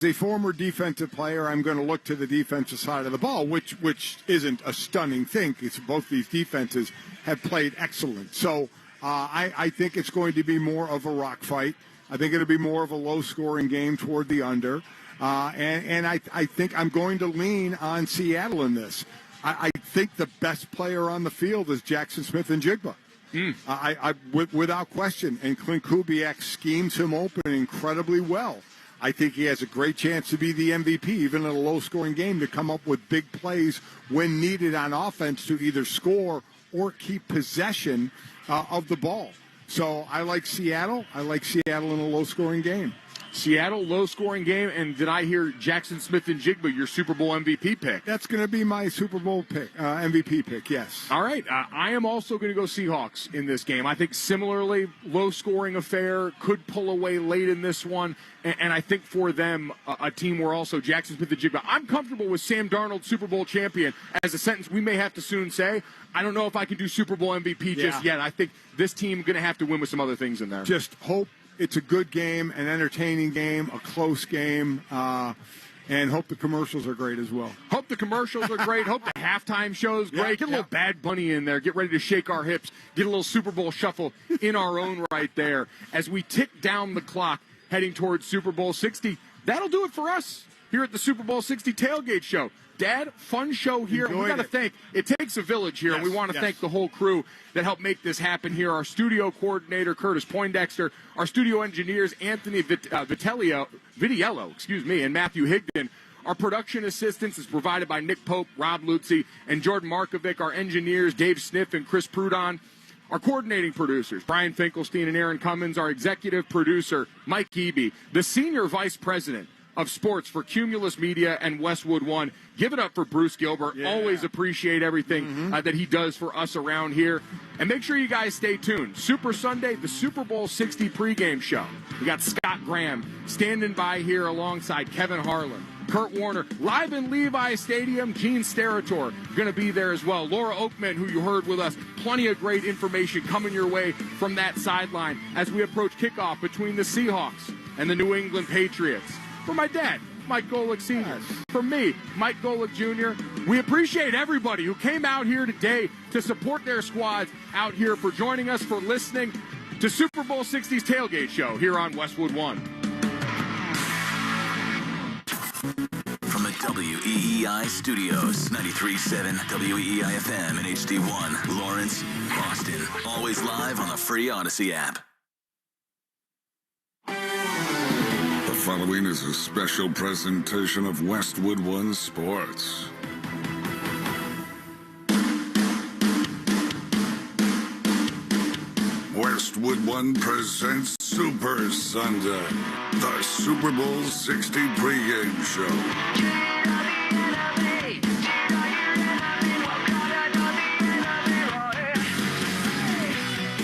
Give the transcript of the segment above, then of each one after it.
a former defensive player, I'm going to look to the defensive side of the ball, which isn't a stunning thing. It's both these defenses have played excellent. So I think it's going to be more of a rock fight. I think it'll be more of a low-scoring game toward the under. And I think I'm going to lean on Seattle in this. I think the best player on the field is Jackson Smith-Njigba. Without question. And Clint Kubiak schemes him open incredibly well. I think he has a great chance to be the MVP, even in a low-scoring game, to come up with big plays when needed on offense to either score or keep possession of the ball. So I like Seattle. I like Seattle in a low-scoring game. Seattle, low-scoring game, and did I hear Jackson Smith-Njigba, your Super Bowl MVP pick? That's going to be my Super Bowl pick, MVP pick, yes. All right. I am also going to go Seahawks in this game. I think similarly, low-scoring affair, could pull away late in this one, and I think for them, a team where also Jackson Smith-Njigba, I'm comfortable with Sam Darnold, Super Bowl champion, as a sentence we may have to soon say. I don't know if I can do Super Bowl MVP just yet. I think this team is going to have to win with some other things in there. Just hope it's a good game, an entertaining game, a close game, and hope the commercials are great as well. Hope the commercials are great. Hope the halftime show is great. Get a little Bad Bunny in there. Get ready to shake our hips. Get a little Super Bowl shuffle in our own right there. As we tick down the clock heading towards Super Bowl 60, that'll do it for us here at the Super Bowl 60 Tailgate Show. Dad, fun show here. We got to thank, it takes a village here, and we want to thank the whole crew that helped make this happen here. Our studio coordinator, Curtis Poindexter, our studio engineers, Anthony Vitiello, and Matthew Higdon. Our production assistance is provided by Nick Pope, Rob Lutzi, and Jordan Markovic. Our engineers, Dave Sniff and Chris Prudon. Our coordinating producers, Brian Finkelstein and Aaron Cummins. Our executive producer, Mike Eby. The senior vice president of sports for Cumulus Media and Westwood One. Give it up for Bruce Gilbert. Yeah. Always appreciate everything that he does for us around here. And make sure you guys stay tuned. Super Sunday, the Super Bowl 60 pregame show. We got Scott Graham standing by here alongside Kevin Harlan, Kurt Warner, live in Levi Stadium. Gene Steratore going to be there as well. Laura Oakman, who you heard with us. Plenty of great information coming your way from that sideline as we approach kickoff between the Seahawks and the New England Patriots. For my dad, Mike Golick Sr. For me, Mike Golick Jr. We appreciate everybody who came out here today to support their squads out here, for joining us, for listening to Super Bowl 60's Tailgate Show here on Westwood One. From the WEEI studios, 93.7 WEEI FM and HD1, Lawrence, Boston. Always live on the free Odyssey app. The following is a special presentation of Westwood One Sports. Westwood One presents Super Sunday, the Super Bowl 60 pregame show.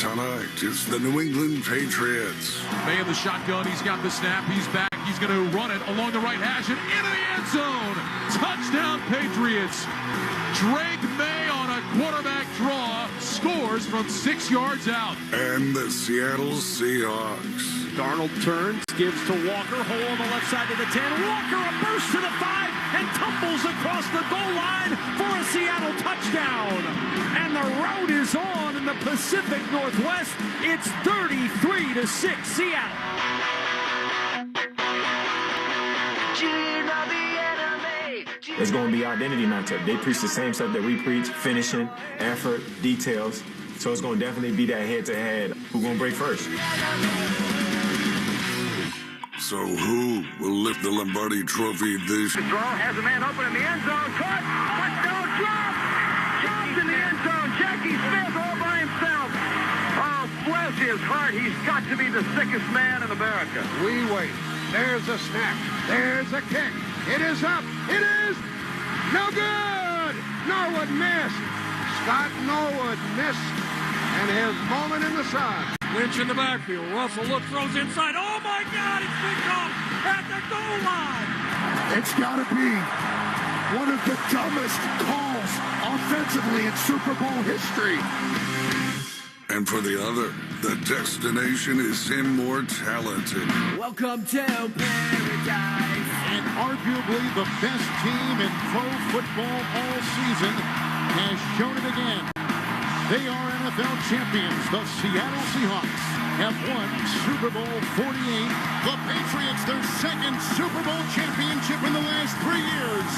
Tonight is the New England Patriots. May in the shotgun. He's got the snap. He's back. He's going to run it along the right hash and into the end zone. Touchdown, Patriots. Drake May on a quarterback draw scores from 6 yards out. And the Seattle Seahawks. Darnold turns, gives to Walker, hole on the left side to the 10. Walker, a burst to the 5, and tumbles across the goal line for a Seattle touchdown. And the road is on in the Pacific Northwest. It's 33-6 Seattle. It's going to be identity matchup. They preach the same stuff that we preach: finishing, effort, details. So it's going to definitely be that head-to-head. Who's going to break first? So who will lift the Lombardi Trophy this year? Draw has a man open in the end zone. Caught. Touchdown drop. Dropped in the end zone. Jackie Smith all by himself. Oh, bless his heart. He's got to be the sickest man in America. We wait. There's a snap. There's a kick. It is up. It is no good. Norwood missed. Scott Norwood missed. And his moment in the sun. Lynch in the backfield. Russell looks, throws inside. Oh, my God. It's picked off at the goal line. It's got to be one of the dumbest calls offensively in Super Bowl history. And for the other, the destination is immortality. Welcome to paradise. arguably the best team in pro football all season, has shown it again. They are NFL champions. The Seattle Seahawks have won Super Bowl 48. The Patriots, their second Super Bowl championship in the last 3 years.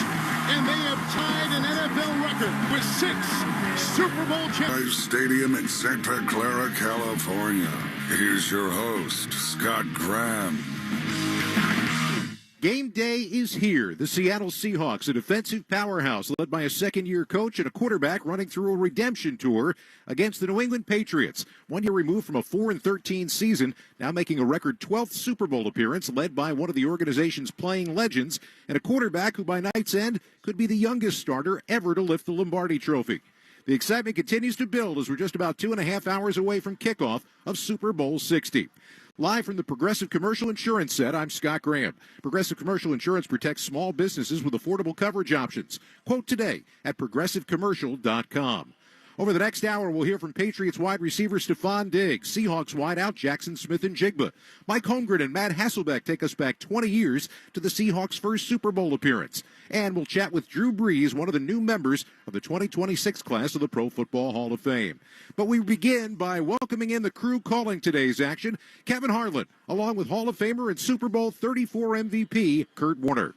And they have tied an NFL record with 6 Super Bowl championships. Stadium in Santa Clara, California. Here's your host, Scott Graham. Game day is here. The Seattle Seahawks, a defensive powerhouse led by a second-year coach and a quarterback running through a redemption tour against the New England Patriots. 1 year removed from a 4-13 season, now making a record 12th Super Bowl appearance led by one of the organization's playing legends and a quarterback who by night's end could be the youngest starter ever to lift the Lombardi Trophy. The excitement continues to build as we're just about 2.5 hours away from kickoff of Super Bowl 60. Live from the Progressive Commercial Insurance Set, I'm Scott Graham. Progressive Commercial Insurance protects small businesses with affordable coverage options. Quote today at progressivecommercial.com. Over the next hour, we'll hear from Patriots wide receiver Stephon Diggs, Seahawks wideout Jackson Smith-Njigba. Mike Holmgren and Matt Hasselbeck take us back 20 years to the Seahawks' first Super Bowl appearance. And we'll chat with Drew Brees, one of the new members of the 2026 class of the Pro Football Hall of Fame. But we begin by welcoming in the crew calling today's action, Kevin Harlan, along with Hall of Famer and Super Bowl 34 MVP Kurt Warner.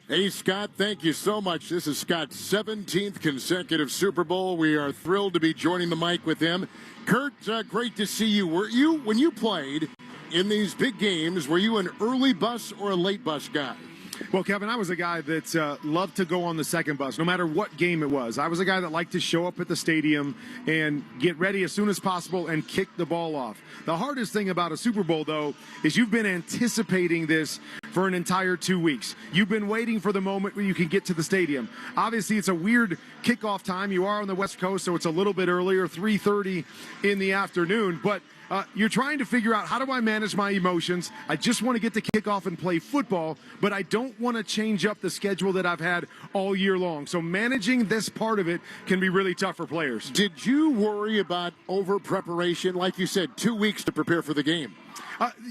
Hey, Scott, thank you so much. This is Scott's 17th consecutive Super Bowl. We are thrilled to be joining the mic with him. Kurt, great to see you. When you played in these big games, were you an early bus or a late bus guy? Well, Kevin, I was a guy that loved to go on the second bus, no matter what game it was. I was a guy that liked to show up at the stadium and get ready as soon as possible and kick the ball off. The hardest thing about a Super Bowl, though, is you've been anticipating this for an entire 2 weeks. You've been waiting for the moment where you can get to the stadium. Obviously, it's a weird kickoff time. You are on the West Coast, so it's a little bit earlier, 3:30 in the afternoon, but you're trying to figure out, how do I manage my emotions? I just want to get to kick off and play football, but I don't want to change up the schedule that I've had all year long. So managing this part of it can be really tough for players. Did you worry about over-preparation? Like you said, 2 weeks to prepare for the game.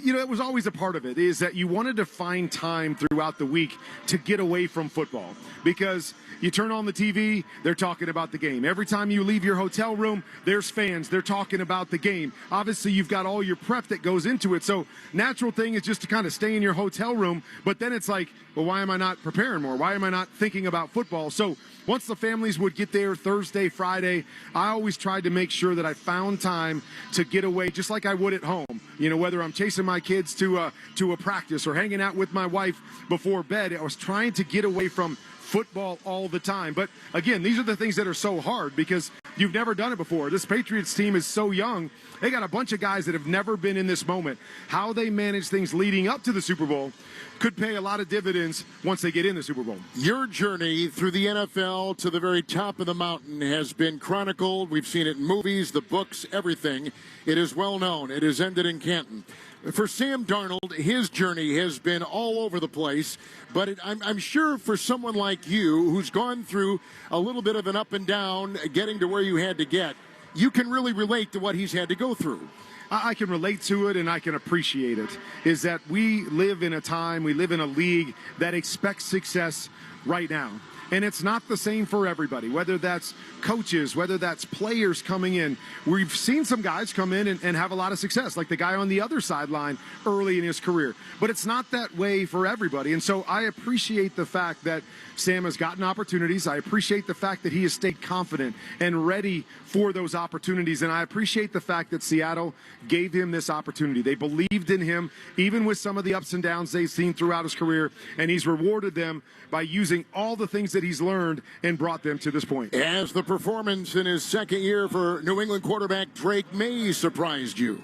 It was always a part of it, is that you wanted to find time throughout the week to get away from football, because you turn on the TV, they're talking about the game. Every time you leave your hotel room, there's fans, they're talking about the game. Obviously, you've got all your prep that goes into it, so natural thing is just to kind of stay in your hotel room, but then it's like, well, why am I not preparing more? Why am I not thinking about football? So once the families would get there Thursday, Friday, I always tried to make sure that I found time to get away just like I would at home. Whether I'm chasing my kids to a practice or hanging out with my wife before bed, I was trying to get away from football all the time. But again, these are the things that are so hard because you've never done it before. This Patriots team is so young. They got a bunch of guys that have never been in this moment. How they manage things leading up to the Super Bowl could pay a lot of dividends once they get in the Super Bowl. Your journey through the NFL to the very top of the mountain has been chronicled. We've seen it in movies, the books, everything. It is well known. It has ended in Canton. For Sam Darnold, his journey has been all over the place, but I'm sure for someone like you who's gone through a little bit of an up and down getting to where you had to get, you can really relate to what he's had to go through. I can relate to it and I can appreciate it, is that we live in a time, we live in a league that expects success right now. And it's not the same for everybody, whether that's coaches, whether that's players coming in. We've seen some guys come in and have a lot of success, like the guy on the other sideline early in his career. But it's not that way for everybody. And so I appreciate the fact that Sam has gotten opportunities. I appreciate the fact that he has stayed confident and ready for those opportunities. And I appreciate the fact that Seattle gave him this opportunity. They believed in him, even with some of the ups and downs they've seen throughout his career. And he's rewarded them by using all the things that he's learned and brought them to this point. As the performance in his second year for New England quarterback Drake May surprised you.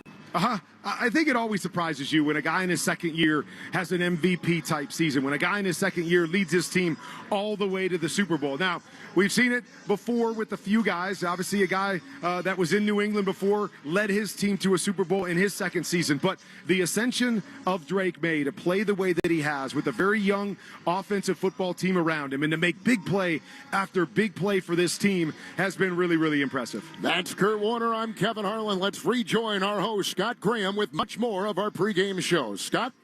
I think it always surprises you when a guy in his second year has an MVP-type season, when a guy in his second year leads his team all the way to the Super Bowl. Now, we've seen it before with a few guys. Obviously, a guy that was in New England before led his team to a Super Bowl in his second season. But the ascension of Drake May to play the way that he has with a very young offensive football team around him and to make big play after big play for this team has been really, really impressive. That's Kurt Warner. I'm Kevin Harlan. Let's rejoin our host, Scott Graham, with much more of our pregame show. Scott?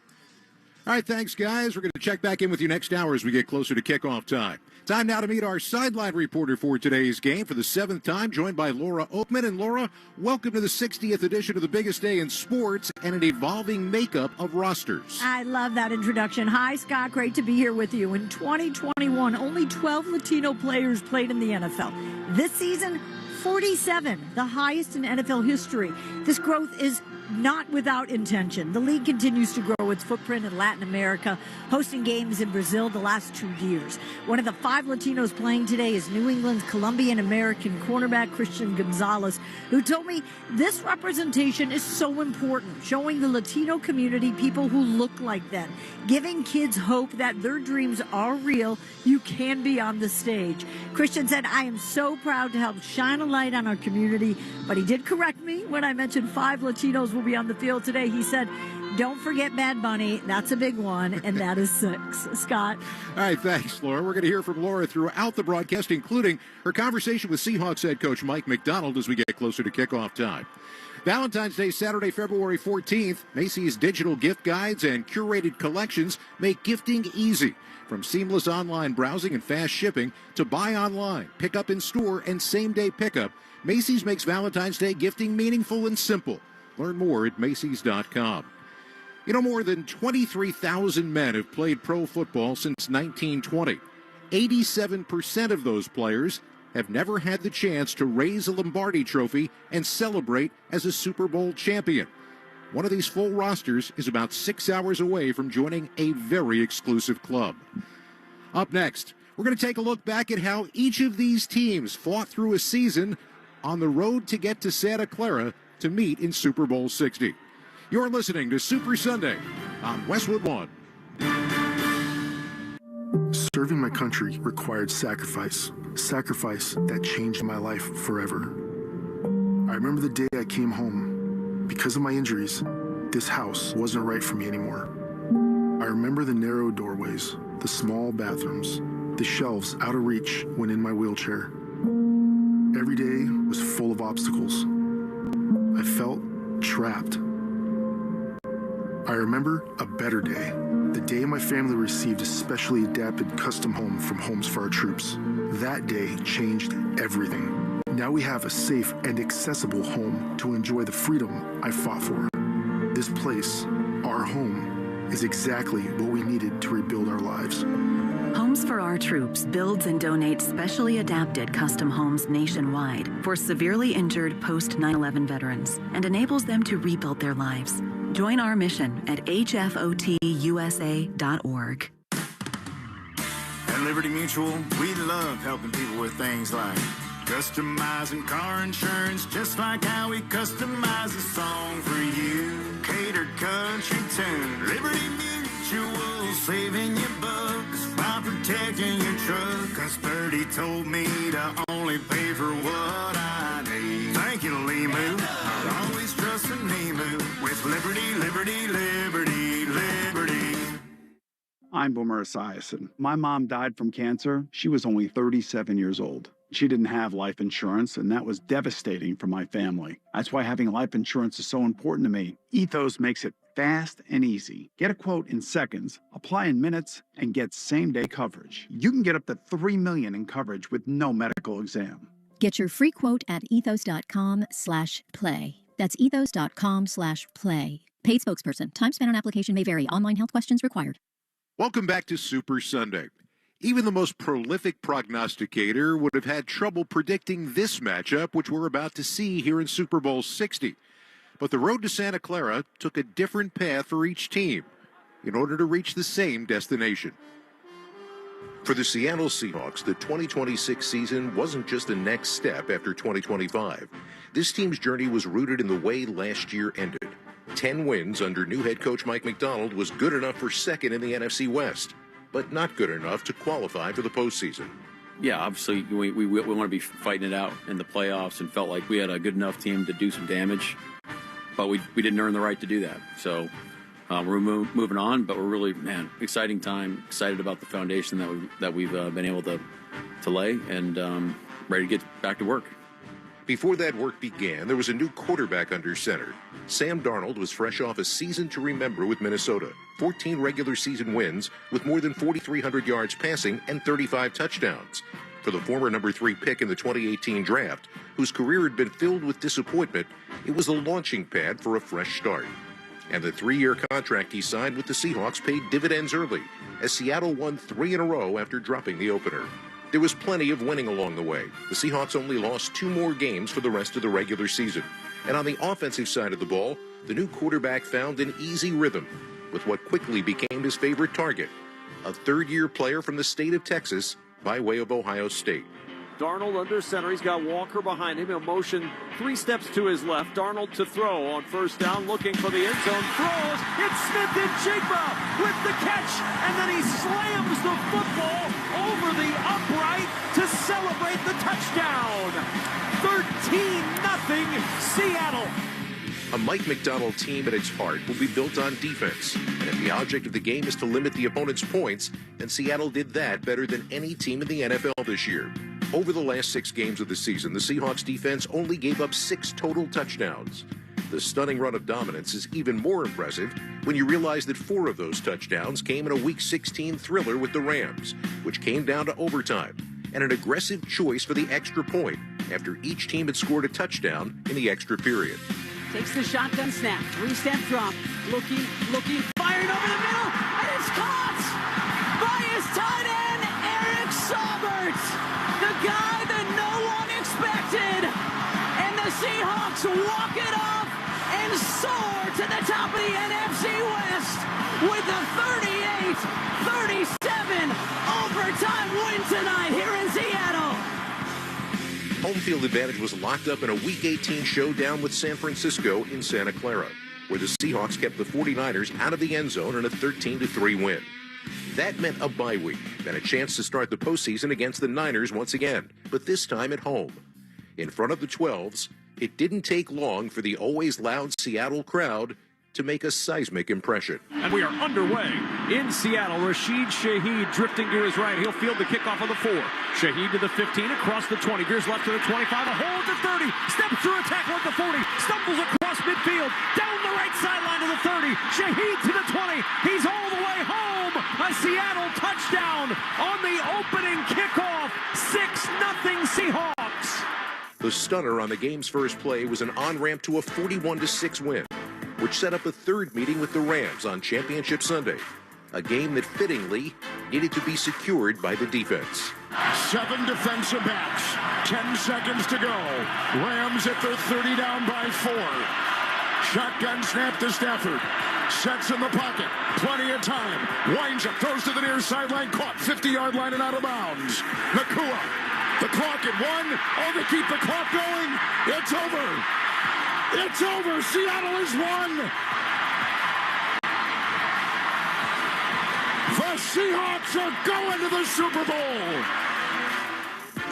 All right, thanks, guys. We're going to check back in with you next hour as we get closer to kickoff time. Time now to meet our sideline reporter for today's game for the 7th time, joined by Laura Oakman. And Laura, welcome to the 60th edition of the biggest day in sports and an evolving makeup of rosters. I love that introduction. Hi, Scott. Great to be here with you. In 2021, only 12 Latino players played in the NFL. This season, 47, the highest in NFL history. This growth is not without intention. The league continues to grow its footprint in Latin America, hosting games in Brazil the last 2 years. One of the 5 Latinos playing today is New England's Colombian-American cornerback Christian Gonzalez, who told me this representation is so important, showing the Latino community people who look like them, giving kids hope that their dreams are real. You can be on the stage. Christian said, I am so proud to help shine a light on our community, but he did correct me when I mentioned 5 Latinos will be on the field today. He said, don't forget Bad Bunny. That's a big one, and that is 6. Scott? All right, thanks, Laura. We're going to hear from Laura throughout the broadcast, including her conversation with Seahawks head coach Mike McDonald as we get closer to kickoff time. Valentine's Day, Saturday, February 14th. Macy's digital gift guides and curated collections make gifting easy. From seamless online browsing and fast shipping to buy online, pick up in store, and same-day pickup, Macy's makes Valentine's Day gifting meaningful and simple. Learn more at Macy's.com. You know, more than 23,000 men have played pro football since 1920. 87% of those players have never had the chance to raise a Lombardi trophy and celebrate as a Super Bowl champion. One of these full rosters is about 6 hours away from joining a very exclusive club. Up next, we're going to take a look back at how each of these teams fought through a season on the road to get to Santa Clara to meet in Super Bowl 60. You're listening to Super Sunday on Westwood One. Serving my country required sacrifice that changed my life forever. I remember the day I came home. Because of my injuries, this house wasn't right for me anymore. I remember the narrow doorways, the small bathrooms, the shelves out of reach when in my wheelchair. Every day was full of obstacles. I felt trapped. I remember a better day, the day my family received a specially adapted custom home from Homes for Our Troops. That day changed everything. Now we have a safe and accessible home to enjoy the freedom I fought for. This place, our home, is exactly what we needed to rebuild our lives. Homes for Our Troops builds and donates specially adapted custom homes nationwide for severely injured post-9/11 veterans and enables them to rebuild their lives. Join our mission at hfotusa.org. At Liberty Mutual, we love helping people with things like customizing car insurance, just like how we customize a song for you. Catered country tune. Liberty Mutual, saving you bucks while protecting your truck. 'Cause Birdie told me to only pay for what I need. Thank you, Limu. Always trust in Limu with Liberty, Liberty, Liberty, Liberty. I'm Boomer Esiason. My mom died from cancer. She was only 37 years old. She didn't have life insurance, and that was devastating for my family. That's why having life insurance is so important to me. Ethos makes it fast and easy. Get a quote in seconds, apply in minutes, and get same-day coverage. You can get up to $3 million in coverage with no medical exam. Get your free quote at ethos.com/play. That's ethos.com/play. Paid spokesperson. Time spent on application may vary. Online health questions required. Welcome back to Super Sunday. Even the most prolific prognosticator would have had trouble predicting this matchup, which we're about to see here in Super Bowl 60. But the road to Santa Clara took a different path for each team in order to reach the same destination. For the Seattle Seahawks, the 2026 season wasn't just a next step after 2025. This team's journey was rooted in the way last year ended. 10 wins under new head coach Mike McDonald was good enough for second in the NFC West, but not good enough to qualify for the postseason. Yeah, obviously we want to be fighting it out in the playoffs and felt like we had a good enough team to do some damage, but we didn't earn the right to do that. So we're moving on, but we're really, exciting time, excited about the foundation that we've been able to lay and ready to get back to work. Before that work began, there was a new quarterback under center. Sam Darnold was fresh off a season to remember with Minnesota. 14 regular season wins with more than 4,300 yards passing and 35 touchdowns. For the former number 3 pick in the 2018 draft, whose career had been filled with disappointment, it was a launching pad for a fresh start. And the 3-year contract he signed with the Seahawks paid dividends early, as Seattle won 3 in a row after dropping the opener. There was plenty of winning along the way. The Seahawks only lost 2 more games for the rest of the regular season. And on the offensive side of the ball, the new quarterback found an easy rhythm with what quickly became his favorite target, a third-year player from the state of Texas by way of Ohio State. Darnold under center. He's got Walker behind him. He'll motion 3 steps to his left. Darnold to throw on first down, looking for the end zone. Throws. It's Smith and Jigba with the catch. And then he slams the football over the upright to celebrate the touchdown. 13-0 Seattle. A Mike McDonald team at its heart will be built on defense. And if the object of the game is to limit the opponent's points, then Seattle did that better than any team in the NFL this year. Over the last 6 games of the season, the Seahawks defense only gave up 6 total touchdowns. The stunning run of dominance is even more impressive when you realize that 4 of those touchdowns came in a Week 16 thriller with the Rams, which came down to overtime, and an aggressive choice for the extra point after each team had scored a touchdown in the extra period. Takes the shotgun snap, 3-step drop, looking, firing over the middle, and it's caught by his tight end, Eric Saubert, the guy that no one expected, and the Seahawks walk it off and soar to the top of the NFC West with a 38-37 overtime win tonight here in Seattle. Home field advantage was locked up in a Week 18 showdown with San Francisco in Santa Clara, where the Seahawks kept the 49ers out of the end zone in a 13-3 win. That meant a bye week and a chance to start the postseason against the Niners once again, but this time at home. In front of the 12s, it didn't take long for the always loud Seattle crowd to make a seismic impression. And we are underway in Seattle. Rashid Shaheed drifting to his right. He'll field the kickoff on the 4. Shaheed to the 15, across the 20. Veers left to the 25, a hole at the 30. Steps through a tackle at the 40. Stumbles across midfield. Down the right sideline to the 30. Shaheed to the 20. He's all the way home. A Seattle touchdown on the opening kickoff. 6-0 Seahawks. The stunner on the game's first play was an on-ramp to a 41-6 win, which set up a third meeting with the Rams on Championship Sunday, a game that fittingly needed to be secured by the defense. 7 defensive backs, 10 seconds to go. Rams at their 30 down by 4. Shotgun snap to Stafford. Sets in the pocket. Plenty of time. Winds up, throws to the near sideline, caught 50-yard line and out of bounds. Nakua. The clock at 1. Oh, they keep the clock going. It's over. It's over. Seattle has won. The Seahawks are going to the Super Bowl.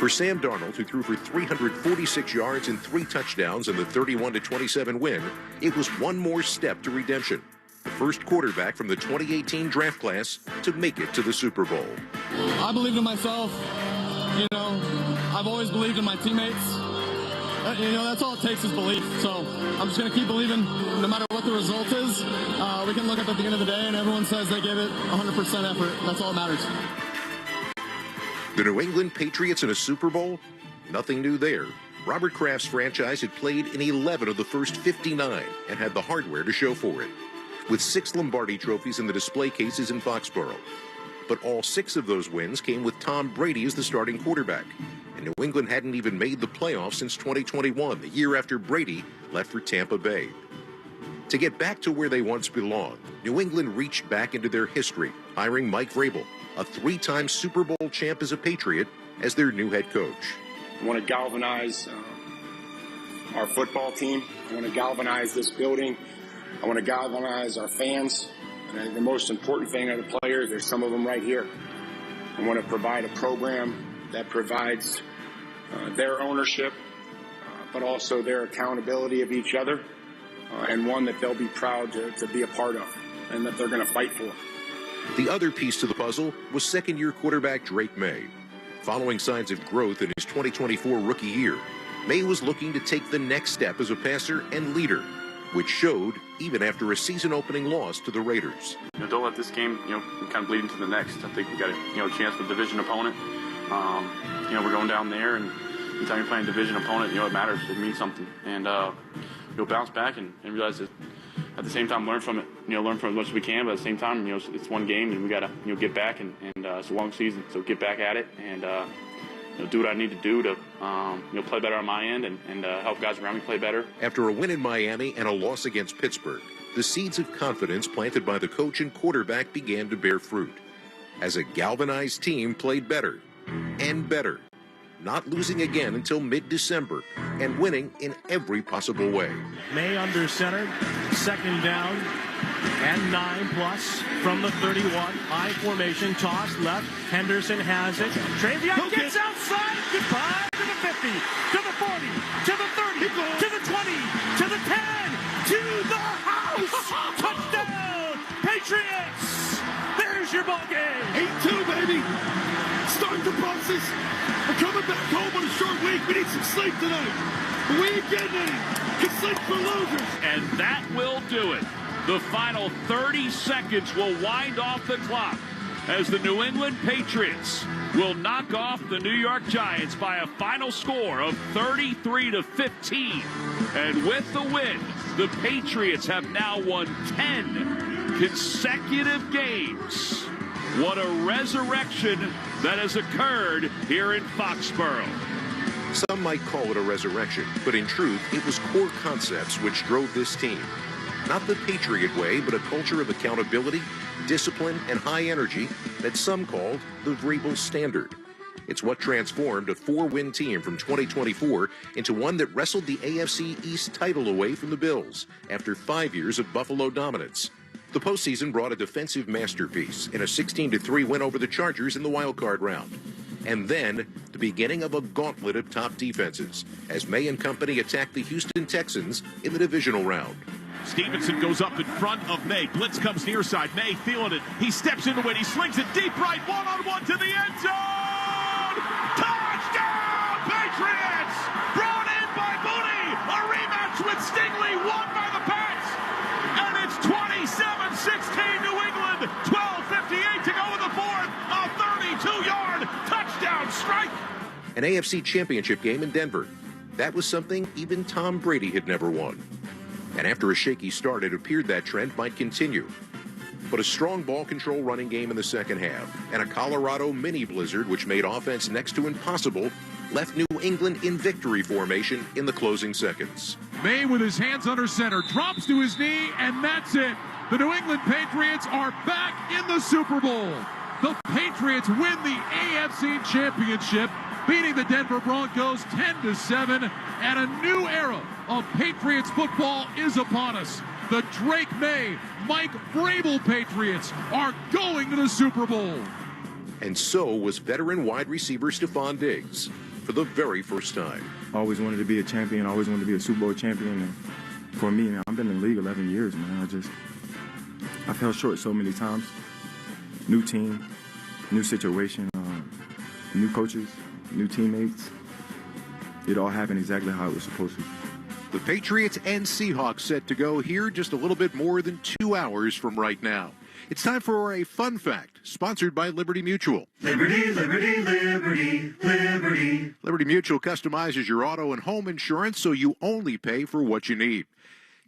For Sam Darnold, who threw for 346 yards and 3 touchdowns in the 31-27 win, it was one more step to redemption. The first quarterback from the 2018 draft class to make it to the Super Bowl. I believed in myself. You know, I've always believed in my teammates. You know, that's all it takes is belief. So I'm just going to keep believing no matter what the result is. We can look up at the end of the day and everyone says they gave it 100% effort. That's all that matters. The New England Patriots in a Super Bowl? Nothing new there. Robert Kraft's franchise had played in 11 of the first 59 and had the hardware to show for it, with 6 Lombardi trophies in the display cases in Foxborough. But all 6 of those wins came with Tom Brady as the starting quarterback. And New England hadn't even made the playoffs since 2021, the year after Brady left for Tampa Bay. To get back to where they once belonged, New England reached back into their history, hiring Mike Vrabel, a 3-time Super Bowl champ as a Patriot, as their new head coach. I want to galvanize our football team. I want to galvanize this building. I want to galvanize our fans. And the most important thing are the players. There's some of them right here. I want to provide a program that provides their ownership, but also their accountability of each other, and one that they'll be proud to be a part of and that they're going to fight for. The other piece to the puzzle was second-year quarterback Drake May. Following signs of growth in his 2024 rookie year, May was looking to take the next step as a passer and leader, which showed even after a season-opening loss to the Raiders. Don't let this game, kind of bleed into the next. I think we got a, chance with a division opponent. We're going down there, and anytime you're playing a division opponent, it matters. It means something, and you'll bounce back and realize that. At the same time, learn from it. Learn from it as much as we can. But at the same time, it's one game, and we got to, get back, and it's a long season, so get back at it, and do what I need to do to, play better on my end, and help guys around me play better. After a win in Miami and a loss against Pittsburgh, the seeds of confidence planted by the coach and quarterback began to bear fruit. As a galvanized team played better and better, not losing again until mid-December, and winning in every possible way. May under center, second down, and 9+ from the 31. High formation, toss left. Henderson has it. Travion gets outside. Goodbye to the 50, to the 40, to the 30, to the 20, to the 10, to the house. Touchdown, Patriots. There's your ball game. 8-2, baby. Start the process. We're coming back home on a short week. We need some sleep tonight. But we ain't getting any. It's sleep for losers. And that will do it. The final 30 seconds will wind off the clock as the New England Patriots will knock off the New York Giants by a final score of 33-15. And with the win, the Patriots have now won 10 consecutive games. What a resurrection that has occurred here in Foxborough. Some might call it a resurrection, but in truth, it was core concepts which drove this team. Not the Patriot way, but a culture of accountability, discipline, and high energy that some called the Vrabel Standard. It's what transformed a 4-win team from 2024 into one that wrestled the AFC East title away from the Bills after 5 years of Buffalo dominance. The postseason brought a defensive masterpiece in a 16-3 win over the Chargers in the wildcard round. And then the beginning of a gauntlet of top defenses as May and company attacked the Houston Texans in the divisional round. Stevenson goes up in front of May. Blitz comes near side. May feeling it. He steps into it. He slings it deep right. One-on-one to the end zone. Touchdown, Patriots! Brought in by Booty. A rematch with Stingley. Won by the Pats. And it's 27-16 New England. 12:58 to go in the fourth. A 32-yard touchdown strike. An AFC championship game in Denver. That was something even Tom Brady had never won. And after a shaky start, it appeared that trend might continue. But a strong ball control running game in the second half and a Colorado mini blizzard, which made offense next to impossible, left New England in victory formation in the closing seconds. May with his hands under center, drops to his knee, and that's it. The New England Patriots are back in the Super Bowl. The Patriots win the AFC Championship, beating the Denver Broncos 10-7, and a new era of Patriots football is upon us. The Drake May, Mike Vrabel Patriots are going to the Super Bowl. And so was veteran wide receiver Stephon Diggs for the very first time. Always wanted to be a champion, always wanted to be a Super Bowl champion. And for me, man, I've been in the league 11 years, man. I fell short so many times. New team, new situation, new coaches, new teammates. It all happened exactly how it was supposed to. The Patriots and Seahawks set to go here just a little bit more than 2 hours from right now. It's time for a fun fact, sponsored by Liberty Mutual. Liberty, liberty, liberty, liberty. Liberty Mutual customizes your auto and home insurance so you only pay for what you need.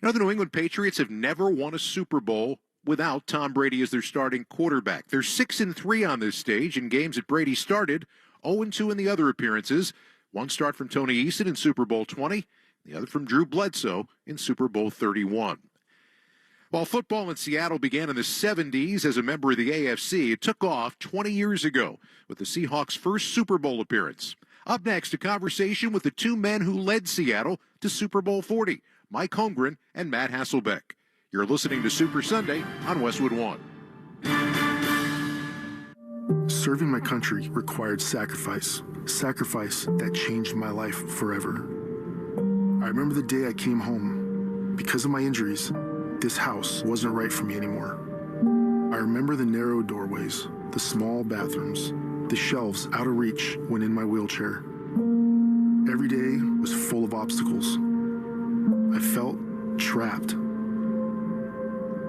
You know, the New England Patriots have never won a Super Bowl without Tom Brady as their starting quarterback. They're 6-3 on this stage in games that Brady started, 0-2 in the other appearances. One start from Tony Easton in Super Bowl 20, the other from Drew Bledsoe in Super Bowl 31. While football in Seattle began in the 70s as a member of the AFC, it took off 20 years ago with the Seahawks' first Super Bowl appearance. Up next, a conversation with the two men who led Seattle to Super Bowl 40, Mike Holmgren and Matt Hasselbeck. You're listening to Super Sunday on Westwood One. Serving my country required sacrifice. Sacrifice that changed my life forever. I remember the day I came home. Because of my injuries, this house wasn't right for me anymore. I remember the narrow doorways, the small bathrooms, the shelves out of reach when in my wheelchair. Every day was full of obstacles. I felt trapped.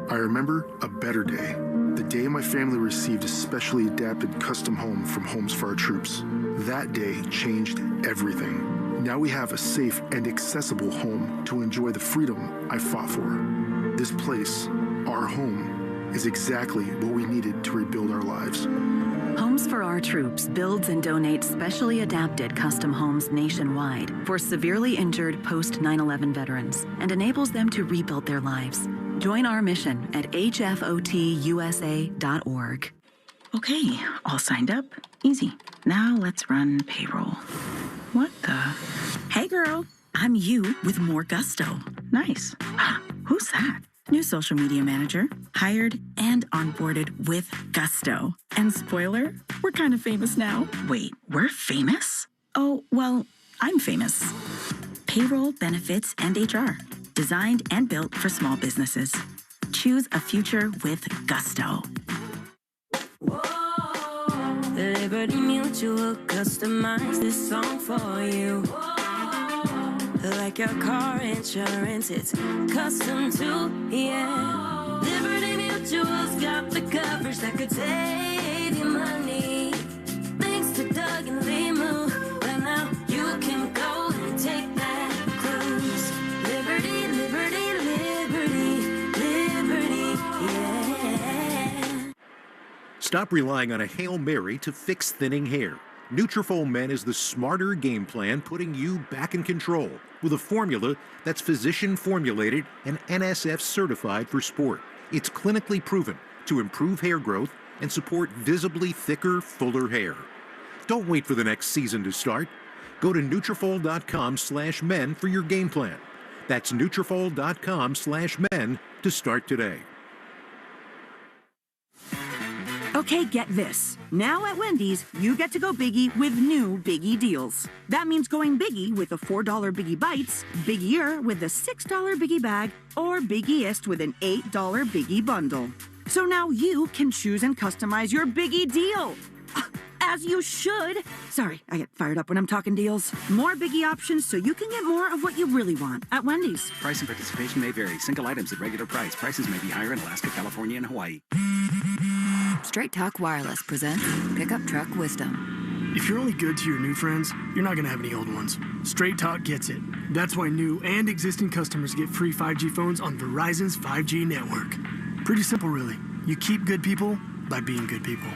I remember a better day. The day my family received a specially adapted custom home from Homes for Our Troops. That day changed everything. Now we have a safe and accessible home to enjoy the freedom I fought for. This place, our home, is exactly what we needed to rebuild our lives. Homes for Our Troops builds and donates specially adapted custom homes nationwide for severely injured post 9/11 veterans and enables them to rebuild their lives. Join our mission at hfotusa.org. Okay, all signed up. Easy. Now let's run payroll. What the? Hey girl, I'm you with more gusto. Nice. Who's that? New social media manager, hired and onboarded with gusto. And spoiler, we're kind of famous now. Wait, we're famous? Oh, well, I'm famous. Payroll, benefits, and HR. Designed and built for small businesses. Choose a future with gusto. Liberty Mutual customize this song for you. Like your car insurance, it's custom too, yeah. Liberty Mutual's got the coverage that could save you money. Thanks to Doug and Limu, well now you can go and take that cruise. Liberty, liberty, liberty, liberty, yeah. Stop relying on a Hail Mary to fix thinning hair. Nutrafol Men is the smarter game plan, putting you back in control with a formula that's physician formulated and NSF certified for sport. It's clinically proven to improve hair growth and support visibly thicker, fuller hair. Don't wait for the next season to start. Go to Nutrafol.com/men for your game plan. That's Nutrafol.com/men to start today. Okay, get this. Now at Wendy's, you get to go biggie with new Biggie deals. That means going biggie with a $4 Biggie Bites, biggier with a $6 Biggie Bag, or biggiest with an $8 Biggie Bundle. So now you can choose and customize your Biggie deal. As you should. Sorry, I get fired up when I'm talking deals. More Biggie options so you can get more of what you really want at Wendy's. Price and participation may vary. Single items at regular price. Prices may be higher in Alaska, California, and Hawaii. Straight Talk Wireless presents Pickup Truck Wisdom. If you're only good to your new friends, you're not going to have any old ones. Straight Talk gets it. That's why new and existing customers get free 5G phones on Verizon's 5G network. Pretty simple, really. You keep good people by being good people.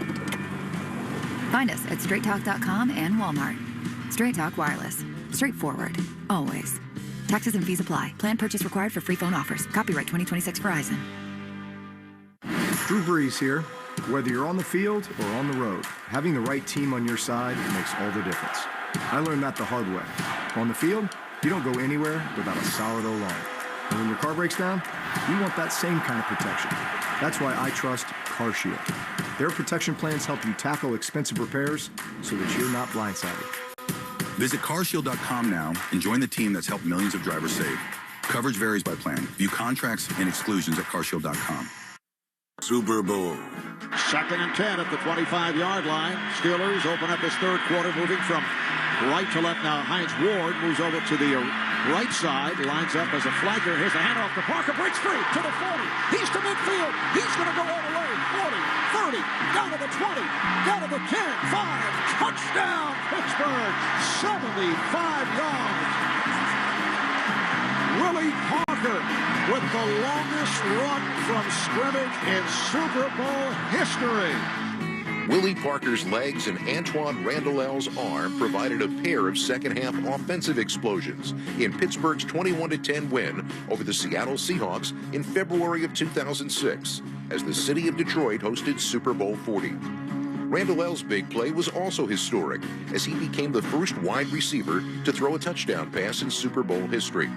Find us at straighttalk.com and Walmart. Straight Talk Wireless. Straightforward. Always. Taxes and fees apply. Plan purchase required for free phone offers. Copyright 2026 Verizon. Drew Brees here. Whether you're on the field or on the road, having the right team on your side makes all the difference. I learned that the hard way. On the field, you don't go anywhere without a solid O-line. And when your car breaks down, you want that same kind of protection. That's why I trust CarShield. Their protection plans help you tackle expensive repairs so that you're not blindsided. Visit carshield.com now and join the team that's helped millions of drivers save. Coverage varies by plan. View contracts and exclusions at carshield.com. Super Bowl. 2nd and 10 at the 25-yard line. Steelers open up this third quarter, moving from right to left. Now Hines Ward moves over to the right side, lines up as a flagger. Here's a handoff to Parker, breaks free to the 40. He's to midfield. He's going to go all the way. 40, 30, down to the 20, down to the 10, 5. Touchdown, Pittsburgh. 75 yards. Willie Parker with the longest run from scrimmage in Super Bowl history. Willie Parker's legs and Antoine Randall's arm provided a pair of second-half offensive explosions in Pittsburgh's 21-10 win over the Seattle Seahawks in February of 2006 as the city of Detroit hosted Super Bowl 40. Randall's big play was also historic as he became the first wide receiver to throw a touchdown pass in Super Bowl history.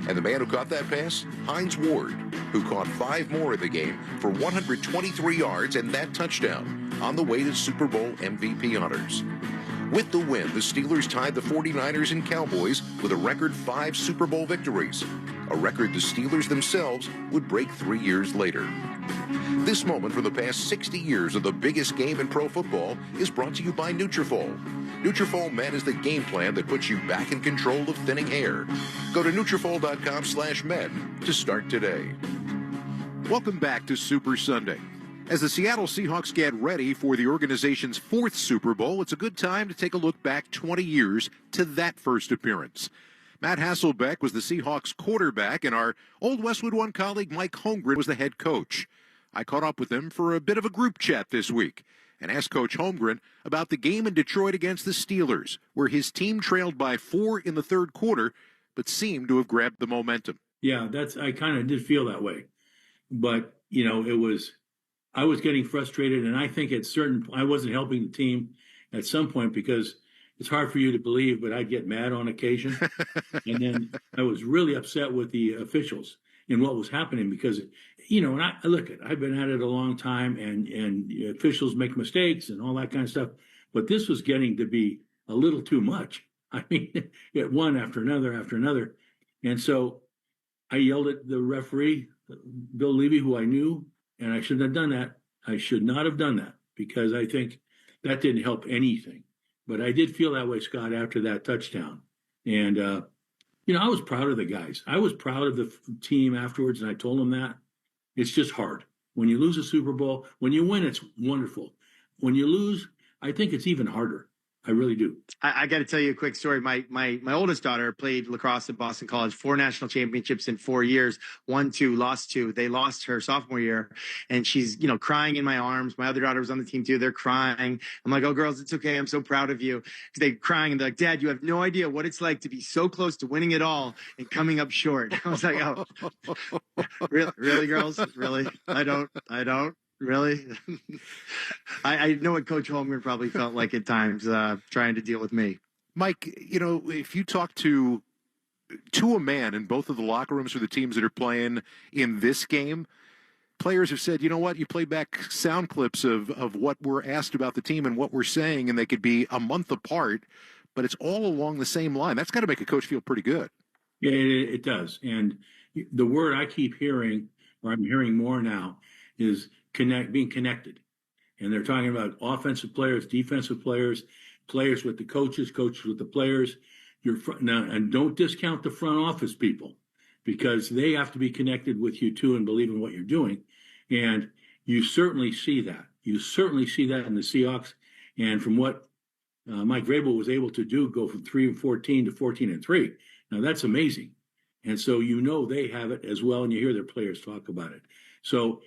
And the man who caught that pass? Hines Ward, who caught 5 more in the game for 123 yards and that touchdown on the way to Super Bowl MVP honors. With the win, the Steelers tied the 49ers and Cowboys with a record 5 Super Bowl victories, a record the Steelers themselves would break 3 years later. This moment from the past 60 years of the biggest game in pro football is brought to you by Nutrafol. Nutrafol Men is the game plan that puts you back in control of thinning hair. Go to Nutrafol.com/men to start today. Welcome back to Super Sunday. As the Seattle Seahawks get ready for the organization's 4th Super Bowl, it's a good time to take a look back 20 years to that first appearance. Matt Hasselbeck was the Seahawks quarterback, and our Old Westwood One colleague Mike Holmgren was the head coach. I caught up with him for a bit of a group chat this week and asked Coach Holmgren about the game in Detroit against the Steelers, where his team trailed by 4 in the third quarter, but seemed to have grabbed the momentum. Yeah, I kind of did feel that way. But, I was getting frustrated, and I think I wasn't helping the team at some point because it's hard for you to believe, but I'd get mad on occasion. And then I was really upset with the officials and what was happening because, and I've been at it a long time and officials make mistakes and all that kind of stuff. But this was getting to be a little too much. I mean, it one after another. And so I yelled at the referee, Bill Levy, who I knew, and I shouldn't have done that. I should not have done that because I think that didn't help anything. But I did feel that way, Scott, after that touchdown. And, I was proud of the guys. I was proud of the team afterwards, and I told them that. It's just hard. When you lose a Super Bowl, when you win, it's wonderful. When you lose, I think it's even harder. I really do. I got to tell you a quick story. My oldest daughter played lacrosse at Boston College, 4 national championships in 4 years, won 2, lost 2. They lost her sophomore year, and she's, crying in my arms. My other daughter was on the team too. They're crying. I'm like, oh, girls, it's okay. I'm so proud of you. They're crying, and they're like, Dad, you have no idea what it's like to be so close to winning it all and coming up short. I was like, oh, really, girls? Really? I don't. Really? I know what Coach Holmgren probably felt like at times trying to deal with me. Mike, if you talk to a man in both of the locker rooms for the teams that are playing in this game, players have said, you know what, you play back sound clips of what we're asked about the team and what we're saying, and they could be a month apart, but it's all along the same line. That's got to make a coach feel pretty good. Yeah, it does. And the word I keep hearing, or I'm hearing more now, is being connected. And they're talking about offensive players, defensive players, players with the coaches with the players. And don't discount the front office people because they have to be connected with you too and believe in what you're doing. And you certainly see that. You certainly see that in the Seahawks. And from what Mike Vrabel was able to do, go from 3-14 to 14-3. Now that's amazing. And so they have it as well, and you hear their players talk about it. So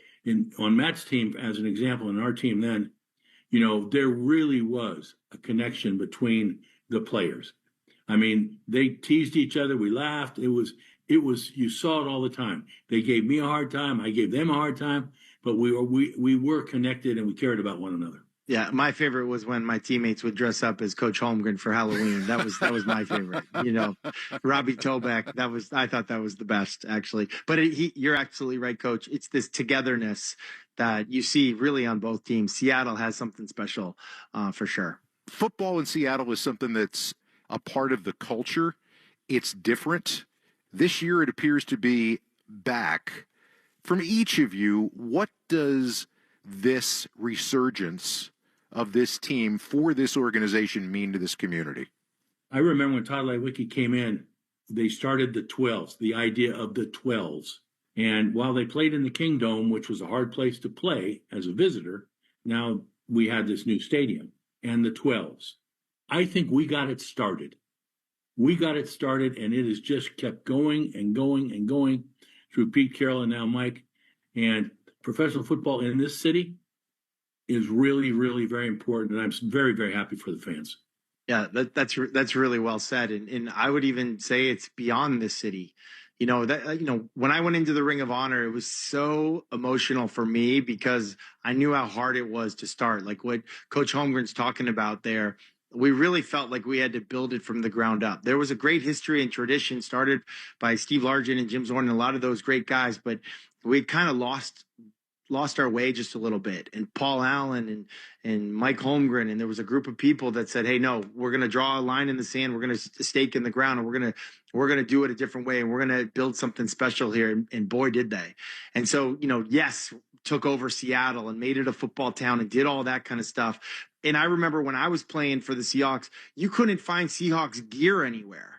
on Matt's team, as an example, in our team then, there really was a connection between the players. I mean, they teased each other. We laughed. It was, you saw it all the time. They gave me a hard time. I gave them a hard time, but we were connected and we cared about one another. Yeah, my favorite was when my teammates would dress up as Coach Holmgren for Halloween. That was my favorite. Robbie Toback. I thought that was the best, actually. But you're absolutely right, Coach. It's this togetherness that you see really on both teams. Seattle has something special, for sure. Football in Seattle is something that's a part of the culture. It's different. This year, it appears to be back. From each of you, what does this resurgence of this team for this organization mean to this community? I remember when Todd Lewicki came in, they started the 12s, the idea of the 12s. And while they played in the Kingdome, which was a hard place to play as a visitor, now we had this new stadium and the 12s. I think we got it started. We got it started, and it has just kept going and going and going through Pete Carroll and now Mike. And professional football in this city is really, really very important, and I'm very, very happy for the fans. Yeah, that's really well said, and I would even say it's beyond this city. When I went into the Ring of Honor, it was so emotional for me because I knew how hard it was to start. Like what Coach Holmgren's talking about there, we really felt like we had to build it from the ground up. There was a great history and tradition started by Steve Largent and Jim Zorn and a lot of those great guys, but we kind of lost lost our way just a little bit. And Paul Allen and Mike Holmgren, and there was a group of people that said, hey, no, we're going to draw a line in the sand. We're going to stake in the ground, and we're going to do it a different way. And we're going to build something special here. And boy, did they. And so, yes, took over Seattle and made it a football town and did all that kind of stuff. And I remember when I was playing for the Seahawks, you couldn't find Seahawks gear anywhere.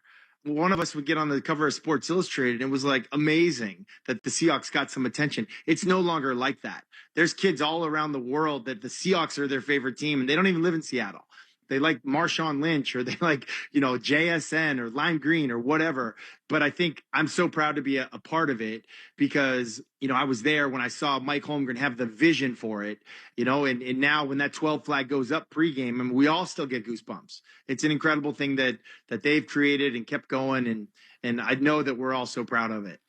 One of us would get on the cover of Sports Illustrated, and it was like amazing that the Seahawks got some attention. It's no longer like that. There's kids all around the world that the Seahawks are their favorite team, and they don't even live in Seattle. They like Marshawn Lynch, or they like, JSN or Lime Green or whatever. But I think I'm so proud to be a part of it because, I was there when I saw Mike Holmgren have the vision for it, and now when that 12 flag goes up pregame, we all still get goosebumps. It's an incredible thing that they've created and kept going. And I know that we're all so proud of it.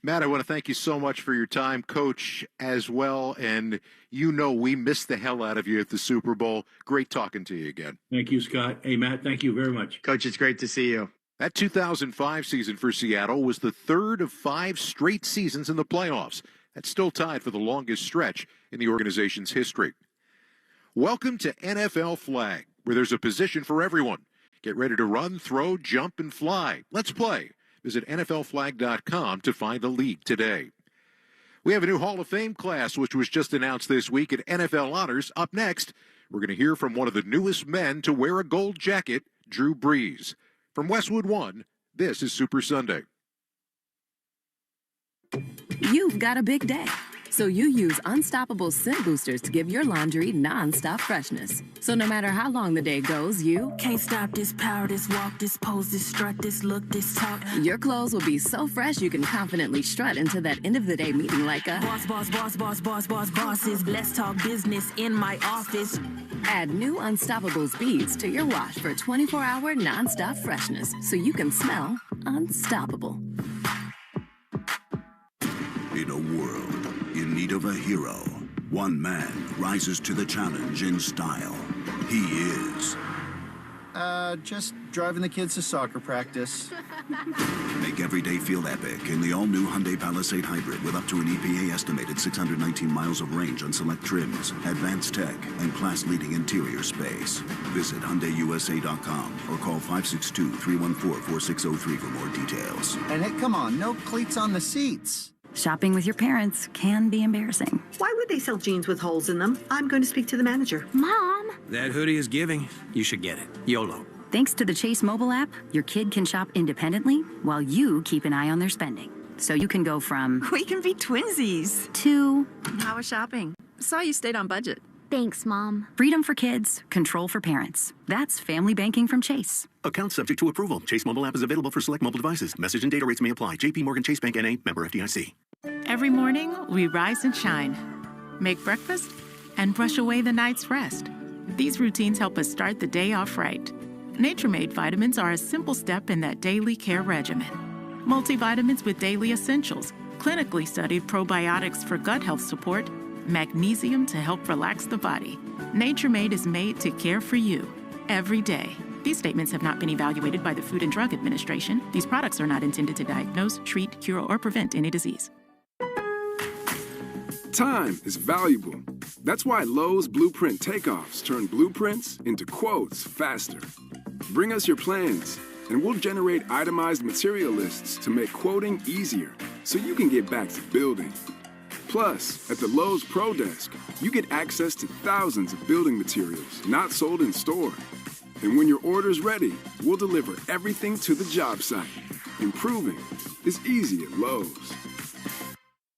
Matt, I want to thank you so much for your time, Coach, as well. And we missed the hell out of you at the Super Bowl. Great talking to you again. Thank you, Scott. Hey, Matt, thank you very much. Coach, it's great to see you. That 2005 season for Seattle was the third of 5 straight seasons in the playoffs. That's still tied for the longest stretch in the organization's history. Welcome to NFL Flag, where there's a position for everyone. Get ready to run, throw, jump, and fly. Let's play. Visit NFLflag.com to find a league today. We have a new Hall of Fame class, which was just announced this week at NFL Honors. Up next, we're going to hear from one of the newest men to wear a gold jacket, Drew Brees. From Westwood One, this is Super Sunday. You've got a big day, so you use Unstoppable Scent Boosters to give your laundry non-stop freshness. So no matter how long the day goes, you can't stop this power, this walk, this pose, this strut, this look, this talk. Your clothes will be so fresh you can confidently strut into that end of the day meeting like a bosses. Let's talk business in my office. Add new Unstoppables beads to your wash for 24-hour non-stop freshness so you can smell unstoppable. In a world in need of a hero, one man rises to the challenge in style. He is... just driving the kids to soccer practice. Make every day feel epic in the all-new Hyundai Palisade Hybrid with up to an EPA-estimated 619 miles of range on select trims, advanced tech, and class-leading interior space. Visit HyundaiUSA.com or call 562-314-4603 for more details. And hey, come on, no cleats on the seats. Shopping with your parents can be embarrassing. Why would they sell jeans with holes in them? I'm going to speak to the manager. Mom! That hoodie is giving. You should get it. YOLO. Thanks to the Chase mobile app, your kid can shop independently while you keep an eye on their spending. So you can go from... We can be twinsies. ...to... How was shopping? Saw you stayed on budget. Thanks, Mom. Freedom for kids, control for parents. That's family banking from Chase. Account subject to approval. Chase mobile app is available for select mobile devices. Message and data rates may apply. JP Morgan Chase Bank N.A. member FDIC. Every morning, we rise and shine, make breakfast, and brush away the night's rest. These routines help us start the day off right. Nature-Made vitamins are a simple step in that daily care regimen. Multivitamins with daily essentials, clinically studied probiotics for gut health support, magnesium to help relax the body. Nature-Made is made to care for you every day. These statements have not been evaluated by the Food and Drug Administration. These products are not intended to diagnose, treat, cure, or prevent any disease. Time is valuable. That's why Lowe's Blueprint Takeoffs turn blueprints into quotes faster. Bring us your plans, and we'll generate itemized material lists to make quoting easier so you can get back to building. Plus, at the Lowe's Pro Desk, you get access to thousands of building materials not sold in store. And when your order's ready, we'll deliver everything to the job site. Improving is easy at Lowe's.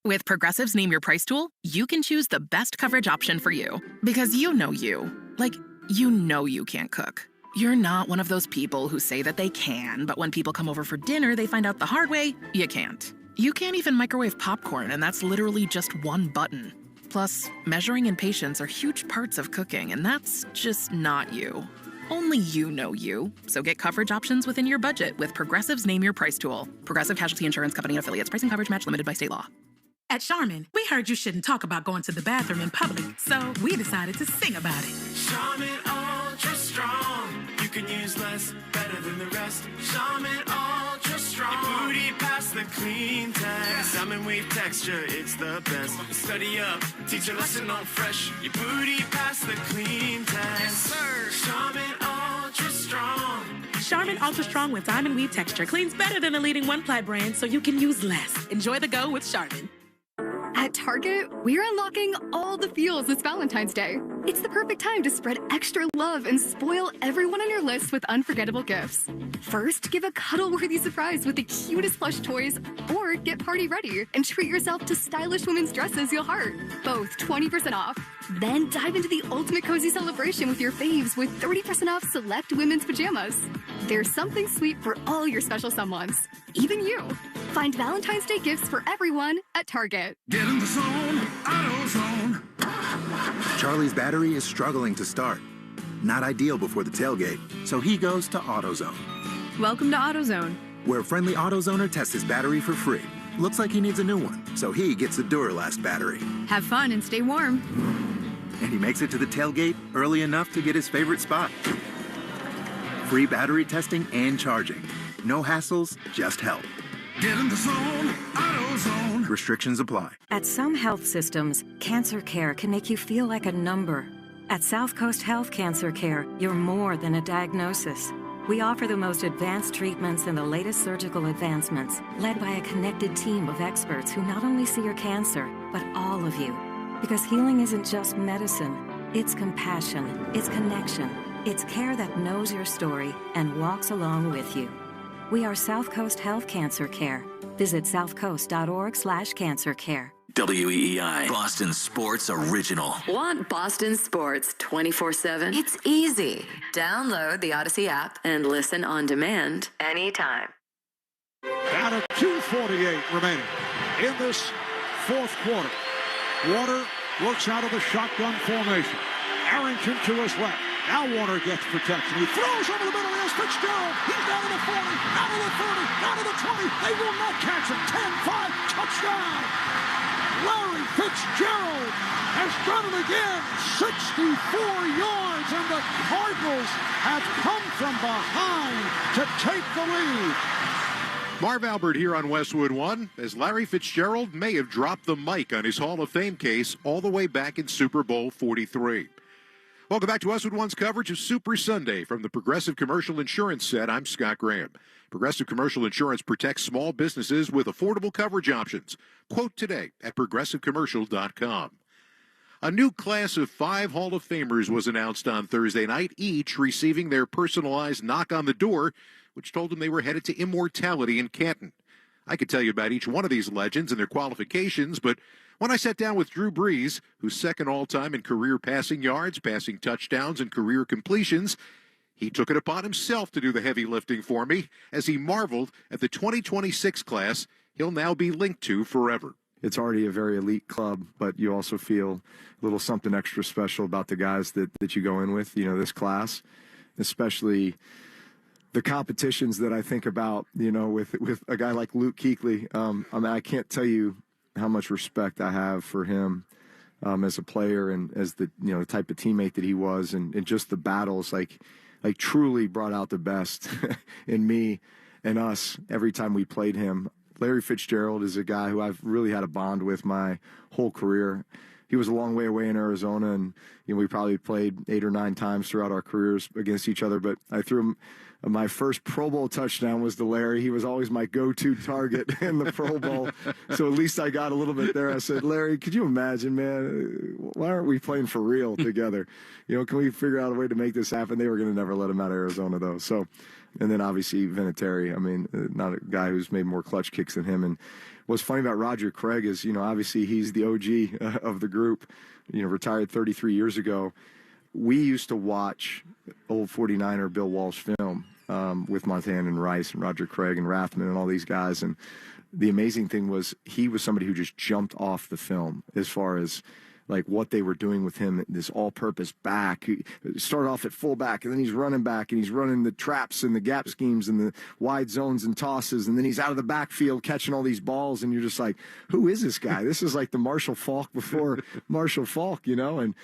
With Progressive's Name Your Price tool, you can choose the best coverage option for you. Because you know you. Like, you know you can't cook. You're not one of those people who say that they can, but when people come over for dinner, they find out the hard way, you can't. You can't even microwave popcorn, and that's literally just one button. Plus, measuring and patience are huge parts of cooking, and that's just not you. Only you know you. So get coverage options within your budget with Progressive's Name Your Price tool. Progressive Casualty Insurance Company and affiliates. Pricing coverage match limited by state law. At Charmin, we heard you shouldn't talk about going to the bathroom in public, so we decided to sing about it. Charmin Ultra Strong. You can use less, better than the rest. Charmin Ultra Strong. Your booty past the clean text. Diamond weave texture, it's the best. Study up, teach a lesson on fresh. Your booty past the clean test. Yes, sir. Charmin Ultra Strong. Charmin Ultra Strong with diamond weave texture cleans better than the leading one-ply brand, so you can use less. Enjoy the go with Charmin. At Target, we're unlocking all the feels this Valentine's Day. It's the perfect time to spread extra love and spoil everyone on your list with unforgettable gifts. First, give a cuddle-worthy surprise with the cutest plush toys, or get party ready and treat yourself to stylish women's dresses you'll heart. Both 20% off. Then dive into the ultimate cozy celebration with your faves with 30% off select women's pajamas. There's something sweet for all your special someones, even you. Find Valentine's Day gifts for everyone at Target. Get in the zone, AutoZone. Charlie's battery is struggling to start. Not ideal before the tailgate, so he goes to AutoZone. Welcome to AutoZone, where a friendly AutoZoner tests his battery for free. Looks like he needs a new one, so he gets a Duralast battery. have fun and stay warm. And he makes it to the tailgate early enough to get his favorite spot. Free battery testing and charging. No hassles, just help. Get in the zone, AutoZone. Restrictions apply. At some health systems, cancer care can make you feel like a number. At South Coast Health Cancer Care, you're more than a diagnosis. We offer the most advanced treatments and the latest surgical advancements, led by a connected team of experts who not only see your cancer, but all of you. Because healing isn't just medicine, it's compassion, it's connection, it's care that knows your story and walks along with you. We are South Coast Health Cancer Care. Visit southcoast.org/cancercare. WEEI, Boston Sports Original. Want Boston sports 24/7? It's easy. Download the Odyssey app and listen on demand anytime. Down to 2:48 remaining in this fourth quarter. Warner works out of the shotgun formation. Arrington to his left. Now Warner gets protection. He throws over the middle. Here's Fitzgerald. He's down to the 40, down to the 30, down to the 20. They will not catch him. 10-5, touchdown. Larry Fitzgerald has done it again. 64 yards, and the Cardinals have come from behind to take the lead. Marv Albert here on Westwood One, as Larry Fitzgerald may have dropped the mic on his Hall of Fame case all the way back in Super Bowl 43. Welcome back to Westwood One's coverage of Super Sunday from the Progressive Commercial Insurance Set. I'm Scott Graham. Progressive Commercial Insurance protects small businesses with affordable coverage options. Quote today at progressivecommercial.com. A new class of 5 Hall of Famers was announced on Thursday night, each receiving their personalized knock on the door, which told them they were headed to immortality in Canton. I could tell you about each one of these legends and their qualifications, but when I sat down with Drew Brees, who's second all-time in career passing yards, passing touchdowns, and career completions, he took it upon himself to do the heavy lifting for me as he marveled at the 2026 class he'll now be linked to forever. It's already a very elite club, but you also feel a little something extra special about the guys that you go in with, you know, this class, especially the competitions that I think about, you know, with a guy like Luke Kuechly. I mean, I can't tell you how much respect I have for him as a player and as the, you know, the type of teammate that he was, and just the battles, like truly brought out the best in me and us every time we played him. Larry Fitzgerald is a guy who I've really had a bond with my whole career. He was a long way away in Arizona, and you know, we probably played 8 or 9 times throughout our careers against each other, but I threw him. My first Pro Bowl touchdown was to Larry. He was always my go-to target in the Pro Bowl. So at least I got a little bit there. I said, Larry, could you imagine, man, why aren't we playing for real together? You know, can we figure out a way to make this happen? They were going to never let him out of Arizona, though. So, and then obviously Vinatieri. I mean, not a guy who's made more clutch kicks than him. And what's funny about Roger Craig is, you know, obviously he's the OG of the group, you know, retired 33 years ago. We used to watch old 49er Bill Walsh film with Montana and Rice and Roger Craig and Rathman and all these guys. And the amazing thing was he was somebody who just jumped off the film as far as like what they were doing with him, this all-purpose back. He started off at fullback, and then he's running back, and he's running the traps and the gap schemes and the wide zones and tosses, and then he's out of the backfield catching all these balls, and you're just like, who is this guy? This is like the Marshall Faulk before Marshall Faulk, you know? And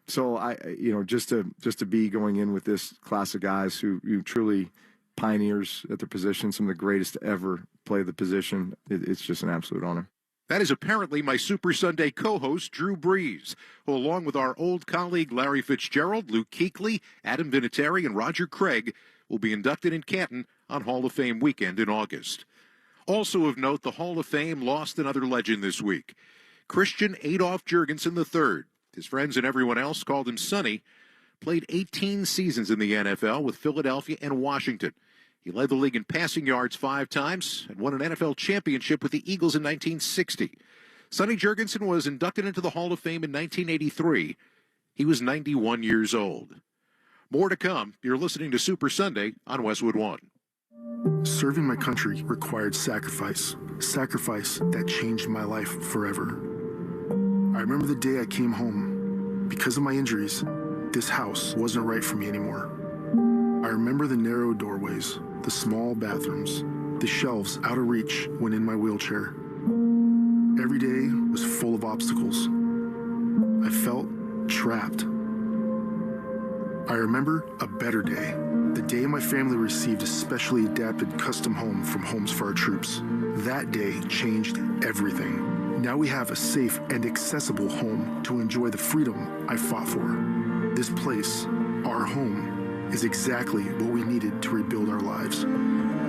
so I, you know, just to be going in with this class of guys who truly pioneers at the position, some of the greatest to ever play the position. It's just an absolute honor. That is apparently my Super Sunday co-host, Drew Brees, who, along with our old colleague Larry Fitzgerald, Luke Kuechly, Adam Vinatieri, and Roger Craig, will be inducted in Canton on Hall of Fame weekend in August. Also of note, the Hall of Fame lost another legend this week. Christian Adolph Jurgensen III, his friends and everyone else called him Sonny, played 18 seasons in the NFL with Philadelphia and Washington. He led the league in passing yards 5 times and won an NFL championship with the Eagles in 1960. Sonny Jurgensen was inducted into the Hall of Fame in 1983. He was 91 years old. More to come. You're listening to Super Sunday on Westwood One. Serving my country required sacrifice that changed my life forever. I remember the day I came home. Because of my injuries, this house wasn't right for me anymore. I remember the narrow doorways, the small bathrooms, the shelves out of reach when in my wheelchair. Every day was full of obstacles. I felt trapped. I remember a better day, the day my family received a specially adapted custom home from Homes for Our Troops. That day changed everything. Now we have a safe and accessible home to enjoy the freedom I fought for. This place, our home, is exactly what we needed to rebuild our lives.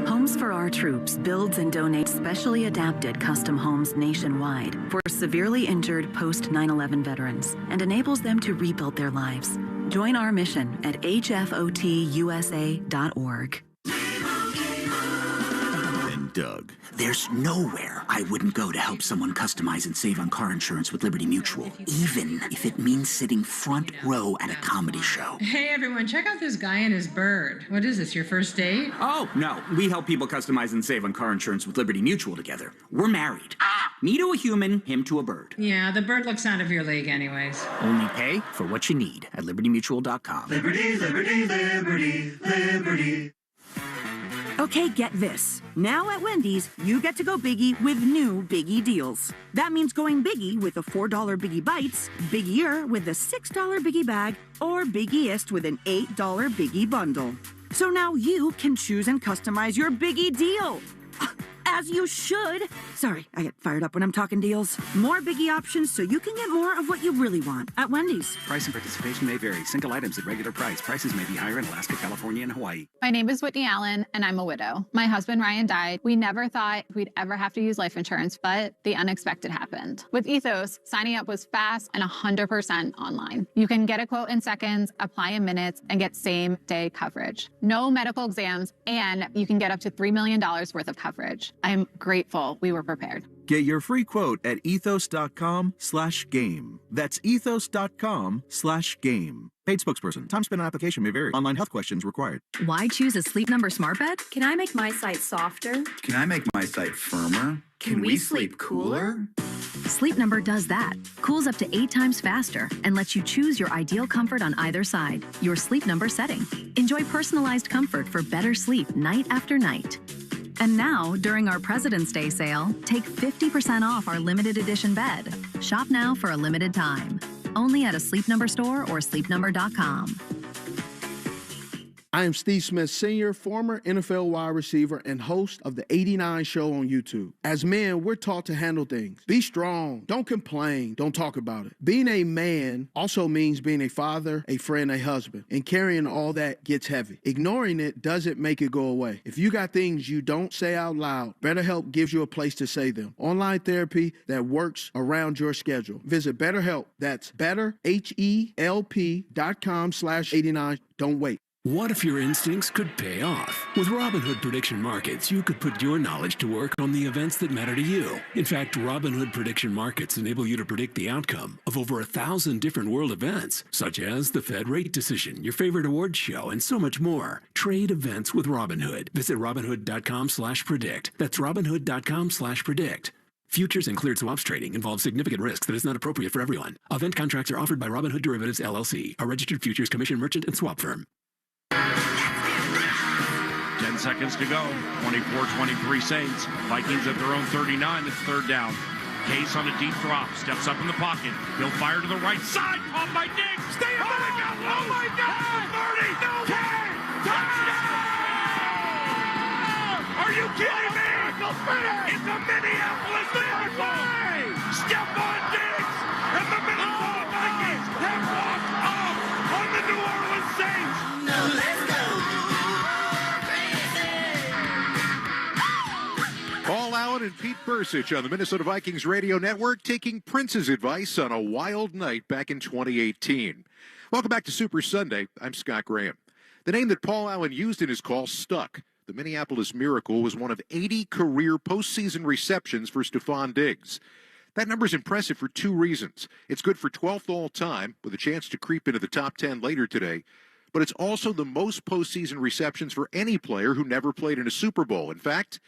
Homes for Our Troops builds and donates specially adapted custom homes nationwide for severely injured post 9/11 veterans and enables them to rebuild their lives. Join our mission at hfotusa.org. Doug. There's nowhere I wouldn't go to help someone customize and save on car insurance with Liberty Mutual, even if it means sitting front row at a comedy show. Hey everyone, check out this guy and his bird. What is this, your first date? Oh, no. We help people customize and save on car insurance with Liberty Mutual together. We're married. Me to a human, him to a bird. Yeah, the bird looks out of your league anyways. Only pay for what you need at libertymutual.com. Liberty, liberty, liberty, liberty. Okay, get this. Now at Wendy's, you get to go Biggie with new Biggie deals. That means going Biggie with a $4 Biggie Bites, Biggier with a $6 Biggie Bag, or Biggiest with an $8 Biggie Bundle. So now you can choose and customize your Biggie deal. As you should. Sorry, I get fired up when I'm talking deals. More Biggie options so you can get more of what you really want at Wendy's. Price and participation may vary. Single items at regular price. Prices may be higher in Alaska, California, and Hawaii. My name is Whitney Allen, and I'm a widow. My husband, Ryan, died. We never thought we'd ever have to use life insurance, but the unexpected happened. With Ethos, signing up was fast and 100% online. You can get a quote in seconds, apply in minutes, and get same-day coverage. No medical exams, and you can get up to $3 million worth of coverage. I'm grateful we were prepared. Get your free quote at ethos.com/game. That's ethos.com/game. Paid spokesperson. Time spent on application may vary. Online health questions required. Why choose a Sleep Number smart bed? Can I make my site softer? Can I make my site firmer? Can we sleep cooler? Sleep Number does that. Cools up to 8 times faster and lets you choose your ideal comfort on either side. Your Sleep Number setting. Enjoy personalized comfort for better sleep night after night. And now, during our President's Day sale, take 50% off our limited edition bed. Shop now for a limited time. Only at a Sleep Number store or sleepnumber.com. I am Steve Smith, Sr., former NFL wide receiver and host of the 89 Show on YouTube. As men, we're taught to handle things. Be strong. Don't complain. Don't talk about it. Being a man also means being a father, a friend, a husband, and carrying all that gets heavy. Ignoring it doesn't make it go away. If you got things you don't say out loud, BetterHelp gives you a place to say them. Online therapy that works around your schedule. Visit BetterHelp. That's betterhelp.com/89. Don't wait. What if your instincts could pay off? With Robinhood Prediction Markets, you could put your knowledge to work on the events that matter to you. In fact, Robinhood Prediction Markets enable you to predict the outcome of over 1,000 different world events, such as the Fed rate decision, your favorite awards show, and so much more. Trade events with Robinhood. Visit Robinhood.com/predict. That's Robinhood.com/predict. Futures and cleared swaps trading involves significant risks that is not appropriate for everyone. Event contracts are offered by Robinhood Derivatives, LLC, a registered futures commission merchant and swap firm. 10 seconds to go. 24-23 Saints. Vikings at their own 39. It's third down. Case on a deep drop. Steps up in the pocket. He'll fire to the right side. Caught by Diggs. Stay up. Oh my God. 30. No. 10. Touchdown. and Pete Bursich on the Minnesota Vikings Radio Network, taking Prince's advice on a wild night back in 2018. Welcome back to Super Sunday. I'm Scott Graham. The name that Paul Allen used in his call stuck. The Minneapolis Miracle was one of 80 career postseason receptions for Stephon Diggs. That number is impressive for two reasons. It's good for 12th all-time, with a chance to creep into the top 10 later today. But it's also the most postseason receptions for any player who never played in a Super Bowl. In fact,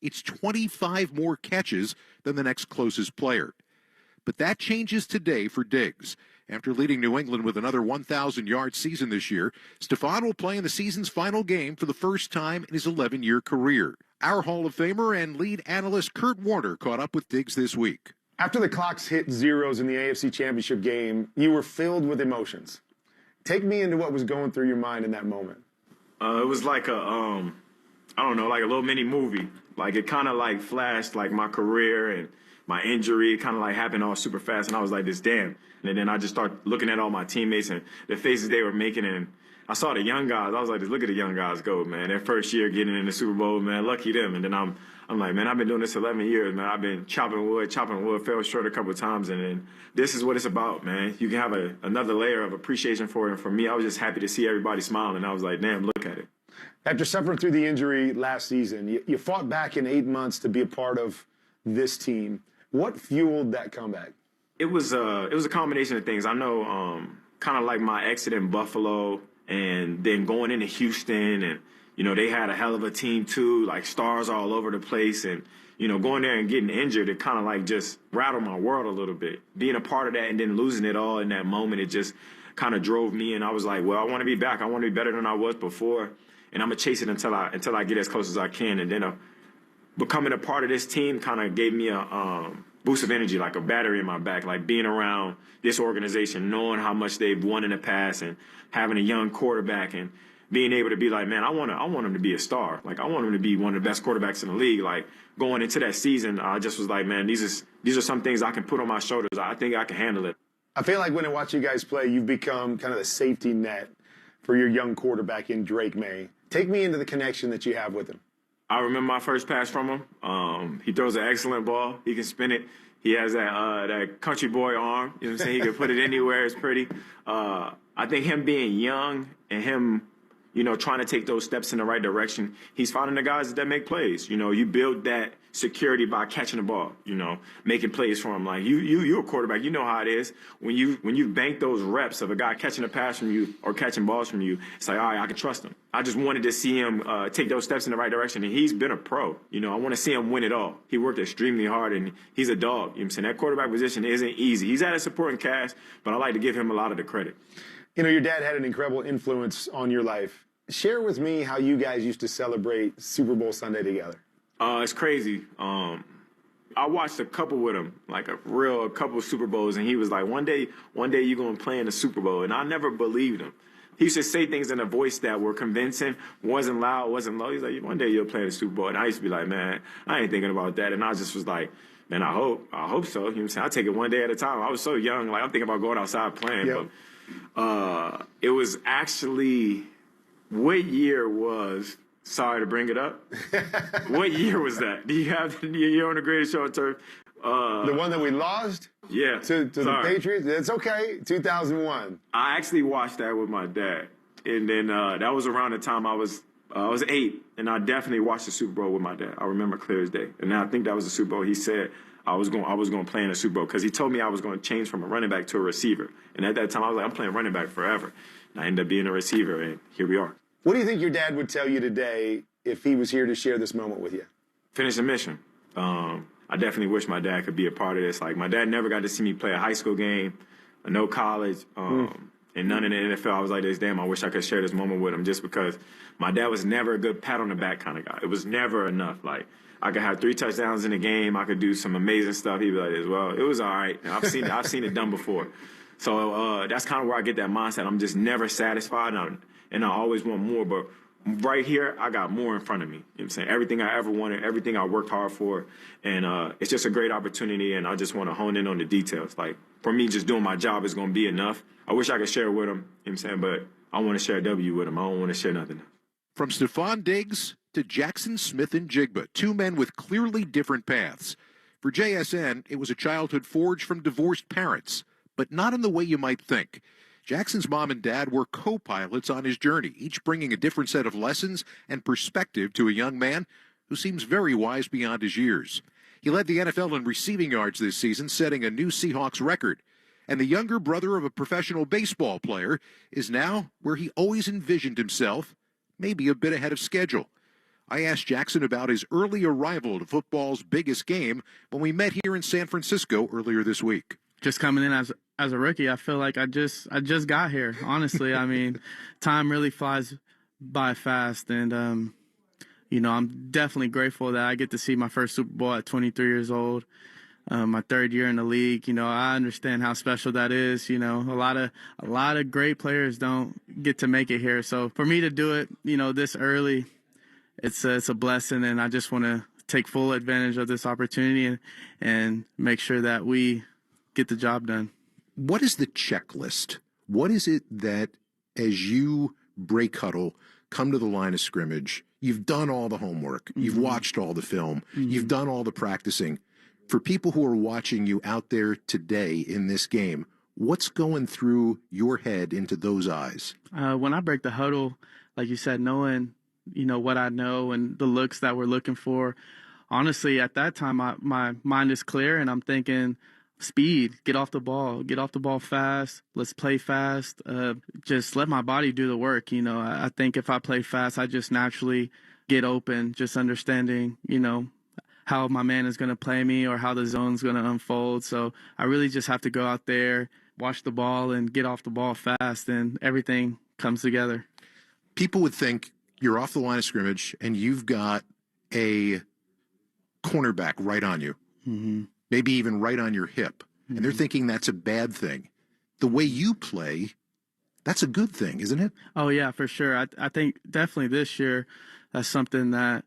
it's 25 more catches than the next closest player. But that changes today for Diggs. After leading New England with another 1,000-yard season this year, Stephon will play in the season's final game for the first time in his 11-year career. Our Hall of Famer and lead analyst Kurt Warner caught up with Diggs this week. After the clocks hit zeros in the AFC Championship game, you were filled with emotions. Take me into what was going through your mind in that moment. It was like a, I don't know, like a little mini movie. Like it kind of like flashed like my career and my injury. It kind of like happened all super fast, and I was like, this damn. And then I just started looking at all my teammates and the faces they were making, and I saw the young guys. I was like, look at the young guys go, man. Their first year getting in the Super Bowl, man, lucky them. And then I'm like, man, I've been doing this 11 years, man. I've been chopping wood, fell short a couple of times, and then this is what it's about, man. You can have another layer of appreciation for it. And for me, I was just happy to see everybody smiling. I was like, damn, look at it. After suffering through the injury last season, you fought back in 8 months to be a part of this team. What fueled that comeback? It was a combination of things. I know kind of like my exit in Buffalo and then going into Houston, and, you know, they had a hell of a team too, like stars all over the place. And, you know, going there and getting injured, it kind of like just rattled my world a little bit. Being a part of that and then losing it all in that moment, it just kind of drove me. And I was like, well, I want to be back. I want to be better than I was before. And I'm going to chase it until I get as close as I can. And then becoming a part of this team kind of gave me a boost of energy, like a battery in my back, like being around this organization, knowing how much they've won in the past and having a young quarterback and being able to be like, man, I want him to be a star. Like, I want him to be one of the best quarterbacks in the league. Like, going into that season, I just was like, man, these are some things I can put on my shoulders. I think I can handle it. I feel like when I watch you guys play, you've become kind of the safety net for your young quarterback in Drake May. Take me into the connection that you have with him. I remember my first pass from him. He throws an excellent ball. He can spin it. He has that country boy arm. You know what I'm saying? He can put it anywhere. It's pretty. I think him being young and him, you know, trying to take those steps in the right direction, he's finding the guys that make plays. You know, you build that security by catching the ball, you know, making plays for him. Like, you're a quarterback. You know how it is. When you bank those reps of a guy catching a pass from you or catching balls from you, it's like, all right, I can trust him. I just wanted to see him take those steps in the right direction, and he's been a pro. You know, I want to see him win it all. He worked extremely hard, and he's a dog. You know what I'm saying? That quarterback position isn't easy. He's had a supporting cast, but I like to give him a lot of the credit. You know, your dad had an incredible influence on your life. Share with me how you guys used to celebrate Super Bowl Sunday together. It's crazy. I watched a couple with him, like a couple Super Bowls, and he was like, one day you're going to play in the Super Bowl. And I never believed him. He used to say things in a voice that were convincing, wasn't loud, wasn't low. He's like, one day you'll play in the Super Bowl. And I used to be like, man, I ain't thinking about that. And I just was like, man, I hope so. You know what I'm saying? I take it one day at a time. I was so young, like I'm thinking about going outside playing. Yep. But it was actually, what year was, sorry to bring it up, what year was that? Do you have the year on the Greatest Show on Turf? The one that we lost? Yeah. To the Patriots? It's okay. 2001. I actually watched that with my dad. And then that was around the time I was 8. And I definitely watched the Super Bowl with my dad. I remember clear as day. And I think that was the Super Bowl. He said I was going to play in the Super Bowl because he told me I was going to change from a running back to a receiver. And at that time, I was like, I'm playing running back forever. And I ended up being a receiver, and here we are. What do you think your dad would tell you today if he was here to share this moment with you? Finish the mission. I definitely wish my dad could be a part of this. Like, my dad never got to see me play a high school game, no college, and none in the NFL. I was like, damn, I wish I could share this moment with him, just because my dad was never a good pat on the back kind of guy. It was never enough. Like, I could have 3 touchdowns in a game. I could do some amazing stuff. He'd be like, well, it was all right. And I've seen it done before. So that's kind of where I get that mindset. I'm just never satisfied, and I always want more. But right here, I got more in front of me. You know what I'm saying? Everything I ever wanted, everything I worked hard for. And it's just a great opportunity, and I just want to hone in on the details. Like, for me, just doing my job is going to be enough. I wish I could share it with him, you know what I'm saying? But I want to share a W with him. I don't want to share nothing else. From Stephon Diggs to Jackson Smith and Jigba, two men with clearly different paths. For JSN, it was a childhood forged from divorced parents, but not in the way you might think. Jackson's mom and dad were co-pilots on his journey, each bringing a different set of lessons and perspective to a young man who seems very wise beyond his years. He led the NFL in receiving yards this season, setting a new Seahawks record. And the younger brother of a professional baseball player is now where he always envisioned himself, maybe a bit ahead of schedule. I asked Jackson about his early arrival to football's biggest game when we met here in San Francisco earlier this week. Just coming in as a rookie, I feel like I just got here. Honestly, I mean, time really flies by fast, and I'm definitely grateful that I get to see my first Super Bowl at 23 years old. My third year in the league. I understand how special that is. A lot of great players don't get to make it here. So for me to do it, this early, it's a blessing, and I just want to take full advantage of this opportunity and make sure that we get the job done. What is the checklist? What is it that, as you break huddle, come to the line of scrimmage, you've done all the homework, you've watched all the film, you've done all the practicing. For people who are watching you out there today in this game, what's going through your head into those eyes? When I break the huddle, like you said, knowing, what I know and the looks that we're looking for, honestly, at that time, my mind is clear and I'm thinking speed, get off the ball fast, let's play fast, just let my body do the work. I think if I play fast, I just naturally get open, just understanding, how my man is going to play me or how the zone's going to unfold. So I really just have to go out there, watch the ball, and get off the ball fast, and everything comes together. People would think you're off the line of scrimmage and you've got a cornerback right on you, maybe even right on your hip, and they're thinking that's a bad thing. The way you play, that's a good thing, isn't it? Oh, yeah, for sure. I think definitely this year that's something that,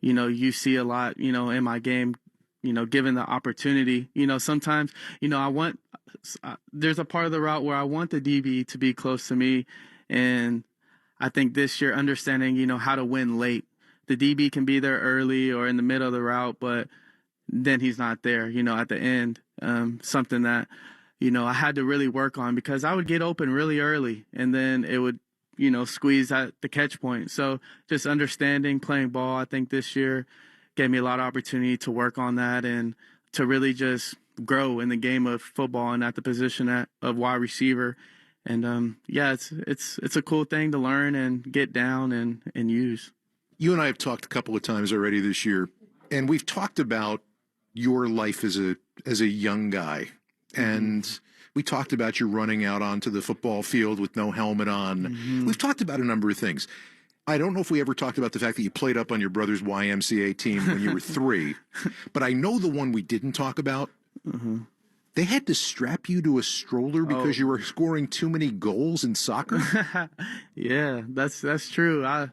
you see a lot, in my game, given the opportunity. Sometimes, there's a part of the route where I want the DB to be close to me. And I think this year, understanding, how to win late. The DB can be there early or in the middle of the route, but then he's not there, at the end. Something that, I had to really work on because I would get open really early and then it would, squeeze at the catch point. So just understanding playing ball, I think this year gave me a lot of opportunity to work on that and to really just grow in the game of football and at the position of wide receiver. And it's a cool thing to learn and get down and use. You and I have talked a couple of times already this year, and we've talked about your life as a young guy. And we talked about you running out onto the football field with no helmet on. We've talked about a number of things. I don't know if we ever talked about the fact that you played up on your brother's YMCA team when you were 3, but I know the one we didn't talk about. They had to strap you to a stroller because you were scoring too many goals in soccer? Yeah, that's true.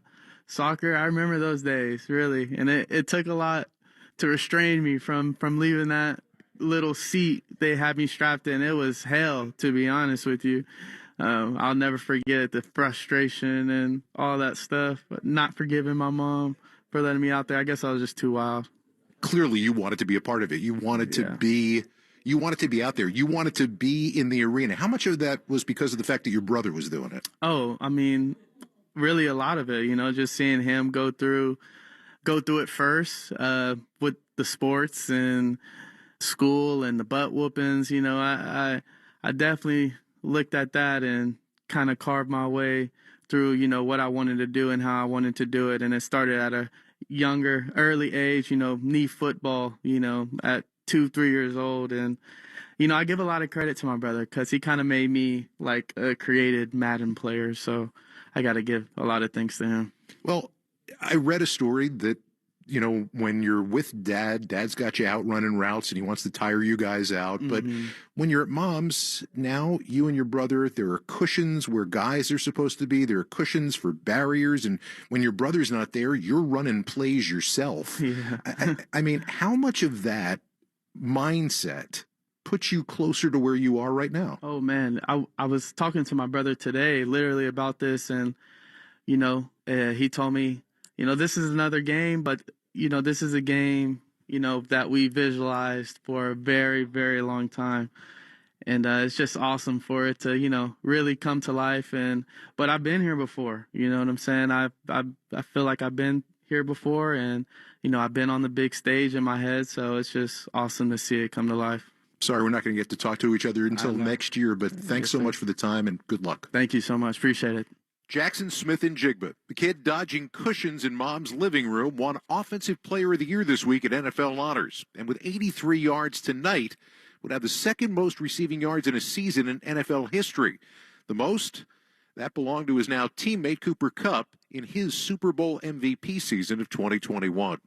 Soccer, I remember those days, really. And it took a lot to restrain me from leaving that little seat they had me strapped in. It was hell, to be honest with you. I'll never forget the frustration and all that stuff, but not forgiving my mom for letting me out there. I guess I was just too wild. Clearly you wanted to be a part of it. You wanted to be out there. You wanted to be in the arena. How much of that was because of the fact that your brother was doing it? Oh, I mean, really a lot of it, just seeing him go through it first with the sports and school and the butt whoopings. I definitely looked at that and kind of carved my way through, what I wanted to do and how I wanted to do it. And it started at a early age, knee football, at 2-3 years old. And, I give a lot of credit to my brother because he kind of made me like a created Madden player. So I got to give a lot of thanks to him. Well, I read a story that, when you're with dad's got you out running routes and he wants to tire you guys out. But when you're at mom's, now you and your brother, there are cushions where guys are supposed to be. There are cushions for barriers. And when your brother's not there, you're running plays yourself. Yeah. I mean, how much of that mindset puts you closer to where you are right now? Oh, man. I was talking to my brother today literally about this. And, he told me, this is another game, but, this is a game, that we visualized for a very, very long time. And it's just awesome for it to, really come to life. But I've been here before, you know what I'm saying? I feel like I've been here before, and, I've been on the big stage in my head. So it's just awesome to see it come to life. Sorry, we're not going to get to talk to each other until next year, but thanks so much for the time and good luck. Thank you so much. Appreciate it. Jackson Smith and Jigba, the kid dodging cushions in mom's living room, won Offensive Player of the Year this week at NFL Honors. And with 83 yards tonight, would have the second most receiving yards in a season in NFL history. The most, that belonged to his now teammate Cooper Kupp in his Super Bowl MVP season of 2021.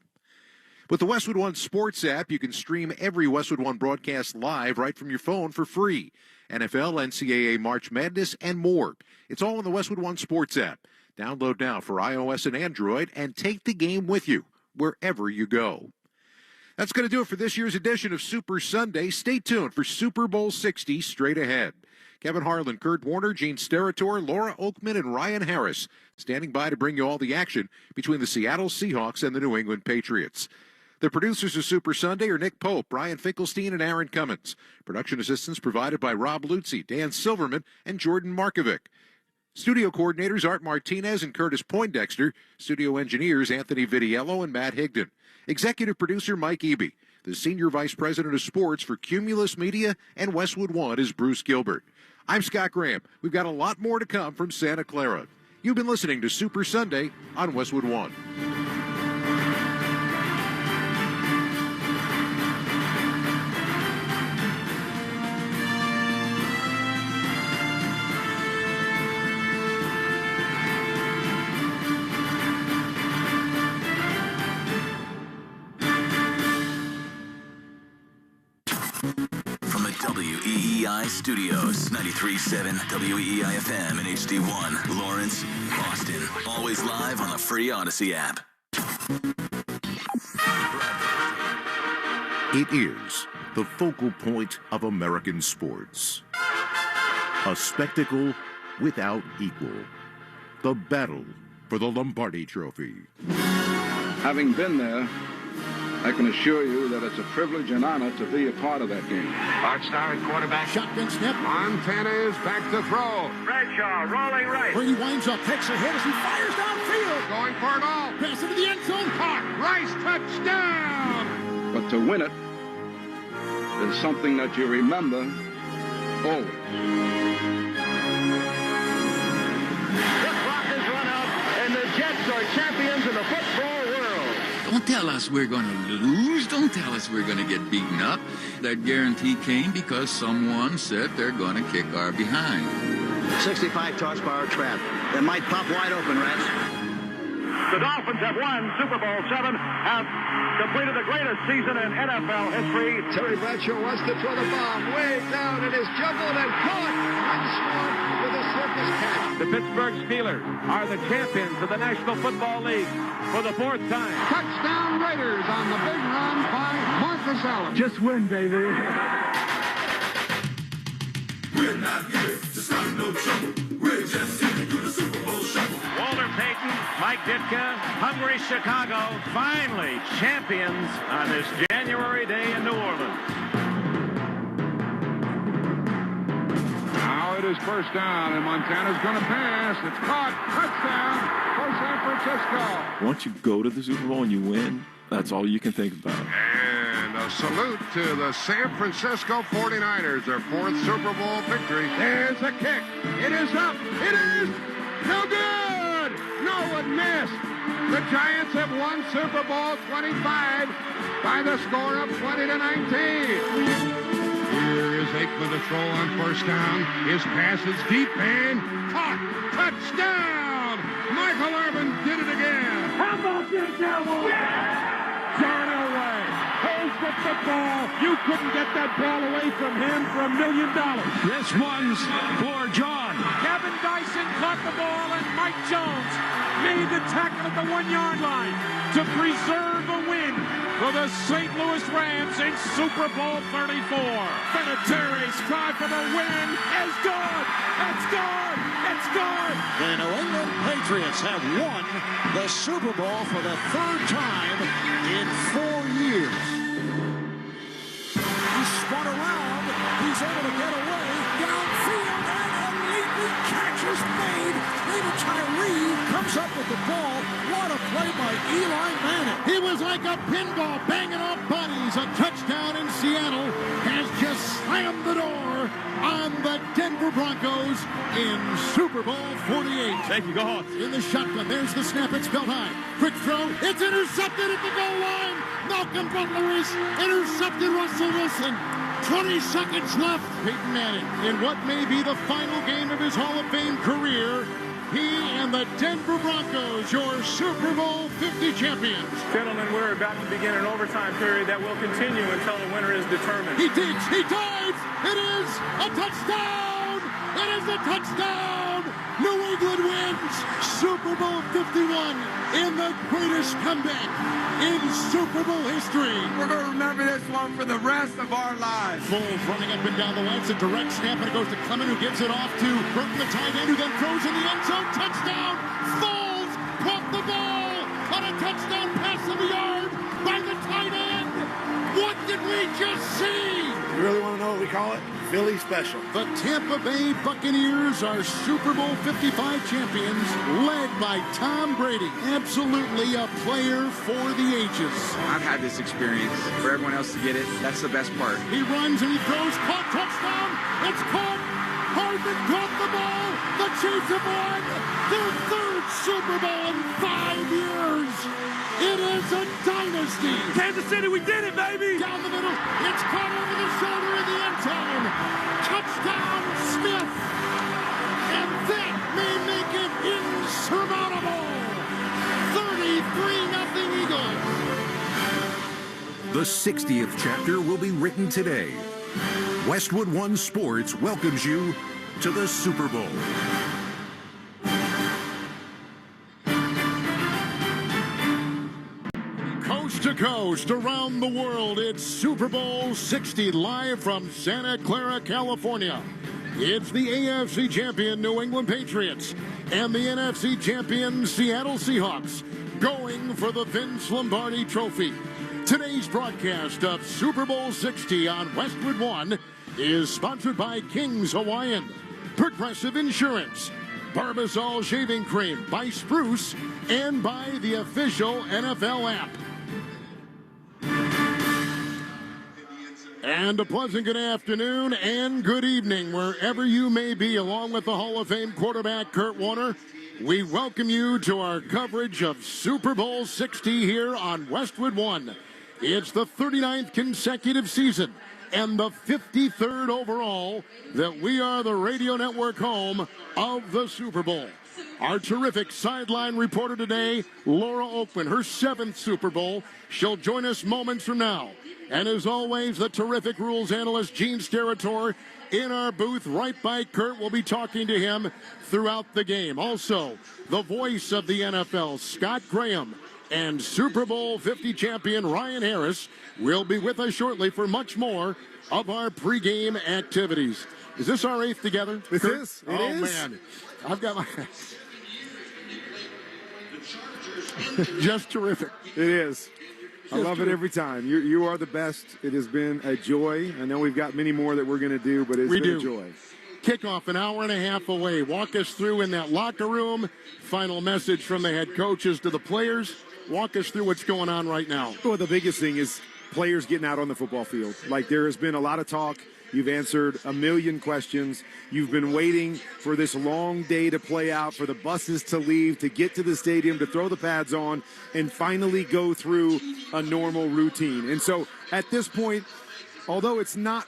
With the Westwood One Sports app, you can stream every Westwood One broadcast live right from your phone for free. NFL, NCAA, March Madness, and more. It's all in the Westwood One Sports app. Download now for iOS and Android and take the game with you wherever you go. That's going to do it for this year's edition of Super Sunday. Stay tuned for Super Bowl 60 straight ahead. Kevin Harlan, Kurt Warner, Gene Steratore, Laura Oakman, and Ryan Harris standing by to bring you all the action between the Seattle Seahawks and the New England Patriots. The producers of Super Sunday are Nick Pope, Brian Finkelstein, and Aaron Cummins. Production assistance provided by Rob Lutzi, Dan Silverman, and Jordan Markovic. Studio coordinators Art Martinez and Curtis Poindexter. Studio engineers Anthony Vitiello and Matt Higdon. Executive producer Mike Eby. The Senior Vice President of Sports for Cumulus Media and Westwood One is Bruce Gilbert. I'm Scott Graham. We've got a lot more to come from Santa Clara. You've been listening to Super Sunday on Westwood One. WEEI Studios, 93.7 WEEI FM and HD1, Lawrence, Boston. Always live on the free Odyssey app. It is the focal point of American sports. A spectacle without equal. The battle for the Lombardi Trophy. Having been there, I can assure you that it's a privilege and honor to be a part of that game. Art Starr at quarterback. Shotgun snap. Montana is back to throw. Bradshaw rolling right. Brady winds up, takes a hit as he fires downfield. Going for it all. Pass into the end zone. Caught. Rice touchdown. But to win it is something that you remember always. The clock is run out, and the Jets are champions in the football world. Don't tell us we're going to lose. Don't tell us we're going to get beaten up. That guarantee came because someone said they're going to kick our behind. 65 tossed by our trap. It might pop wide open, Rats. The Dolphins have won Super Bowl VII, have completed the greatest season in NFL history. Terry Bradshaw wants to throw the bomb way down. It is juggled and caught. Unsworn with a circus catch. The Pittsburgh Steelers are the champions of the National Football League for the fourth time. Touchdown Raiders on the big run by Marcus Allen. Just win, baby. We're not here to start no trouble. We're just here to do the Super Bowl shuffle. Walter Payton, Mike Ditka, hungry Chicago, finally champions on this January day in New Orleans. Now it is first down, and Montana's going to pass. It's caught. Touchdown for San Francisco. Once you go to the Super Bowl and you win, that's all you can think about. And a salute to the San Francisco 49ers, their fourth Super Bowl victory. There's a kick. It is up. It is no good. No one missed. The Giants have won Super Bowl 25 by the score of 20-19. Here is Aikman to throw on first down. His pass is deep and caught. Touchdown! Michael Irvin did it again. How about this, Cowboys? John Elway holds the football. You couldn't get that ball away from him for $1 million. This one's for John. Kevin Dyson caught the ball, and Mike Jones made the tackle at the 1-yard line to preserve a win for the St. Louis Rams in Super Bowl 34. Vinatieri's try for the win is good. It's good. It's good. The New England Patriots have won the Super Bowl for the third time in 4 years. He spun around. He's able to get away downfield, and a leaping catch is made. David Tyree comes up with the ball. What a play by Eli Manning. He was like a pinball banging off bodies. A touchdown in Seattle has just slammed the door on the Denver Broncos in Super Bowl 48. Thank you, God. In the shotgun, there's the snap. It's built high. Quick throw. It's intercepted at the goal line. Malcolm Butler is intercepted. Russell Wilson. 20 seconds left. Peyton Manning, in what may be the final game of his Hall of Fame career, he and the Denver Broncos, your Super Bowl 50 champions. Gentlemen, we're about to begin an overtime period that will continue until the winner is determined. He digs, he dives, it is a touchdown! It is a touchdown! New England wins Super Bowl 51 in the greatest comeback in Super Bowl history. We're going to remember this one for the rest of our lives. Foles running up and down the line. It's a direct snap, and it goes to Clement, who gives it off to Burton, the tight end, who then throws in the end zone. Touchdown! Foles caught the ball on a touchdown pass in the yard by the tight end. What did we just see? You really want to know what we call it? Philly special. The Tampa Bay Buccaneers are Super Bowl 55 champions, led by Tom Brady. Absolutely a player for the ages. I've had this experience. For everyone else to get it, that's the best part. He runs and he throws. Caught, touchdown. It's caught. Hardman caught the ball. The Chiefs have won their third Super Bowl in 5 years. It is a dynasty. Kansas City, we did it, baby. Down the middle. It's caught over the shoulder in the end zone. Touchdown, Smith. And that may make it insurmountable. 33-0 Eagles. The 60th chapter will be written today. Westwood One Sports welcomes you to the Super Bowl. Coast to coast, around the world, it's Super Bowl 60, live from Santa Clara, California. It's the AFC champion New England Patriots and the NFC champion Seattle Seahawks going for the Vince Lombardi Trophy. Today's broadcast of Super Bowl 60 on Westwood One is sponsored by King's Hawaiian, Progressive Insurance, Barbasol Shaving Cream, by Spruce, and by the official NFL app. And a pleasant good afternoon and good evening wherever you may be, along with the Hall of Fame quarterback Kurt Warner. We welcome you to our coverage of Super Bowl 60 here on Westwood One. It's the 39th consecutive season and the 53rd overall that we are the radio network home of the Super Bowl. Our terrific sideline reporter today, Laura Oakman, her 7th Super Bowl. She'll join us moments from now. And as always, the terrific rules analyst, Gene Steratore, in our booth right by Kurt. We'll be talking to him throughout the game. Also, the voice of the NFL, Scott Graham, and Super Bowl 50 champion Ryan Harris will be with us shortly for much more of our pregame activities. Is this our 8th together? It is. It is. Man. I've got my... Just terrific. It is. I love it every time. You are the best. It has been a joy. I know we've got many more that we're going to do, but it's been a joy. Kickoff an hour and a half away. Walk us through in that locker room. Final message from the head coaches to the players. Walk us through what's going on right now. Well, the biggest thing is players getting out on the football field. Like, there has been a lot of talk. You've answered a million questions. You've been waiting for this long day to play out, for the buses to leave, to get to the stadium, to throw the pads on, and finally go through a normal routine. And so at this point, although it's not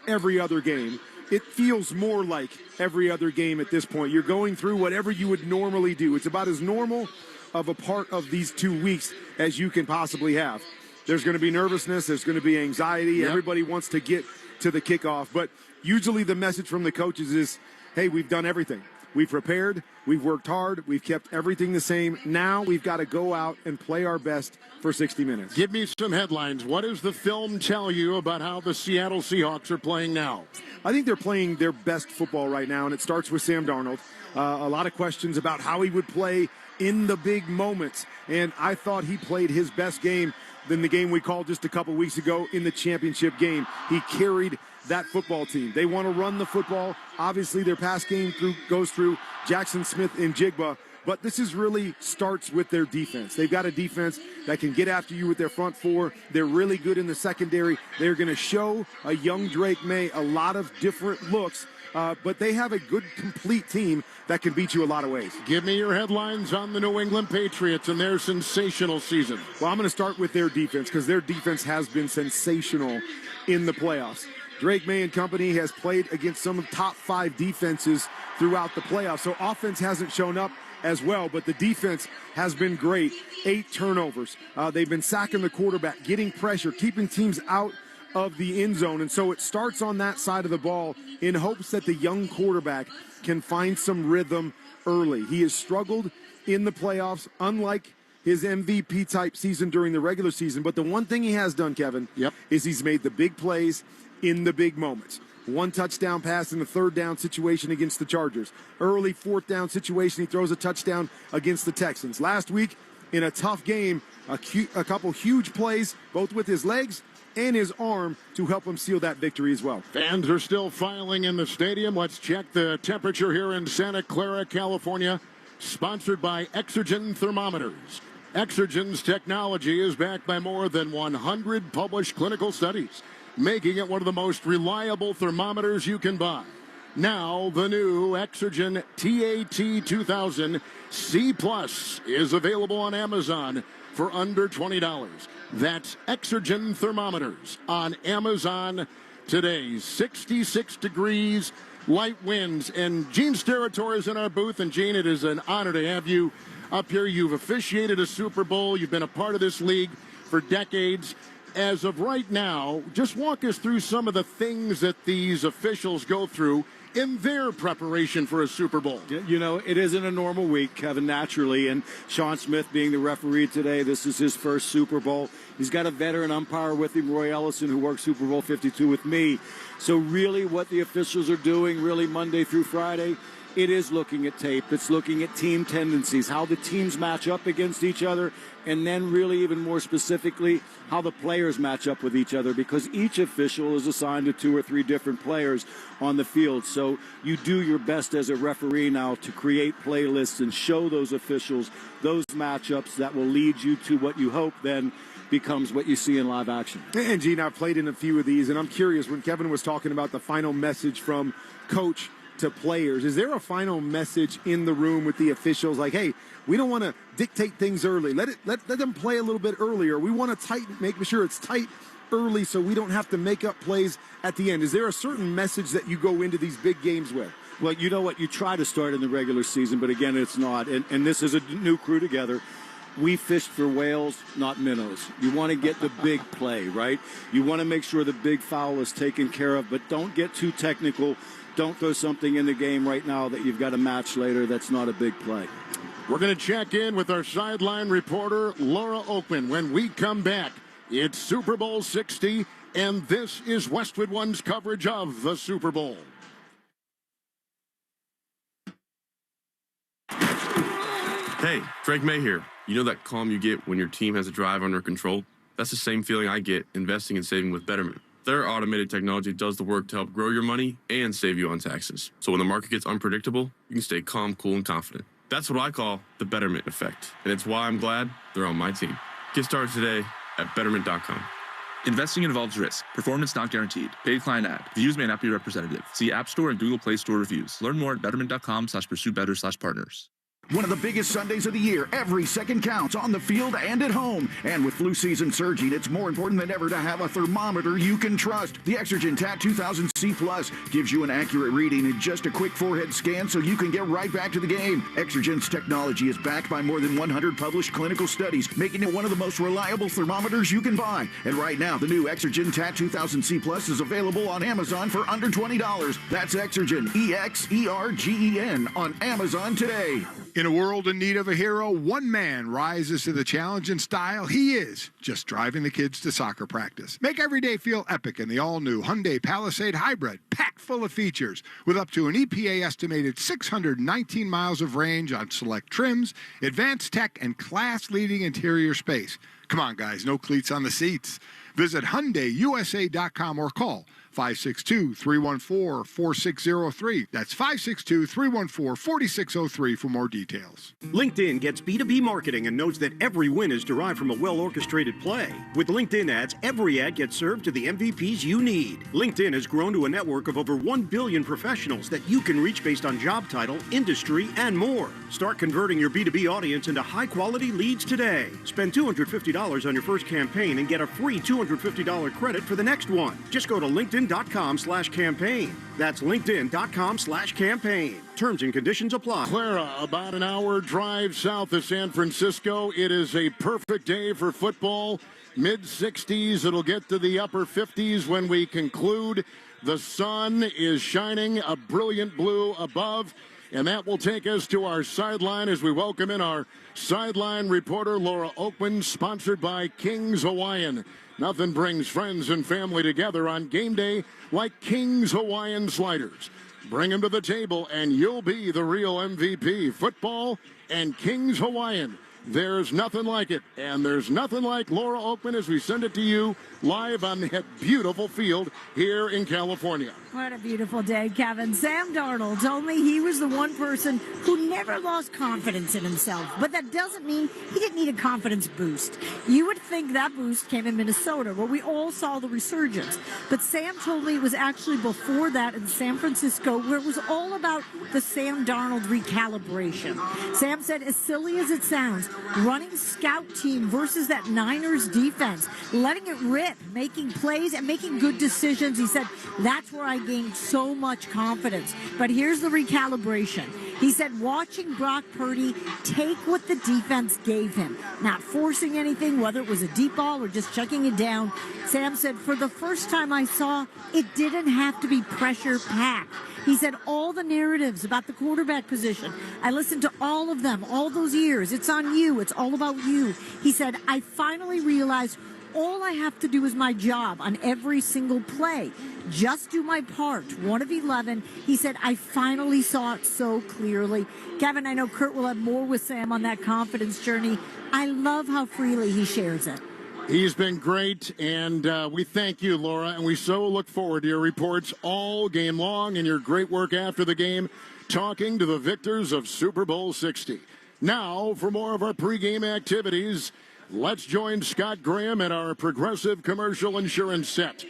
every other game, it feels more like every other game at this point. You're going through whatever you would normally do. It's about as normal of a part of these 2 weeks as you can possibly have. There's going to be nervousness. There's going to be anxiety. Yep. Everybody wants to get to the kickoff. But usually the message from the coaches is, hey, we've done everything. We've prepared, we've worked hard, we've kept everything the same. Now we've got to go out and play our best for 60 minutes. Give me some headlines. What does the film tell you about how the Seattle Seahawks are playing now? I think they're playing their best football right now, and it starts with Sam Darnold. A lot of questions about how he would play in the big moments, and I thought he played his best game than the game we called just a couple weeks ago in the championship game. He carried that football team. They want to run the football. Obviously, their pass game goes through Jackson Smith and Jigba, but this is really starts with their defense. They've got a defense that can get after you with their front four. They're really good in the secondary. They're going to show a young Drake May a lot of different looks, but they have a good, complete team that can beat you a lot of ways. Give me your headlines on the New England Patriots and their sensational season. Well, I'm going to start with their defense because their defense has been sensational in the playoffs. Drake May and company has played against some of the top 5 defenses throughout the playoffs. So offense hasn't shown up as well, but the defense has been great. 8 turnovers. They've been sacking the quarterback, getting pressure, keeping teams out of the end zone. And so it starts on that side of the ball in hopes that the young quarterback can find some rhythm early. He has struggled in the playoffs, unlike his MVP type season during the regular season. But the one thing he has done, Kevin, is he's made the big plays in the big moments. 1 touchdown pass in the 3rd down situation against the Chargers. Early 4th down situation, he throws a touchdown against the Texans. Last week, in a tough game, a couple huge plays, both with his legs and his arm, to help him seal that victory as well. Fans are still filing in the stadium. Let's check the temperature here in Santa Clara, California. Sponsored by Exergen Thermometers. Exergen's technology is backed by more than 100 published clinical studies, making it one of the most reliable thermometers you can buy. Now, the new Exergen TAT 2000 C Plus is available on Amazon for under $20. That's Exergen Thermometers on Amazon today. 66 degrees, light winds, and Gene Steratore is in our booth. And Gene, it is an honor to have you up here. You've officiated a Super Bowl. You've been a part of this league for decades. As of right now, just walk us through some of the things that these officials go through in their preparation for a Super Bowl. You know, it isn't a normal week, Kevin, naturally, and Sean Smith being the referee today, this is his first Super Bowl. He's got a veteran umpire with him, Roy Ellison, who worked Super Bowl 52 with me. So really what the officials are doing, really Monday through Friday, it is looking at tape. It's looking at team tendencies, how the teams match up against each other, and then really even more specifically, how the players match up with each other, because each official is assigned to 2 or 3 different players on the field. So you do your best as a referee now to create playlists and show those officials those matchups that will lead you to what you hope then becomes what you see in live action. And Gene, I've played in a few of these, and I'm curious, when Kevin was talking about the final message from coach to players, is there a final message in the room with the officials like, hey, we don't want to dictate things early, let them play a little bit earlier, we want to tighten, make sure it's tight early so we don't have to make up plays at the end? Is there a certain message that you go into these big games with? Well, you know what, you try to start in the regular season, but again, it's not, and this is a new crew together. We fished for whales, not minnows. You want to get the big play, right? You want to make sure the big foul is taken care of, but don't get too technical. Don't throw something in the game right now that you've got a match later that's not a big play. We're going to check in with our sideline reporter, Laura Oakman. When we come back, it's Super Bowl 60, and this is Westwood One's coverage of the Super Bowl. Hey, Drake May here. You know that calm you get when your team has a drive under control? That's the same feeling I get investing and saving with Betterment. Their automated technology does the work to help grow your money and save you on taxes. So when the market gets unpredictable, you can stay calm, cool, and confident. That's what I call the Betterment effect. And it's why I'm glad they're on my team. Get started today at Betterment.com. Investing involves risk. Performance not guaranteed. Paid client ad. Views may not be representative. See App Store and Google Play Store reviews. Learn more at Betterment.com/pursuebetter/partners. One of the biggest Sundays of the year, every second counts on the field and at home. And with flu season surging, it's more important than ever to have a thermometer you can trust. The Exergen TAT 2000C Plus gives you an accurate reading in just a quick forehead scan so you can get right back to the game. Exergen's technology is backed by more than 100 published clinical studies, making it one of the most reliable thermometers you can buy. And right now, the new Exergen TAT 2000C Plus is available on Amazon for under $20. That's Exergen, EXERGEN, on Amazon today. In a world in need of a hero, one man rises to the challenge in style. He is just driving the kids to soccer practice. Make every day feel epic in the all-new Hyundai Palisade Hybrid, packed full of features, with up to an EPA-estimated 619 miles of range on select trims, advanced tech, and class-leading interior space. Come on, guys, no cleats on the seats. Visit HyundaiUSA.com or call 562-314-4603. That's 562-314-4603 for more details. LinkedIn gets B2B marketing and knows that every win is derived from a well-orchestrated play. With LinkedIn ads, every ad gets served to the MVPs you need. LinkedIn has grown to a network of over 1 billion professionals that you can reach based on job title, industry, and more. Start converting your B2B audience into high-quality leads today. Spend $250 on your first campaign and get a free $250 credit for the next one. Just go to LinkedIn.com/campaign. That's LinkedIn.com/campaign. Terms and conditions apply. Clara, about an hour drive south of San Francisco. It is a perfect day for football. Mid-60s. It'll get to the upper 50s when we conclude. The sun is shining a brilliant blue above. And that will take us to our sideline as we welcome in our sideline reporter, Laura Oakman, sponsored by King's Hawaiian. Nothing brings friends and family together on game day like King's Hawaiian Sliders. Bring them to the table and you'll be the real MVP. Football and King's Hawaiian. There's nothing like it. And there's nothing like Laura Oakman as we send it to you live on that beautiful field here in California. What a beautiful day, Kevin. Sam Darnold told me he was the one person who never lost confidence in himself. But that doesn't mean he didn't need a confidence boost. You would think that boost came in Minnesota, where we all saw the resurgence. But Sam told me it was actually before that in San Francisco, where it was all about the Sam Darnold recalibration. Sam said, as silly as it sounds, running scout team versus that Niners defense, letting it rip, making plays and making good decisions. He said, that's where I gained so much confidence. But here's the recalibration. He said, watching Brock Purdy take what the defense gave him, not forcing anything, whether it was a deep ball or just chucking it down. Sam said, for the first time I saw, it didn't have to be pressure packed. He said, all the narratives about the quarterback position, I listened to all of them, all those years. It's on you. It's all about you. He said, I finally realized all I have to do is my job on every single play. Just do my part. 1 of 11. He said, I finally saw it so clearly. Kevin, I know Kurt will have more with Sam on that confidence journey. I love how freely he shares it. He's been great, and we thank you, Laura, and we so look forward to your reports all game long and your great work after the game, talking to the victors of Super Bowl 60. Now, for more of our pregame activities, let's join Scott Graham at our Progressive Commercial Insurance Set.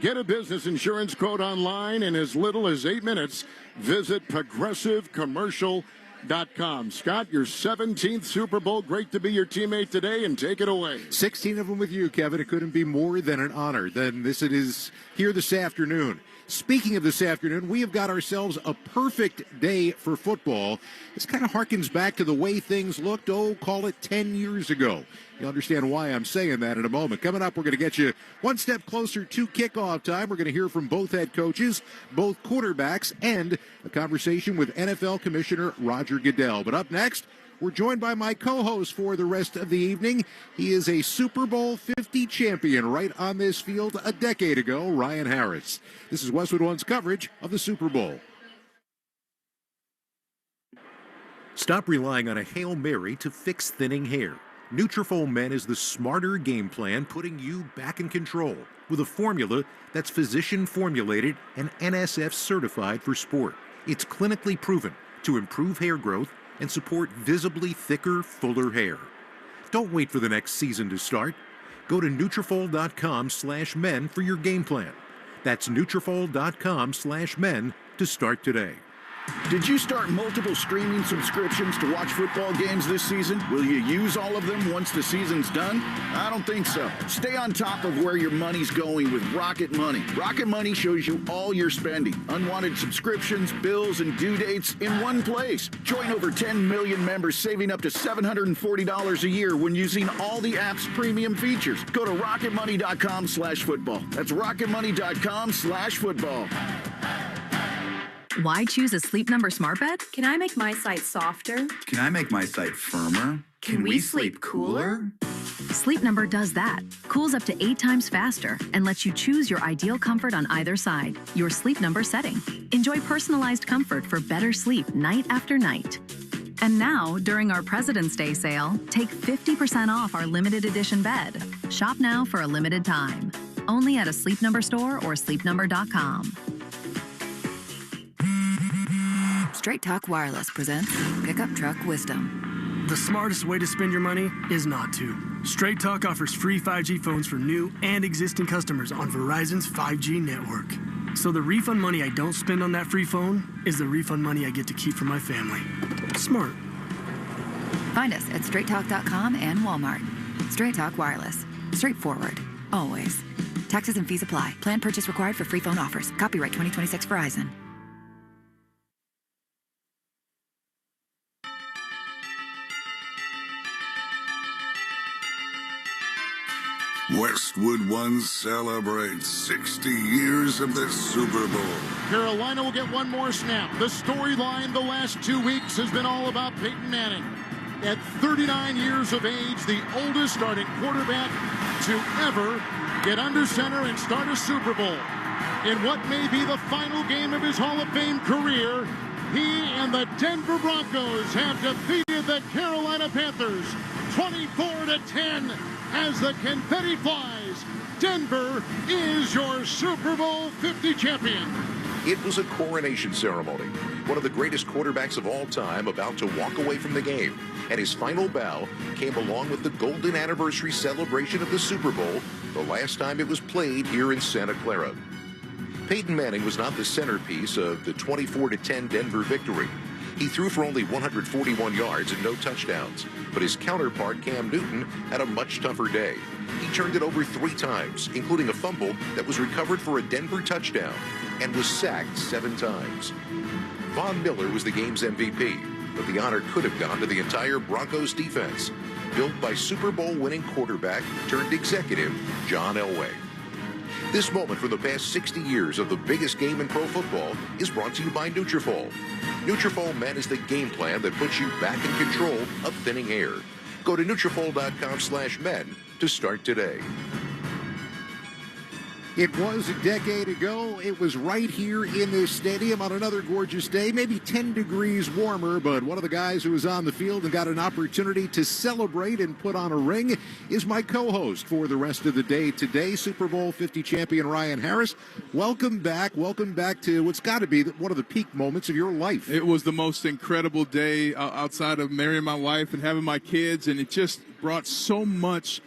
Get a business insurance quote online in as little as 8 minutes. Visit ProgressiveCommercial.com. Scott, your 17th Super Bowl. Great to be your teammate today, and take it away. 16 of them with you, Kevin. It couldn't be more than an honor. Then it is here this afternoon. Speaking of this afternoon, we have got ourselves a perfect day for football. This kind of harkens back to the way things looked, call it 10 years ago. You'll understand why I'm saying that in a moment. Coming up, we're going to get you one step closer to kickoff time. We're going to hear from both head coaches, both quarterbacks, and a conversation with NFL Commissioner Roger Goodell. But up next, we're joined by my co-host for the rest of the evening. He is a Super Bowl 50 champion right on this field a decade ago, Ryan Harris. This is Westwood One's coverage of the Super Bowl. Stop relying on a Hail Mary to fix thinning hair. Nutrafol Men is the smarter game plan, putting you back in control with a formula that's physician-formulated and NSF certified for sport. It's clinically proven to improve hair growth and support visibly thicker, fuller hair. Don't wait for the next season to start. Go to Nutrafol.com/men for your game plan. That's Nutrafol.com/men to start today. Did you start multiple streaming subscriptions to watch football games this season? Will you use all of them once the season's done? I don't think so. Stay on top of where your money's going with Rocket Money. Rocket Money shows you all your spending, unwanted subscriptions, bills, and due dates in one place. Join over 10 million members saving up to $740 a year when using all the app's premium features. Go to rocketmoney.com/football. That's rocketmoney.com/football. Why choose a Sleep Number smart bed? Can I make my site softer? Can I make my site firmer? Can we sleep cooler? Sleep Number does that. Cools up to 8 times faster and lets you choose your ideal comfort on either side. Your Sleep Number setting. Enjoy personalized comfort for better sleep night after night. And now, during our President's Day sale, take 50% off our limited edition bed. Shop now for a limited time. Only at a Sleep Number store or sleepnumber.com. Straight Talk Wireless presents Pickup Truck Wisdom. The smartest way to spend your money is not to. Straight Talk offers free 5G phones for new and existing customers on Verizon's 5G network. So the refund money I don't spend on that free phone is the refund money I get to keep for my family. Smart. Find us at straighttalk.com and Walmart. Straight Talk Wireless. Straightforward. Always. Taxes and fees apply. Plan purchase required for free phone offers. Copyright 2026 Verizon. Westwood One celebrates 60 years of the Super Bowl. Carolina will get one more snap. The storyline the last 2 weeks has been all about Peyton Manning. At 39 years of age, the oldest starting quarterback to ever get under center and start a Super Bowl. In what may be the final game of his Hall of Fame career, he and the Denver Broncos have defeated the Carolina Panthers 24-10. As the confetti flies, Denver is your Super Bowl 50 champion. It was a coronation ceremony. One of the greatest quarterbacks of all time about to walk away from the game. And his final bow came along with the golden anniversary celebration of the Super Bowl, the last time it was played here in Santa Clara. Peyton Manning was not the centerpiece of the 24-10 Denver victory. He threw for only 141 yards and no touchdowns, but his counterpart, Cam Newton, had a much tougher day. He turned it over 3 times, including a fumble that was recovered for a Denver touchdown, and was sacked 7 times. Von Miller was the game's MVP, but the honor could have gone to the entire Broncos defense, built by Super Bowl winning quarterback turned executive John Elway. This moment from the past 60 years of the biggest game in pro football is brought to you by Nutrafol. Nutrafol Men is the game plan that puts you back in control of thinning hair. Go to Nutrafol.com/men to start today. It was a decade ago. It was right here in this stadium on another gorgeous day, maybe 10 degrees warmer, but one of the guys who was on the field and got an opportunity to celebrate and put on a ring is my co-host for the rest of the day today, Super Bowl 50 champion Ryan Harris. Welcome back. Welcome back to what's got to be one of the peak moments of your life. It was the most incredible day outside of marrying my wife and having my kids, and it just brought so much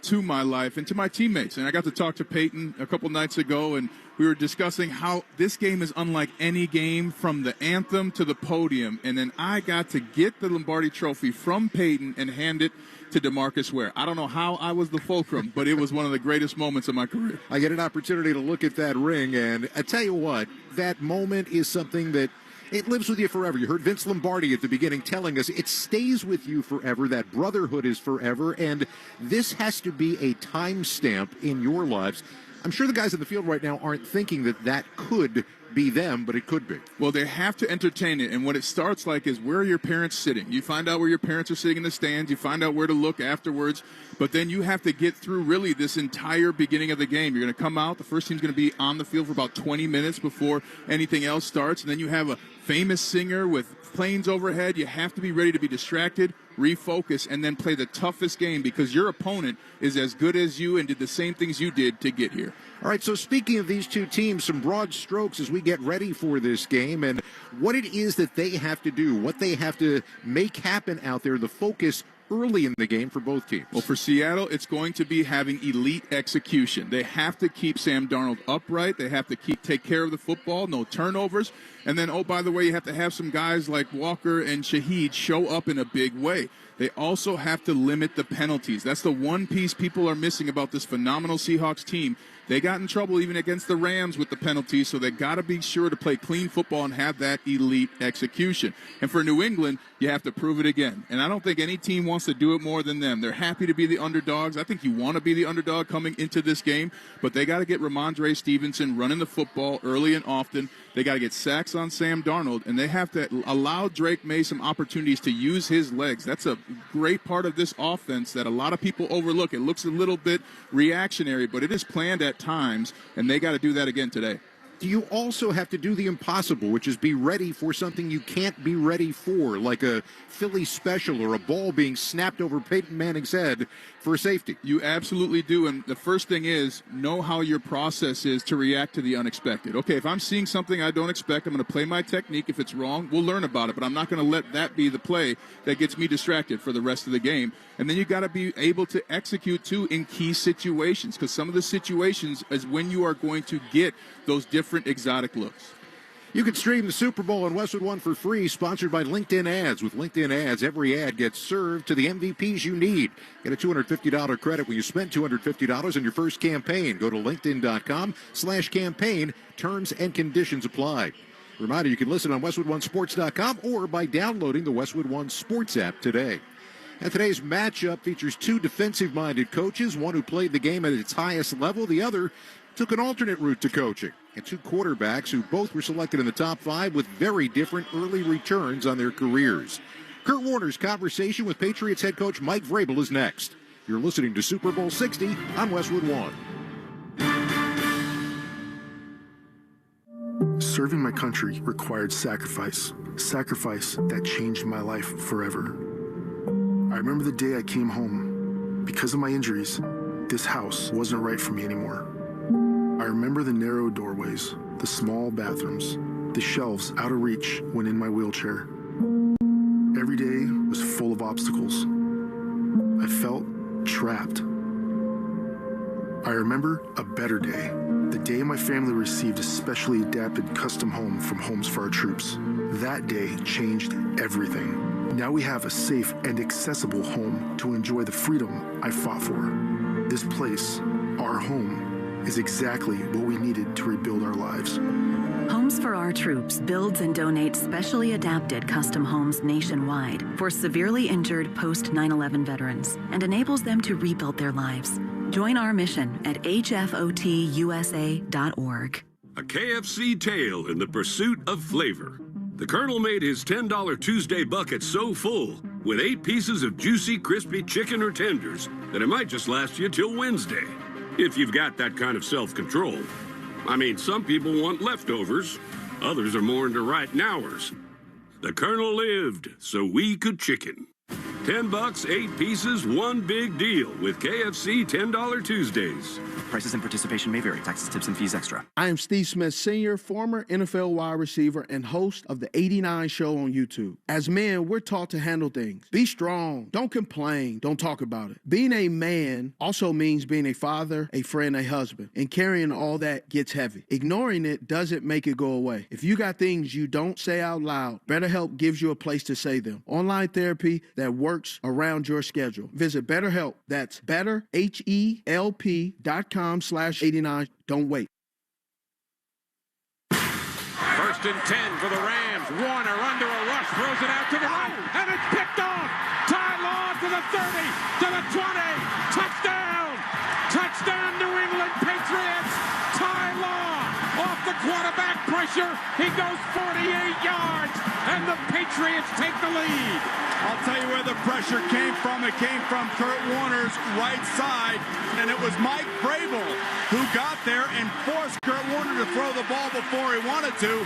to my life and to my teammates. And I got to talk to Peyton a couple nights ago, and we were discussing how this game is unlike any game, from the anthem to the podium. And then I got to get the Lombardi Trophy from Peyton and hand it to DeMarcus Ware. I don't know how I was the fulcrum, but it was one of the greatest moments of my career. I get an opportunity to look at that ring, and I tell you what, that moment is something that it lives with you forever. You heard Vince Lombardi at the beginning telling us it stays with you forever. That brotherhood is forever, and this has to be a timestamp in your lives. I'm sure the guys in the field right now aren't thinking that that could be them, but it could be. Well, they have to entertain it, and what it starts like is, where are your parents sitting? You find out where your parents are sitting in the stands. You find out where to look afterwards, but then you have to get through really this entire beginning of the game. You're going to come out. The first team's going to be on the field for about 20 minutes before anything else starts, and then you have a famous singer with planes overhead. You have to be ready to be distracted, refocus, and then play the toughest game, because your opponent is as good as you and did the same things you did to get here. All right, so speaking of these two teams, some broad strokes as we get ready for this game and what it is that they have to do, what they have to make happen out there, the focus early in the game for both teams? Well, for Seattle, it's going to be having elite execution. They have to keep Sam Darnold upright. They have to take care of the football, no turnovers. And then, oh, by the way, you have to have some guys like Walker and Shaheed show up in a big way. They also have to limit the penalties. That's the one piece people are missing about this phenomenal Seahawks team. They got in trouble even against the Rams with the penalties, so they got to be sure to play clean football and have that elite execution. And for New England, you have to prove it again. And I don't think any team wants to do it more than them. They're happy to be the underdogs. I think you want to be the underdog coming into this game, but they got to get Ramondre Stevenson running the football early and often. They got to get sacks on Sam Darnold, and they have to allow Drake May some opportunities to use his legs. That's a great part of this offense that a lot of people overlook. It looks a little bit reactionary, but it is planned at times, and they got to do that again today. Do you also have to do the impossible, which is be ready for something you can't be ready for, like a Philly special or a ball being snapped over Peyton Manning's head for safety? You absolutely do, and the first thing is know how your process is to react to the unexpected. Okay, if I'm seeing something I don't expect, I'm going to play my technique. If it's wrong, we'll learn about it, but I'm not going to let that be the play that gets me distracted for the rest of the game. And then you got to be able to execute, too, in key situations, because some of the situations is when you are going to get those different exotic looks. You can stream the Super Bowl on Westwood One for free, sponsored by LinkedIn Ads. With LinkedIn Ads, every ad gets served to the MVPs you need. Get a $250 credit when you spend $250 on your first campaign. Go to linkedin.com/campaign. Terms and conditions apply. Reminder, you can listen on WestwoodOneSports.com or by downloading the Westwood One Sports app today. And today's matchup features two defensive-minded coaches, one who played the game at its highest level, the other took an alternate route to coaching, and two quarterbacks who both were selected in the top 5 with very different early returns on their careers. Kurt Warner's conversation with Patriots head coach Mike Vrabel is next. You're listening to Super Bowl 60 on Westwood One. Serving my country required sacrifice that changed my life forever. I remember the day I came home. Because of my injuries, this house wasn't right for me anymore. I remember the narrow doorways, the small bathrooms, the shelves out of reach when in my wheelchair. Every day was full of obstacles. I felt trapped. I remember a better day, the day my family received a specially adapted custom home from Homes for Our Troops. That day changed everything. Now we have a safe and accessible home to enjoy the freedom I fought for. This place, our home, is exactly what we needed to rebuild our lives. Homes for Our Troops builds and donates specially adapted custom homes nationwide for severely injured post-9/11 veterans and enables them to rebuild their lives. Join our mission at hfotusa.org. A KFC tale in the pursuit of flavor. The Colonel made his $10 Tuesday bucket so full with 8 pieces of juicy, crispy chicken or tenders that it might just last you till Wednesday. If you've got that kind of self-control. I mean, some people want leftovers. Others are more into right nowers. The Colonel lived so we could chicken. $10, 8 pieces, one big deal with KFC $10 Tuesdays. Prices and participation may vary. Taxes, tips, and fees extra. I am Steve Smith, Sr., former NFL wide receiver and host of the 89 Show on YouTube. As men, we're taught to handle things. Be strong. Don't complain. Don't talk about it. Being a man also means being a father, a friend, a husband, and carrying all that gets heavy. Ignoring it doesn't make it go away. If you got things you don't say out loud, BetterHelp gives you a place to say them. Online therapy that works around your schedule. Visit BetterHelp. That's betterhelp.com/89. Don't wait. First and 10 for the Rams. Warner under a rush, throws it out to the right, and it's picked off. Ty Law to the 30, to the 20. Touchdown! Touchdown, New England Patriots. Ty Law off the quarterback pressure. He goes 48 yards, and the Patriots take the lead. I'll tell you where the pressure came from. It came from Kurt Warner's right side, and it was Mike Vrabel who got there and forced Kurt Warner to throw the ball before he wanted to.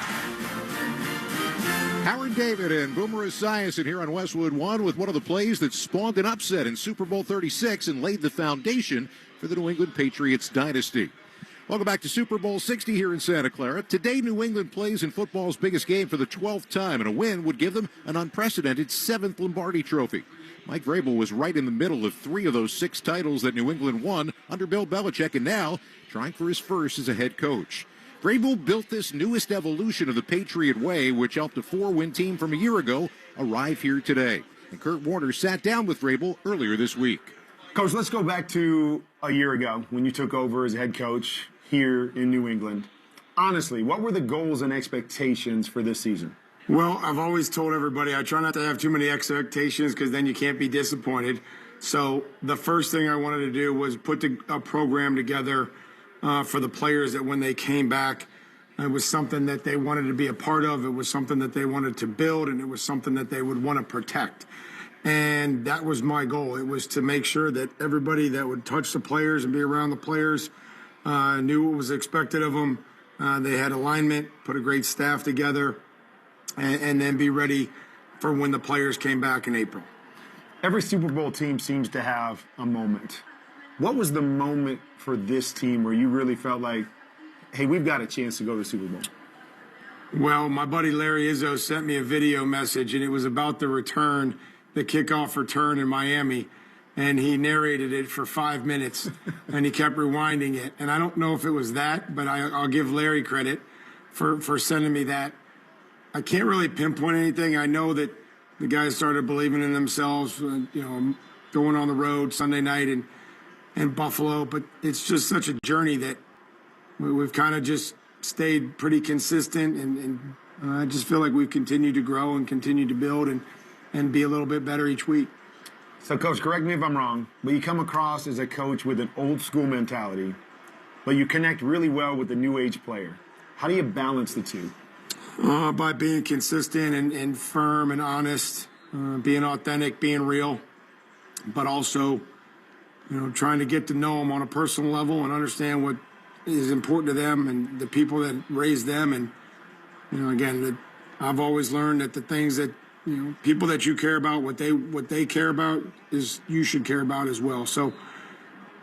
Howard David and Boomer Esiason here on Westwood One with one of the plays that spawned an upset in Super Bowl 36 and laid the foundation for the New England Patriots dynasty. Welcome back to Super Bowl 60 here in Santa Clara. Today, New England plays in football's biggest game for the 12th time, and a win would give them an unprecedented 7th Lombardi trophy. Mike Vrabel was right in the middle of 3 of those 6 titles that New England won under Bill Belichick, and now trying for his first as a head coach. Vrabel built this newest evolution of the Patriot way, which helped a 4-win team from a year ago arrive here today. And Kurt Warner sat down with Vrabel earlier this week. Coach, let's go back to a year ago when you took over as head coach here in New England. Honestly, what were the goals and expectations for this season? Well, I've always told everybody I try not to have too many expectations because then you can't be disappointed. So the first thing I wanted to do was put a program together for the players that when they came back, it was something that they wanted to be a part of. It was something that they wanted to build, and it was something that they would want to protect. And that was my goal. It was to make sure that everybody that would touch the players and be around the players knew what was expected of them. They had alignment, put a great staff together, and then be ready for when the players came back in April. Every Super Bowl team seems to have a moment. What was the moment for this team where you really felt like, hey, we've got a chance to go to the Super Bowl? Well, my buddy Larry Izzo sent me a video message, and it was about the kickoff return in Miami, and he narrated it for 5 minutes, and he kept rewinding it. And I don't know if it was that, but I'll give Larry credit for sending me that. I can't really pinpoint anything. I know that the guys started believing in themselves, going on the road Sunday night in Buffalo, but it's just such a journey that we've kind of just stayed pretty consistent, and I just feel like we've continued to grow and continue to build and be a little bit better each week. So, Coach, correct me if I'm wrong, but you come across as a coach with an old school mentality, but you connect really well with the new age player. How do you balance the two? By being consistent and firm and honest, being authentic, being real, but also, trying to get to know them on a personal level and understand what is important to them and the people that raised them. And, again, I've always learned that the things that, people that you care about, what they care about is you should care about as well. So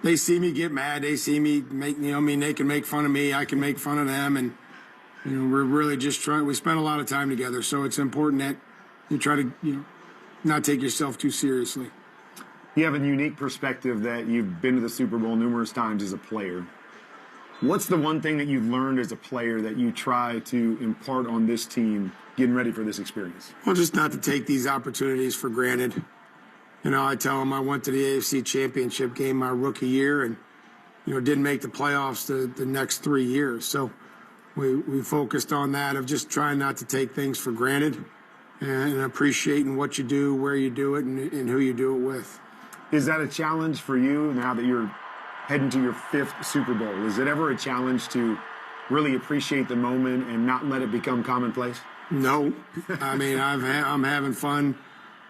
they see me get mad. They see me they can make fun of me. I can make fun of them. And, we're really just we spend a lot of time together. So it's important that you try to, not take yourself too seriously. You have a unique perspective that you've been to the Super Bowl numerous times as a player. What's the one thing that you've learned as a player that you try to impart on this team getting ready for this experience? Well, just not to take these opportunities for granted. I tell them I went to the AFC Championship game my rookie year and, didn't make the playoffs the next 3 years. So we focused on that of just trying not to take things for granted and appreciating what you do, where you do it, and who you do it with. Is that a challenge for you now that you're heading to your 5th Super Bowl? Is it ever a challenge to really appreciate the moment and not let it become commonplace? No. I mean, I'm having fun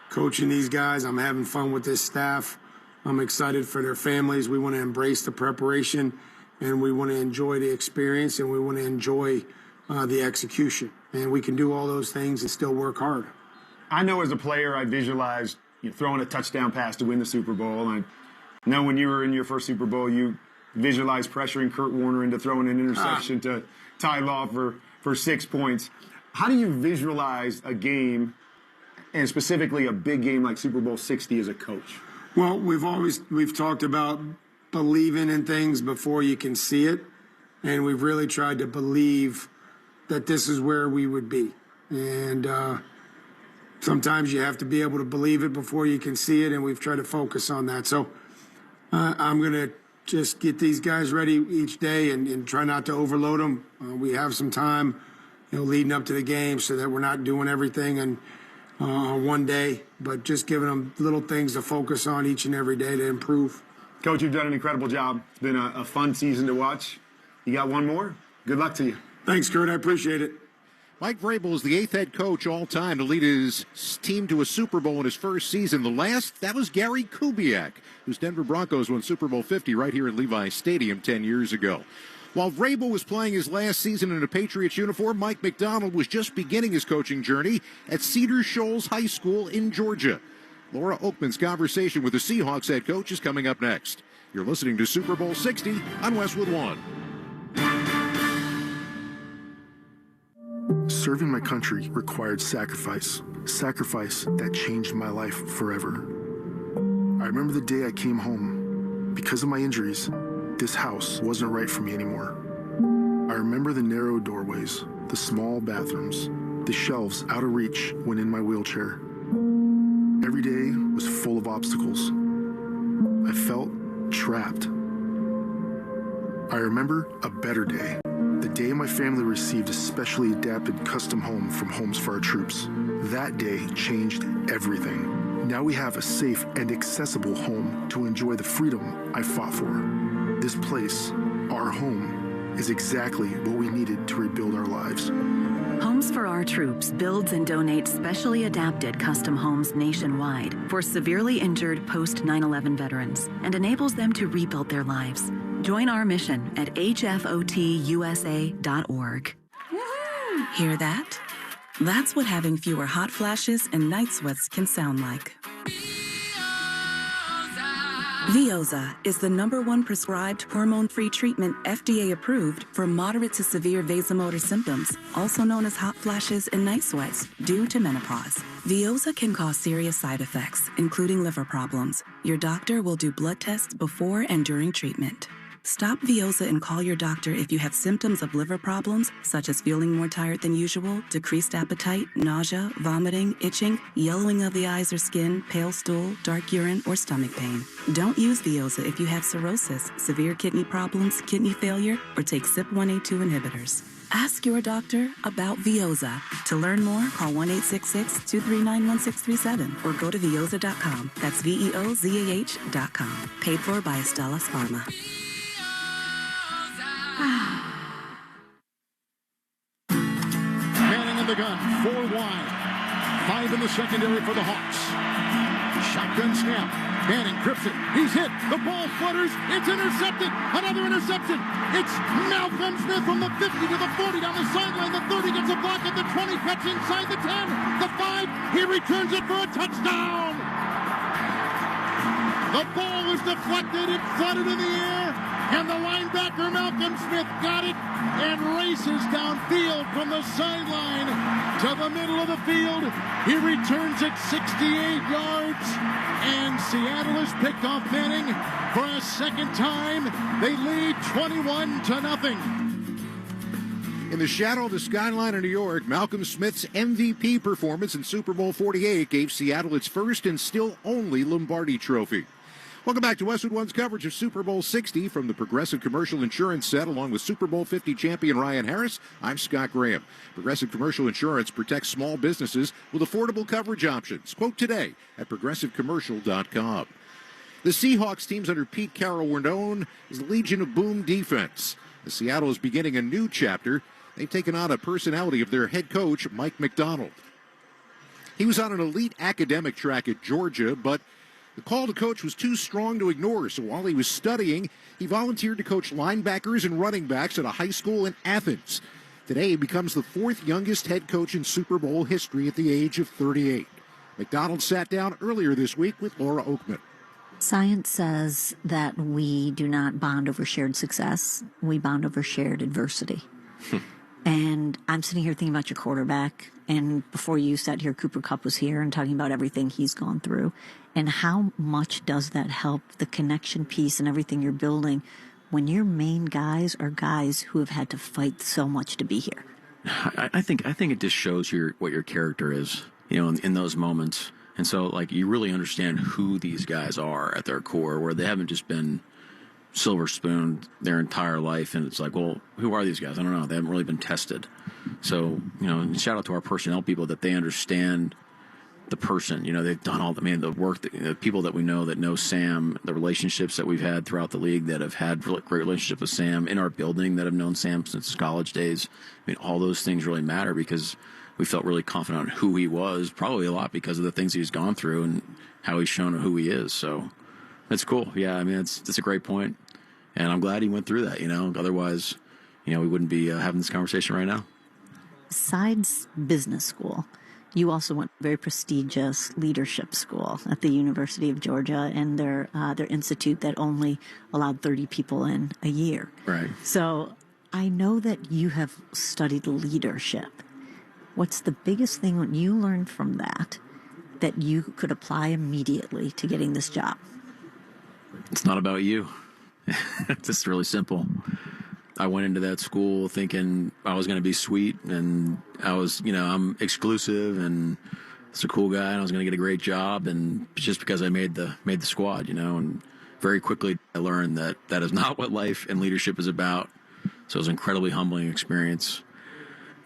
coaching these guys. I'm having fun with this staff. I'm excited for their families. We want to embrace the preparation, and we want to enjoy the experience, and we want to enjoy the execution. And we can do all those things and still work hard. I know as a player I visualized throwing a touchdown pass to win the Super Bowl. I know when you were in your first Super Bowl, you visualized pressuring Kurt Warner into throwing an interception to Ty Law for 6 points. How do you visualize a game, and specifically a big game like Super Bowl 60 as a coach? Well, we've talked about believing in things before you can see it, and we've really tried to believe that this is where we would be. And sometimes you have to be able to believe it before you can see it, and we've tried to focus on that. So I'm going to just get these guys ready each day and try not to overload them. We have some time, leading up to the game so that we're not doing everything in one day, but just giving them little things to focus on each and every day to improve. Coach, you've done an incredible job. It's been a fun season to watch. You got one more? Good luck to you. Thanks, Kurt. I appreciate it. Mike Vrabel is the 8th head coach all time to lead his team to a Super Bowl in his first season. The last, that was Gary Kubiak, whose Denver Broncos won Super Bowl 50 right here at Levi's Stadium 10 years ago. While Vrabel was playing his last season in a Patriots uniform, Mike McDonald was just beginning his coaching journey at Cedar Shoals High School in Georgia. Laura Oakman's conversation with the Seahawks head coach is coming up next. You're listening to Super Bowl 60 on Westwood One. Serving my country required sacrifice. Sacrifice that changed my life forever. I remember the day I came home. Because of my injuries, this house wasn't right for me anymore. I remember the narrow doorways, the small bathrooms, the shelves out of reach when in my wheelchair. Every day was full of obstacles. I felt trapped. I remember a better day. The day my family received a specially adapted custom home from Homes for Our Troops. That day changed everything. Now we have a safe and accessible home to enjoy the freedom I fought for. This place, our home, is exactly what we needed to rebuild our lives. Homes for Our Troops builds and donates specially adapted custom homes nationwide for severely injured post 9/11 veterans and enables them to rebuild their lives. Join our mission at hfotusa.org. Hear that? That's what having fewer hot flashes and night sweats can sound like. Veoza is the #1 prescribed hormone-free treatment FDA approved for moderate to severe vasomotor symptoms, also known as hot flashes and night sweats, due to menopause. Veoza can cause serious side effects, including liver problems. Your doctor will do blood tests before and during treatment. Stop Veoza and call your doctor if you have symptoms of liver problems, such as feeling more tired than usual, decreased appetite, nausea, vomiting, itching, yellowing of the eyes or skin, pale stool, dark urine, or stomach pain. Don't use Veoza if you have cirrhosis, severe kidney problems, kidney failure, or take CYP1A2 inhibitors. Ask your doctor about Veoza. To learn more, call 1-866-239-1637 or go to veoza.com. That's VEOZAH.com. Paid for by Astellas Pharma. Manning in the gun, 4 wide. 5 in the secondary for the Hawks. Shotgun snap. Manning grips it. He's hit. The ball flutters. It's intercepted. Another interception. It's Malcolm Smith from the 50 to the 40 down the sideline. The 30 gets a block at the 20. Cuts inside the 10. The 5. He returns it for a touchdown. The ball was deflected. It fluttered in the air. And the linebacker, Malcolm Smith, got it and races downfield from the sideline to the middle of the field. He returns it 68 yards. And Seattle has picked off Manning for a second time. They lead 21-0. In the shadow of the skyline of New York, Malcolm Smith's MVP performance in Super Bowl 48 gave Seattle its first and still only Lombardi Trophy. Welcome back to Westwood One's coverage of Super Bowl 60 from the Progressive Commercial Insurance set, along with Super Bowl 50 champion Ryan Harris. I'm Scott Graham. Progressive Commercial Insurance protects small businesses with affordable coverage options. Quote today at progressivecommercial.com. The Seahawks teams under Pete Carroll were known as the Legion of Boom defense. As Seattle is beginning a new chapter, they've taken on a personality of their head coach, Mike McDonald. He was on an elite academic track at Georgia, but the call to coach was too strong to ignore, so while he was studying, he volunteered to coach linebackers and running backs at a high school in Athens. Today, he becomes the 4th youngest head coach in Super Bowl history at the age of 38. McDonald sat down earlier this week with Laura Oakman. Science says that we do not bond over shared success. We bond over shared adversity. And I'm sitting here thinking about your quarterback. And before you sat here, Cooper Kupp was here and talking about everything he's gone through. And how much does that help the connection piece and everything you're building when your main guys are guys who have had to fight so much to be here? I think it just shows what your character is, in those moments. And so, you really understand who these guys are at their core, where they haven't just been silver spooned their entire life. And it's well, who are these guys? I don't know. They haven't really been tested. So, shout out to our personnel people that they understand the person. They've done all the work, the people that we know that know Sam, the relationships that we've had throughout the league that have had great relationship with Sam in our building, that have known Sam since college days. All those things really matter because we felt really confident on who he was, probably a lot because of the things he's gone through and how he's shown who he is. So it's cool. Yeah, it's a great point. And I'm glad he went through that, Otherwise, we wouldn't be having this conversation right now. Besides business school, you also went to a very prestigious leadership school at the University of Georgia and their institute that only allowed 30 people in a year. Right. So I know that you have studied leadership. What's the biggest thing you learned from that you could apply immediately to getting this job? not about you. It's just really simple. I went into that school thinking I was going to be sweet, and I was, I'm exclusive and it's a cool guy, and I was going to get a great job, and just because I made the squad, and very quickly I learned that that is not what life and leadership is about. So it was an incredibly humbling experience.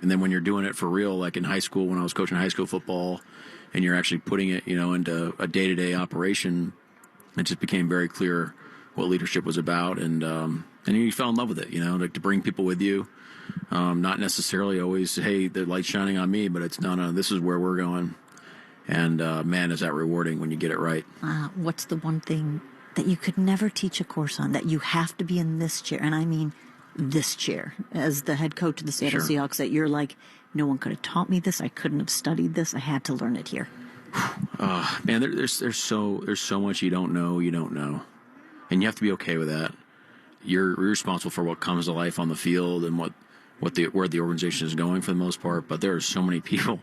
And then when you're doing it for real, like in high school, when I was coaching high school football, and you're actually putting it, into a day-to-day operation, it just became very clear what leadership was about, and you fell in love with it, like to bring people with you, not necessarily always, hey, the light's shining on me, but it's no, this is where we're going, and man, is that rewarding when you get it right. What's the one thing that you could never teach a course on, that you have to be in this chair, and I mean this chair, as the head coach of the Seattle Seahawks, that you're like, no one could have taught me this, I couldn't have studied this, I had to learn it here? Man, there's so much you don't know, and you have to be okay with that. You're responsible for what comes to life on the field and where the organization is going for the most part. But there are so many people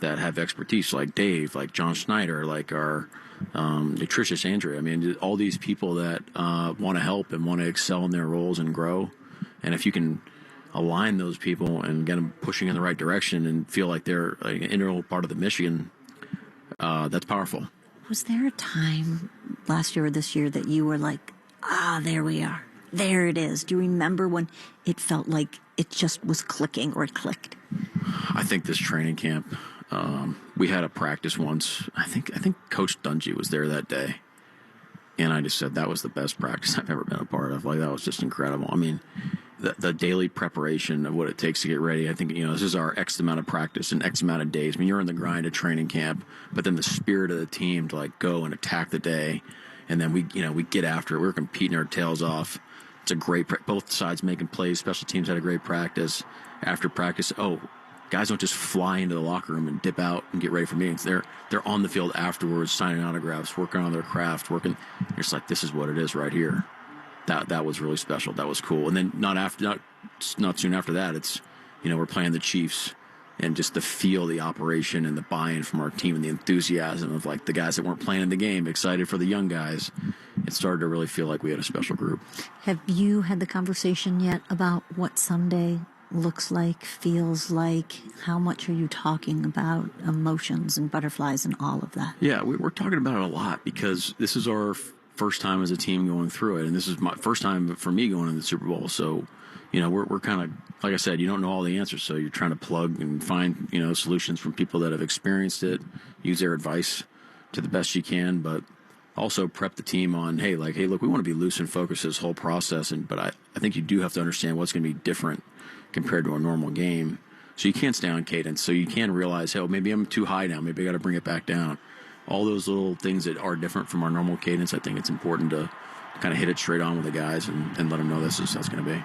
that have expertise, like Dave, like John Schneider, like our nutritionist Andrea. I mean, all these people that want to help and want to excel in their roles and grow. And if you can align those people and get them pushing in the right direction and feel like they're an integral part of the mission, that's powerful. Was there a time last year or this year that you were like, there we are, there it is? Do you remember when it felt like it just was clicking, or it clicked? I think this training camp, we had a practice once. I think Coach Dungy was there that day, and I just said that was the best practice I've ever been a part of. Like, that was just incredible. I mean, the daily preparation of what it takes to get ready. I think, this is our X amount of practice and X amount of days. I mean, you're in the grind of training camp, but then the spirit of the team to like go and attack the day. And then we get after it. We're competing our tails off. It's a great, both sides making plays. Special teams had a great practice. After practice, guys don't just fly into the locker room and dip out and get ready for meetings. They're on the field afterwards, signing autographs, working on their craft, working. You're just like, this is what it is right here. That was really special. That was cool. And then not soon after that, it's, we're playing the Chiefs, and just the feel, the operation, and the buy-in from our team, and the enthusiasm of like the guys that weren't playing in the game, excited for the young guys. It started to really feel like we had a special group. Have you had the conversation yet about what Sunday looks like, feels like? How much are you talking about emotions and butterflies and all of that? Yeah, we're talking about it a lot, because this is our first time as a team going through it, and this is my first time for me going to the Super Bowl. So, we're kind of, like I said, you don't know all the answers, so you're trying to plug and find, solutions from people that have experienced it, use their advice to the best you can, but also prep the team on, hey, look, we want to be loose and focused this whole process, but I think you do have to understand what's going to be different compared to a normal game. So you can't stay on cadence. So you can realize, hey, maybe I'm too high now. Maybe I got to bring it back down. All those little things that are different from our normal cadence, I think it's important to kind of hit it straight on with the guys and let them know this is how it's going to be.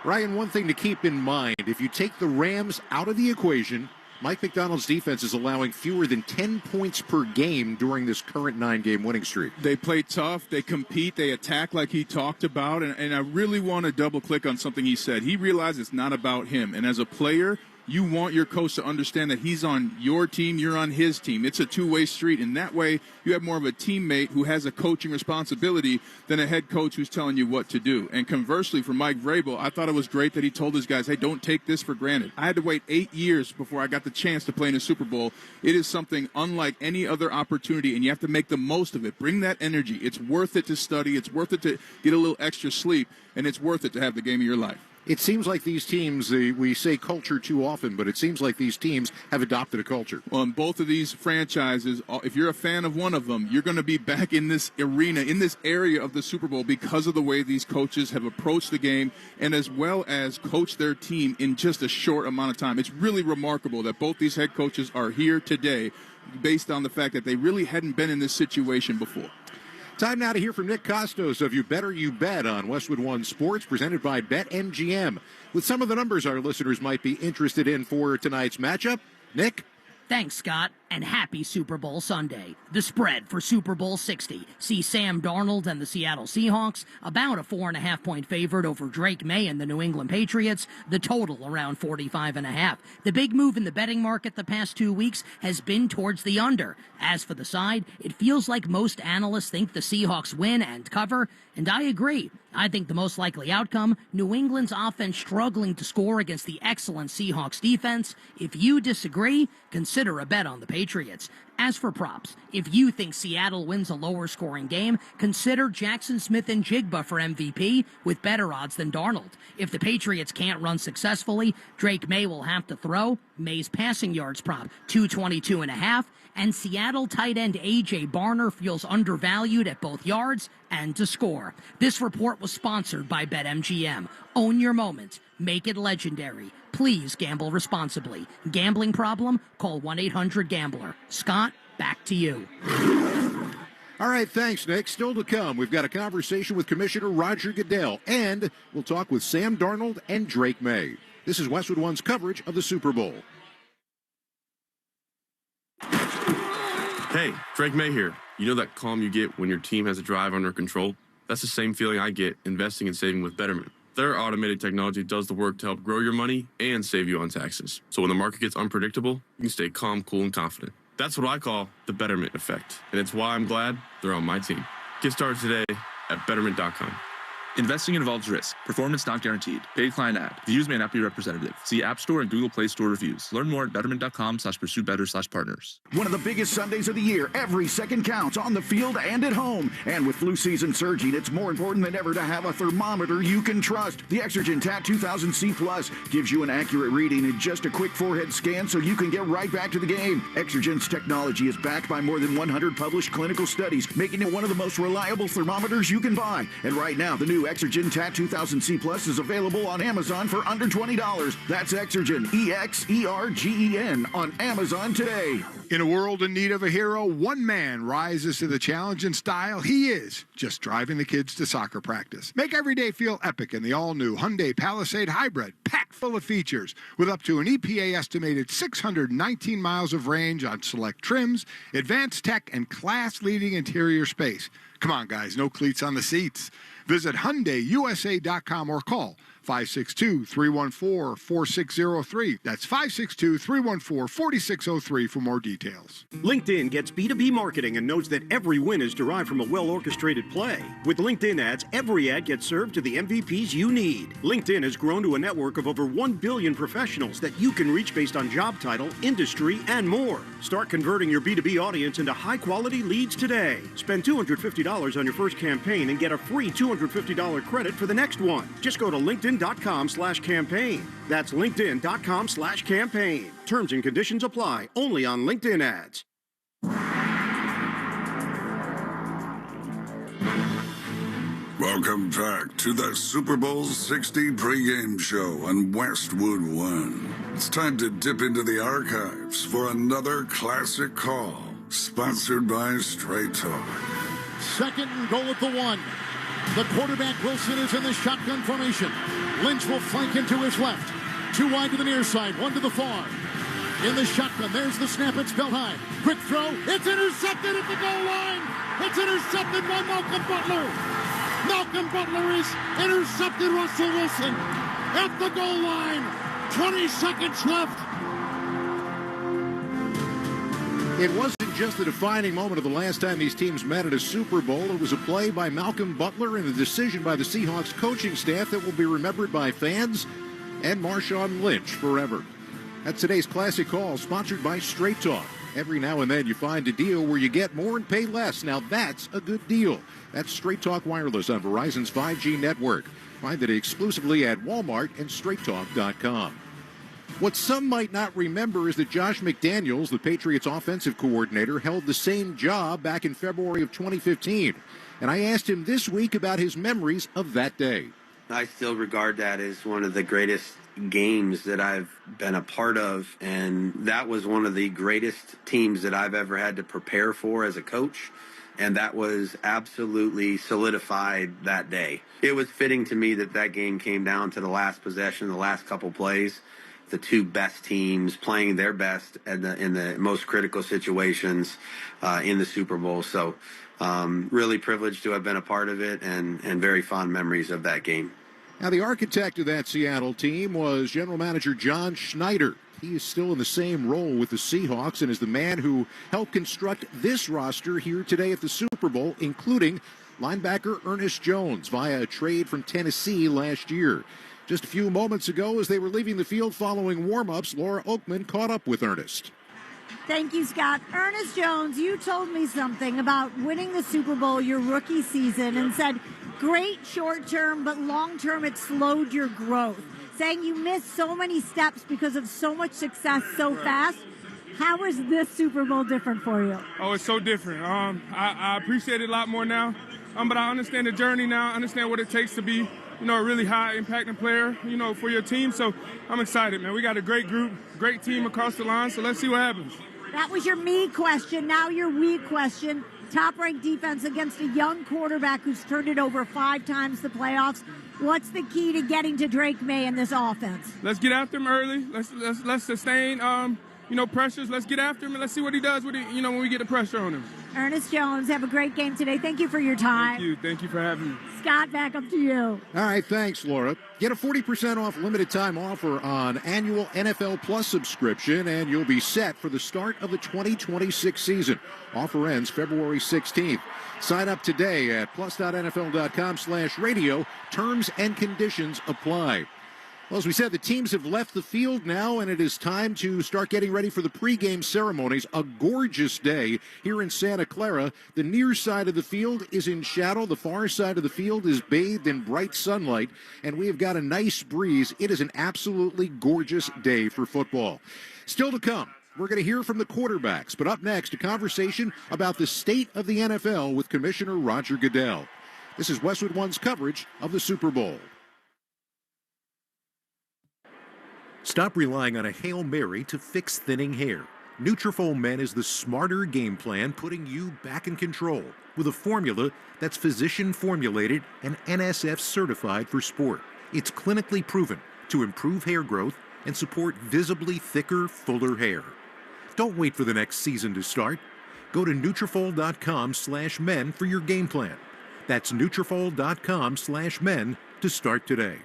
Ryan, one thing to keep in mind, if you take the Rams out of the equation, Mike Macdonald's defense is allowing fewer than 10 points per game during this current 9-game winning streak. They play tough, they compete, they attack like he talked about, and I really want to double-click on something he said. He realized it's not about him, and as a player, you want your coach to understand that he's on your team, you're on his team. It's a two-way street, and that way you have more of a teammate who has a coaching responsibility than a head coach who's telling you what to do. And conversely, for Mike Vrabel, I thought it was great that he told his guys, hey, don't take this for granted. I had to wait 8 years before I got the chance to play in a Super Bowl. It is something unlike any other opportunity, and you have to make the most of it. Bring that energy. It's worth it to study. It's worth it to get a little extra sleep, and it's worth it to have the game of your life. It seems like these teams, we say culture too often, but it seems like these teams have adopted a culture. Well, in both of these franchises, if you're a fan of one of them, you're going to be back in this arena, in this area of the Super Bowl because of the way these coaches have approached the game and as well as coached their team in just a short amount of time. It's really remarkable that both these head coaches are here today based on the fact that they really hadn't been in this situation before. Time now to hear from Nick Costos of You Better You Bet on Westwood One Sports, presented by BetMGM. With some of the numbers our listeners might be interested in for tonight's matchup. Nick? Thanks, Scott. and happy Super Bowl Sunday. The spread for Super Bowl 60. See Sam Darnold and the Seattle Seahawks, about a 4.5-point favorite over Drake May and the New England Patriots. The total around 45.5. The big move in the betting market the past 2 weeks has been towards the under. As for the side, it feels like most analysts think the Seahawks win and cover, and I agree. I think the most likely outcome, New England's offense struggling to score against the excellent Seahawks defense. If you disagree, consider a bet on the Patriots. As for props, if you think Seattle wins a lower scoring game, consider Jackson Smith and Jigba for MVP with better odds than Darnold. If the Patriots can't run successfully, Drake May will have to throw. May's passing yards prop, 222.5. And Seattle tight end A.J. Barner feels undervalued at both yards and to score. This report was sponsored by BetMGM. Own your moment. Make it legendary. Please gamble responsibly. Gambling problem? Call 1-800-GAMBLER. Scott, back to you. All right, thanks, Nick. Still to come, we've got a conversation with Commissioner Roger Goodell, and we'll talk with Sam Darnold and Drake May. This is Westwood One's coverage of the Super Bowl. Hey, Drake May here. You know that calm you get when your team has a drive under control? That's the same feeling I get investing and saving with Betterment. Their automated technology does the work to help grow your money and save you on taxes. So when the market gets unpredictable, you can stay calm, cool, and confident. That's what I call the Betterment effect. And it's why I'm glad they're on my team. Get started today at Betterment.com. Investing involves risk. Performance not guaranteed. Paid client ad. Views may not be representative. See App Store and Google Play Store reviews. Learn more at betterment.com/pursuebetter/partners. One of the biggest Sundays of the year. Every second counts on the field and at home. And with flu season surging, it's more important than ever to have a thermometer you can trust. The Exergen TAT 2000C Plus gives you an accurate reading in just a quick forehead scan so you can get right back to the game. Exergen's technology is backed by more than 100 published clinical studies, making it one of the most reliable thermometers you can buy. And right now, the new Exergen TAT 2000C Plus is available on Amazon for under $20. That's Exergen, EXERGEN, on Amazon today. In a world in need of a hero, one man rises to the challenge in style. He is just driving the kids to soccer practice. Make every day feel epic in the all-new Hyundai Palisade Hybrid, packed full of features with up to an EPA-estimated 619 miles of range on select trims, advanced tech, and class-leading interior space. Come on, guys, no cleats on the seats. Visit HyundaiUSA.com or call 562-314-4603. That's 562-314-4603 for more details. LinkedIn gets B2B marketing and knows that every win is derived from a well-orchestrated play. With LinkedIn ads, every ad gets served to the MVPs you need. LinkedIn has grown to a network of over 1 billion professionals that you can reach based on job title, industry, and more. Start converting your B2B audience into high-quality leads today. Spend $250 on your first campaign and get a free $250 credit for the next one. Just go to LinkedIn.com/campaign. That's LinkedIn.com/campaign. Terms and conditions apply. Only on LinkedIn ads. Welcome back to the Super Bowl 60 pregame show on Westwood One. It's time to dip into the archives for another classic call, sponsored by Straight Talk. Second and goal at the 1. The quarterback, Wilson, is in the shotgun formation. Lynch will flank into his left. 2 wide to the near side, 1 to the far. In the shotgun, there's the snap, it's belt high. Quick throw, it's intercepted at the goal line. It's intercepted by Malcolm Butler. Malcolm Butler is intercepted Russell Wilson at the goal line. 20 seconds left. It wasn't just the defining moment of the last time these teams met at a Super Bowl. It was a play by Malcolm Butler and a decision by the Seahawks coaching staff that will be remembered by fans and Marshawn Lynch forever. That's today's classic call, sponsored by Straight Talk. Every now and then you find a deal where you get more and pay less. Now that's a good deal. That's Straight Talk Wireless on Verizon's 5G network. Find it exclusively at Walmart and StraightTalk.com. What some might not remember is that Josh McDaniels, the Patriots offensive coordinator, held the same job back in February of 2015. And I asked him this week about his memories of that day. I still regard that as one of the greatest games that I've been a part of, and that was one of the greatest teams that I've ever had to prepare for as a coach, and that was absolutely solidified that day. It was fitting to me that that game came down to the last possession, the last couple plays, the two best teams playing their best in the most critical situations in the Super Bowl. So really privileged to have been a part of it, and very fond memories of that game. Now, the architect of that Seattle team was general manager John Schneider. He is still in the same role with the Seahawks and is the man who helped construct this roster here today at the Super Bowl, including linebacker Ernest Jones via a trade from Tennessee last year. Just a few moments ago, as they were leaving the field following warm-ups, Laura Oakman caught up with Ernest. Thank you, Scott. Ernest Jones, you told me something about winning the Super Bowl your rookie season and said, great short-term, but long-term it slowed your growth, saying you missed so many steps because of so much success so fast. How is this Super Bowl different for you? Oh, it's so different. I appreciate it a lot more now, but I understand the journey now. I understand what it takes to be, a really high-impacting player, for your team. So I'm excited, man. We got a great group, great team across the line, so let's see what happens. That was your me question. Now your we question. Top-ranked defense against a young quarterback who's turned it over 5 times the playoffs. What's the key to getting to Drake May in this offense? Let's get after him early. Let's sustain, pressures. Let's get after him and let's see what he does when we get the pressure on him. Ernest Jones, have a great game today. Thank you for your time. Thank you for having me. Scott, back up to you. All right, thanks, Laura. Get a 40% off limited time offer on annual NFL Plus subscription, and you'll be set for the start of the 2026 season. Offer ends February 16th. Sign up today at plus.nfl.com/radio. Terms and conditions apply. Well, as we said, the teams have left the field now, and it is time to start getting ready for the pregame ceremonies. A gorgeous day here in Santa Clara. The near side of the field is in shadow. The far side of the field is bathed in bright sunlight, and we have got a nice breeze. It is an absolutely gorgeous day for football. Still to come, we're going to hear from the quarterbacks, but up next, a conversation about the state of the NFL with Commissioner Roger Goodell. This is Westwood One's coverage of the Super Bowl. Stop relying on a Hail Mary to fix thinning hair. Nutrafol Men is the smarter game plan, putting you back in control with a formula that's physician formulated and NSF certified for sport. It's clinically proven to improve hair growth and support visibly thicker, fuller hair. Don't wait for the next season to start. Go to Nutrafol.com/men for your game plan. That's Nutrafol.com/men to start today.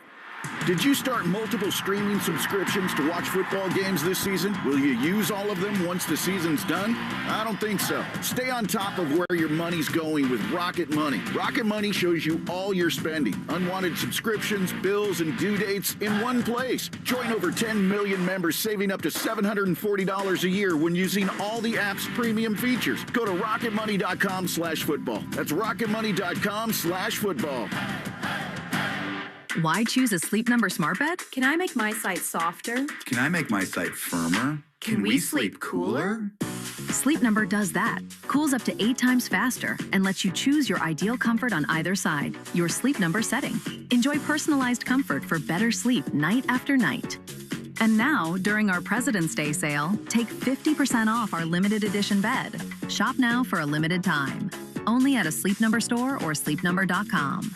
Did you start multiple streaming subscriptions to watch football games this season? Will you use all of them once the season's done? I don't think so. Stay on top of where your money's going with Rocket Money. Rocket Money shows you all your spending, unwanted subscriptions, bills, and due dates in one place. Join over 10 million members saving up to $740 a year when using all the app's premium features. Go to rocketmoney.com/football. That's rocketmoney.com/football. Why choose a Sleep Number smart bed? Can I make my site softer? Can I make my site firmer? Can we sleep cooler? Sleep Number does that. Cools up to 8 times faster and lets you choose your ideal comfort on either side, your Sleep Number setting. Enjoy personalized comfort for better sleep night after night. And now, during our President's Day sale, take 50% off our limited edition bed. Shop now for a limited time. Only at a Sleep Number store or sleepnumber.com.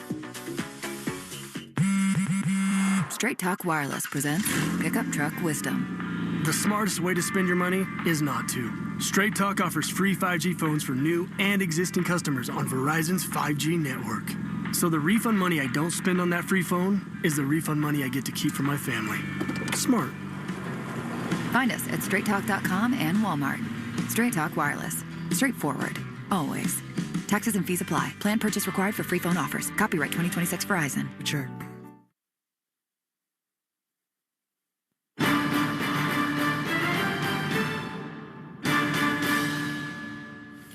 Straight Talk Wireless presents Pickup Truck Wisdom. The smartest way to spend your money is not to. Straight Talk offers free 5G phones for new and existing customers on Verizon's 5G network. So the refund money I don't spend on that free phone is the refund money I get to keep for my family. Smart. Find us at straighttalk.com and Walmart. Straight Talk Wireless. Straightforward. Always. Taxes and fees apply. Plan purchase required for free phone offers. Copyright 2026 Verizon. Sure.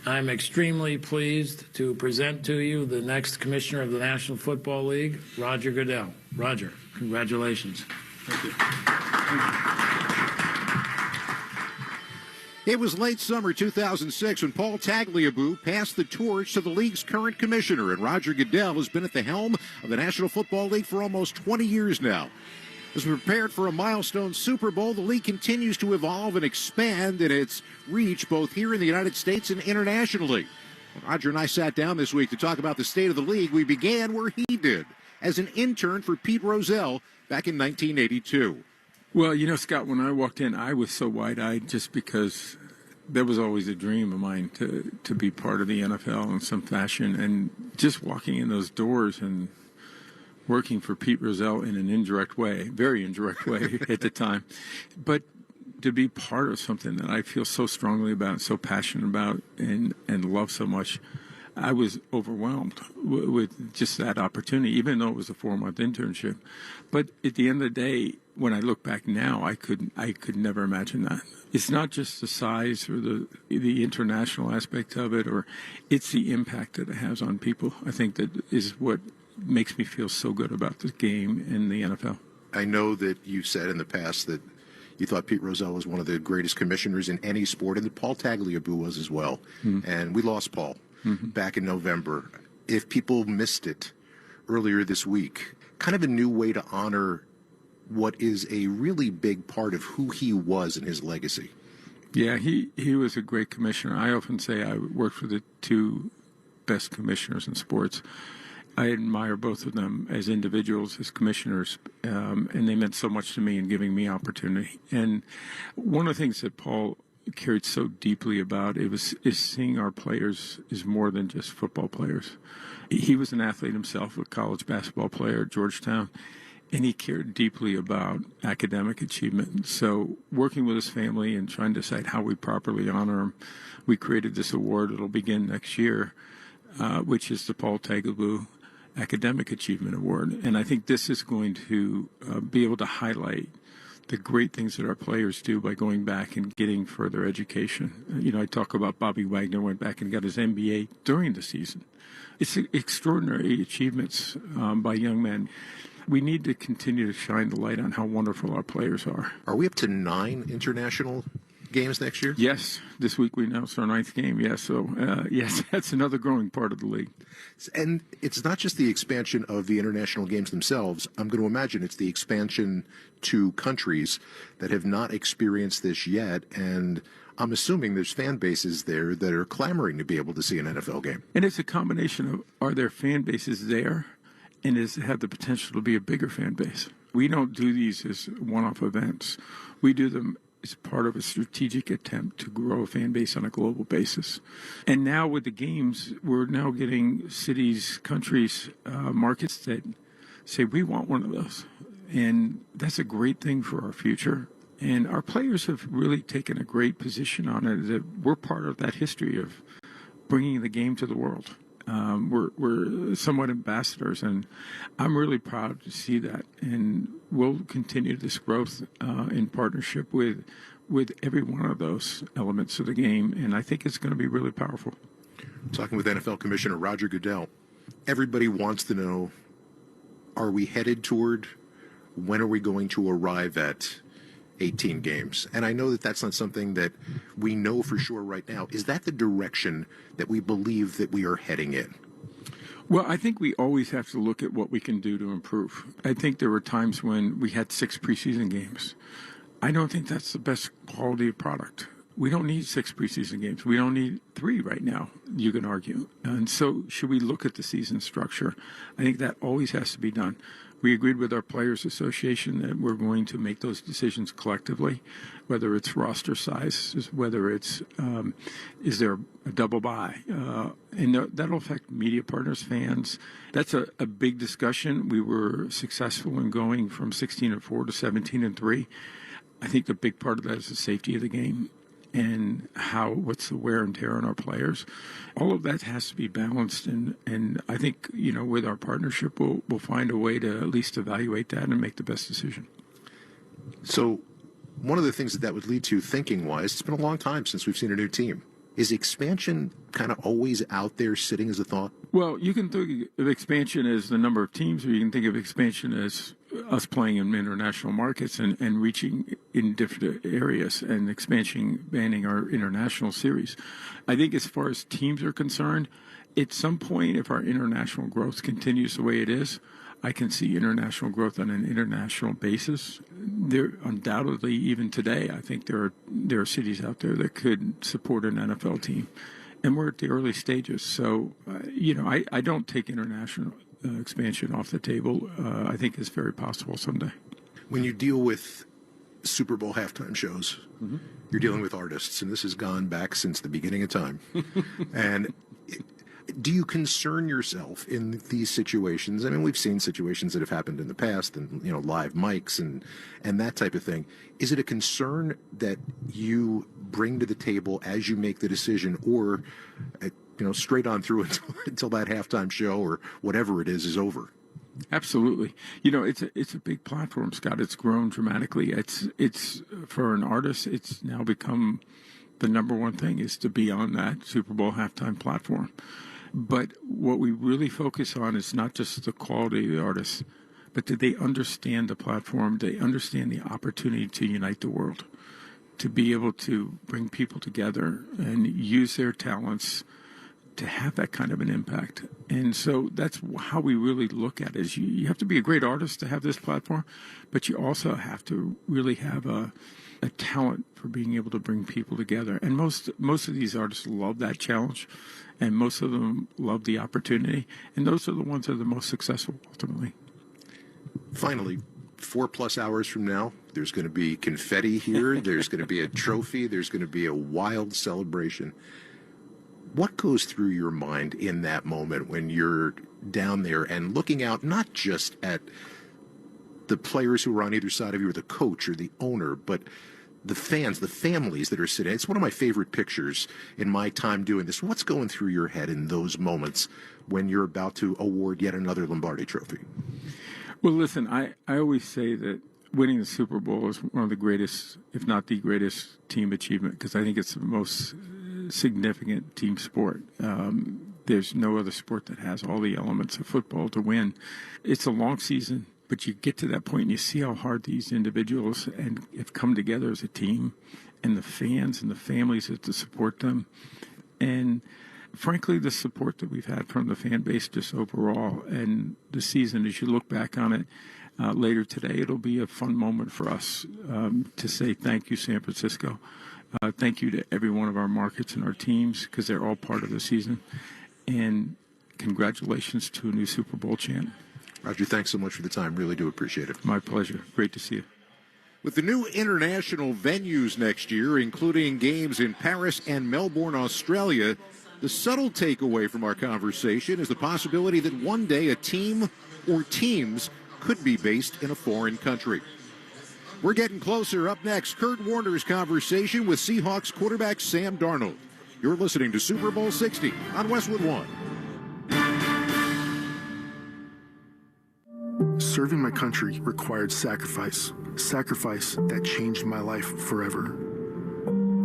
I'm extremely pleased to present to you the next commissioner of the National Football League, Roger Goodell. Roger, congratulations. Thank you. It was late summer 2006 when Paul Tagliabue passed the torch to the league's current commissioner, and Roger Goodell has been at the helm of the National Football League for almost 20 years now. As we prepared for a milestone Super Bowl, the league continues to evolve and expand in its reach both here in the United States and internationally. Roger and I sat down this week to talk about the state of the league. We began where he did, as an intern for Pete Rozelle back in 1982. Well, you know, Scott, when I walked in, I was so wide-eyed just because that was always a dream of mine to be part of the NFL in some fashion. And just walking in those doors and working for Pete Rozelle in an indirect way, very indirect way at the time, but to be part of something that I feel so strongly about, so passionate about, and love so much, I was overwhelmed with just that opportunity, even though it was a 4-month internship. But at the end of the day, when I look back now, I could never imagine that. It's not just the size or the international aspect of it, or it's the impact that it has on people. I think that is what makes me feel so good about the game in the NFL. I know that you've said in the past that you thought Pete Rozelle was one of the greatest commissioners in any sport, and that Paul Tagliabue was as well. And we lost Paul back in November. If people missed it earlier this week, kind of a new way to honor what is a really big part of who he was and his legacy. Yeah, he was a great commissioner. I often say I worked for the two best commissioners in sports. I admire both of them as individuals, as commissioners, and they meant so much to me in giving me opportunity. And one of the things that Paul cared so deeply about is seeing our players as more than just football players. He was an athlete himself, a college basketball player at Georgetown, and he cared deeply about academic achievement. So working with his family and trying to decide how we properly honor him, we created this award. It'll begin next year, which is the Paul Tagliabue Academic Achievement Award. And I think this is going to be able to highlight the great things that our players do by going back and getting further education. You know, I talk about Bobby Wagner went back and got his MBA during the season. It's extraordinary achievements by young men. We need to continue to shine the light on how wonderful our players are. Are we up to 9 international games next year? Yes. This week we announced our 9th game. Yes. So, yes, that's another growing part of the league. And it's not just the expansion of the international games themselves. I'm going to imagine it's the expansion to countries that have not experienced this yet. And I'm assuming there's fan bases there that are clamoring to be able to see an NFL game. And it's a combination of, are there fan bases there? And does it have the potential to be a bigger fan base? We don't do these as one-off events. We do them as part of a strategic attempt to grow a fan base on a global basis. And now with the games, we're now getting cities, countries, markets that say, we want one of those. And that's a great thing for our future. And our players have really taken a great position on it, that we're part of that history of bringing the game to the world. We're somewhat ambassadors, and I'm really proud to see that. And we'll continue this growth in partnership with every one of those elements of the game, and I think it's going to be really powerful. Talking with NFL Commissioner Roger Goodell, everybody wants to know, are we headed toward, when are we going to arrive at 18 games? And I know that that's not something that we know for sure right now. Is that the direction that we believe that we are heading in? Well, I think we always have to look at what we can do to improve. I think there were times when we had 6 preseason games. I don't think that's the best quality of product. We don't need 6 preseason games. We don't need 3 right now, you can argue. And so should we look at the season structure? I think that always has to be done. We agreed with our Players Association that we're going to make those decisions collectively, whether it's roster size, whether it's is there a double bye, and that'll affect media partners, fans. That's a big discussion. We were successful in going from 16-4 to 17-3. I think the big part of that is the safety of the game and what's the wear and tear on our players. All of that has to be balanced, and I think, you know, with our partnership, we'll find a way to at least evaluate that and make the best decision. So one of the things that would lead to, thinking-wise, it's been a long time since we've seen a new team. Is expansion kind of always out there sitting as a thought? Well, you can think of expansion as the number of teams, or you can think of expansion as us playing in international markets and reaching in different areas and expanding our international series. I think as far as teams are concerned, at some point, if our international growth continues the way it is, I can see international growth on an international basis. There undoubtedly, even today, I think there are cities out there that could support an NFL team, and we're at the early stages. So, you know, I don't take international expansion off the table. I think it's very possible someday. When you deal with Super Bowl halftime shows. You're dealing with artists, and this has gone back since the beginning of time. And do you concern yourself in these situations? I mean, we've seen situations that have happened in the past, and live mics and that type of thing. Is it a concern that you bring to the table as you make the decision, or straight on through until that halftime show or whatever it is over? Absolutely. It's a big platform, Scott. It's grown dramatically. It's for an artist, it's now become the number one thing is to be on that Super Bowl halftime platform. But what we really focus on is not just the quality of the artists, but do they understand the platform? Do they understand the opportunity to unite the world, to be able to bring people together and use their talents to have that kind of an impact. And so that's how we really look at it. Is you have to be a great artist to have this platform, but you also have to really have a talent for being able to bring people together. And most of these artists love that challenge, and most of them love the opportunity. And those are the ones that are the most successful ultimately. Finally, 4+ hours from now, there's going to be confetti here. There's going to be a trophy. There's going to be a wild celebration. What goes through your mind in that moment when you're down there and looking out not just at the players who are on either side of you or the coach or the owner, but the fans, the families that are sitting? It's one of my favorite pictures in my time doing this. What's going through your head in those moments when you're about to award yet another Lombardi trophy? Well, listen, I always say that winning the Super Bowl is one of the greatest, if not the greatest, team achievement, because I think it's the most significant team sport. There's no other sport that has all the elements of football to win. It's a long season, but you get to that point and you see how hard these individuals have come together as a team, and the fans and the families that to support them. And frankly, the support that we've had from the fan base just overall, and the season, as you look back on it later today, it'll be a fun moment for us to say thank you, San Francisco. Thank you to every one of our markets and our teams, because they're all part of the season. And congratulations to a new Super Bowl champ. Roger, thanks so much for the time. Really do appreciate it. My pleasure. Great to see you. With the new international venues next year, including games in Paris and Melbourne, Australia, the subtle takeaway from our conversation is the possibility that one day a team or teams could be based in a foreign country. We're getting closer. Up next, Kurt Warner's conversation with Seahawks quarterback Sam Darnold. You're listening to Super Bowl 60 on Westwood One. Serving my country required sacrifice that changed my life forever.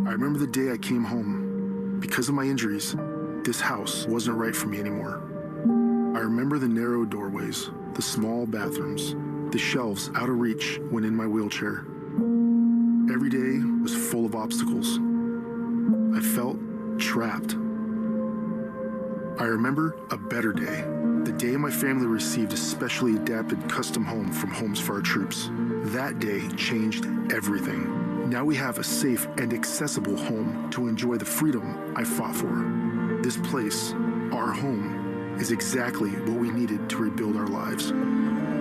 I remember the day I came home. Because of my injuries, this house wasn't right for me anymore. I remember the narrow doorways, the small bathrooms, the shelves out of reach when in my wheelchair. Every day was full of obstacles. I felt trapped. I remember a better day, the day my family received a specially adapted custom home from Homes for Our Troops. That day changed everything. Now we have a safe and accessible home to enjoy the freedom I fought for. This place, our home, is exactly what we needed to rebuild our lives.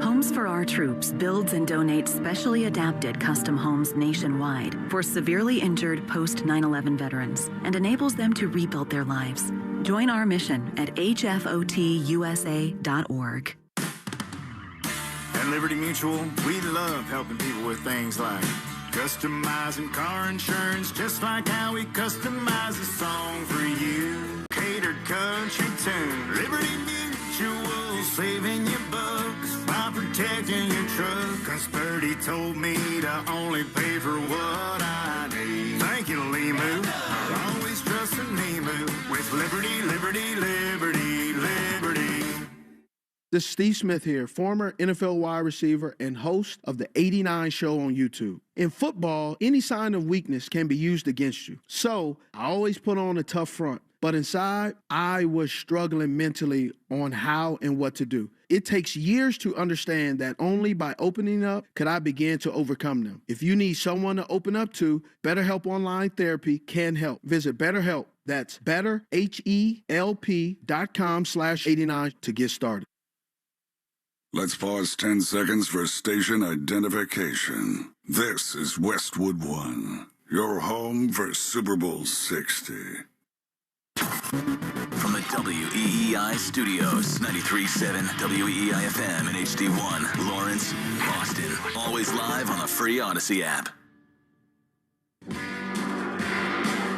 Homes for Our Troops builds and donates specially adapted custom homes nationwide for severely injured post 9/11 veterans and enables them to rebuild their lives. Join our mission at hfotusa.org. At Liberty Mutual, we love helping people with things like customizing car insurance, just like how we customize a song for you. Catered country tune, Liberty Mutual, saving you bucks by protecting your truck. 'Cause Purdy told me to only pay for what I need. Thank you, Limu. I'll always trust in Limu with Liberty, Liberty, Liberty, Liberty. This is Steve Smith here, former NFL wide receiver and host of the 89 Show on YouTube. In football, any sign of weakness can be used against you. So I always put on a tough front. But inside, I was struggling mentally on how and what to do. It takes years to understand that only by opening up could I begin to overcome them. If you need someone to open up to, BetterHelp Online Therapy can help. Visit BetterHelp. That's betterhelp.com/89 to get started. Let's pause 10 seconds for station identification. This is Westwood One, your home for Super Bowl 60. From the WEEI studios, 93.7 WEEI FM and HD1, Lawrence, Boston. Always live on the free Odyssey app.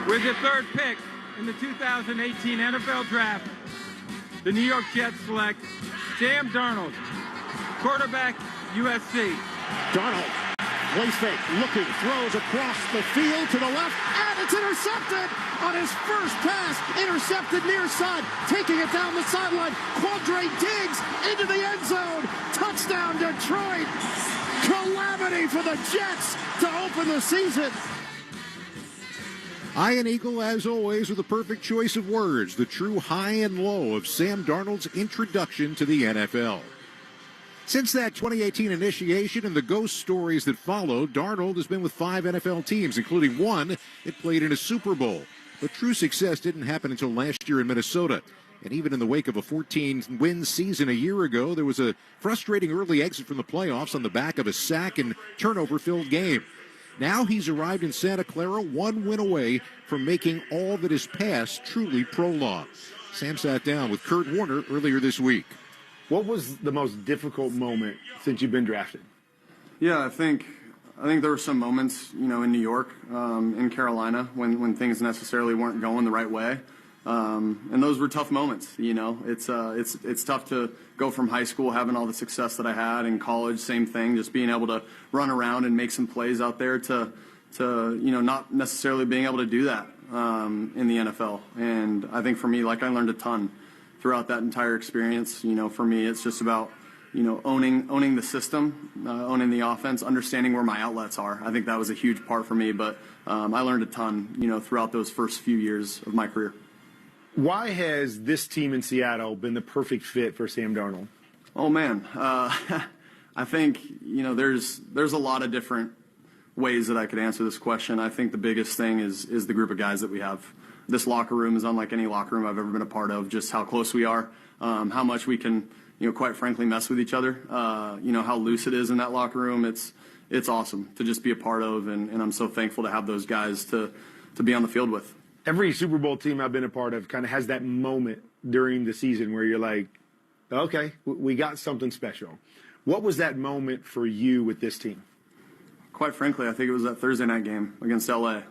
With the third pick in the 2018 NFL Draft, the New York Jets select Sam Darnold, quarterback, USC. Darnold, plays fake, looking, throws across the field to the left, and it's intercepted on his first pass. Intercepted near side, taking it down the sideline. Quandre Diggs into the end zone. Touchdown, Detroit. Calamity for the Jets to open the season. Ian Eagle, as always, with a perfect choice of words, the true high and low of Sam Darnold's introduction to the NFL. Since that 2018 initiation and the ghost stories that followed, Darnold has been with 5 NFL teams, including one that played in a Super Bowl. But true success didn't happen until last year in Minnesota. And even in the wake of a 14-win season a year ago, there was a frustrating early exit from the playoffs on the back of a sack and turnover-filled game. Now he's arrived in Santa Clara, 1 win away from making all that is past truly prologue. Sam sat down with Kurt Warner earlier this week. What was the most difficult moment since you've been drafted? Yeah, I think there were some moments, in New York, in Carolina, when things necessarily weren't going the right way, and those were tough moments. It's tough to go from high school having all the success that I had, in college, same thing, just being able to run around and make some plays out there to not necessarily being able to do that in the NFL. And I think for me, I learned a ton throughout that entire experience. For me, it's just about, owning the system, owning the offense, understanding where my outlets are. I think that was a huge part for me, but I learned a ton, throughout those first few years of my career. Why has this team in Seattle been the perfect fit for Sam Darnold? Oh, man. I think, there's a lot of different ways that I could answer this question. I think the biggest thing is the group of guys that we have. This locker room is unlike any locker room I've ever been a part of, just how close we are, how much we can, quite frankly, mess with each other, how loose it is in that locker room. It's awesome to just be a part of, and I'm so thankful to have those guys to be on the field with. Every Super Bowl team I've been a part of kind of has that moment during the season where you're like, okay, we got something special. What was that moment for you with this team? Quite frankly, I think it was that Thursday night game against LA.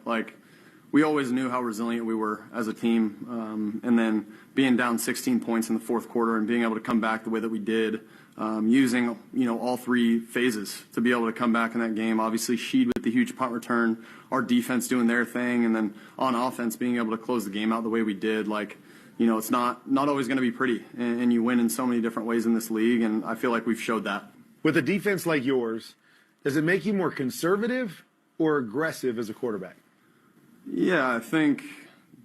We always knew how resilient we were as a team, and then being down 16 points in the fourth quarter and being able to come back the way that we did, using all 3 phases to be able to come back in that game. Obviously, Sheed with the huge punt return, our defense doing their thing, and then on offense being able to close the game out the way we did. It's not always going to be pretty, and you win in so many different ways in this league, and I feel like we've showed that. With a defense like yours, does it make you more conservative or aggressive as a quarterback? Yeah, I think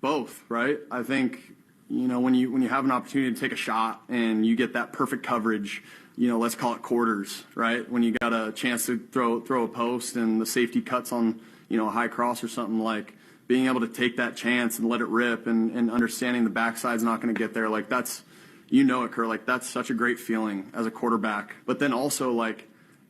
both, right? I think, when you have an opportunity to take a shot and you get that perfect coverage, let's call it quarters, right? When you got a chance to throw a post and the safety cuts on, a high cross or something, being able to take that chance and let it rip and understanding the backside's not going to get there, that's, it, Kurt, that's such a great feeling as a quarterback. But then also,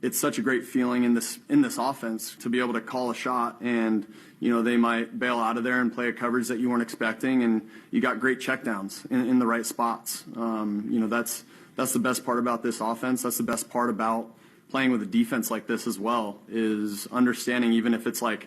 it's such a great feeling in this offense to be able to call a shot and, they might bail out of there and play a coverage that you weren't expecting, and you got great checkdowns in the right spots. That's the best part about this offense. That's the best part about playing with a defense like this as well, is understanding even if it's 3rd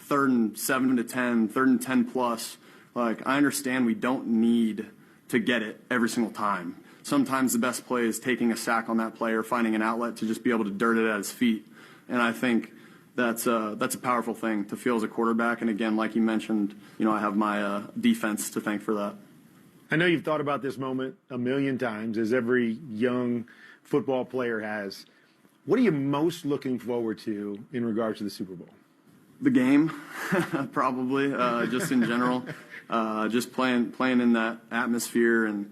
and 7 to 10, 3rd and 10 plus, I understand we don't need to get it every single time. Sometimes the best play is taking a sack on that play or finding an outlet to just be able to dirt it at his feet. And I think that's a powerful thing to feel as a quarterback. And again, like you mentioned, I have my defense to thank for that. I know you've thought about this moment a million times, as every young football player has. What are you most looking forward to in regards to the Super Bowl? The game, probably, just in general. Just playing in that atmosphere, and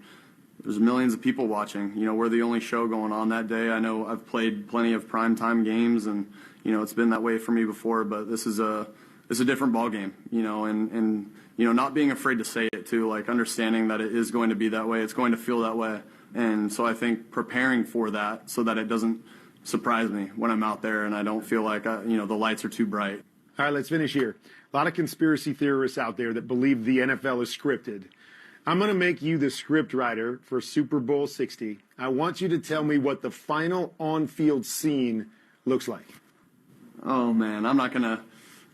there's millions of people watching. We're the only show going on that day. I know I've played plenty of primetime games, and it's been that way for me before. But this is a different ball game. And not being afraid to say it too. Understanding that it is going to be that way. It's going to feel that way. And so I think preparing for that so that it doesn't surprise me when I'm out there and I don't feel like, the lights are too bright. All right, let's finish here. A lot of conspiracy theorists out there that believe the NFL is scripted. I'm going to make you the script writer for Super Bowl 60. I want you to tell me what the final on-field scene looks like. Oh man, I'm not gonna,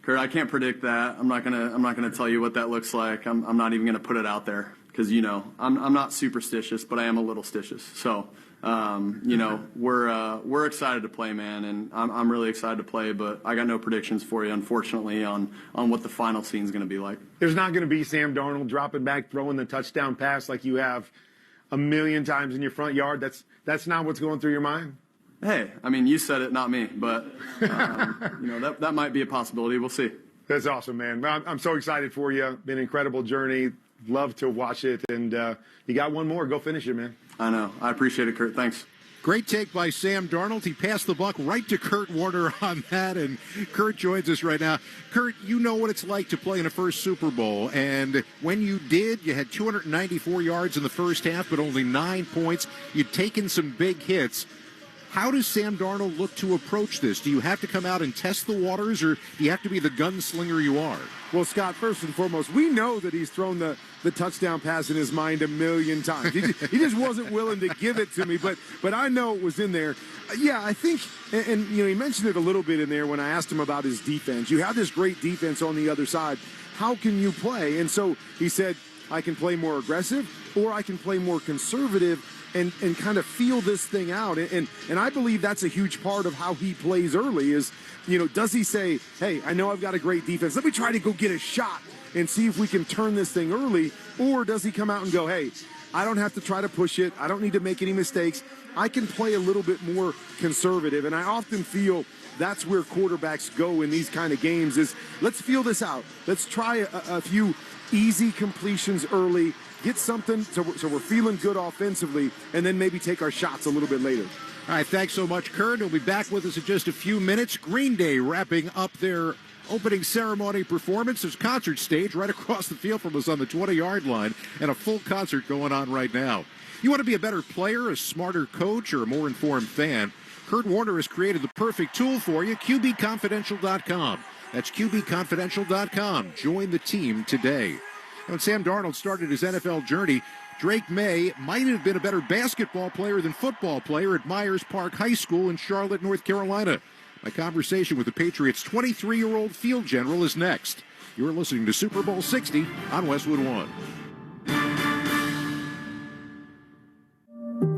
Kurt. I can't predict that. I'm not gonna tell you what that looks like. I'm not even gonna put it out there because I'm not superstitious, but I am a little stitious. So we're excited to play, man, and I'm really excited to play. But I got no predictions for you, unfortunately, on what the final scene's gonna be like. There's not gonna be Sam Darnold dropping back, throwing the touchdown pass like you have a million times in your front yard. That's not what's going through your mind. Hey, I mean, you said it, not me, but that might be a possibility. We'll see. That's awesome, man. I'm so excited for you. Been an incredible journey. Love to watch it, and you got one more. Go finish it, man. I know. I appreciate it, Kurt. Thanks. Great take by Sam Darnold. He passed the buck right to Kurt Warner on that, and Kurt joins us right now. Kurt, you know what it's like to play in a first Super Bowl, and when you did, you had 294 yards in the first half, but only 9 points. You'd taken some big hits. How does Sam Darnold look to approach this? Do you have to come out and test the waters, or do you have to be the gunslinger you are? Well, Scott, first and foremost, we know that he's thrown the touchdown pass in his mind a million times. He just wasn't willing to give it to me, but I know it was in there. Yeah, I think, and he mentioned it a little bit in there when I asked him about his defense. You have this great defense on the other side. How can you play? And so he said, I can play more aggressive, or I can play more conservative and kind of feel this thing out. And I believe that's a huge part of how he plays early is, does he say, hey, I know I've got a great defense. Let me try to go get a shot and see if we can turn this thing early. Or does he come out and go, hey, I don't have to try to push it. I don't need to make any mistakes. I can play a little bit more conservative. And I often feel that's where quarterbacks go in these kind of games is let's feel this out. Let's try a few easy completions early. Get something so we're feeling good offensively, and then maybe take our shots a little bit later. All right, thanks so much, Kurt. He'll be back with us in just a few minutes. Green Day wrapping up their opening ceremony performance. There's a concert stage right across the field from us on the 20-yard line, and a full concert going on right now. You want to be a better player, a smarter coach, or a more informed fan? Kurt Warner has created the perfect tool for you, QBConfidential.com. That's QBConfidential.com. Join the team today. When Sam Darnold started his NFL journey, Drake May might have been a better basketball player than football player at Myers Park High School in Charlotte, North Carolina. My conversation with the Patriots' 23-year-old field general is next. You're listening to Super Bowl 60 on Westwood One.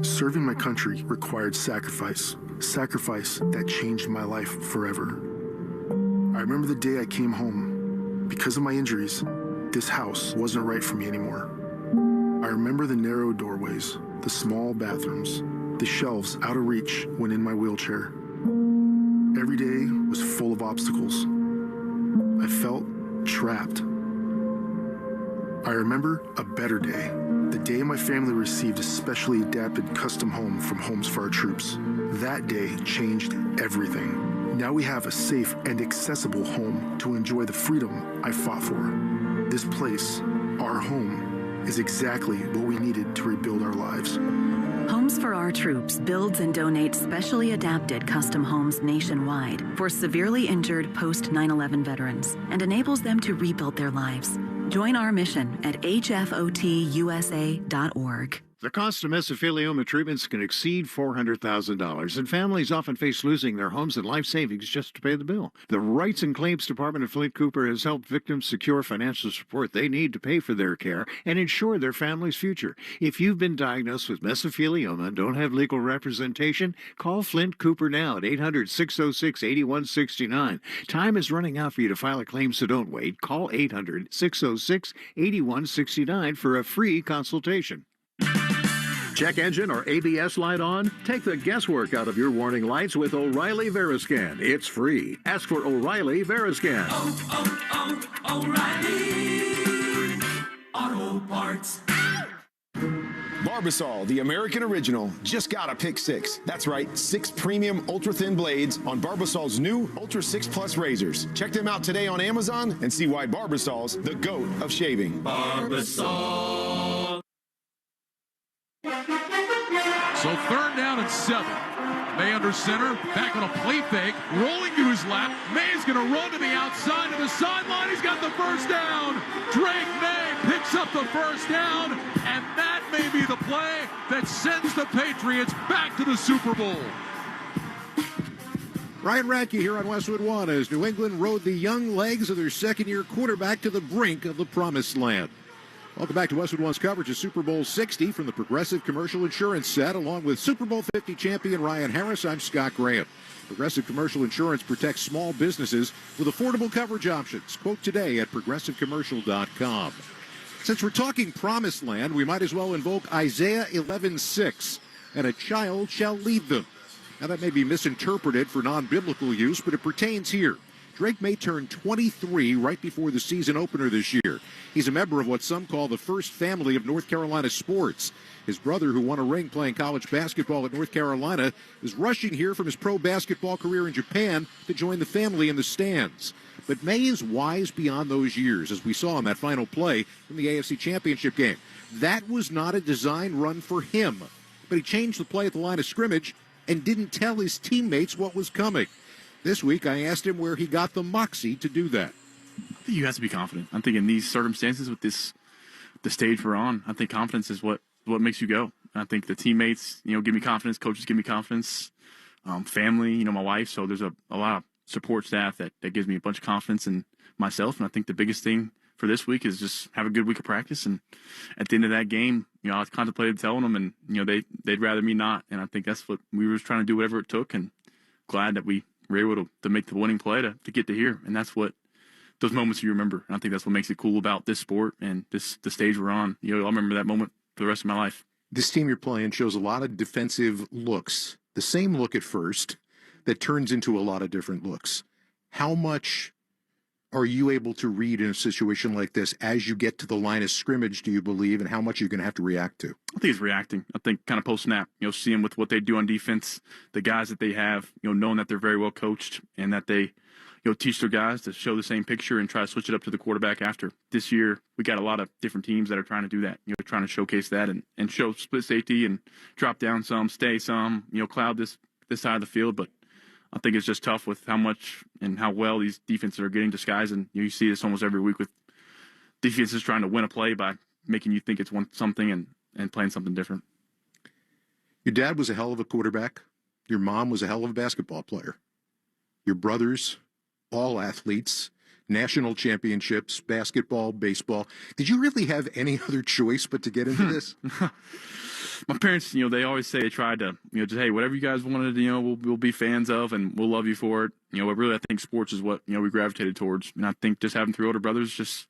Serving my country required sacrifice. Sacrifice that changed my life forever. I remember the day I came home. Because of my injuries, this house wasn't right for me anymore. I remember the narrow doorways, the small bathrooms, the shelves out of reach when in my wheelchair. Every day was full of obstacles. I felt trapped. I remember a better day, the day my family received a specially adapted custom home from Homes for Our Troops. That day changed everything. Now we have a safe and accessible home to enjoy the freedom I fought for. This place, our home, is exactly what we needed to rebuild our lives. Homes for Our Troops builds and donates specially adapted custom homes nationwide for severely injured post 9/11 veterans and enables them to rebuild their lives. Join our mission at hfotusa.org. The cost of mesothelioma treatments can exceed $400,000, and families often face losing their homes and life savings just to pay the bill. The Rights and Claims Department of Flint Cooper has helped victims secure financial support they need to pay for their care and ensure their family's future. If you've been diagnosed with mesothelioma and don't have legal representation, call Flint Cooper now at 800-606-8169. Time is running out for you to file a claim, so don't wait. Call 800-606-8169 for a free consultation. Check engine or ABS light on? Take the guesswork out of your warning lights with O'Reilly Veriscan. It's free. Ask for O'Reilly Veriscan. O'Reilly Auto Parts. Barbasol, the American original, just got a pick 6. That's right, 6 premium ultra-thin blades on Barbasol's new Ultra 6 Plus razors. Check them out today on Amazon and see why Barbasol's the GOAT of shaving. Barbasol. and 7. May under center, back on a play fake, rolling to his lap. May's going to run to the outside to the sideline. He's got the first down. Drake May picks up the first down, and that may be the play that sends the Patriots back to the Super Bowl. Ryan Radke here on Westwood One as New England rode the young legs of their second-year quarterback to the brink of the promised land. Welcome back to Westwood One's coverage of Super Bowl 60 from the Progressive Commercial Insurance set, along with Super Bowl 50 champion Ryan Harris. I'm Scott Graham. Progressive Commercial Insurance protects small businesses with affordable coverage options. Quote today at progressivecommercial.com. Since we're talking promised land, we might as well invoke Isaiah 11:6, and a child shall lead them. Now, that may be misinterpreted for non-biblical use, but it pertains here. Drake May turned 23 right before the season opener this year. He's a member of what some call the first family of North Carolina sports. His brother, who won a ring playing college basketball at North Carolina, is rushing here from his pro basketball career in Japan to join the family in the stands. But May is wise beyond those years, as we saw in that final play in the AFC Championship game. That was not a design run for him, but he changed the play at the line of scrimmage and didn't tell his teammates what was coming. This week, I asked him where he got the moxie to do that. I think you have to be confident. I think in these circumstances with the stage we're on, I think confidence is what makes you go. I think the teammates, give me confidence. Coaches give me confidence. Family, my wife. So there's a lot of support staff that gives me a bunch of confidence in myself. And I think the biggest thing for this week is just have a good week of practice. And at the end of that game, I contemplated telling them, and they'd rather me not. And I think that's what we were trying to do, whatever it took. And glad that we were able to make the winning play to get to here. And that's what those moments you remember. And I think that's what makes it cool about this sport and the stage we're on. I'll remember that moment for the rest of my life. This team you're playing shows a lot of defensive looks. The same look at first that turns into a lot of different looks. How much are you able to read in a situation like this as you get to the line of scrimmage, do you believe, and how much are you going to have to react to? I think it's reacting. I think kind of post-snap, seeing with what they do on defense, the guys that they have, knowing that they're very well coached and that they, teach their guys to show the same picture and try to switch it up to the quarterback after. This year, we got a lot of different teams that are trying to do that, trying to showcase that and show split safety and drop down some, stay some, cloud this side of the field. But I think it's just tough with how much and how well these defenses are getting disguised. And you see this almost every week with defenses trying to win a play by making you think it's something and playing something different. Your dad was a hell of a quarterback. Your mom was a hell of a basketball player. Your brothers, all athletes, national championships, basketball, baseball. Did you really have any other choice but to get into this? My parents, they always say they tried to, just, hey, whatever you guys wanted, we'll be fans of and we'll love you for it. But really I think sports is what, we gravitated towards. And I think just having three older brothers, just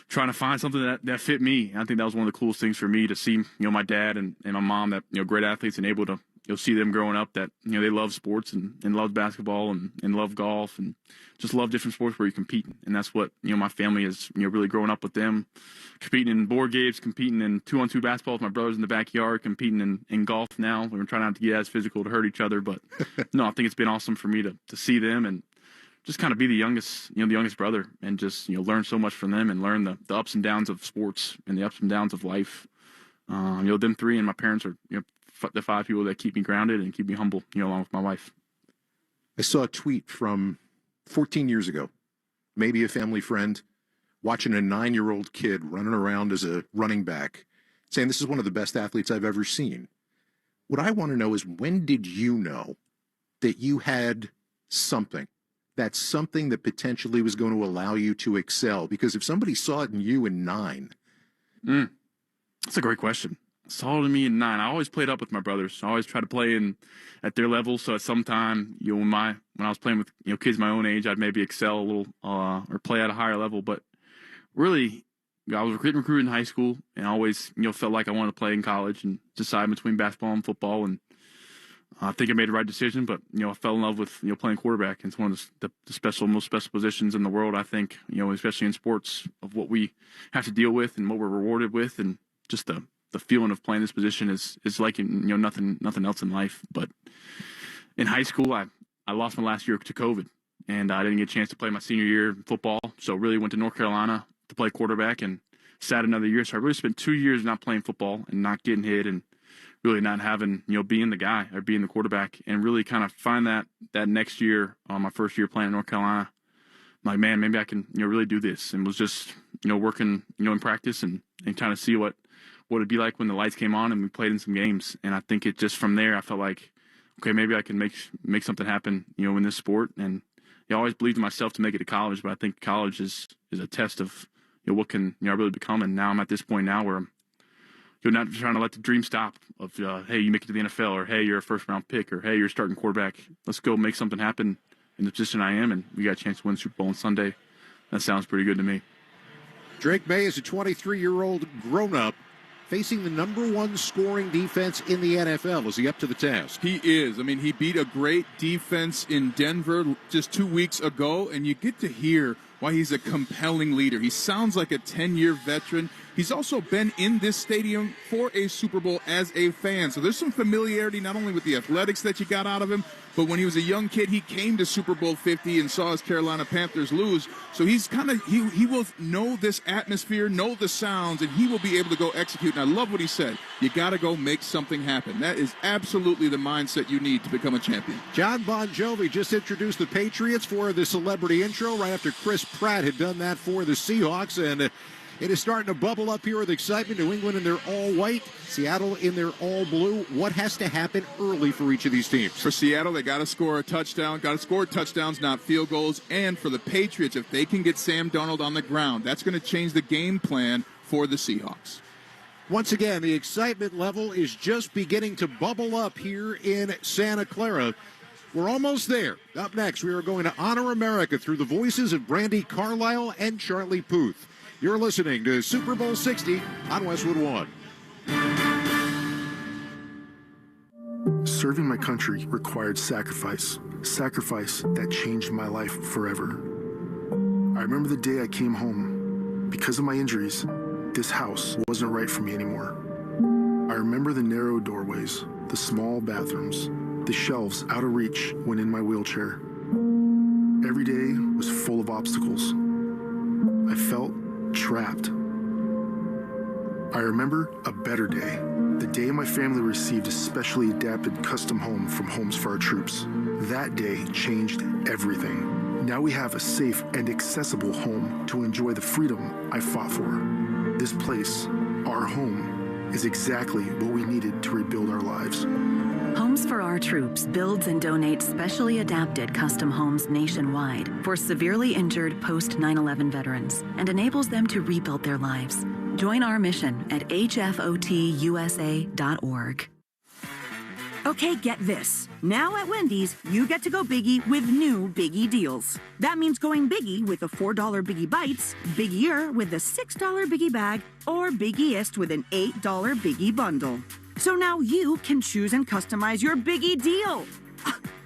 trying to find something that fit me. And I think that was one of the coolest things for me to see, my dad and my mom that, great athletes and able to, see them growing up that, they love sports and love basketball and love golf and just love different sports where you compete. And that's what, my family is, really growing up with them, competing in board games, competing in 2-on-2 basketball with my brothers in the backyard, competing in golf now. We're trying not to get as physical to hurt each other. But no, I think it's been awesome for me to see them and just kind of be the youngest brother and just, learn so much from them and learn the ups and downs of sports and the ups and downs of life. Them three and my parents are, the five people that keep me grounded and keep me humble, along with my wife. I saw a tweet from 14 years ago, maybe a family friend, watching a 9-year-old kid running around as a running back, saying this is one of the best athletes I've ever seen. What I want to know is, when did you know that you had something, that potentially was going to allow you to excel? Because if somebody saw it in you in 9. That's a great question. Saw it in me in 9. I always played up with my brothers. I always tried to play at their level. So at some time, when I was playing with kids my own age, I'd maybe excel a little or play at a higher level. But really, I was recruited in high school and always felt like I wanted to play in college and decide between basketball and football. And I think I made the right decision. But I fell in love with playing quarterback. And it's one of the most special positions in the world. I think especially in sports, of what we have to deal with and what we're rewarded with, and just the feeling of playing this position is like nothing else in life. But in high school, I lost my last year to COVID, and I didn't get a chance to play my senior year in football. So really went to North Carolina to play quarterback and sat another year. So I really spent 2 years not playing football and not getting hit and really not having, being the guy or being the quarterback, and really kind of find that next year, my first year playing in North Carolina. I'm like, man, maybe I can, really do this. And was just, working, in practice and kind of see what it'd be like when the lights came on and we played in some games. And I think it just from there, I felt like, okay, maybe I can make something happen, in this sport. And I always believed in myself to make it to college, but I think college is a test of, what can, I really become. And now I'm at this point now where I'm, not trying to let the dream stop of, hey, you make it to the NFL, or hey, you're a first-round pick, or hey, you're a starting quarterback. Let's go make something happen in the position I am, and we got a chance to win the Super Bowl on Sunday. That sounds pretty good to me. Drake May is a 23-year-old grown-up facing the #1 scoring defense in the NFL. Is he up to the task? He is. I mean, he beat a great defense in Denver just 2 weeks ago, and you get to hear why he's a compelling leader. He sounds like a 10-year veteran. He's also been in this stadium for a Super Bowl as a fan. So there's some familiarity not only with the athletics that you got out of him, but when he was a young kid, he came to Super Bowl 50 and saw his Carolina Panthers lose. So he's kind of, he will know this atmosphere, know the sounds, and he will be able to go execute. And I love what he said. You got to go make something happen. That is absolutely the mindset you need to become a champion. John Bon Jovi just introduced the Patriots for the celebrity intro right after Chris Pratt had done that for the Seahawks. And it is starting to bubble up here with excitement. New England in their all-white, Seattle in their all-blue. What has to happen early for each of these teams? For Seattle, they got to score a touchdown. Got to score touchdowns, not field goals. And for the Patriots, if they can get Sam Darnold on the ground, that's going to change the game plan for the Seahawks. Once again, the excitement level is just beginning to bubble up here in Santa Clara. We're almost there. Up next, we are going to honor America through the voices of Brandy Carlisle and Charlie Puth. You're listening to Super Bowl 60 on Westwood One. Serving my country required sacrifice. Sacrifice that changed my life forever. I remember the day I came home. Because of my injuries, this house wasn't right for me anymore. I remember the narrow doorways, the small bathrooms, the shelves out of reach when in my wheelchair. Every day was full of obstacles. I felt trapped. I remember a better day, the day my family received a specially adapted custom home from Homes for Our Troops. That day changed everything. Now we have a safe and accessible home to enjoy the freedom I fought for. This place, our home, is exactly what we needed to rebuild our lives. Homes for Our Troops builds and donates specially adapted custom homes nationwide for severely injured post-9/11 veterans and enables them to rebuild their lives. Join our mission at hfotusa.org. Okay, get this. Now at Wendy's, you get to go biggie with new Biggie deals. That means going biggie with a $4 Biggie Bites, Biggier with a $6 Biggie Bag, or Biggiest with an $8 Biggie Bundle. So now you can choose and customize your Biggie deal.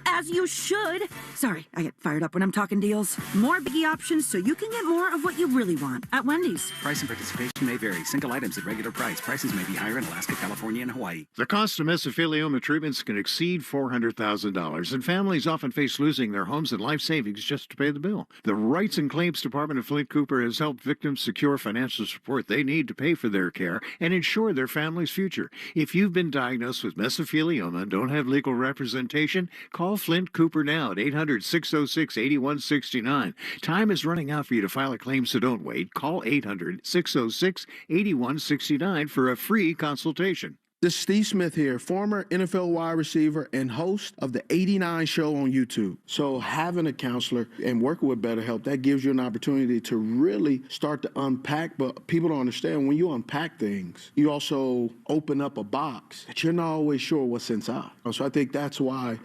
As you should. Sorry, I get fired up when I'm talking deals. More Biggie options so you can get more of what you really want at Wendy's. Price and participation may vary. Single items at regular price. Prices may be higher in Alaska, California, and Hawaii. The cost of mesothelioma treatments can exceed $400,000, and families often face losing their homes and life savings just to pay the bill. The Rights and Claims Department of Flint Cooper has helped victims secure financial support they need to pay for their care and ensure their family's future. If you've been diagnosed with mesothelioma and don't have legal representation, call Flint Cooper now at 800-606-8169. Time is running out for you to file a claim, so don't wait. Call 800-606-8169 for a free consultation. This is Steve Smith here, former NFL wide receiver and host of the 89 show on YouTube. So having a counselor and working with BetterHelp, that gives you an opportunity to really start to unpack. But people don't understand, when you unpack things, you also open up a box that you're not always sure what's inside. So I think that's why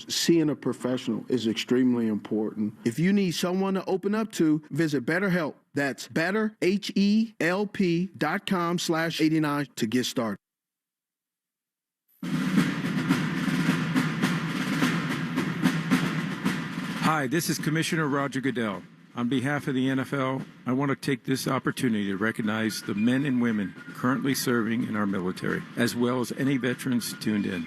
seeing a professional is extremely important. If you need someone to open up to, visit BetterHelp. That's betterhelp.com/89 to get started. Hi, this is Commissioner Roger Goodell. On behalf of the NFL, I want to take this opportunity to recognize the men and women currently serving in our military, as well as any veterans tuned in.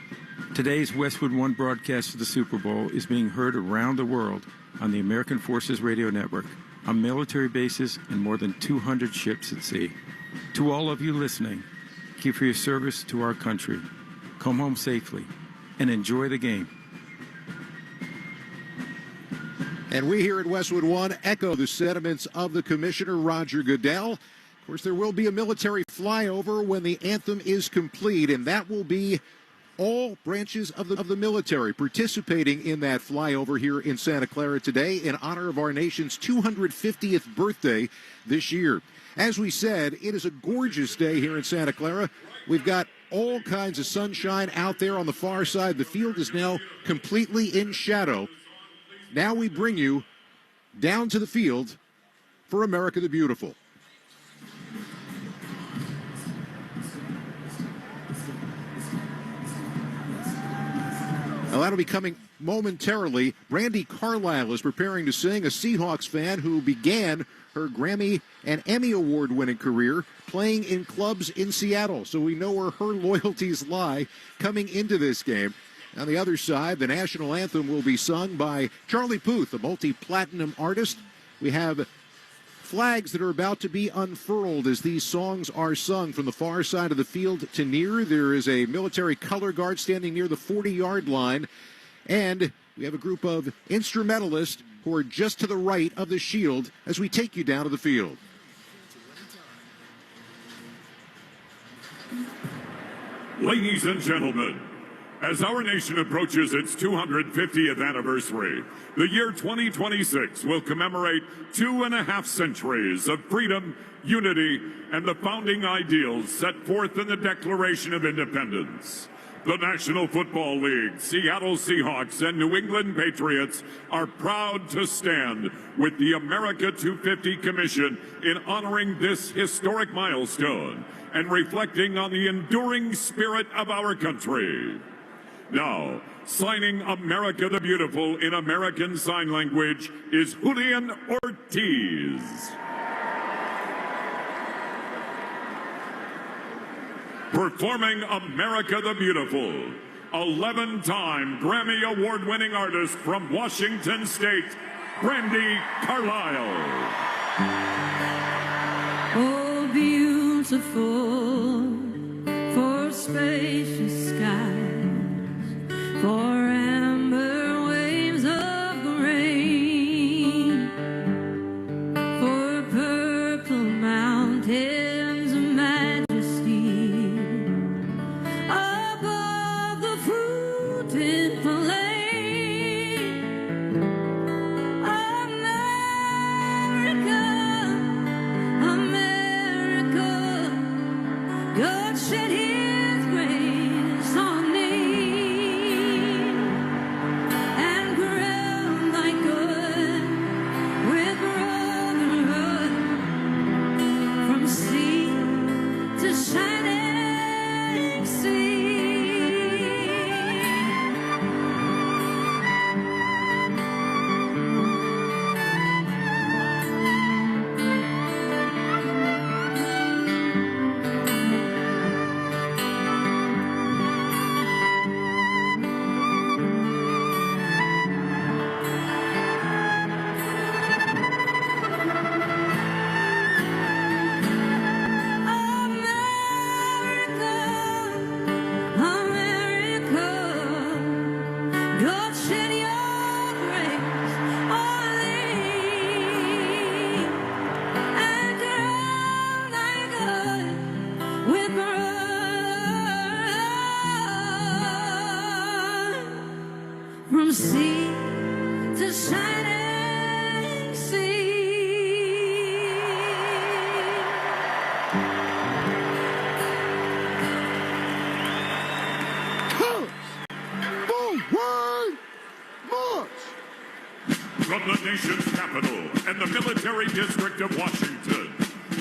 Today's Westwood One broadcast of the Super Bowl is being heard around the world on the American Forces Radio Network, on military bases and more than 200 ships at sea. To all of you listening, keep for your service to our country. come home safely, and enjoy the game. And we here at Westwood One echo the sentiments of the Commissioner, Roger Goodell. Of course, there will be a military flyover when the anthem is complete, and that will be all branches of the military participating in that flyover here in Santa Clara today in honor of our nation's 250th birthday this year. As we said, it is a gorgeous day here in Santa Clara. We've got all kinds of sunshine out there on the far side. The field is now completely in shadow. Now we bring you down to the field for America the Beautiful. Now that'll be coming momentarily. Brandi Carlisle is preparing to sing, a Seahawks fan who began her Grammy and Emmy Award-winning career playing in clubs in Seattle. So we know where her loyalties lie coming into this game. On the other side, the national anthem will be sung by Charlie Puth, a multi-platinum artist. We have flags that are about to be unfurled as these songs are sung from the far side of the field to near. There is a military color guard standing near the 40-yard line. And we have a group of instrumentalists who are just to the right of the shield as we take you down to the field. Ladies and gentlemen, as our nation approaches its 250th anniversary, the year 2026 will commemorate 2.5 centuries of freedom, unity, and the founding ideals set forth in the Declaration of Independence. The National Football League, Seattle Seahawks, and New England Patriots are proud to stand with the America 250 Commission in honoring this historic milestone and reflecting on the enduring spirit of our country. Now, signing America the Beautiful in American Sign Language is Julian Ortiz. Performing America the Beautiful, 11-time Grammy Award-winning artist from Washington State, Brandi Carlisle. Oh, beautiful for spacious skies, for amber waves of grain, for purple mountains of majesty, above the fruited plain. America, God shed His grace on me and crowned thy good with brotherhood from sea to shining sea. From sea to shining sea. Forward march! From the nation's capital and the military district of Washington,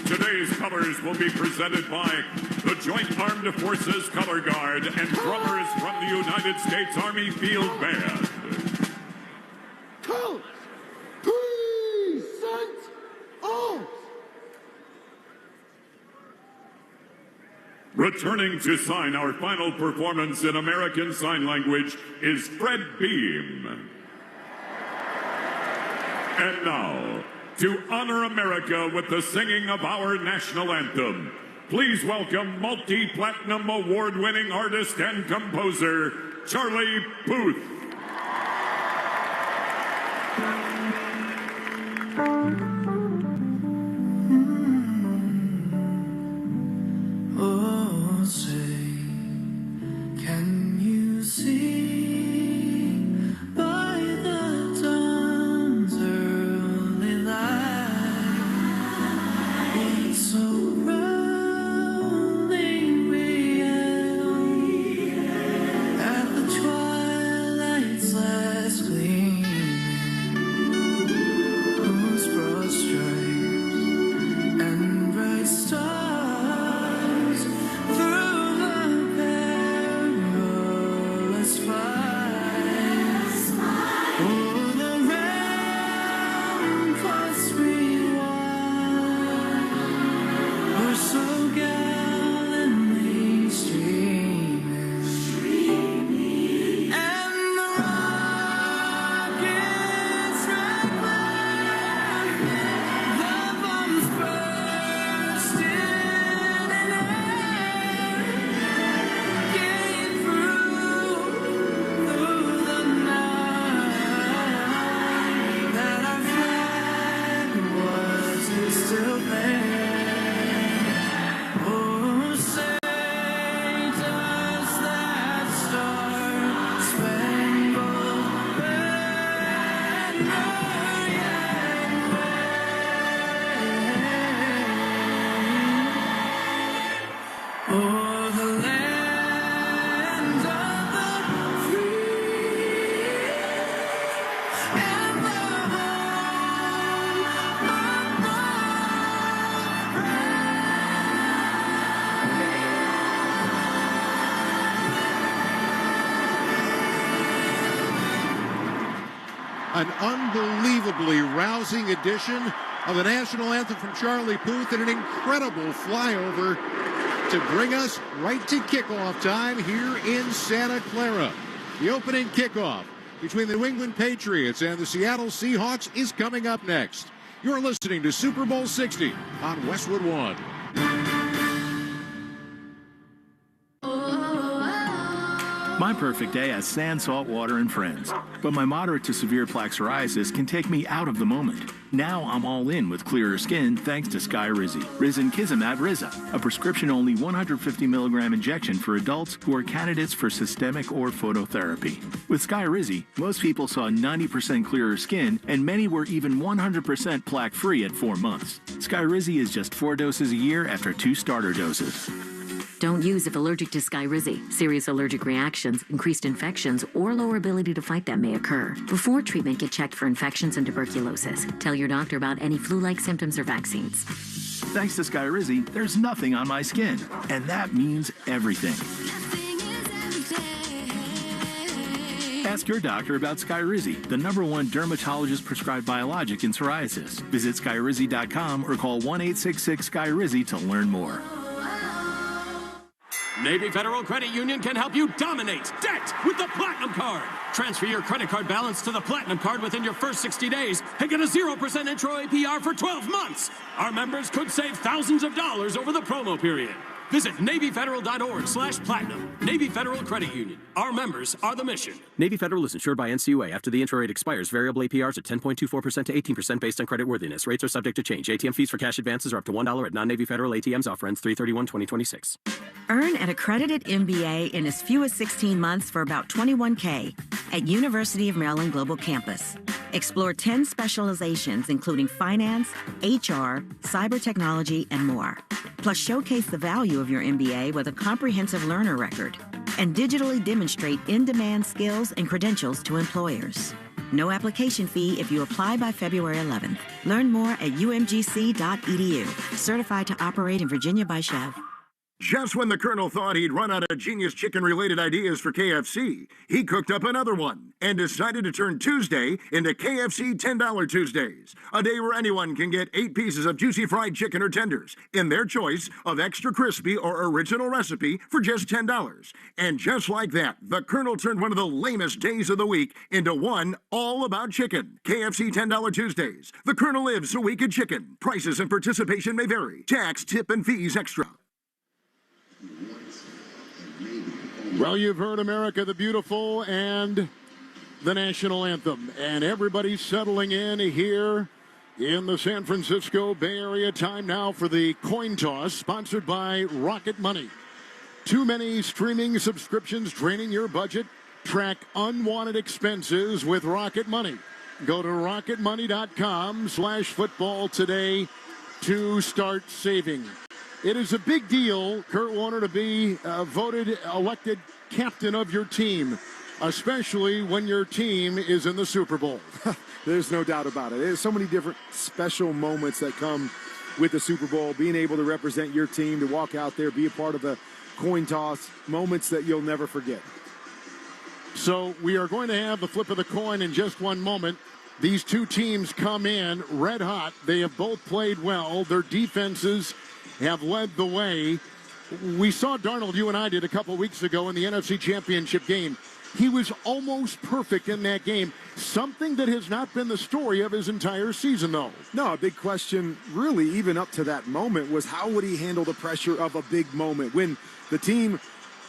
today's colors will be presented by the Joint Armed Forces Color Guard and drummers from the United States Army Field Band. Colors, present arms! Returning to sign our final performance in American Sign Language is Fred Beam. And now, to honor America with the singing of our national anthem, Please welcome multi-platinum award-winning artist and composer, Charlie Puth. Oh, say, can you see by the dawn's early light what so proudly we hailed at the twilight's last gleaming, whose broad stripes and bright stars through the perilous fight. Oh, the ramparts we won were so gallantly streaming, and the rockets right back, the bombs bursting in air, came through the night, that our flag was still there. Oh, say, does that star-spangled banner yet wave o'er the land of the free and the home of the An unbelievably rousing edition of the national anthem from Charlie Puth and an incredible flyover to bring us right to kickoff time here in Santa Clara. The opening kickoff between the New England Patriots and the Seattle Seahawks is coming up next. You're listening to Super Bowl 60 on Westwood One. My perfect day has sand, salt water, and friends. But my moderate to severe plaque psoriasis can take me out of the moment. Now I'm all in with clearer skin thanks to Skyrizi. Risankizumab Riza, a prescription-only 150 milligram injection for adults who are candidates for systemic or phototherapy. With Skyrizi, most people saw 90% clearer skin, and many were even 100% plaque-free at 4 months. Skyrizi is just 4 doses a year after 2 starter doses. Don't use if allergic to Skyrizi. Serious allergic reactions, increased infections, or lower ability to fight them may occur. Before treatment, get checked for infections and tuberculosis. Tell your doctor about any flu-like symptoms or vaccines. Thanks to Skyrizi, there's nothing on my skin, and that means everything. Ask your doctor about Skyrizi, the #1 dermatologist-prescribed biologic in psoriasis. Visit Skyrizi.com or call 1-866-SKYRIZI to learn more. Navy Federal Credit Union can help you dominate debt with the Platinum Card. Transfer your credit card balance to the Platinum Card within your first 60 days and get a 0% intro APR for 12 months. Our members could save thousands of dollars over the promo period. Visit NavyFederal.org/platinum. Navy Federal Credit Union. Our members are the mission. Navy Federal is insured by NCUA. After the intro rate expires, variable APRs are 10.24% to 18% based on creditworthiness. Rates are subject to change. ATM fees for cash advances are up to $1 at non-Navy Federal ATMs. Offer ends 3/31/2026. Earn an accredited MBA in as few as 16 months for about $21K at University of Maryland Global Campus. Explore 10 specializations, including finance, HR, cyber technology, and more. Plus, showcase the value of your MBA with a comprehensive learner record and digitally demonstrate in-demand skills and credentials to employers. No application fee if you apply by February 11th. Learn more at umgc.edu. Certified to operate in Virginia by Chev. Just when the Colonel thought he'd run out of genius chicken-related ideas for KFC, he cooked up another one and decided to turn Tuesday into KFC $10 Tuesdays, a day where anyone can get 8 pieces of juicy fried chicken or tenders in their choice of extra crispy or original recipe for just $10. And just like that, the Colonel turned one of the lamest days of the week into one all about chicken. KFC $10 Tuesdays. The Colonel lives so we could chicken. Prices and participation may vary. Tax, tip, and fees extra. Well, you've heard America the Beautiful and the national anthem, and everybody's settling in here in the San Francisco Bay Area. Time now for the coin toss, sponsored by Rocket Money. Too many streaming subscriptions draining your budget? Track unwanted expenses with Rocket Money. Go to rocketmoney.com/football today to start saving. It is a big deal, Kurt Warner, to be elected captain of your team, especially when your team is in the Super Bowl. There's no doubt about it. There's so many different special moments that come with the Super Bowl, being able to represent your team, to walk out there, be a part of the coin toss, moments that you'll never forget. So we are going to have the flip of the coin in just one moment. These two teams come in red hot. They have both played well. Their defenses have led the way. We saw Darnold, you and I did a couple weeks ago in the NFC Championship game. He was almost perfect in that game, something that has not been the story of his entire season, though. No, a big question, really, even up to that moment, was how would he handle the pressure of a big moment? When the team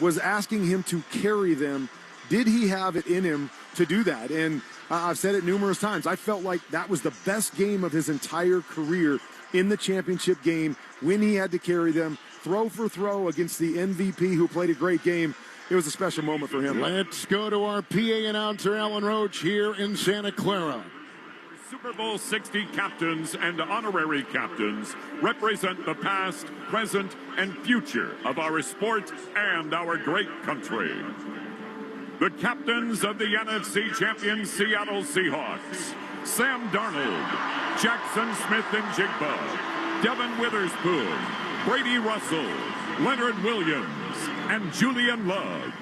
was asking him to carry them, did he have it in him to do that? And I've said it numerous times. I felt like that was the best game of his entire career in the championship game when he had to carry them throw for throw against the MVP who played a great game. It was a special moment for him. Let's go to our PA announcer, Alan Roach, here in Santa Clara. Super Bowl 60 captains and honorary captains represent the past, present, and future of our sport and our great country. The captains of the NFC champion Seattle Seahawks, Sam Darnold, Jackson Smith-Njigba, Devin Witherspoon, Brady Russell, Leonard Williams, and Julian Love.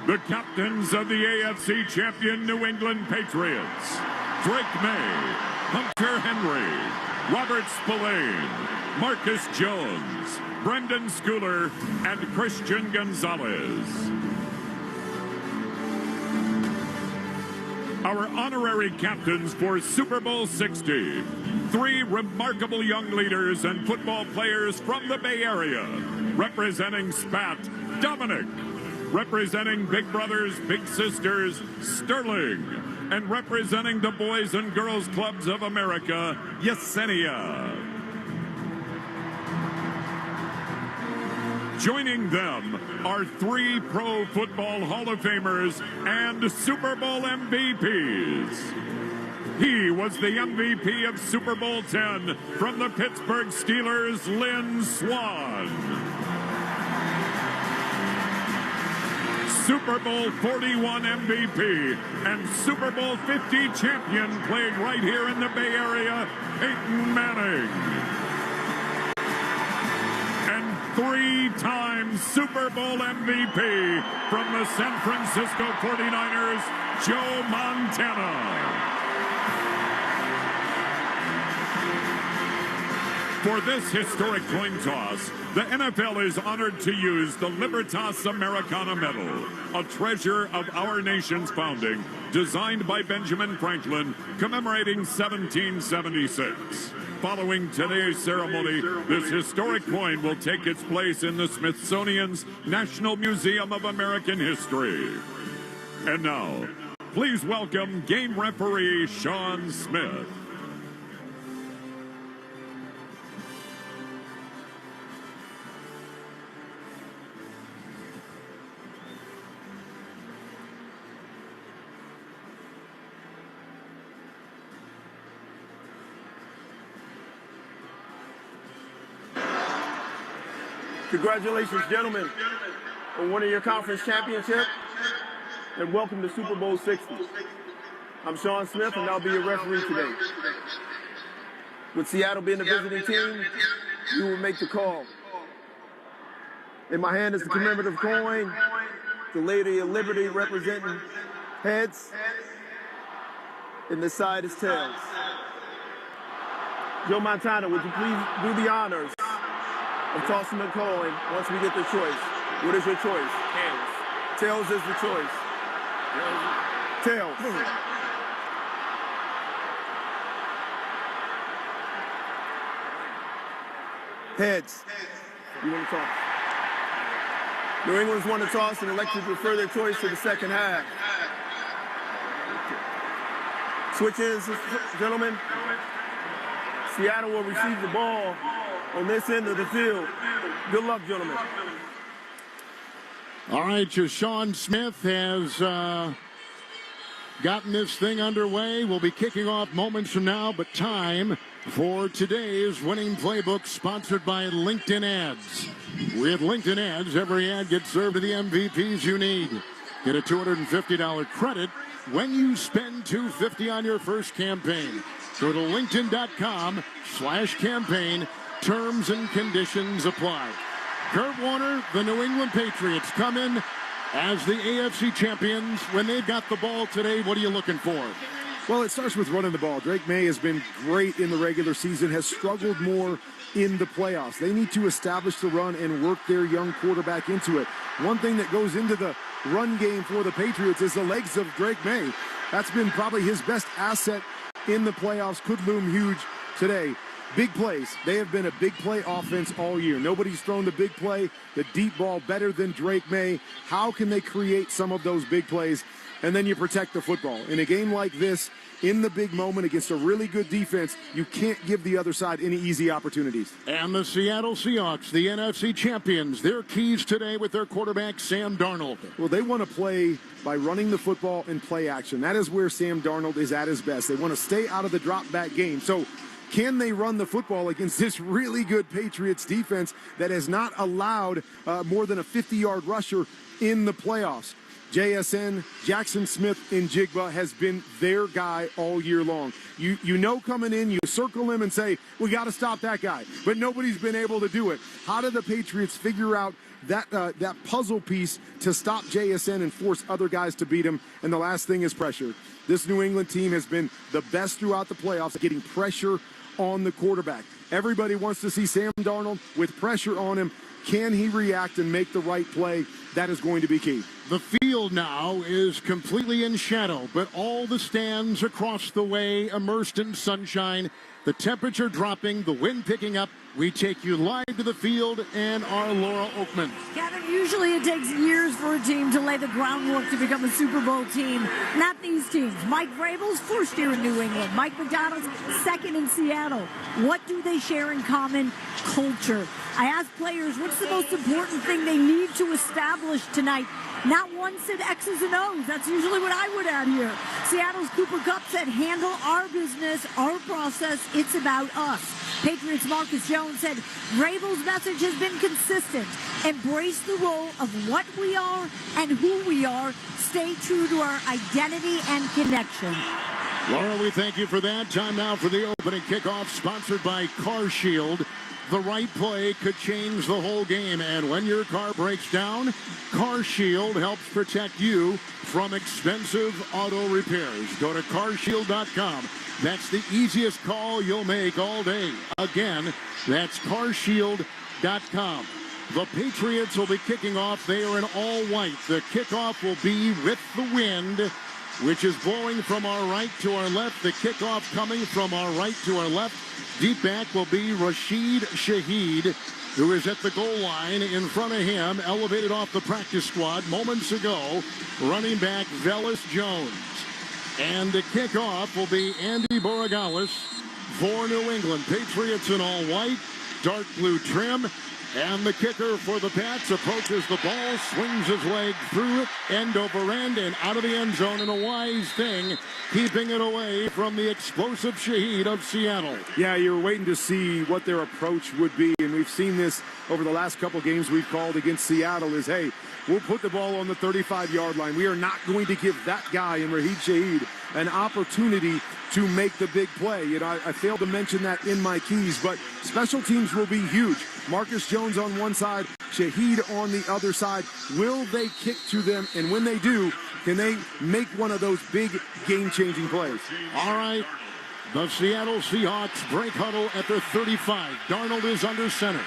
The captains of the AFC champion New England Patriots, Drake May, Hunter Henry, Robert Spillane, Marcus Jones, Brendan Schooler, and Christian Gonzalez. Our honorary captains for Super Bowl 60, 3 remarkable young leaders and football players from the Bay Area, representing SPAT, Dominic, representing Big Brothers, Big Sisters, Sterling, and representing the Boys and Girls Clubs of America, Yesenia. Joining them are 3 Pro Football Hall of Famers and Super Bowl MVPs. He was the MVP of Super Bowl 10 from the Pittsburgh Steelers, Lynn Swann. Super Bowl 41 MVP and Super Bowl 50 champion playing right here in the Bay Area, Peyton Manning. And 3-time Super Bowl MVP from the San Francisco 49ers, Joe Montana. For this historic coin toss, the NFL is honored to use the Libertas Americana Medal, a treasure of our nation's founding, designed by Benjamin Franklin, commemorating 1776. Following today's ceremony, this historic coin will take its place in the Smithsonian's National Museum of American History. And now, please welcome game referee Sean Smith. Congratulations, gentlemen, on winning your conference championship, and welcome to Super Bowl 60. I'm Sean Smith, and I'll be your referee today. With Seattle being the visiting team, you will make the call. In my hand is the commemorative coin, the Lady of Liberty representing heads, and this side is tails. Joe Montana, would you please do the honors of tossing the coin once we get the choice? What is your choice? Tails. Tails is the choice. Tails. Heads. You want to talk? New England's won the toss and elected to defer their choice to the second half. Switches, gentlemen. Seattle will receive the ball on this end of the field. Good luck, gentlemen. All right, Sean Smith has gotten this thing underway. We'll be kicking off moments from now, but time for today's winning playbook, sponsored by LinkedIn Ads. With LinkedIn Ads, every ad gets served to the MVPs you need. Get a $250 credit when you spend $250 on your first campaign. Go to linkedin.com/campaign. Terms and conditions apply. Kurt Warner, the New England Patriots come in as the AFC champions. When they've got the ball today, what are you looking for? Well, it starts with running the ball. Drake May has been great in the regular season, has struggled more in the playoffs. They need to establish the run and work their young quarterback into it. One thing that goes into the run game for the Patriots is the legs of Drake May. That's been probably his best asset in the playoffs. Could loom huge today. Big plays. They have been a big play offense all year. Nobody's thrown the big play, the deep ball better than Drake May. How can they create some of those big plays? And then you protect the football. In a game like this, in the big moment against a really good defense, you can't give the other side any easy opportunities. And the Seattle Seahawks, the NFC champions, their keys today with their quarterback, Sam Darnold. Well, they want to play by running the football and play action. That is where Sam Darnold is at his best. They want to stay out of the drop-back game. So can they run the football against this really good Patriots defense that has not allowed more than a 50-yard rusher in the playoffs? JSN, Jackson Smith-Njigba has been their guy all year long. You know coming in, you circle him and say, we got to stop that guy. But nobody's been able to do it. How do the Patriots figure out that puzzle piece to stop JSN and force other guys to beat him? And the last thing is pressure. This New England team has been the best throughout the playoffs at getting pressure on the quarterback. Everybody wants to see Sam Darnold with pressure on him. Can he react and make the right play? That is going to be key. The field now is completely in shadow, but all the stands across the way immersed in sunshine. The temperature dropping, the wind picking up. We take you live to the field and our Laura Oakman. Kevin, usually it takes years for a team to lay the groundwork to become a Super Bowl team. Not these teams. Mike Vrabel's first year in New England. Mike McDonald's second in Seattle. What do they share in common? Culture. I asked players, what's the most important thing they need to establish tonight? Not one said X's and O's. That's usually what I would add here. Seattle's Cooper Kupp said, handle our business, our process. It's about us. Patriots' Marcus Jones said, Vrabel's message has been consistent. Embrace the role of what we are and who we are. Stay true to our identity and connection. Laura, we thank you for that. Time now for the opening kickoff, sponsored by Car Shield. The right play could change the whole game, and when your car breaks down, Car Shield helps protect you from expensive auto repairs. Go to carshield.com. That's the easiest call you'll make all day. Again, that's carshield.com. The Patriots will be kicking off. They are in all white. The kickoff will be with the wind, which is blowing from our right to our left. The kickoff coming from our right to our left. Deep back will be Rashid Shaheed, who is at the goal line. In front of him, elevated off the practice squad moments ago, running back Velus Jones. And the kickoff will be Andy Borregales for New England. Patriots in all white, dark blue trim. And the kicker for the Pats approaches the ball, swings his leg through it, end over end, and out of the end zone in a wise thing, keeping it away from the explosive Shaheed of Seattle. Yeah, you're waiting to see what their approach would be, and we've seen this over the last couple games we've called against Seattle is, hey, we'll put the ball on the 35-yard line. We are not going to give that guy in Rashid Shaheed an opportunity to make the big play. You know, I failed to mention that in my keys, but special teams will be huge. Marcus Jones on one side, Shaheed on the other side. Will they kick to them? And when they do, can they make one of those big game-changing plays? All right. The Seattle Seahawks break huddle at their 35. Darnold is under center.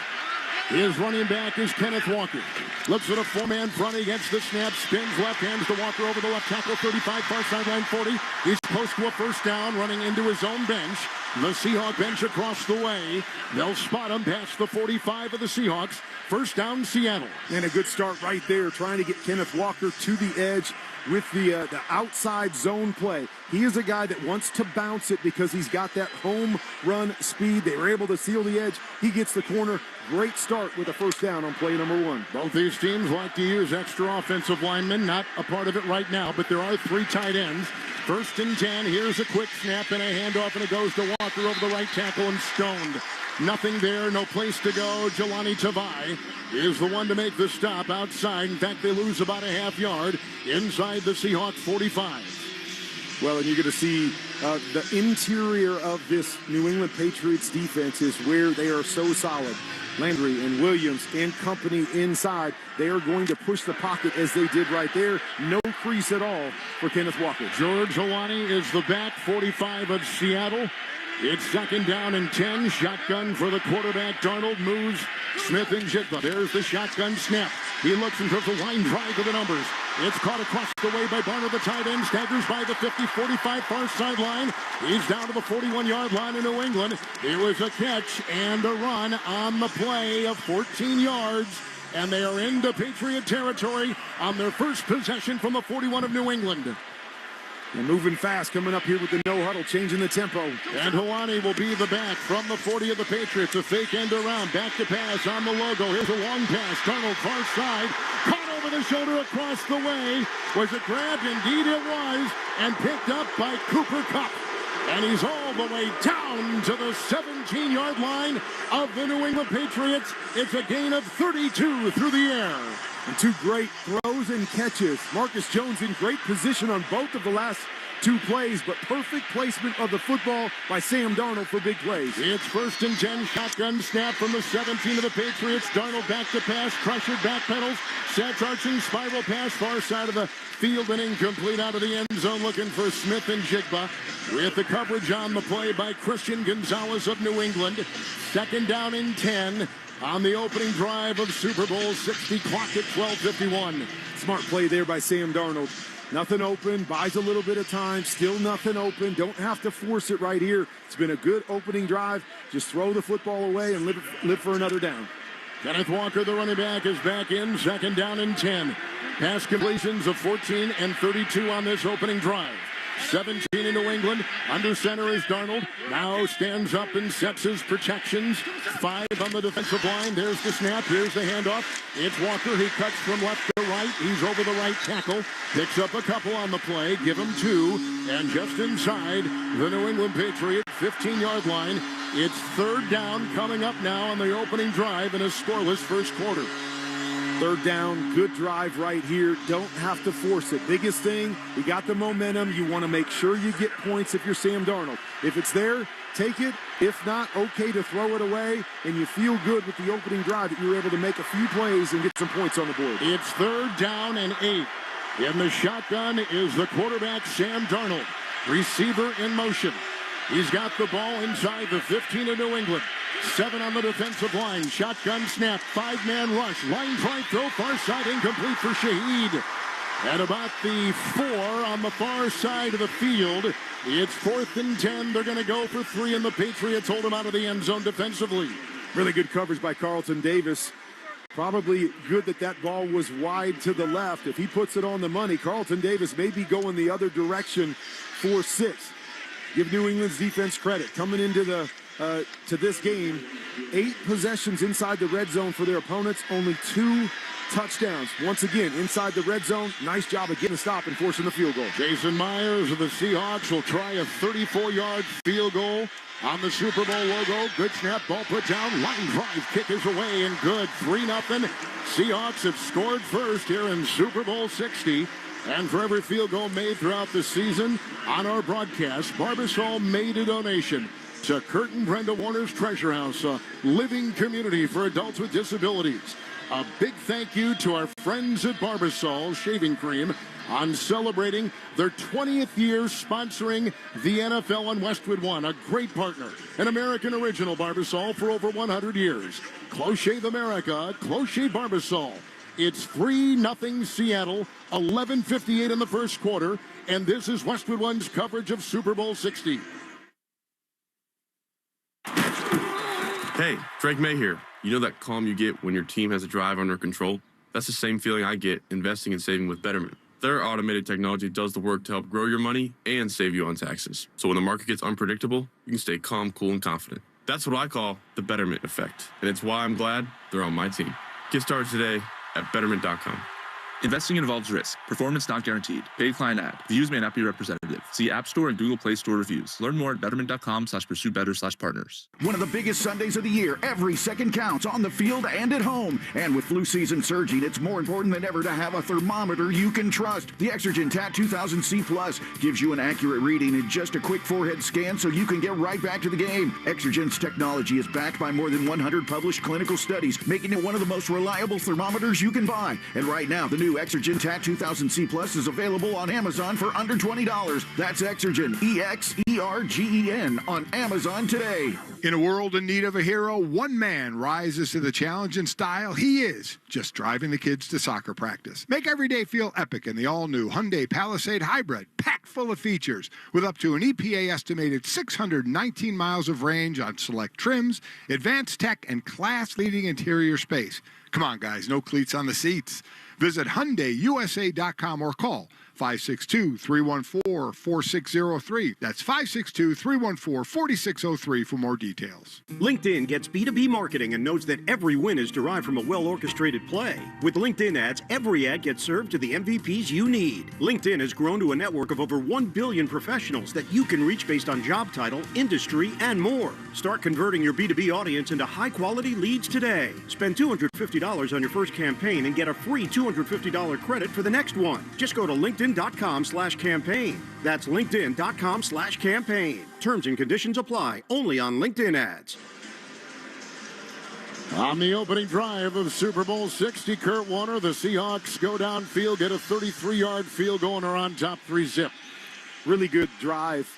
His running back is Kenneth Walker. Looks at a four-man front against the snap. Spins left, hands to Walker over the left tackle, 35, far sideline 40. He's close to a first down, running into his own bench. The Seahawk bench across the way. They'll spot him past the 45 of the Seahawks. First down, Seattle. And a good start right there, trying to get Kenneth Walker to the edge with the outside zone play. He is a guy that wants to bounce it because he's got that home run speed. They were able to seal the edge. He gets the corner. Great start with a first down on play number 1. Both these teams like to use extra offensive linemen. Not a part of it right now, but there are 3 tight ends. First and 10. Here's a quick snap and a handoff, and it goes to Walker over the right tackle and stoned. Nothing there, no place to go. Jelani Tavai is the one to make the stop outside. In fact, they lose about a half yard inside the Seahawks 45. Well, and you're going to see the interior of this New England Patriots defense is where they are so solid. Landry and Williams and company inside. They are going to push the pocket as they did right there. No crease at all for Kenneth Walker. George Holani is the back, 45 of Seattle. It's second down and 10. Shotgun for the quarterback. Darnold moves. Smith and Jigba. There's the shotgun snap. He looks and throws a line drive to the numbers. It's caught across the way by Barner, the tight end. Staggers by the 50-45 far sideline. He's down to the 41-yard line in New England. It was a catch and a run on the play of 14 yards. And they are into Patriot territory on their first possession from the 41 of New England. And moving fast, coming up here with the no huddle, changing the tempo. And Hawani will be the back from the 40 of the Patriots. A fake end around, back to pass on the logo. Here's a long pass. Darnold far side, caught over the shoulder across the way. Was it grabbed? Indeed it was. And picked up by Cooper Kupp. And he's all the way down to the 17-yard line of the New England Patriots. It's a gain of 32 through the air. And 2 great throws and catches. Marcus Jones in great position on both of the last 2 plays, but perfect placement of the football by Sam Darnold for big plays. It's first and 10, shotgun snap from the 17 of the Patriots. Darnold back to pass, Crusher back pedals, sets arching, spiral pass, far side of the field and incomplete out of the end zone, looking for Smith and Jigba. With the coverage on the play by Christian Gonzalez of New England. Second down and 10. On the opening drive of Super Bowl 60, clock at 12:51. Smart play there by Sam Darnold. Nothing open, buys a little bit of time, still nothing open. Don't have to force it right here. It's been a good opening drive. Just throw the football away and live for another down. Kenneth Walker, the running back, is back in. Second down and 10. Pass completions of 14 and 32 on this opening drive. 17 in New England. Under center is Darnold. Now stands up and sets his protections. 5 on the defensive line. There's the snap. Here's the handoff. It's Walker. He cuts from left to right. He's over the right tackle. Picks up a couple on the play. Give him 2. And just inside the New England Patriots 15-yard line. It's third down coming up now on the opening drive in a scoreless first quarter. Third down, good drive right here. Don't have to force it. Biggest thing, you got the momentum. You want to make sure you get points if you're Sam Darnold. If it's there, take it. If not, okay to throw it away. And you feel good with the opening drive that you were able to make a few plays and get some points on the board. It's third down and 8. In the shotgun is the quarterback, Sam Darnold. Receiver in motion. He's got the ball inside the 15 of New England. 7 on the defensive line. Shotgun snap. 5-man rush. Line drive throw. Far side incomplete for Shaheed. At about the 4 on the far side of the field. It's 4th and 10. They're going to go for 3, and the Patriots hold them out of the end zone defensively. Really good coverage by Carlton Davis. Probably good that ball was wide to the left. If he puts it on the money, Carlton Davis may be going the other direction for 6. Give New England's defense credit. Coming into to this game, 8 possessions inside the red zone for their opponents, only 2 touchdowns. Once again, inside the red zone, nice job of getting a stop and forcing the field goal. Jason Myers of the Seahawks will try a 34-yard field goal on the Super Bowl logo. Good snap, ball put down, line drive, kick is away and good. 3-0. Seahawks have scored first here in Super Bowl 60. And for every field goal made throughout the season on our broadcast, Barbasol made a donation to Kurt and Brenda Warner's Treasure House, a living community for adults with disabilities. A big thank you to our friends at Barbasol Shaving Cream on celebrating their 20th year sponsoring the NFL on Westwood One, a great partner, an American original Barbasol for over 100 years. Close Shave America, Close Shave Barbasol. It's 3-0 Seattle, 11:58 in the first quarter, and this is Westwood One's coverage of Super Bowl 60. Hey, Drake May here. You know that calm you get when your team has a drive under control? That's the same feeling I get investing and saving with Betterment. Their automated technology does the work to help grow your money and save you on taxes. So when the market gets unpredictable, you can stay calm, cool, and confident. That's what I call the Betterment effect. And it's why I'm glad they're on my team. Get started today at Betterment.com. Investing involves risk. Performance not guaranteed. Paid client ad. Views may not be representative. See App Store and Google Play Store reviews. Learn more at betterment.com/pursuebetter/partners. One of the biggest Sundays of the year. Every second counts on the field and at home. And with flu season surging, it's more important than ever to have a thermometer you can trust. The Exergen TAT 2000C Plus gives you an accurate reading in just a quick forehead scan so you can get right back to the game. Exergen's technology is backed by more than 100 published clinical studies, making it one of the most reliable thermometers you can buy. And right now, the new Exergen TAT 2000C Plus is available on Amazon for under $20. That's Exergen, EXERGEN, on Amazon today. In a world in need of a hero, one man rises to the challenge in style. He is just driving the kids to soccer practice. Make every day feel epic in the all-new Hyundai Palisade Hybrid, packed full of features with up to an EPA-estimated 619 miles of range on select trims, advanced tech, and class-leading interior space. Come on, guys, no cleats on the seats. Visit HyundaiUSA.com or call 562-314-4603. That's 562-314-4603 for more details. LinkedIn gets B2B marketing and knows that every win is derived from a well-orchestrated play. With LinkedIn ads, every ad gets served to the MVPs you need. LinkedIn has grown to a network of over 1 billion professionals that you can reach based on job title, industry, and more. Start converting your B2B audience into high-quality leads today. Spend $250 on your first campaign and get a free $250 credit for the next one. Just go to LinkedIn.com/campaign. That's LinkedIn.com/campaign. Terms and conditions apply. Only on LinkedIn ads. On the opening drive of Super Bowl 60, Kurt Warner, the Seahawks go downfield, get a 33-yard field goal, and are on top 3-zip. Really good drive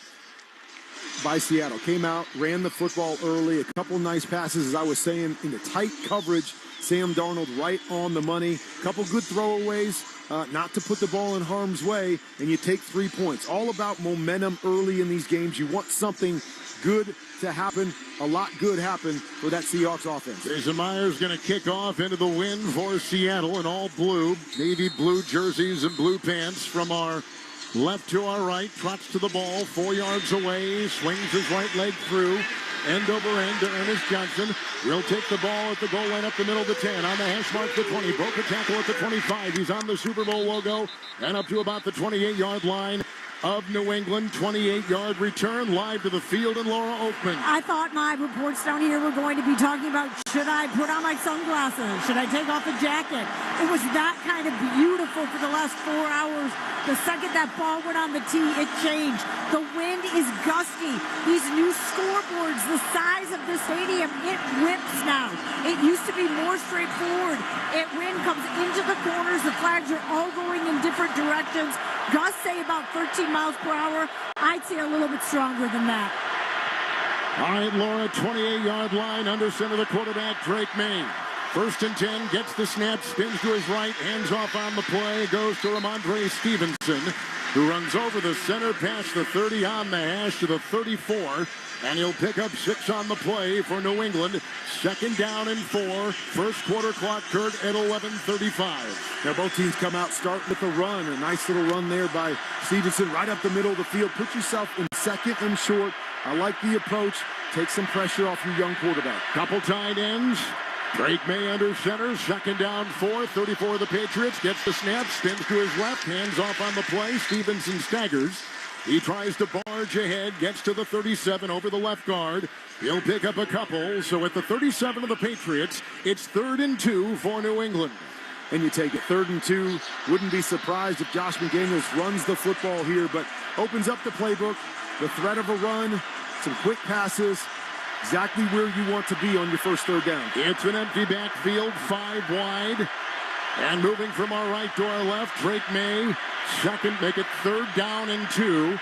by Seattle. Came out, ran the football early, a couple nice passes, as I was saying, into tight coverage. Sam Darnold right on the money. Couple good throwaways, not to put the ball in harm's way, and you take 3 points. All about momentum early in these games. You want something good to happen. A lot good happened for that Seahawks offense. Jason Myers going to kick off into the wind for Seattle in all blue. Navy blue jerseys and blue pants from our left to our right. Trots to the ball, 4 yards away. Swings his right leg through. End over end to Ernest Johnson. Will take the ball at the goal line up the middle of the 10. On the hash mark, the 20. Broke a tackle at the 25. He's on the Super Bowl logo and up to about the 28-yard line of New England. 28-yard return live to the field, and Laura Oakman. I thought my reports down here were going to be talking about, should I put on my sunglasses? Should I take off the jacket? It was that kind of beautiful for the last 4 hours. The second that ball went on the tee, it changed. The wind is gusty. These new scoreboards, the size of the stadium, it whips now. It used to be more straightforward. Wind comes into the corners. The flags are all going in different directions. Gusts say about 13 miles per hour. I'd say a little bit stronger than that. All right, Laura, 28-yard line, under center the quarterback, Drake May. 1st and 10, gets the snap, spins to his right, hands off on the play, goes to Ramondre Stevenson, who runs over the center, past the 30 on the hash to the 34, and he'll pick up 6 on the play for New England. 2nd down and 4. First quarter clock, Kurt, at 11:35. Now both teams come out, start with a run. A nice little run there by Stevenson right up the middle of the field. Put yourself in 2nd and short. I like the approach. Take some pressure off your young quarterback. Couple tight ends. Drake May under center, 2nd down 4, 34 of the Patriots, gets the snap, spins to his left, hands off on the play, Stevenson staggers. He tries to barge ahead, gets to the 37 over the left guard. He'll pick up a couple, so at the 37 of the Patriots, it's 3rd and 2 for New England. And you take it 3rd and 2. Wouldn't be surprised if Josh McDaniels runs the football here, but opens up the playbook, the threat of a run, some quick passes. Exactly where you want to be on your first 3rd down. It's an empty backfield, 5 wide. And moving from our right to our left, Drake May. 2nd, make it 3rd down and 2.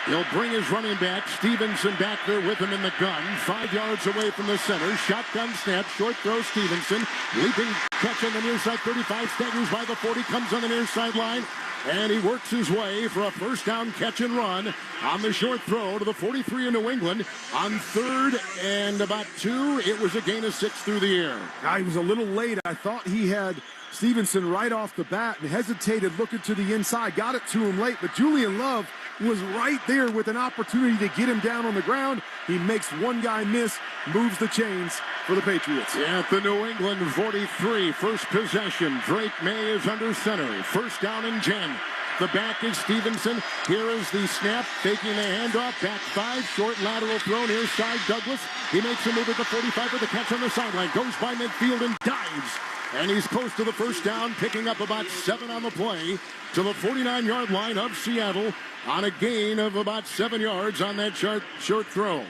He'll bring his running back, Stevenson, back there with him in the gun. 5 yards away from the center. Shotgun snap, short throw, Stevenson. Leaping catch on the near side, 35, staggers by the 40, comes on the near sideline. And he works his way for a first down catch and run on the short throw to the 43 of New England. On 3rd and about 2, it was a gain of 6 through the air. He was a little late. I thought he had Stevenson right off the bat and hesitated looking to the inside. Got it to him late, but Julian Love was right there with an opportunity to get him down on the ground. He makes one guy miss, moves the chains for the Patriots. At the New England 43, first possession. Drake May is under center. First down and 10. The back is Stevenson. Here is the snap, taking the handoff. Back 5, short lateral throw near side Douglas. He makes a move at the 45 with the catch on the sideline. Goes by midfield and dives. And he's close to the first down, picking up about 7 on the play to the 49-yard line of Seattle on a gain of about 7 yards on that short throw.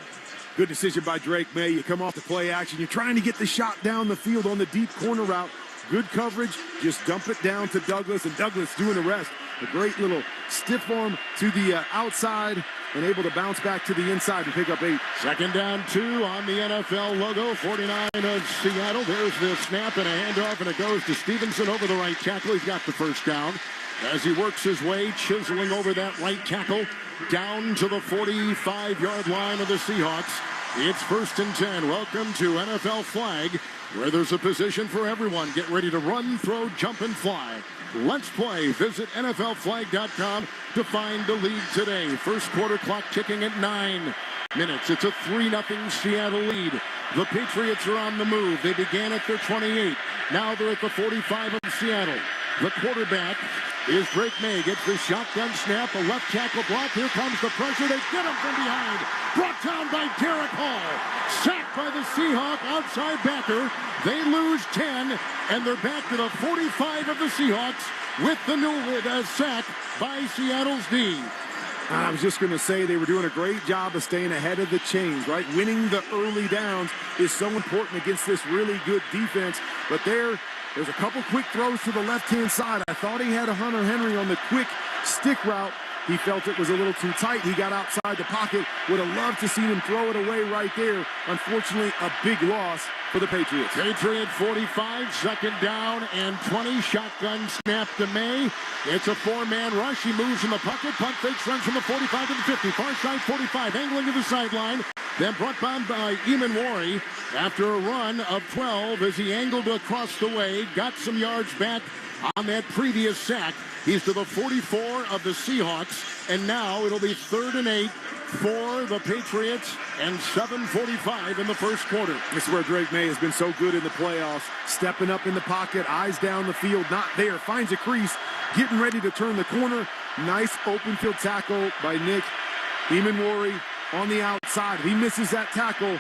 Good decision by Drake May. You come off the play action. You're trying to get the shot down the field on the deep corner route. Good coverage. Just dump it down to Douglas, and Douglas doing the rest. A great little stiff arm to the outside and able to bounce back to the inside and pick up 8. Second down 2 on the NFL logo. 49 of Seattle. There's the snap and a handoff, and it goes to Stevenson over the right tackle. He's got the first down as he works his way, chiseling over that right tackle down to the 45-yard line of the Seahawks. It's 1st and 10. Welcome to NFL Flag, where there's a position for everyone. Get ready to run, throw, jump, and fly. Let's play. Visit NFLflag.com to find the lead today. First quarter clock ticking at 9 minutes. It's a 3-0 Seattle lead. The Patriots are on the move. They began at their 28. Now they're at the 45 of Seattle. The quarterback is Drake May. Gets the shotgun snap. A left tackle block. Here comes the pressure. They get him from behind. Brought down by Derek Hall. Sacked by the Seahawk outside backer. They lose 10, and they're back to the 45 of the Seahawks with the new sack by Seattle's D. I was just going to say they were doing a great job of staying ahead of the chains, right? Winning the early downs is so important against this really good defense. But there's a couple quick throws to the left-hand side. I thought he had a Hunter Henry on the quick stick route. He felt it was a little too tight. He got outside the pocket. Would have loved to see him throw it away right there. Unfortunately, a big loss for the Patriots. Patriot 45, second down and 20. Shotgun snap to May. It's a 4-man rush. He moves in the pocket. Punt fakes, runs from the 45 to the 50. Far side 45, angling to the sideline. Then brought down by Eamon Wari after a run of 12 as he angled across the way. Got some yards back on that previous sack. He's to the 44 of the Seahawks, and now it'll be 3rd and 8 for the Patriots and 7:45 in the first quarter. This is where Drake May has been so good in the playoffs, stepping up in the pocket, eyes down the field, not there, finds a crease, getting ready to turn the corner. Nice open field tackle by Nick. Eamon Wari on the outside. If he misses that tackle,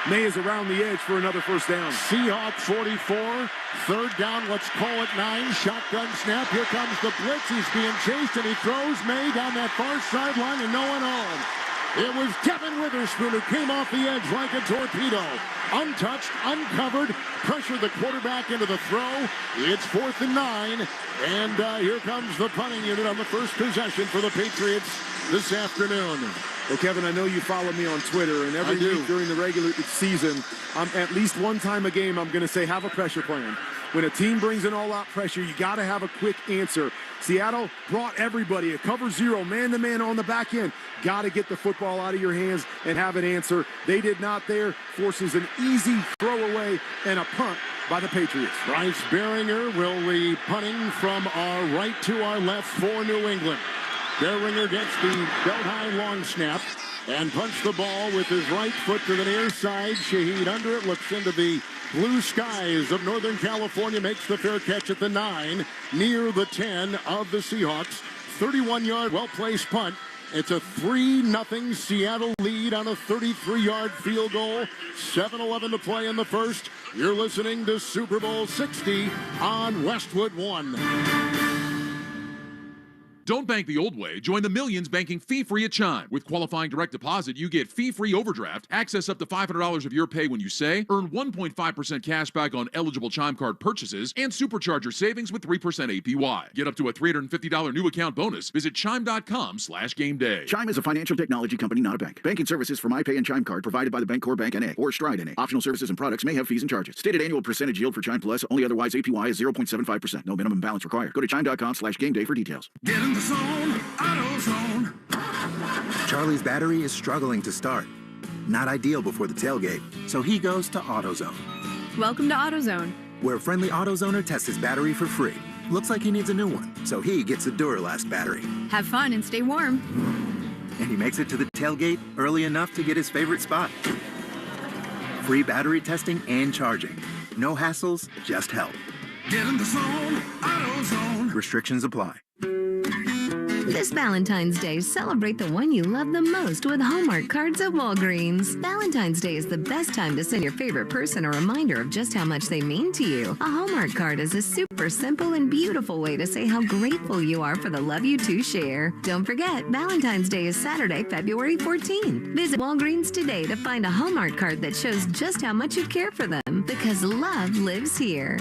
May is around the edge for another first down. Seahawks 44, 3rd down, let's call it 9. Shotgun snap, here comes the blitz. He's being chased, and he throws May down that far sideline, and no one home. It was Kevin Witherspoon who came off the edge like a torpedo. Untouched, uncovered, pressured the quarterback into the throw. It's 4th and 9, and here comes the punting unit on the first possession for the Patriots this afternoon. Well, Kevin, I know you follow me on Twitter, and every week during the regular season, at least one time a game, I'm going to say have a pressure plan. When a team brings an all-out pressure, you got to have a quick answer. Seattle brought everybody a cover 0, man-to-man on the back end. Got to get the football out of your hands and have an answer. They did not there. Forces an easy throwaway and a punt by the Patriots. Bryce Beringer will be punting from our right to our left for New England. Beringer gets the belt-high long snap and punts the ball with his right foot to the near side. Shaheed under it, looks into the blue skies of Northern California, makes the fair catch at the 9, near the 10 of the Seahawks. 31-yard, well-placed punt. It's a 3-0 Seattle lead on a 33-yard field goal. 7:11 to play in the first. You're listening to Super Bowl 60 on Westwood One. Don't bank the old way. Join the millions banking fee-free at Chime. With qualifying direct deposit, you get fee-free overdraft, access up to $500 of your pay when you say, earn 1.5% cash back on eligible Chime card purchases, and supercharge your savings with 3% APY. Get up to a $350 new account bonus. Visit chime.com/gameday. Chime is a financial technology company, not a bank. Banking services for MyPay and Chime Card provided by the Bancorp Bank N.A. or Stride N.A. Optional services and products may have fees and charges. Stated annual percentage yield for Chime Plus, only otherwise APY is 0.75%. No minimum balance required. Go to chime.com/gameday for details. Get in the zone, AutoZone. Charlie's battery is struggling to start. Not ideal before the tailgate, so he goes to AutoZone. Welcome to AutoZone, where a friendly AutoZoner tests his battery for free. Looks like he needs a new one, so he gets a Duralast battery. have fun and stay warm. And he makes it to the tailgate early enough to get his favorite spot. Free battery testing and charging. No hassles, just help. Get in the zone, AutoZone. Restrictions apply. This Valentine's Day, celebrate the one you love the most with Hallmark cards at Walgreens. Valentine's Day is the best time to send your favorite person a reminder of just how much they mean to you. A Hallmark card is a super simple and beautiful way to say how grateful you are for the love you two share. Don't forget, Valentine's Day is Saturday, February 14th. Visit Walgreens today to find a Hallmark card that shows just how much you care for them, because love lives here.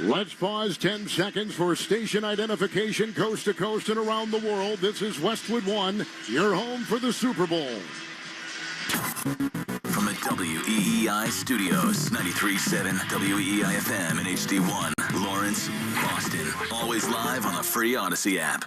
Let's pause 10 seconds for station identification coast to coast and around the world. This is Westwood One, your home for the Super Bowl. From the WEEI studios, 93.7 WEEI-FM and HD1, Lawrence, Boston. Always live on the free Odyssey app.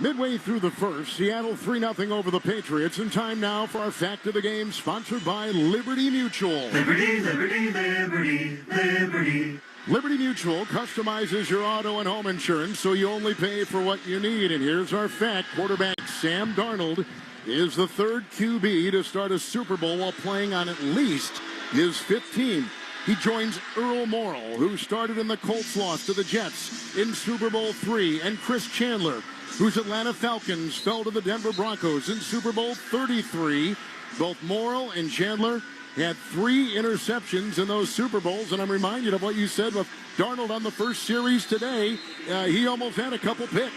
Midway through the first, Seattle 3-0 over the Patriots, and time now for our Fact of the Game, sponsored by Liberty Mutual. Liberty, Liberty, Liberty, Liberty. Liberty Mutual customizes your auto and home insurance so you only pay for what you need. And here's our fact. Quarterback Sam Darnold is the third QB to start a Super Bowl while playing on at least his fifth team. He joins Earl Morrall, who started in the Colts loss to the Jets in Super Bowl III, and Chris Chandler, whose Atlanta Falcons fell to the Denver Broncos in Super Bowl 33. Both Morrall and Chandler had 3 interceptions in those Super Bowls, and I'm reminded of what you said with Darnold on the first series today. He almost had a couple picks.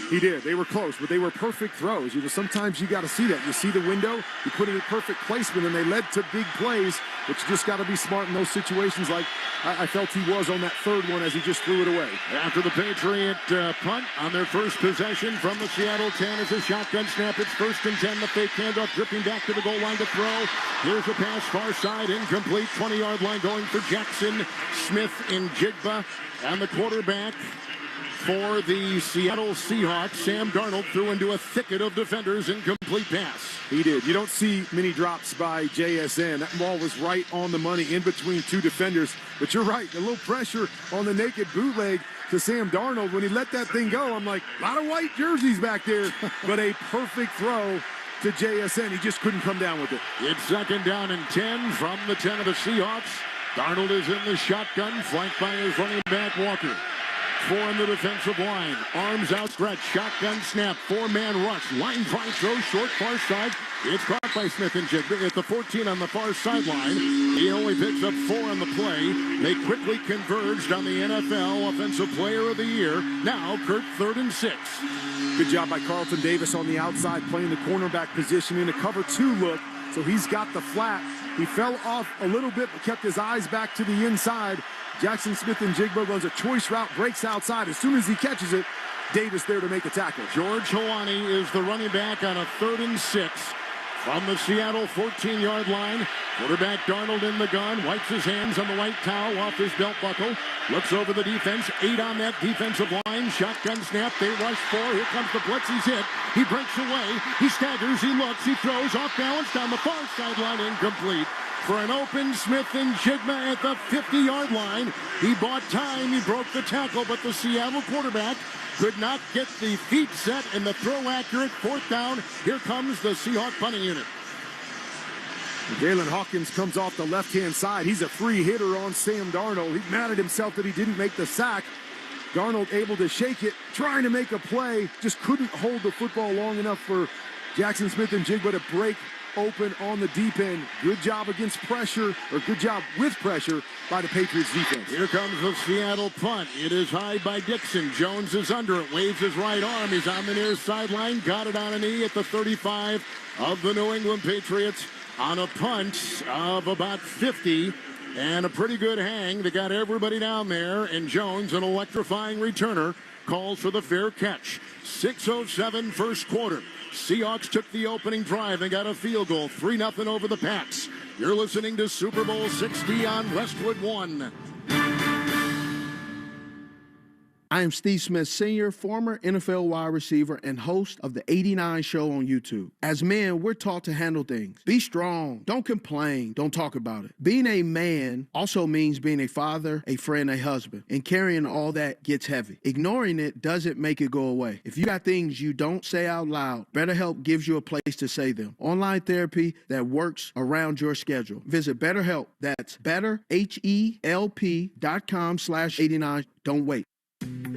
He did. They were close, but they were perfect throws. Sometimes you got to see that. You see the window, you put it in perfect placement, and they led to big plays, but you just got to be smart in those situations, like I felt he was on that third one as he just threw it away. After the Patriot punt on their first possession from the Seattle 10 as a shotgun snap. It's 1st and 10. The fake handoff, drifting back to the goal line to throw. Here's a pass far side, incomplete. 20-yard line going for Jackson Smith in Jigba, and the quarterback for the Seattle Seahawks, Sam Darnold, threw into a thicket of defenders. Incomplete pass. He did. You don't see many drops by JSN. That ball was right on the money in between 2 defenders. But you're right, a little pressure on the naked bootleg to Sam Darnold. When he let that thing go, I'm like, a lot of white jerseys back there. But a perfect throw to JSN. He just couldn't come down with it. It's 2nd down and 10 from the 10 of the Seahawks. Darnold is in the shotgun, flanked by his running back, Walker. 4 in the defensive line. Arms outstretched. Shotgun snap. 4-man rush. Line drive throw. Short far side. It's caught by Smith and Jigba at the 14 on the far sideline. He only picks up 4 on the play. They quickly converged on the NFL Offensive Player of the Year. Now, Kurt, 3rd and 6. Good job by Carlton Davis on the outside, playing the cornerback position in a cover 2 look. So he's got the flat. He fell off a little bit, but kept his eyes back to the inside. Jackson Smith and Jigba runs a choice route, breaks outside. As soon as he catches it, Davis there to make a tackle. George Hawani is the running back on a 3rd and 6 from the Seattle 14-yard line. Quarterback Darnold in the gun, wipes his hands on the white towel off his belt buckle, looks over the defense, 8 on that defensive line, shotgun snap, they rush 4, here comes the blitz, he's hit, he breaks away, he staggers, he looks, he throws off balance down the far sideline, incomplete. For an open Smith and Jigba at the 50-yard line. He bought time, he broke the tackle, but the Seattle quarterback could not get the feet set and the throw accurate. 4th down, here comes the Seahawk punting unit. Jalen Hawkins comes off the left-hand side. He's a free hitter on Sam Darnold. He's mad at himself that he didn't make the sack. Darnold able to shake it, trying to make a play, just couldn't hold the football long enough for Jackson Smith and Jigba to break open on the deep end. Good job against pressure, or good job with pressure by the Patriots defense. Here comes the Seattle punt. It is high by Dixon. Jones is under it, waves his right arm. He's on the near sideline, got it on a knee at the 35 of the New England Patriots on a punt of about 50. And a pretty good hang. They got everybody down there. And Jones, an electrifying returner, calls for the fair catch. 6:07 first quarter. Seahawks took the opening drive and got a field goal. 3-0 over the Pats. You're listening to Super Bowl 60 on Westwood One. I am Steve Smith, Sr., former NFL wide receiver and host of the 89 Show on YouTube. As men, we're taught to handle things. Be strong. Don't complain. Don't talk about it. Being a man also means being a father, a friend, a husband, and carrying all that gets heavy. Ignoring it doesn't make it go away. If you got things you don't say out loud, BetterHelp gives you a place to say them. Online therapy that works around your schedule. Visit BetterHelp. That's betterhelp.com/89. Don't wait.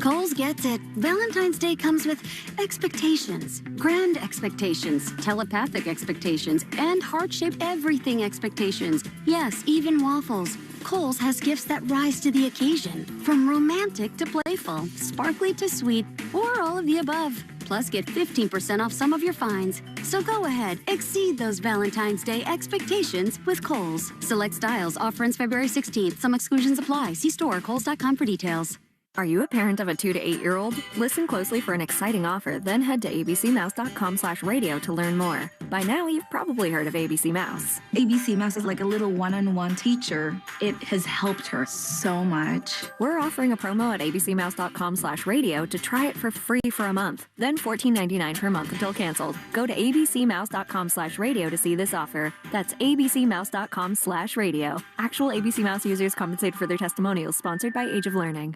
Kohl's gets it. Valentine's Day comes with expectations, grand expectations, telepathic expectations, and heart-shaped everything expectations. Yes, even waffles. Kohl's has gifts that rise to the occasion, from romantic to playful, sparkly to sweet, or all of the above. Plus, get 15% off some of your finds. So go ahead, exceed those Valentine's Day expectations with Kohl's. Select styles, offer ends February 16th. Some exclusions apply. See store, kohls.com for details. Are you a parent of a 2 to 8 year old? Listen closely for an exciting offer, then head to abcmouse.com/radio to learn more. By now, you've probably heard of ABC Mouse. ABC Mouse is like a little one-on-one teacher. It has helped her so much. We're offering a promo at abcmouse.com/radio to try it for free for a month, then $14.99 per month until canceled. Go to abcmouse.com/radio to see this offer. That's abcmouse.com/radio. Actual ABC Mouse users compensated for their testimonials, sponsored by Age of Learning.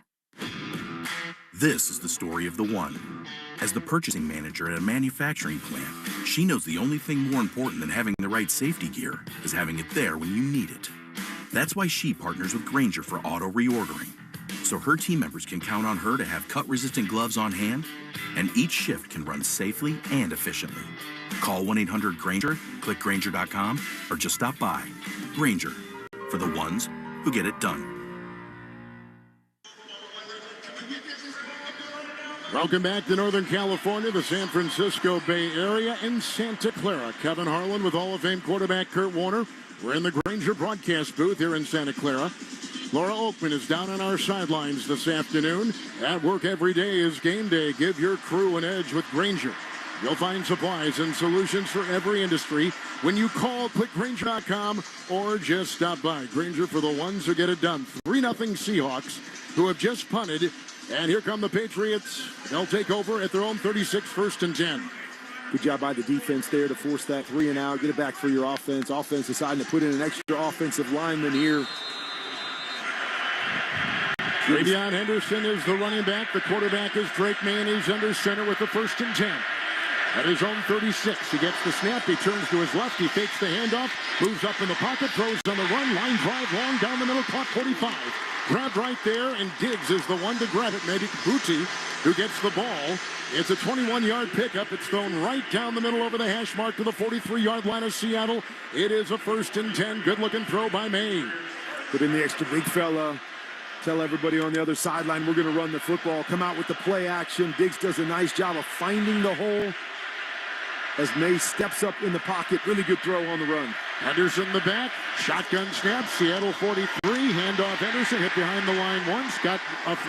This is the story of the one. As the purchasing manager at a manufacturing plant, she knows the only thing more important than having the right safety gear is having it there when you need it. That's why she partners with Grainger for auto reordering, so her team members can count on her to have cut-resistant gloves on hand, and each shift can run safely and efficiently. Call 1-800-GRAINGER, click Grainger.com, or just stop by. Grainger, for the ones who get it done. Welcome back to Northern California, the San Francisco Bay Area, in Santa Clara. Kevin Harlan with Hall of Fame quarterback Kurt Warner. We're in the Grainger broadcast booth here in Santa Clara. Laura Oakman is down on our sidelines this afternoon. At work every day is game day. Give your crew an edge with Grainger. You'll find supplies and solutions for every industry when you call, click Grainger.com, or just stop by. Grainger for the ones who get it done. 3-0 Seahawks, who have just punted. And here come the Patriots. They'll take over at their own 36, 1st and 10. Good job by the defense there to force that 3 and out, get it back for your offense. Offense deciding to put in an extra offensive lineman here. Travion Henderson is the running back. The quarterback is Drake Mayonnaise under center with the 1st and 10. At his own 36, he gets the snap. He turns to his left. He fakes the handoff, moves up in the pocket, throws on the run, line drive long down the middle, clock 45. Grabbed right there, and Diggs is the one to grab it. Maybe Booty, who gets the ball. It's a 21-yard pickup. It's thrown right down the middle over the hash mark to the 43-yard line of Seattle. It is a 1st and 10. Good-looking throw by May. Put in the extra big fella. Tell everybody on the other sideline we're going to run the football. Come out with the play action. Diggs does a nice job of finding the hole as May steps up in the pocket. Really good throw on the run. Henderson the back. Shotgun snap. Seattle 43. Handoff Henderson. Hit behind the line once. Got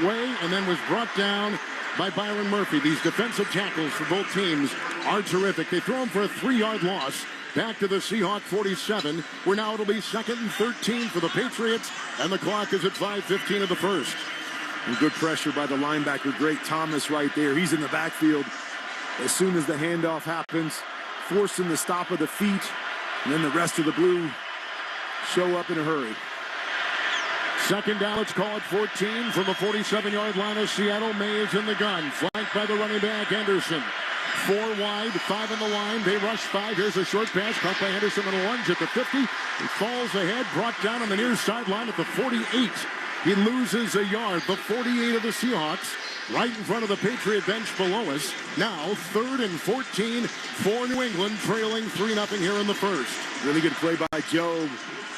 away and then was brought down by Byron Murphy. These defensive tackles for both teams are terrific. They throw him for a 3-yard loss. Back to the Seahawk 47. Where now it'll be 2nd and 13 for the Patriots. And the clock is at 5:15 of the first. And good pressure by the linebacker, Drake Thomas, right there. He's in the backfield. As soon as the handoff happens, forcing the stop of the feet, and then the rest of the blue show up in a hurry. 2nd down, let's call it 14 from the 47-yard line of Seattle. May is in the gun, flanked by the running back, Henderson. 4 wide, 5 on the line. They rush 5. Here's a short pass caught by Henderson on a lunge at the 50. He falls ahead, brought down on the near sideline at the 48. He loses a yard. The 48 of the Seahawks, right in front of the Patriot bench below us. Now 3rd and 14 for New England, trailing 3-0 here in the first. Really good play by Joe.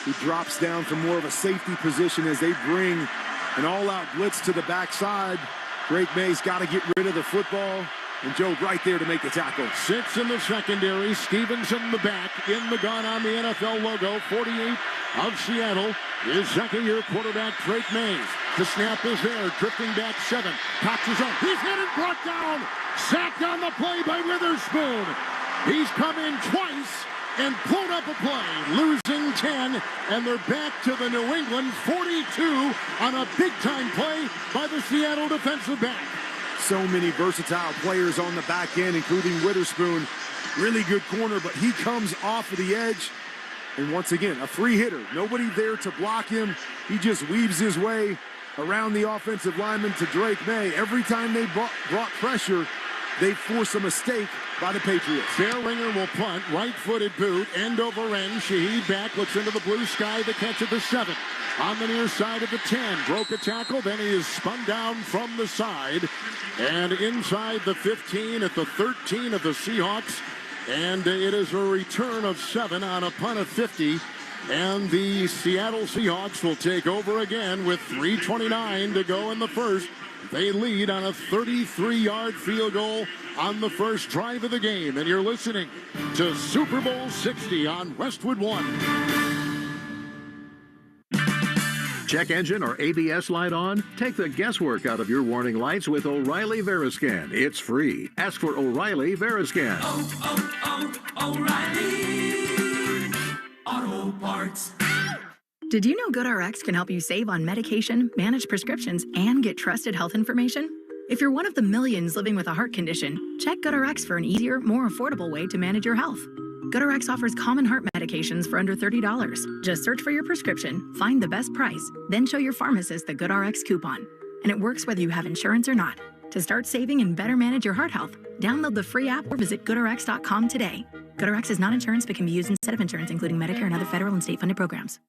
He drops down from more of a safety position as they bring an all-out blitz to the backside. Drake May's got to get rid of the football. And Joe right there to make the tackle. 6 in the secondary. Stevenson in the back. In the gun on the NFL logo. 48 of Seattle is second-year quarterback Drake May. The snap is there. Drifting back 7. Catches up. He's hit and brought down. Sacked on the play by Witherspoon. He's come in twice and pulled up a play. Losing 10. And they're back to the New England 42 on a big-time play by the Seattle defensive back. So many versatile players on the back end, including Witherspoon. Really good corner, but he comes off of the edge. And once again, a free hitter. Nobody there to block him. He just weaves his way around the offensive lineman to Drake May. Every time they brought pressure, they force a mistake by the Patriots. Bearlinger will punt. Right-footed boot. End over end. Shaheed back. Looks into the blue sky. The catch at the 7. On the near side of the 10. Broke a tackle. Then he is spun down from the side. And inside the 15 at the 13 of the Seahawks. And it is a return of 7 on a punt of 50. And the Seattle Seahawks will take over again with 3:29 to go in the first. They lead on a 33-yard field goal on the first drive of the game. And you're listening to Super Bowl 60 on Westwood One. Check engine or ABS light on? Take the guesswork out of your warning lights with O'Reilly Veriscan. It's free. Ask for O'Reilly Veriscan. O'Reilly Auto Parts. Did you know GoodRx can help you save on medication, manage prescriptions, and get trusted health information? If you're one of the millions living with a heart condition, check GoodRx for an easier, more affordable way to manage your health. GoodRx offers common heart medications for under $30. Just search for your prescription, find the best price, then show your pharmacist the GoodRx coupon. And it works whether you have insurance or not. To start saving and better manage your heart health, download the free app or visit GoodRx.com today. GoodRx is not insurance but can be used instead of insurance, including Medicare and other federal and state-funded programs.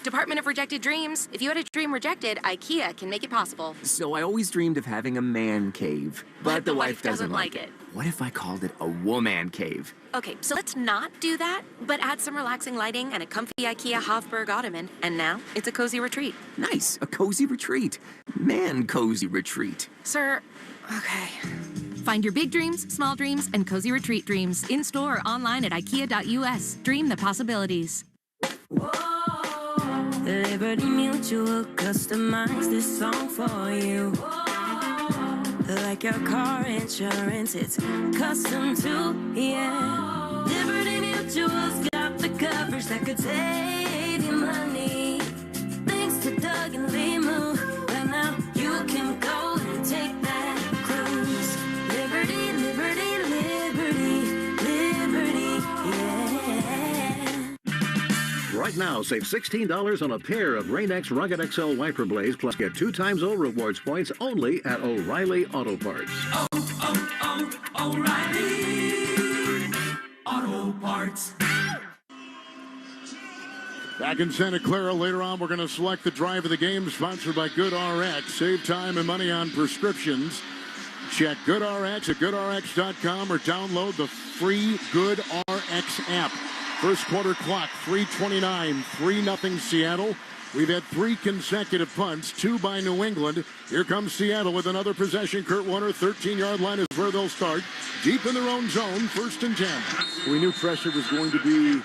Department of Rejected Dreams. If you had a dream rejected, IKEA can make it possible. So I always dreamed of having a man cave, but the wife doesn't like it. What if I called it a woman cave? Okay, so let's not do that, but add some relaxing lighting and a comfy IKEA Hofburg ottoman, and now it's a cozy retreat. Nice, a cozy retreat. Man cozy retreat. Sir, okay. Find your big dreams, small dreams, and cozy retreat dreams in-store or online at IKEA.us. Dream the possibilities. Liberty Mutual customize this song for you. Like your car insurance, it's custom too, yeah. Liberty Mutual's got the coverage that could save you money. Thanks to Doug and Limu, well now you can go and take that cruise. Liberty, liberty, liberty, liberty, yeah. Right now, save $16 on a pair of Rain-X Rugged XL wiper blades, plus get 2 times O rewards points only at O'Reilly Auto Parts. O'Reilly Auto Parts. Back in Santa Clara later on, we're going to select the drive of the game, sponsored by GoodRx. Save time and money on prescriptions. Check GoodRx at GoodRx.com or download the free GoodRx app. First quarter clock, 3:29, 3-0 Seattle. We've had 3 consecutive punts, 2 by New England. Here comes Seattle with another possession. Kurt Warner, 13-yard line is where they'll start. Deep in their own zone, 1st and 10. We knew pressure was going to be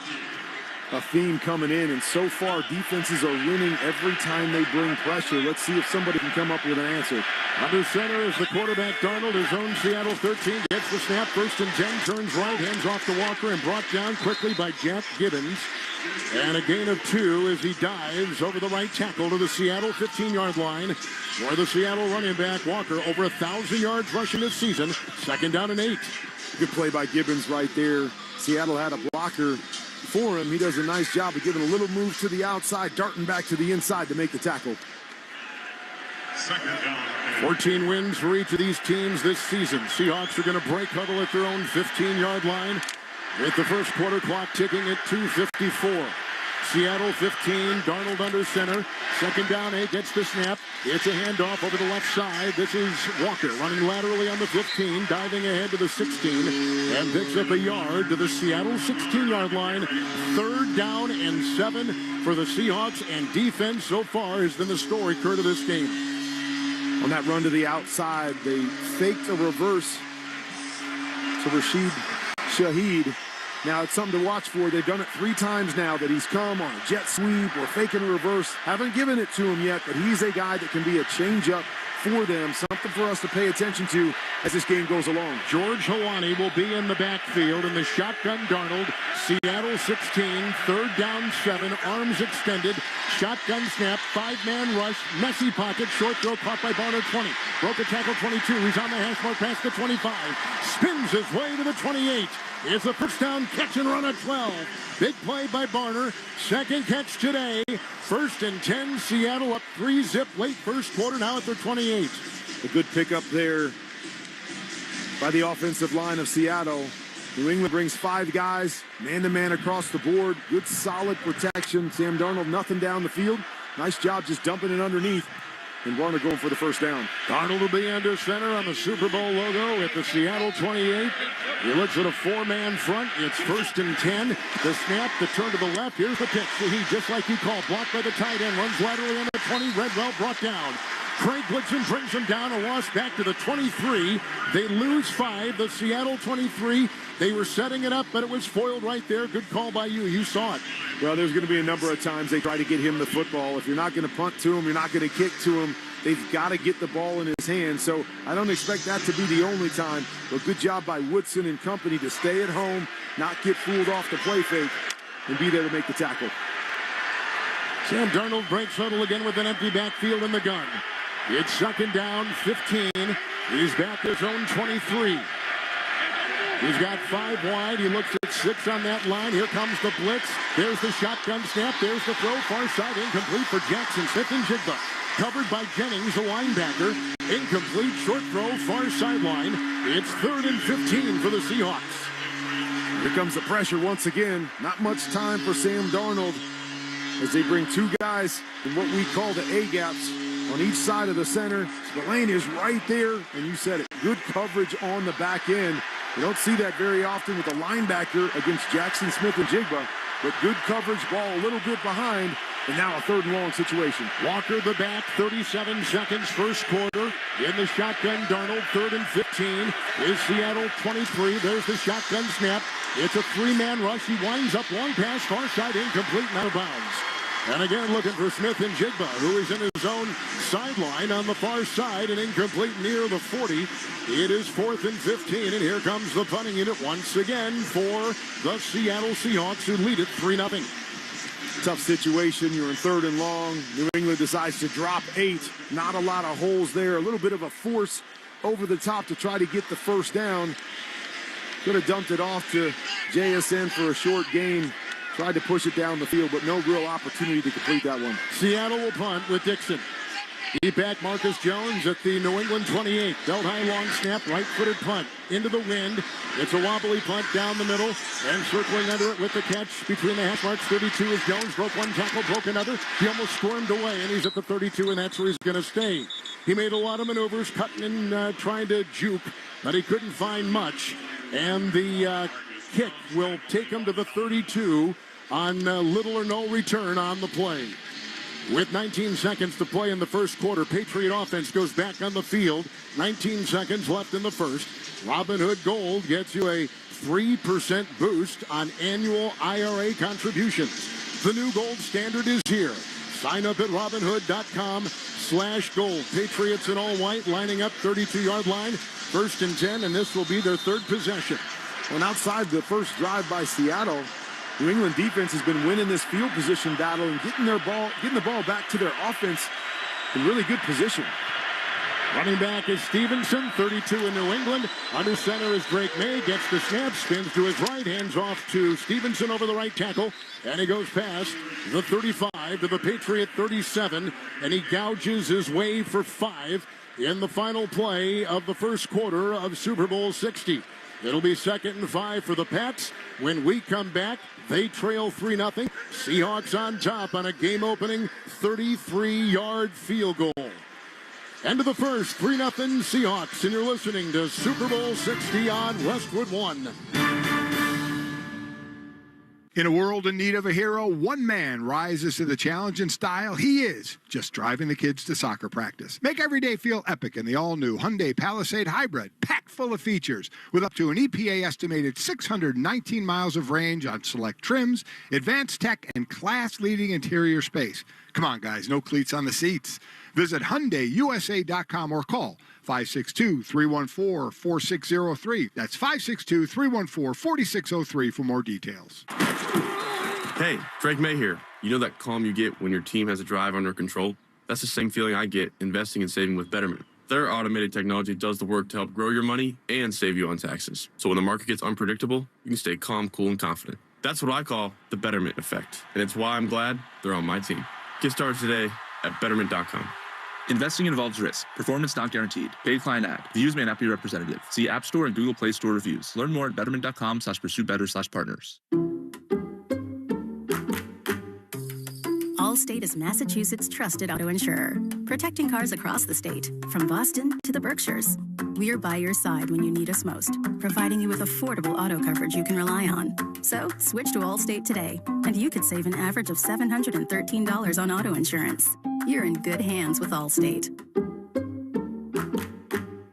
a theme coming in, and so far defenses are winning every time they bring pressure. Let's see if somebody can come up with an answer. Under center is the quarterback Darnold, his own Seattle 13, gets the snap, 1st and 10, turns right, hands off to Walker, and brought down quickly by Jack Gibbons. And a gain of 2 as he dives over the right tackle to the Seattle 15-yard line, where the Seattle running back Walker over 1,000 yards rushing this season. 2nd down and 8. Good play by Gibbons right there. Seattle had a blocker for him. He does a nice job of giving a little move to the outside, darting back to the inside to make the tackle. 14 wins for each of these teams this season. Seahawks are going to break huddle at their own 15-yard line with the first quarter clock ticking at 2:54. Seattle 15, Darnold under center. Second down, 8, gets the snap. It's a handoff over the left side. This is Walker running laterally on the 15, diving ahead to the 16, and picks up a yard to the Seattle 16-yard line. Third down and 7 for the Seahawks, and defense so far has been the story, Kurt, of this game. On that run to the outside, they faked a reverse to Rashid Shaheed. Now, it's something to watch for. They've done it 3 times now that he's come on a jet sweep or faking a reverse. Haven't given it to him yet, but he's a guy that can be a change-up for them. Something for us to pay attention to as this game goes along. George Helwani will be in the backfield in the shotgun Darnold. Seattle 16, third down 7, arms extended. Shotgun snap, 5-man rush, messy pocket, short throw caught by Barner 20. Broke a tackle 22. He's on the hash mark past the 25. Spins his way to the 28. It's a first down catch and run at 12. Big play by Barner. Second catch today. First and 10. Seattle up 3-zip late first quarter. Now at their 28. A good pickup there by the offensive line of Seattle. New England brings 5 guys, man-to-man across the board. Good, solid protection. Sam Darnold, nothing down the field. Nice job just dumping it underneath. And Warner going for the first down. Darnold will be under center on the Super Bowl logo at the Seattle 28. He looks at a 4-man front. It's first and 10. The snap, the turn to the left. Here's the pitch. He, just like he called, blocked by the tight end. Runs laterally on the 20. Redwell brought down. Craig Woodson brings him down. A loss back to the 23. They lose 5. The Seattle 23. They were setting it up, but it was foiled right there. Good call by you. You saw it. Well, there's going to be a number of times they try to get him the football. If you're not going to punt to him, you're not going to kick to him. They've got to get the ball in his hands. So I don't expect that to be the only time. But good job by Woodson and company to stay at home, not get fooled off the play fake, and be there to make the tackle. Sam Darnold breaks huddle again with an empty backfield in the gun. It's second down, 15. He's back his own 23. He's got 5 wide. He looks at 6 on that line. Here comes the blitz. There's the shotgun snap. There's the throw. Far side incomplete for Jackson Smith and Jigba. Covered by Jennings, the linebacker. Incomplete, short throw, far sideline. It's third and 15 for the Seahawks. Here comes the pressure once again. Not much time for Sam Darnold as they bring 2 guys in what we call the A-gaps on each side of the center. Spillane is right there, and you said it. Good coverage on the back end. You don't see that very often with a linebacker against Jackson Smith and Jigba, but good coverage, ball a little bit behind, and now a third and long situation. Walker the back, 37 seconds, first quarter. In the shotgun, Darnold, third and 15. Is Seattle 23. There's the shotgun snap. It's a 3-man rush. He winds up, long pass, far side, incomplete, and out of bounds. And again, looking for Smith and Jigba, who is in his own sideline on the far side and incomplete near the 40. It is 4th and 15, and here comes the punting unit once again for the Seattle Seahawks, who lead it 3-0. Tough situation. You're in third and long. New England decides to drop 8. Not a lot of holes there. A little bit of a force over the top to try to get the first down. Could have dumped it off to JSN for a short gain. Tried to push it down the field, but no real opportunity to complete that one. Seattle will punt with Dixon. Deep back Marcus Jones at the New England 28. Belt high long snap, right-footed punt. Into the wind. It's a wobbly punt down the middle. And circling under it with the catch between the hash marks. 32 is Jones. Broke one tackle, broke another. He almost squirmed away, and he's at the 32, and that's where he's going to stay. He made a lot of maneuvers, cutting and trying to juke, but he couldn't find much. And the kick will take him to the 32 on little or no return on the play. With 19 seconds to play in the first quarter, Patriot offense goes back on the field. 19 seconds left in the first. Robinhood Gold gets you a 3% boost on annual IRA contributions. The new gold standard is here. Sign up at Robinhood.com/gold. Patriots in all white lining up 32-yard line. First and 10, and this will be their third possession. Well, outside the first drive by Seattle, New England defense has been winning this field position battle and getting the ball back to their offense in really good position. Running back is Stevenson, 32 in New England. Under center is Drake May, gets the snap, spins to his right, hands off to Stevenson over the right tackle, and he goes past the 35 to the Patriot 37, and he gouges his way for 5 in the final play of the first quarter of Super Bowl 60. It'll be 2nd and 5 for the Pats. When we come back, they trail 3-0. Seahawks on top on a game-opening 33-yard field goal. End of the first, 3-0 Seahawks, and you're listening to Super Bowl 60 on Westwood One. In a world in need of a hero, one man rises to the challenge in style. He is just driving the kids to soccer practice. Make every day feel epic in the all-new Hyundai Palisade Hybrid, packed full of features with up to an EPA-estimated 619 miles of range on select trims, advanced tech, and class-leading interior space. Come on, guys, no cleats on the seats. Visit HyundaiUSA.com or call 562-314-4603. That's 562-314-4603 for more details. Hey, Drake May here. You know that calm you get when your team has a drive under control? That's the same feeling I get investing and saving with Betterment. Their automated technology does the work to help grow your money and save you on taxes. So when the market gets unpredictable, you can stay calm, cool, and confident. That's what I call the Betterment effect. And it's why I'm glad they're on my team. Get started today at Betterment.com. Investing involves risk. Performance not guaranteed. Paid client ad. Views may not be representative. See App Store and Google Play Store reviews. Learn more at betterment.com/pursuebetter/partners. Allstate is Massachusetts' trusted auto insurer, protecting cars across the state, from Boston to the Berkshires. We're by your side when you need us most, providing you with affordable auto coverage you can rely on. So switch to Allstate today, and you could save an average of $713 on auto insurance. You're in good hands with Allstate.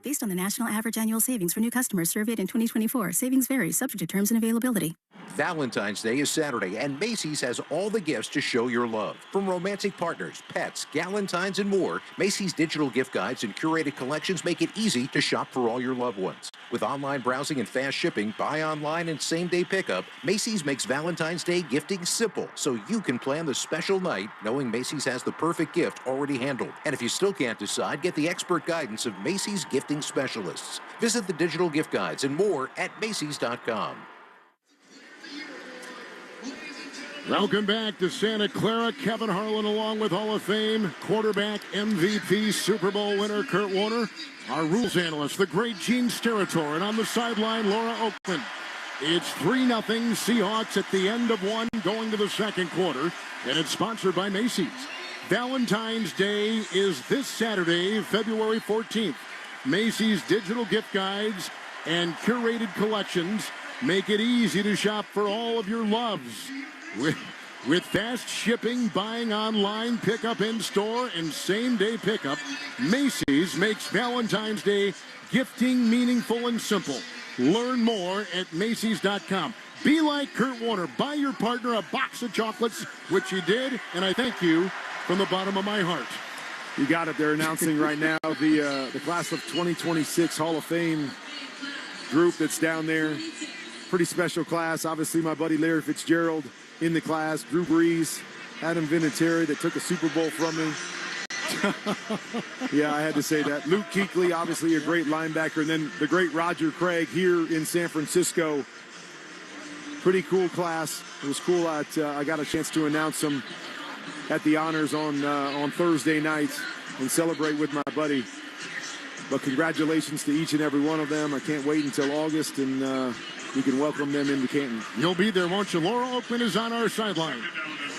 Based on the national average annual savings for new customers surveyed in 2024, savings vary, subject to terms and availability. Valentine's Day is Saturday, and Macy's has all the gifts to show your love. From romantic partners, pets, galentines, and more, Macy's digital gift guides and curated collections make it easy to shop for all your loved ones. With online browsing and fast shipping, buy online and same-day pickup, Macy's makes Valentine's Day gifting simple, so you can plan the special night knowing Macy's has the perfect gift already handled. And if you still can't decide, get the expert guidance of Macy's gifting specialists. Visit the digital gift guides and more at Macys.com. Welcome back to Santa Clara. Kevin Harlan along with Hall of Fame quarterback, MVP, Super Bowl winner Kurt Warner. Our rules analyst, the great Gene Steratore, and on the sideline, Laura Oakland. It's 3-0 Seahawks at the end of one, going to the second quarter, and it's sponsored by Macy's. Valentine's Day is this Saturday, February 14th. Macy's digital gift guides and curated collections make it easy to shop for all of your loves. With fast shipping, buying online, pickup in store, and same-day pickup, Macy's makes Valentine's Day gifting meaningful and simple. Learn more at Macys.com. Be like Kurt Warner. Buy your partner a box of chocolates, which he did, and I thank you from the bottom of my heart. You got it. They're announcing right now the class of 2026 Hall of Fame group that's down there. Pretty special class. Obviously, my buddy Larry Fitzgerald in the class. Drew Brees, Adam Vinatieri that took a Super Bowl from me. Yeah, I had to say that. Luke Kuechly, obviously a great linebacker. And then the great Roger Craig here in San Francisco. Pretty cool class. It was cool. I got a chance to announce them at the honors on Thursday night and celebrate with my buddy. But congratulations to each and every one of them. I can't wait until August, and we can welcome them into Canton. You'll be there, won't you? Laura Oakman is on our sideline.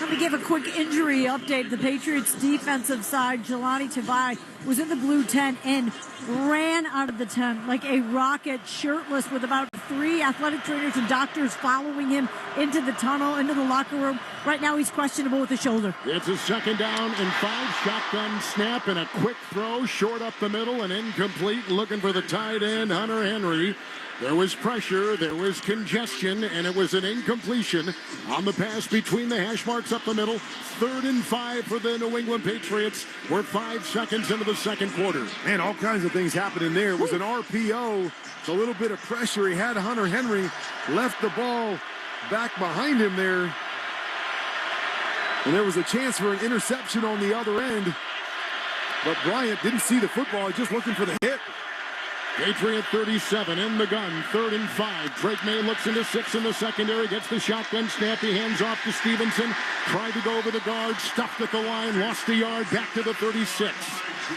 Let me give a quick injury update. The Patriots defensive side, Jelani Tavai, was in the blue tent and ran out of the tent like a rocket, shirtless, with about 3 athletic trainers and doctors following him into the tunnel, into the locker room. Right now, he's questionable with the shoulder. It's a 2nd down and 5. Shotgun snap and a quick throw, short up the middle and incomplete. Looking for the tight end, Hunter Henry. There was pressure, there was congestion, and it was an incompletion on the pass between the hash marks up the middle. 3rd and 5 for the New England Patriots. We're 5 seconds into the second quarter. Man, all kinds of things happening there. It was an RPO. It's a little bit of pressure. He had Hunter Henry, left the ball back behind him there. And there was a chance for an interception on the other end. But Bryant didn't see the football, just looking for the hit. Patriot 37 in the gun, 3rd and 5. Drake May looks into 6 in the secondary, gets the shotgun snap. He hands off to Stevenson. Tried to go over the guard, stuffed at the line, lost the yard, back to the 36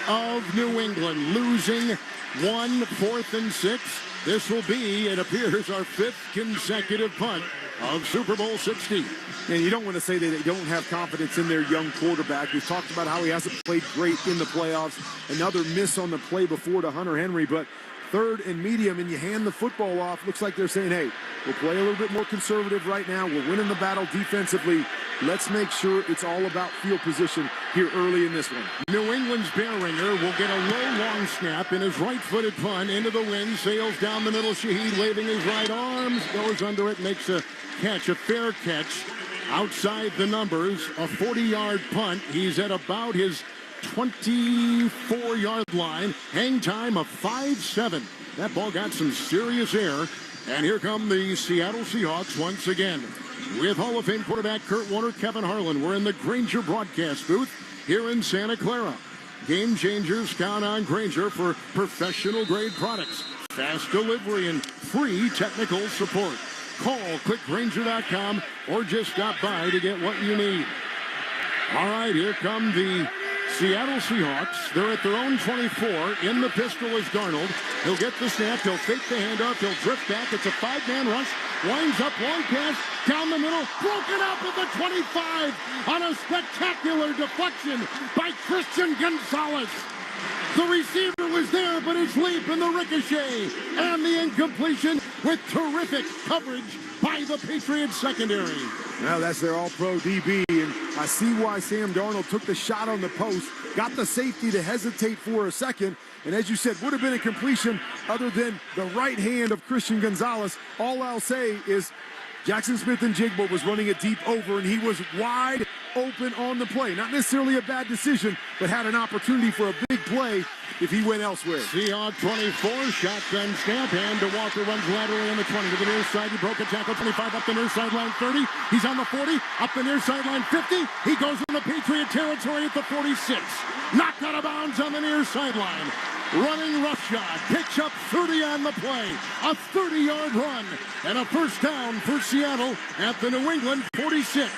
of New England, losing 1, 4th and 6. This will be, it appears, our 5th consecutive punt of Super Bowl 60. And you don't want to say that they don't have confidence in their young quarterback. We've talked about how he hasn't played great in the playoffs. Another miss on the play before to Hunter Henry, but 3rd and medium, and you hand the football off. Looks like they're saying, hey, we'll play a little bit more conservative right now. We're winning the battle defensively. Let's make sure it's all about field position here early in this one. New England's Behringer will get a low long snap in his right-footed punt into the wind, sails down the middle. Shaheed waving his right arms, goes under it, makes a catch, a fair catch. Outside the numbers, a 40-yard punt. He's at about his 24-yard line. Hang time of 5-7. That ball got some serious air. And here come the Seattle Seahawks once again. With Hall of Fame quarterback Kurt Warner, Kevin Harlan. We're in the Grainger broadcast booth here in Santa Clara. Game changers, count on Grainger for professional-grade products, fast delivery, and free technical support. Call clickgrainger.com or just stop by to get what you need. All right, here come the Seattle Seahawks. They're at their own 24. In the pistol is Darnold. He'll get the snap. He'll fake the handoff. He'll drift back. It's a 5-man rush. Winds up, long pass, down the middle. Broken up at the 25 on a spectacular deflection by Christian Gonzalez. The receiver was there, but his leap and the ricochet and the incompletion with terrific coverage by the Patriots secondary. Well, that's their all-pro DB, and I see why Sam Darnold took the shot on the post, got the safety to hesitate for a second, and as you said, would have been a completion other than the right hand of Christian Gonzalez. All I'll say is Jackson Smith-Njigba was running it deep over, and he was wide open on the play. Not necessarily a bad decision, but had an opportunity for a big play if he went elsewhere. Seahawks 24, shotgun snap, hand to Walker, runs laterally on the 20 to the near side. He broke a tackle, 25 up the near sideline, 30. He's on the 40, up the near sideline, 50. He goes into Patriot territory at the 46. Knocked out of bounds on the near sideline. Running roughshod, picks up 30 on the play. A 30-yard run and a first down for Seattle at the New England 46.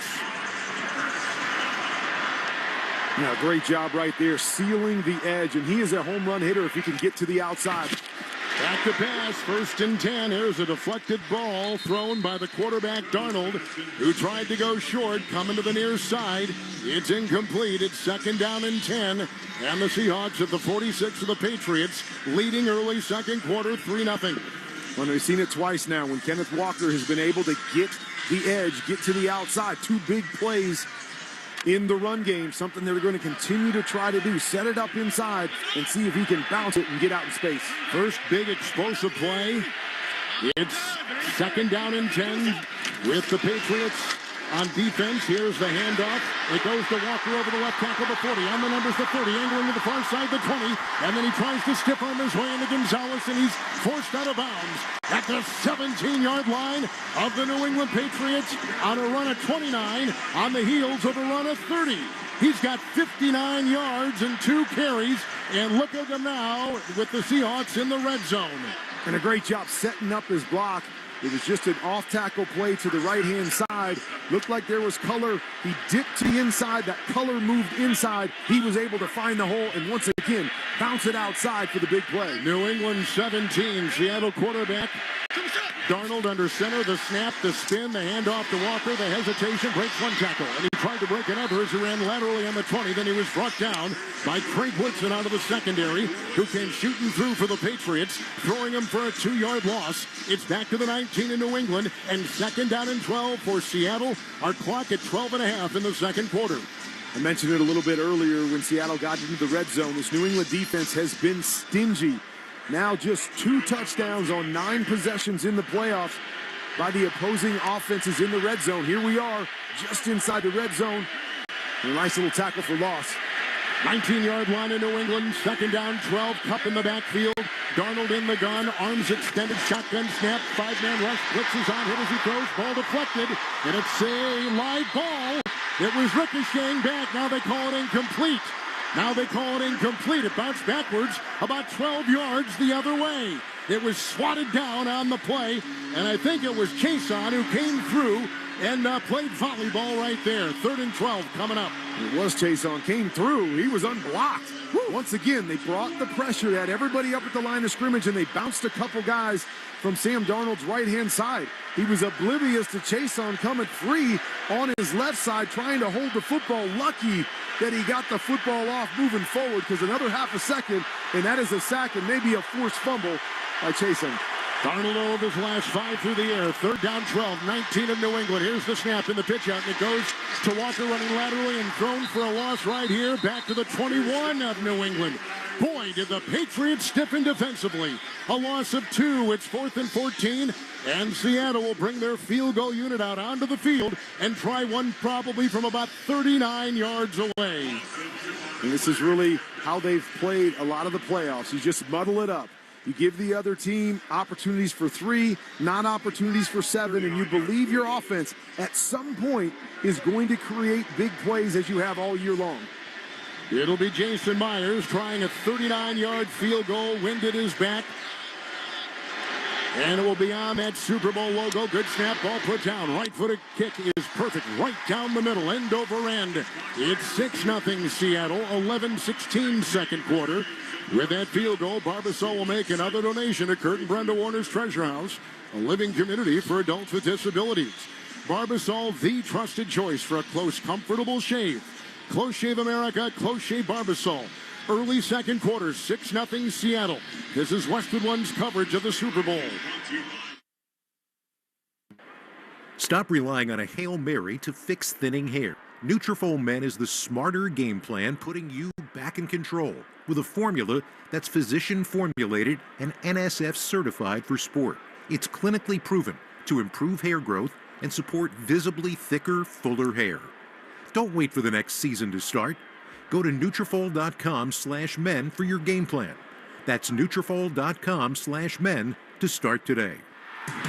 Yeah, great job right there, sealing the edge, and he is a home run hitter if he can get to the outside. Back to pass, 1st and 10. Here's a deflected ball thrown by the quarterback Darnold, who tried to go short, coming to the near side. It's incomplete. It's 2nd down and 10. And the Seahawks at the 46 of the Patriots, leading early second quarter, 3-0. Well, we've seen it twice now when Kenneth Walker has been able to get the edge, get to the outside. 2 big plays in the run game, something they're going to continue to try to do. Set it up inside and see if he can bounce it and get out in space. First big explosive play. It's 2nd down and 10 with the Patriots on defense. Here's the handoff. It goes to Walker over the left tackle, the 40. On the numbers, the 30. Angling to the far side, the 20. And then he tries to stiff arm his way into Gonzalez, and he's forced out of bounds at the 17-yard line of the New England Patriots on a run of 29 on the heels of a run of 30. He's got 59 yards and 2 carries, and look at him now with the Seahawks in the red zone. And a great job setting up his block. It was just an off-tackle play to the right-hand side. Looked like there was color. He dipped to the inside. That color moved inside. He was able to find the hole and once again bounce it outside for the big play. New England 17. Seattle quarterback Darnold under center. The snap, the spin, the handoff to Walker. The hesitation, breaks one tackle. And he tried to break another as he ran laterally on the 20. Then he was brought down by Craig Woodson out of the secondary, who came shooting through for the Patriots, throwing him for a 2-yard loss. It's back to the 19 in New England, and 2nd down and 12 for Seattle. Our clock at 12.5 in the second quarter. I mentioned it a little bit earlier when Seattle got into the red zone. This New England defense has been stingy. Now just 2 touchdowns on 9 possessions in the playoffs by the opposing offenses in the red zone. Here we are, just inside the red zone. A nice little tackle for loss. 19-yard line in New England, 2nd down, 12, Cup in the backfield. Darnold in the gun, arms extended, shotgun snap, 5-man rush, blitzes on, hit as he throws, ball deflected, and it's a live ball. It was ricocheting back, now they call it incomplete. Now they call it incomplete. It bounced backwards about 12 yards the other way. It was swatted down on the play, and I think it was Chason who came through and played volleyball right there. 3rd and 12 coming up. It was Chason. Came through. He was unblocked. Once again, they brought the pressure. They had everybody up at the line of scrimmage, and they bounced a couple guys from Sam Darnold's right-hand side. He was oblivious to Chason coming free on his left side, trying to hold the football. Lucky that he got the football off moving forward, because another half a second, and that is a sack and maybe a forced fumble by Chason. Darnold of his last 5 through the air. 3rd down 12, 19 of New England. Here's the snap in the pitch out, and it goes to Walker running laterally and thrown for a loss right here. Back to the 21 of New England. Boy, did the Patriots stiffen defensively. A loss of 2. It's 4th and 14, and Seattle will bring their field goal unit out onto the field and try one probably from about 39 yards away. And this is really how they've played a lot of the playoffs. You just muddle it up. You give the other team opportunities for 3, not opportunities for 7, and you believe your offense at some point is going to create big plays as you have all year long. It'll be Jason Myers trying a 39-yard field goal. Wind at his back. And it will be on that Super Bowl logo. Good snap, ball put down. Right-footed kick is perfect. Right down the middle, end over end. It's 6-0 Seattle, 11-16 second quarter. With that field goal, Barbasol will make another donation to Kurt and Brenda Warner's Treasure House, a living community for adults with disabilities. Barbasol, the trusted choice for a close, comfortable shave. Close Shave America, Close Shave Barbasol. Early second quarter, 6-0 Seattle. This is Westwood One's coverage of the Super Bowl. Stop relying on a Hail Mary to fix thinning hair. Nutrafol Men is the smarter game plan, putting you back in control with a formula that's physician formulated and NSF certified for sport. It's clinically proven to improve hair growth and support visibly thicker, fuller hair. Don't wait for the next season to start. Go to Nutrafol.com/men for your game plan. That's Nutrafol.com/men to start today.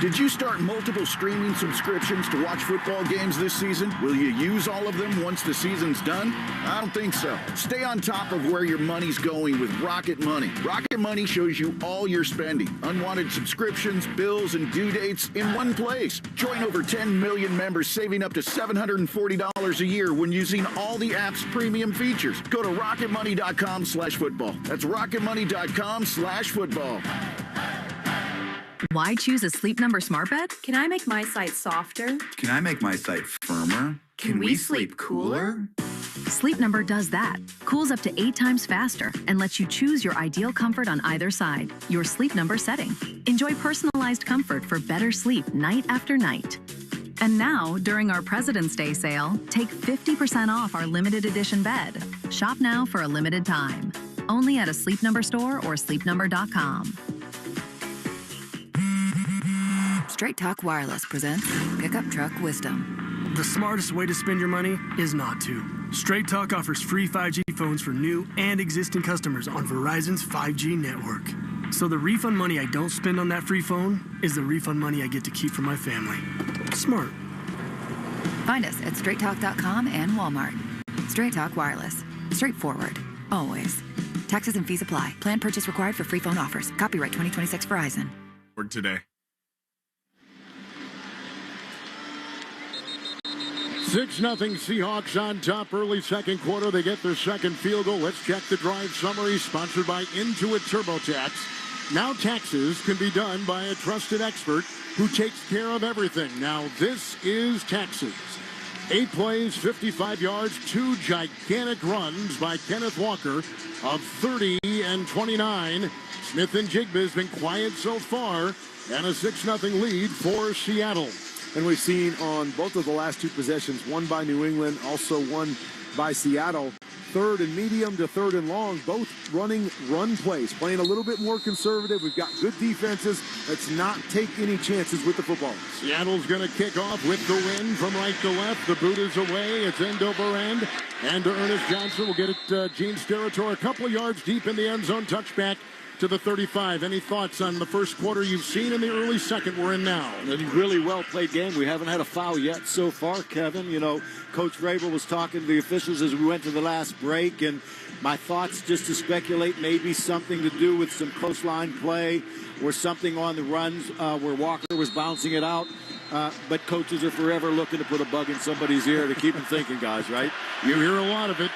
Did you start multiple streaming subscriptions to watch football games this season? Will you use all of them once the season's done? I don't think so. Stay on top of where your money's going with Rocket Money. Rocket Money shows you all your spending, unwanted subscriptions, bills, and due dates in one place. Join over 10 million members saving up to $740 a year when using all the app's premium features. Go to rocketmoney.com/football. That's rocketmoney.com/football. Why choose a Sleep Number smart bed? Can I make my site softer? Can I make my site firmer? Can we sleep cooler? Sleep Number does that. Cools up to 8 times faster and lets you choose your ideal comfort on either side. Your Sleep Number setting. Enjoy personalized comfort for better sleep night after night. And now, during our President's Day sale, take 50% off our limited edition bed. Shop now for a limited time. Only at a Sleep Number store or sleepnumber.com. Straight Talk Wireless presents Pickup Truck Wisdom. The smartest way to spend your money is not to. Straight Talk offers free 5G phones for new and existing customers on Verizon's 5G network. So the refund money I don't spend on that free phone is the refund money I get to keep for my family. Smart. Find us at straighttalk.com and Walmart. Straight Talk Wireless. Straightforward. Always. Taxes and fees apply. Plan purchase required for free phone offers. Copyright 2026 Verizon. Today. 6-0 Seahawks on top early second quarter. They get their second field goal. Let's check the drive summary sponsored by Intuit TurboTax. Now taxes can be done by a trusted expert who takes care of everything. Now this is taxes. 8 plays, 55 yards, 2 gigantic runs by Kenneth Walker of 30 and 29. Smith and Jigba's been quiet so far, and a 6-0 lead for Seattle. And we've seen on both of the last 2 possessions, one by New England, also one by Seattle, 3rd and medium to 3rd and long, both running run plays, playing a little bit more conservative. We've got good defenses. Let's not take any chances with the football. Seattle's going to kick off with the wind from right to left. The boot is away. It's end over end. And to Ernest Johnson will get it Gene's territory, a couple of yards deep in the end zone, touchback to the 35. Any thoughts on the first quarter you've seen in the early second we're in now? A really well-played game. We haven't had a foul yet so far, Kevin. You know, Coach Vrabel was talking to the officials as we went to the last break, and My thoughts, just to speculate, maybe something to do with some coastline play or something on the runs where Walker was bouncing it out. But coaches are forever looking to put a bug in somebody's ear to keep them thinking, guys, right? You hear a lot of it.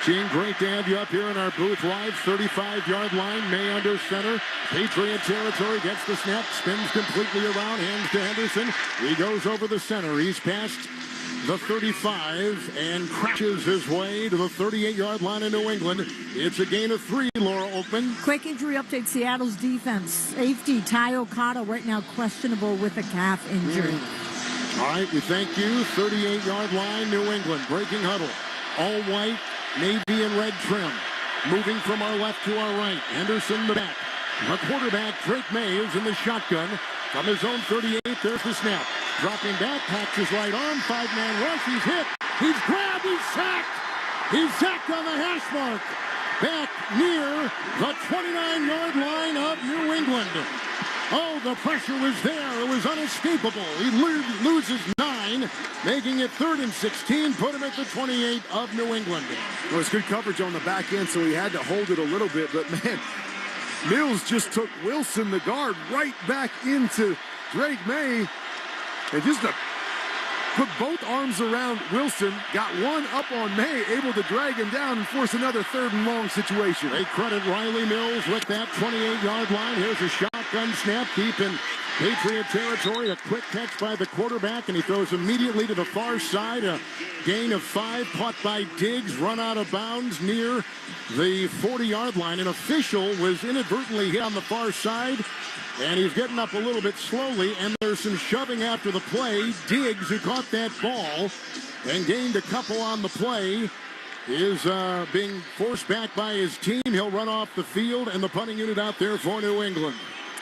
Gene, great to have you up here in our booth live. 35-yard line, May under center. Patriot territory, gets the snap, spins completely around, hands to Henderson. He goes over the center. He's past the 35 and crashes his way to the 38-yard line in New England. It's a gain of 3, Laura Oakman. Quick injury update, Seattle's defense. Safety Ty Okada right now questionable with a calf injury. All right, we thank you. 38-yard line, New England, breaking huddle. All white, navy and red trim. Moving from our left to our right. Henderson the back. The quarterback, Drake May, is in the shotgun. From his own 38, there's the snap. Dropping back, packs his right arm, 5-man rush, he's hit. He's grabbed, he's sacked. He's sacked on the hash mark. Back near the 29-yard line of New England. Oh, the pressure was there. It was unescapable. He loses 9, making it 3rd and 16. Put him at the 28 of New England. Well, it's good coverage on the back end, so he had to hold it a little bit. But, man, Mills just took Wilson, the guard, right back into Drake May. And just to put both arms around Wilson, got one up on May, able to drag him down and force another 3rd and long situation. They credit Riley Mills with that 28-yard line. Here's a shotgun snap deep in Patriot territory. A quick catch by the quarterback, and he throws immediately to the far side. A gain of 5, caught by Diggs, run out of bounds near the 40-yard line. An official was inadvertently hit on the far side, and he's getting up a little bit slowly, and there's some shoving after the play. Diggs, who caught that ball and gained a couple on the play, is being forced back by his team. He'll run off the field, and the punting unit out there for New England.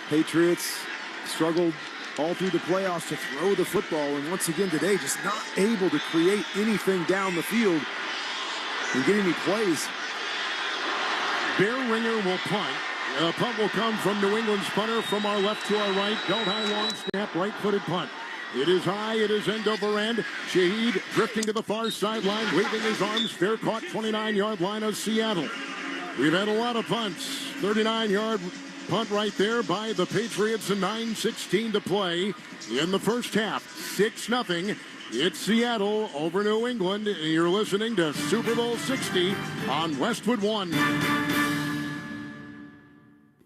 Patriots struggled all through the playoffs to throw the football, and once again today just not able to create anything down the field and get any plays. Bear Ringer will punt. The punt will come from New England's punter from our left to our right. Belt high, long snap, right-footed punt. It is high, it is end over end. Shaheed drifting to the far sideline, waving his arms. Fair caught, 29-yard line of Seattle. We've had a lot of punts. 39-yard punt right there by the Patriots, and 9:16 to play in the first half. 6-0. It's Seattle over New England. You're listening to Super Bowl 60 on Westwood One.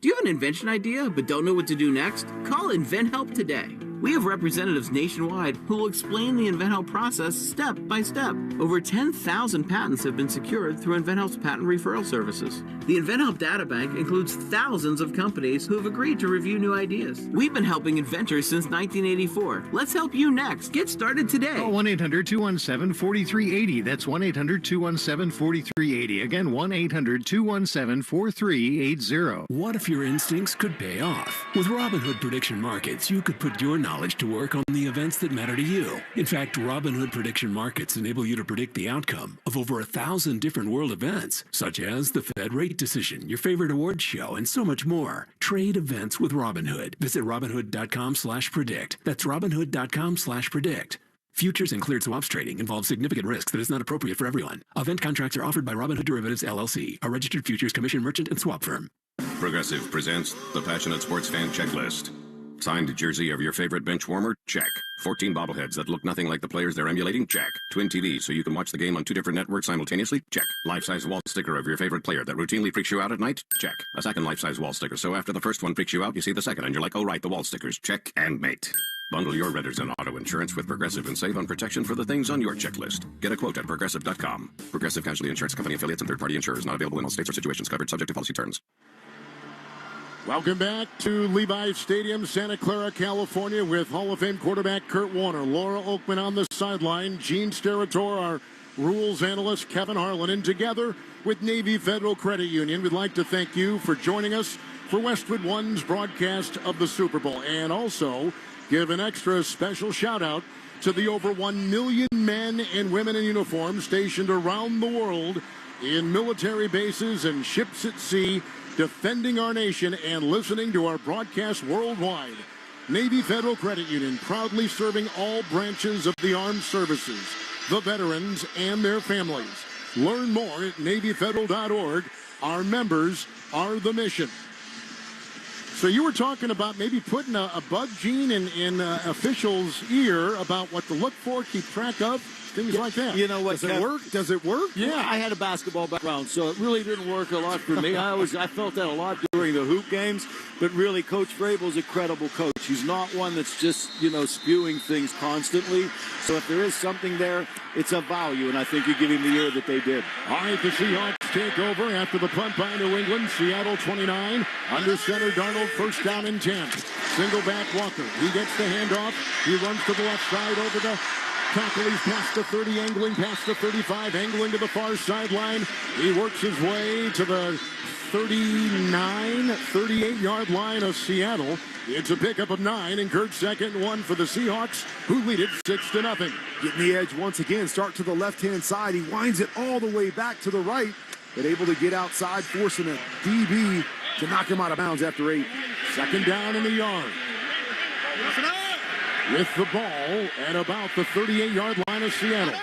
Do you have an invention idea but don't know what to do next? Call InventHelp today. We have representatives nationwide who will explain the InventHelp process step by step. Over 10,000 patents have been secured through InventHelp's patent referral services. The InventHelp databank includes thousands of companies who have agreed to review new ideas. We've been helping inventors since 1984. Let's help you next. Get started today. Call 1-800-217-4380. That's 1-800-217-4380. Again, 1-800-217-4380. What if your instincts could pay off? With Robinhood Prediction Markets, you could put your knowledge to work on the events that matter to you. In fact, Robinhood Prediction Markets enable you to predict the outcome of over 1,000 different world events, such as the Fed rate decision, your favorite awards show, and so much more. Trade events with Robinhood. Visit Robinhood.com/predict. That's Robinhood.com/predict. Futures and cleared swaps trading involves significant risks that is not appropriate for everyone. Event contracts are offered by Robinhood Derivatives LLC, a registered futures commission merchant and swap firm. Progressive presents the Passionate Sports Fan Checklist. Signed jersey of your favorite bench warmer? Check. 14 bobbleheads that look nothing like the players they're emulating? Check. Twin TVs so you can watch the game on 2 different networks simultaneously? Check. Life-size wall sticker of your favorite player that routinely freaks you out at night? Check. A second life-size wall sticker so after the first one freaks you out, you see the second and you're like, oh right, the wall stickers. Check and mate. Bundle your renters and auto insurance with Progressive and save on protection for the things on your checklist. Get a quote at Progressive.com. Progressive Casualty Insurance Company affiliates and third-party insurers not available in all states or situations covered subject to policy terms. Welcome back to Levi's Stadium, Santa Clara, California, with Hall of Fame quarterback Kurt Warner, Laura Oakman on the sideline, Gene Steratore, our rules analyst, Kevin Harlan, and together with Navy Federal Credit Union, we'd like to thank you for joining us for Westwood One's broadcast of the Super Bowl, and also give an extra special shout-out to the over 1 million men and women in uniform stationed around the world in military bases and ships at sea, defending our nation and listening to our broadcast worldwide. Navy Federal Credit Union, proudly serving all branches of the armed services, the veterans, and their families. Learn more at NavyFederal.org. Our members are the mission. So you were talking about maybe putting a bug gene in officials' ear about what to look for, keep track of, things like that. You know what? Does it work? Does it work? Yeah, I had a basketball background, so it really didn't work a lot for me. I felt that a lot during the hoop games, but really, Coach Vrabel's a credible coach. He's not one that's just, spewing things constantly. So if there is something there, it's a value, and I think you give him the year that they did. All right, the Seahawks take over after the punt by New England. Seattle 29. Under center, Darnold, first down and 10. Single back Walker. He gets the handoff. He runs to the left side over the tackle. He's past the 30, angling past the 35, angling to the far sideline. He works his way to the 38-yard line of Seattle. It's a pickup of 9, and Kurt's second and 1 for the Seahawks, who lead it 6-0. Getting the edge once again. Start to the left-hand side. He winds it all the way back to the right, but able to get outside, forcing a DB to knock him out of bounds after 8. Second down in the yard. With the ball at about the 38-yard line of Seattle.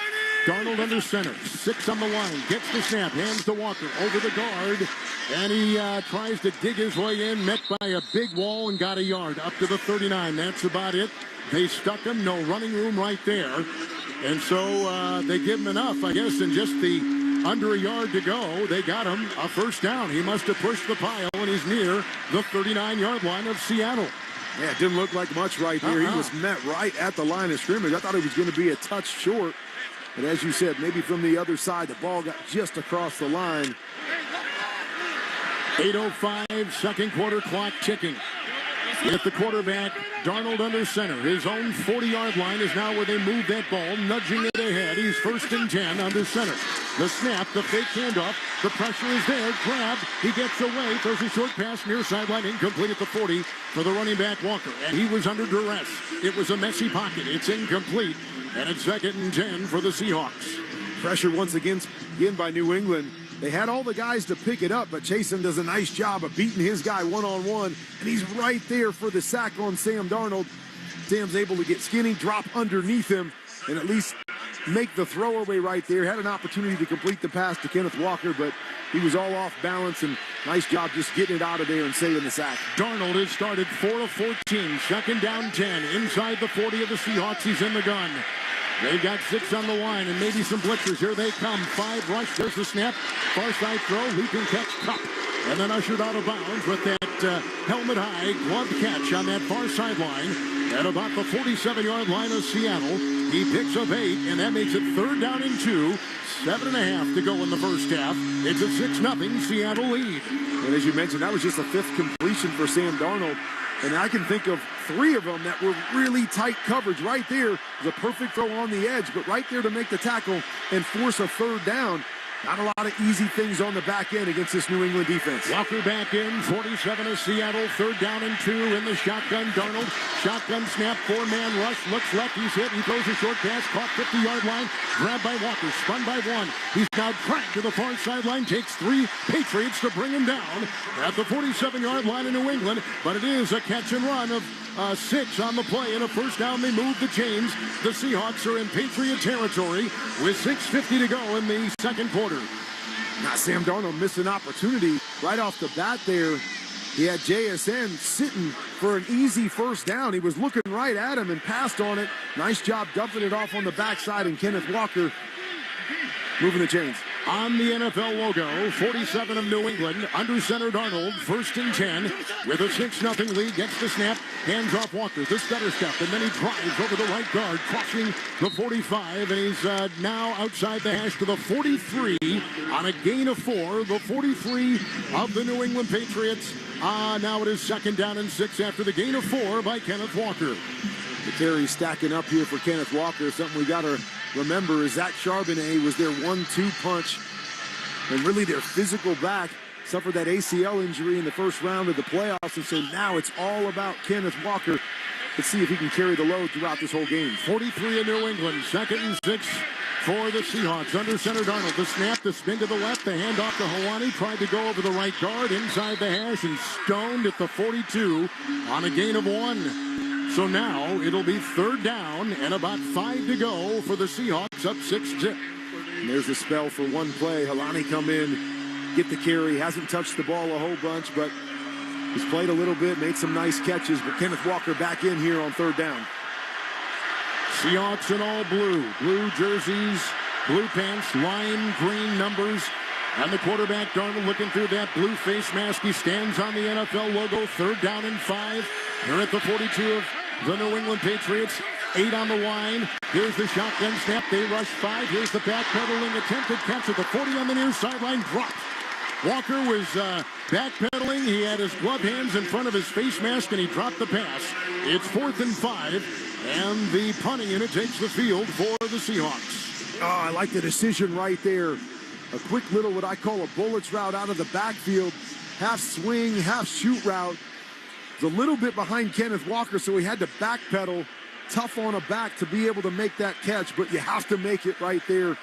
Darnold under center, 6 on the line, gets the snap, hands to Walker, over the guard, and he tries to dig his way in, met by a big wall and got a yard up to the 39. That's about it. They stuck him, no running room right there. And so they give him enough, I guess, in just the under a yard to go. They got him a first down. He must have pushed the pile, and he's near the 39-yard line of Seattle. Yeah, it didn't look like much right there. He was met right at the line of scrimmage. I thought it was going to be a touch short. But as you said, maybe from the other side, the ball got just across the line. 8:05, second quarter clock ticking. With the quarterback, Darnold under center. His own 40-yard line is now where they move that ball, nudging it ahead. He's first and 10 under center. The snap, the fake handoff, the pressure is there, grabbed, he gets away, throws a short pass near sideline, incomplete at the 40 for the running back Walker. And he was under duress. It was a messy pocket. It's incomplete. And it's second and 10 for the Seahawks. Pressure once again by New England. They had all the guys to pick it up, but Chasen does a nice job of beating his guy one-on-one, and he's right there for the sack on Sam Darnold. Sam's able to get skinny, drop underneath him, and at least make the throwaway right there. Had an opportunity to complete the pass to Kenneth Walker, but he was all off balance, and nice job just getting it out of there and saving the sack. Darnold has started 4 of 14, second down 10, inside the 40 of the Seahawks. He's in the gun. They've got 6 on the line and maybe some blitzers. Here they come. 5 rush. There's the snap. Far side throw. Leaping catch. Cup. And then ushered out of bounds with that helmet high glove catch on that far sideline at about the 47-yard line of Seattle. He picks up 8, and that makes it third down and 2. 7.5 to go in the first half. It's a 6-0 Seattle lead. And as you mentioned, that was just the 5th completion for Sam Darnold. And I can think of 3 of them that were really tight coverage. Right there was a perfect throw on the edge, but right there to make the tackle and force a third down. Not a lot of easy things on the back end against this New England defense. Walker back in, 47 of Seattle, third down and 2 in the shotgun. Darnold, shotgun snap, 4-man rush, looks left, he's hit, he throws a short pass, caught 50-yard line, grabbed by Walker, spun by 1. He's now dragged to the far sideline, takes 3 Patriots to bring him down at the 47-yard line in New England, but it is a catch and run of 6 on the play, and a first down. They move the chains. The Seahawks are in Patriot territory with 6:50 to go in the second quarter. Now Sam Darnold missed an opportunity right off the bat there. He had JSN sitting for an easy first down. He was looking right at him and passed on it. Nice job dumping it off on the backside, and Kenneth Walker moving the chains. On the NFL logo, 47 of New England, under center Darnold, first and 10, with a 6-0 lead, gets the snap, hands off Walker, the stutter step, and then he drives over the right guard, crossing the 45, and he's now outside the hash to the 43 on a gain of 4, the 43 of the New England Patriots. Now it is second down and 6 after the gain of 4 by Kenneth Walker. The carry stacking up here for Kenneth Walker. Something we got to remember is Zach Charbonnet was their 1-2 punch, and really their physical back. Suffered that ACL injury in the first round of the playoffs, and so now it's all about Kenneth Walker. Let's see if he can carry the load throughout this whole game. 43 in New England, second and 6 for the Seahawks. Under center Darnold, the snap, the spin to the left, the handoff to Hawani, tried to go over the right guard, inside the hash, and stoned at the 42 on a gain of 1. So now it'll be third down and about 5 to go for the Seahawks, up 6-0. And there's the spell for one play. Helani come in, get the carry. Hasn't touched the ball a whole bunch, but he's played a little bit, made some nice catches. But Kenneth Walker back in here on third down. Seahawks in all blue. Blue jerseys, blue pants, lime green numbers. And the quarterback, Darnold, looking through that blue face mask. He stands on the NFL logo. Third down and 5. They're at the 42 of the New England Patriots. 8 on the line. Here's the shotgun snap. They rush 5. Here's the backpedaling attempted catch at the 40 on the near sideline. Dropped. Walker was backpedaling. He had his glove hands in front of his face mask, and he dropped the pass. It's 4th and 5, and the punting unit takes the field for the Seahawks. Oh, I like the decision right there. A quick little, what I call a bullets route out of the backfield. Half swing, half shoot route. It was a little bit behind Kenneth Walker, so he had to backpedal. Tough on a back to be able to make that catch, but you have to make it right there. A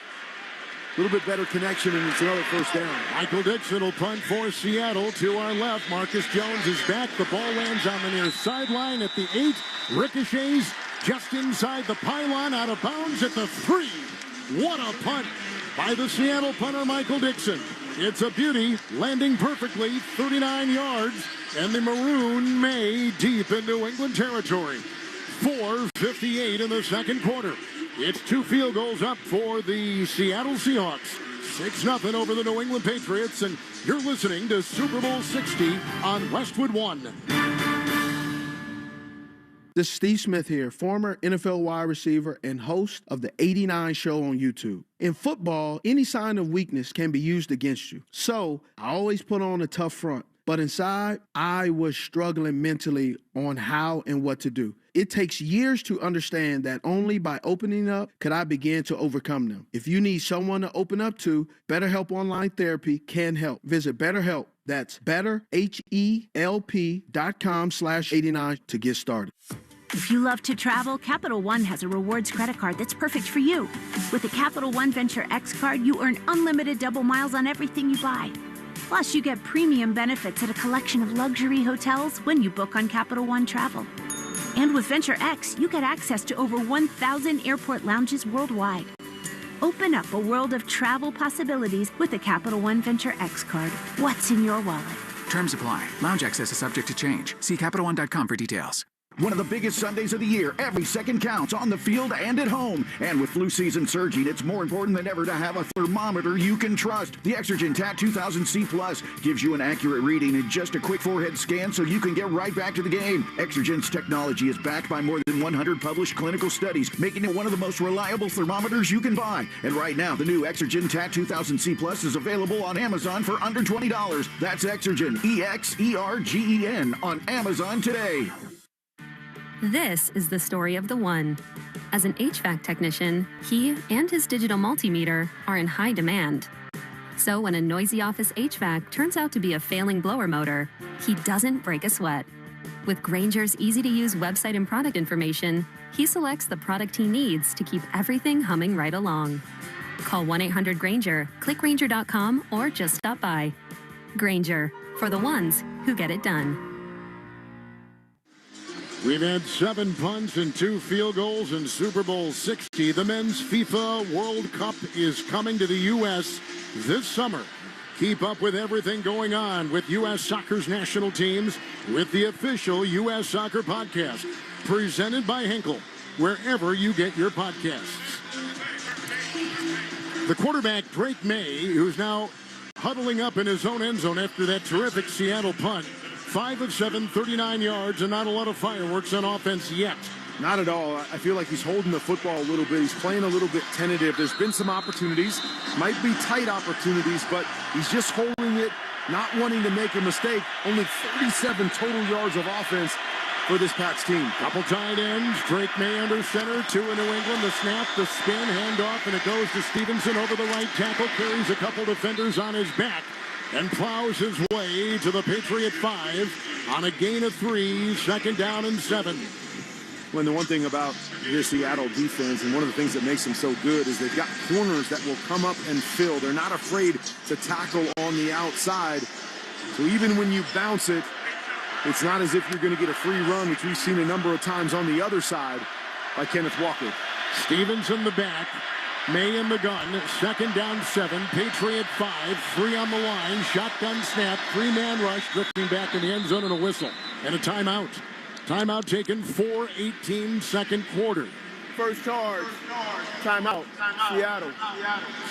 little bit better connection, and it's another first down. Michael Dixon will punt for Seattle. To our left, Marcus Jones is back. The ball lands on the near sideline at the 8. Ricochets just inside the pylon, out of bounds at the 3. What a punt by the Seattle punter, Michael Dixon. It's a beauty, landing perfectly, 39 yards, and the Maroon May deep in New England territory. 4:58 in the second quarter. It's 2 field goals up for the Seattle Seahawks. 6-0 over the New England Patriots, and you're listening to Super Bowl 60 on Westwood One. This is Steve Smith here, former NFL wide receiver and host of the 89 Show on YouTube. In football, any sign of weakness can be used against you. So I always put on a tough front. But inside, I was struggling mentally on how and what to do. It takes years to understand that only by opening up could I begin to overcome them. If you need someone to open up to, BetterHelp Online Therapy can help. Visit BetterHelp. That's betterhelp.com/89 to get started. If you love to travel, Capital One has a rewards credit card that's perfect for you. With the Capital One Venture X card, you earn unlimited double miles on everything you buy. Plus, you get premium benefits at a collection of luxury hotels when you book on Capital One Travel. And with Venture X, you get access to over 1,000 airport lounges worldwide. Open up a world of travel possibilities with the Capital One Venture X card. What's in your wallet? Terms apply. Lounge access is subject to change. See CapitalOne.com for details. One of the biggest Sundays of the year. Every second counts on the field and at home. And with flu season surging, it's more important than ever to have a thermometer you can trust. The Exergen TAT 2000C Plus gives you an accurate reading in just a quick forehead scan so you can get right back to the game. Exergen's technology is backed by more than 100 published clinical studies, making it one of the most reliable thermometers you can buy. And right now, the new Exergen TAT 2000C Plus is available on Amazon for under $20. That's Exergen, EXERGEN, on Amazon today. This is the story of the one. As an HVAC technician, he and his digital multimeter are in high demand. So when a noisy office HVAC turns out to be a failing blower motor, he doesn't break a sweat. With Grainger's easy-to-use website and product information, he selects the product he needs to keep everything humming right along. Call 1-800-GRAINGER, click Grainger.com, or just stop by. Grainger, for the ones who get it done. We've had 7 punts and 2 field goals in Super Bowl 60. The Men's FIFA World Cup is coming to the U.S. this summer. Keep up with everything going on with U.S. Soccer's national teams with the official U.S. Soccer Podcast, presented by Henkel, wherever you get your podcasts. The quarterback, Drake May, who's now huddling up in his own end zone after that terrific Seattle punt. 5 of 7, 39 yards, and not a lot of fireworks on offense yet. Not at all. I feel like he's holding the football a little bit. He's playing a little bit tentative. There's been some opportunities, might be tight opportunities, but he's just holding it, not wanting to make a mistake. Only 37 total yards of offense for this Pats team. Couple tight ends. Drake May under center. 2 in New England. The snap, the spin, handoff, and it goes to Stevenson over the right tackle. Carries a couple defenders on his back and plows his way to the Patriot 5 on a gain of 3, 2nd down and 7. When the one thing about your Seattle defense, and one of the things that makes them so good, is they've got corners that will come up and fill. They're not afraid to tackle on the outside. So even when you bounce it, it's not as if you're going to get a free run, which we've seen a number of times on the other side by Kenneth Walker. Stevenson the back. May in the gun, second down 7, Patriot 5, 3 on the line, shotgun snap, 3-man rush, drifting back in the end zone and a whistle. And a timeout. Timeout taken 4:18 second quarter. First charge. Timeout. Seattle.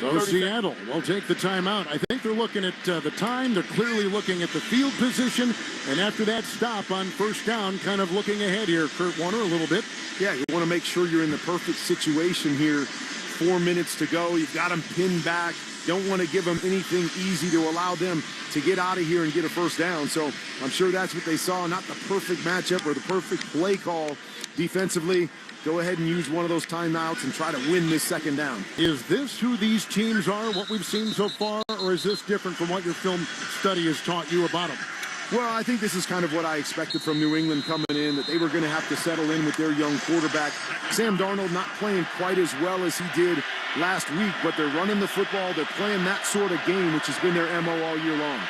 So Seattle will take the timeout. I think they're looking at the time. They're clearly looking at the field position. And after that stop on first down, kind of looking ahead here, Kurt Warner, a little bit. Yeah, you want to make sure you're in the perfect situation here. 4 minutes to go. You've got them pinned back. Don't want to give them anything easy to allow them to get out of here and get a first down. So I'm sure that's what they saw. Not the perfect matchup or the perfect play call defensively. Go ahead and use one of those timeouts and try to win this second down. Is this who these teams are, what we've seen so far, or is this different from what your film study has taught you about them? Well, I think this is kind of what I expected from New England coming in, that they were going to have to settle in with their young quarterback. Sam Darnold not playing quite as well as he did last week, but they're running the football. They're playing that sort of game, which has been their MO all year long.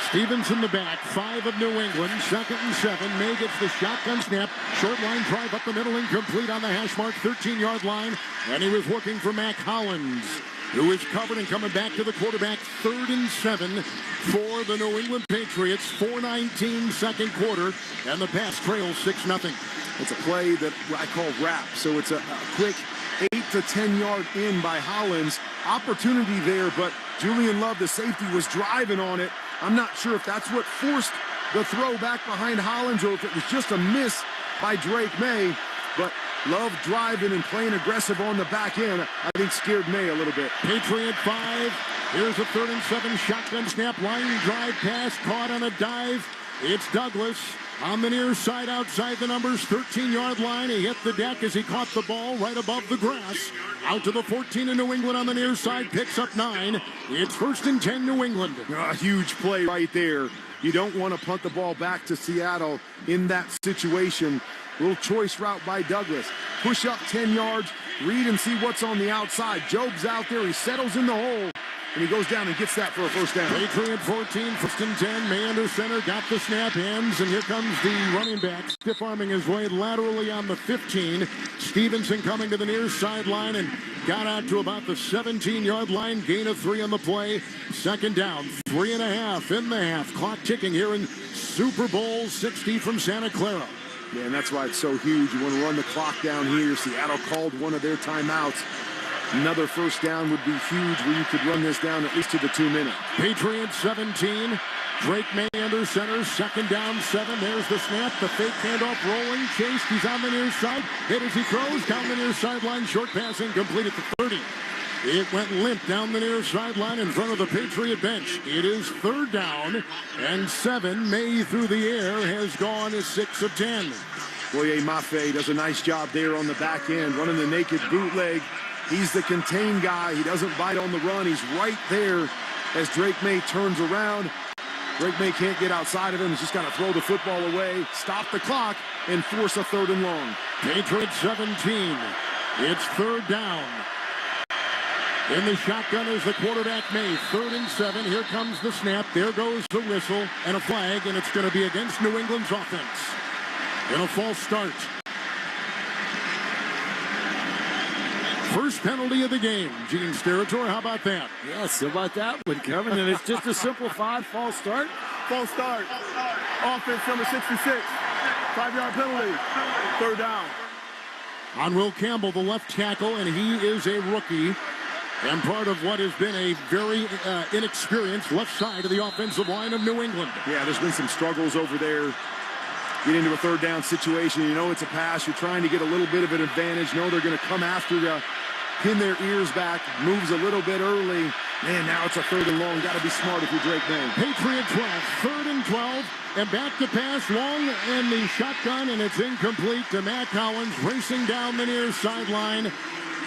Stevens in the back, 5 of New England, 2nd and 7. May gets the shotgun snap. Short line drive up the middle, incomplete on the hash mark, 13-yard line. And he was working for Mac Hollins, who is covered and coming back to the quarterback. 3rd and 7 for the New England Patriots. 4:19 second quarter, and the pass trails 6-0. It's a play that I call wrap. So it's a quick 8 to 10-yard in by Hollins. Opportunity there, but Julian Love, the safety, was driving on it. I'm not sure if that's what forced the throw back behind Hollins or if it was just a miss by Drake May. But Love driving and playing aggressive on the back end, I think scared May a little bit. Patriot 5. Here's a 3rd and 7 shotgun snap. Line drive pass caught on a dive. It's Douglas on the near side outside the numbers. 13-yard line. He hit the deck as he caught the ball right above the grass. Out to the 14 in New England on the near side. Picks up 9. It's 1st and 10 New England. A huge play right there. You don't want to punt the ball back to Seattle in that situation. Little choice route by Douglas. Push up 10 yards. Read and see what's on the outside. Job's out there. He settles in the hole. And he goes down and gets that for a first down. Patriot 14, 1st and 10. May under center, got the snap hands, and here comes the running back, stiff-arming his way laterally on the 15. Stevenson coming to the near sideline and got out to about the 17-yard line. Gain of 3 on the play. 2nd down, 3.5 in the half. Clock ticking here in Super Bowl 60 from Santa Clara. Yeah, and that's why it's so huge. You want to run the clock down here. Seattle called one of their timeouts. Another first down would be huge where you could run this down at least to the 2 minute. Patriots 17. Drake May under center. 2nd down 7. There's the snap. The fake handoff rolling. Chase. He's on the near side. Hit as he throws. Down the near sideline. Short pass incomplete at the 30. It went limp down the near sideline in front of the Patriot bench. It is 3rd down and 7. May through the air has gone as 6 of 10. Boye Mafe does a nice job there on the back end, running the naked bootleg. He's the contained guy. He doesn't bite on the run. He's right there as Drake May turns around. Drake May can't get outside of him. He's just got to throw the football away, stop the clock, and force a 3rd and long. Patriots 17. It's 3rd down. In the shotgun is the quarterback May. 3rd and 7. Here comes the snap. There goes the whistle and a flag, and it's going to be against New England's offense. In a false start. First penalty of the game. Gene Steratore, how about that? Yes, how about that one, Kevin? And it's just a simplified false start. False start. Offense number 66. 5-yard penalty. 3rd down. On Will Campbell, the left tackle, and he is a rookie. And part of what has been a very inexperienced left side of the offensive line of New England. Yeah, there's been some struggles over there. Get into a 3rd down situation. You know it's a pass. You're trying to get a little bit of an advantage. You know they're going to come after you. Pin their ears back. Moves a little bit early. Man, now it's a 3rd and long. Got to be smart if you're Drake May. Patriot 12. 3rd and 12. And back to pass. Long in the shotgun. And it's incomplete to Matt Collins. Racing down the near sideline.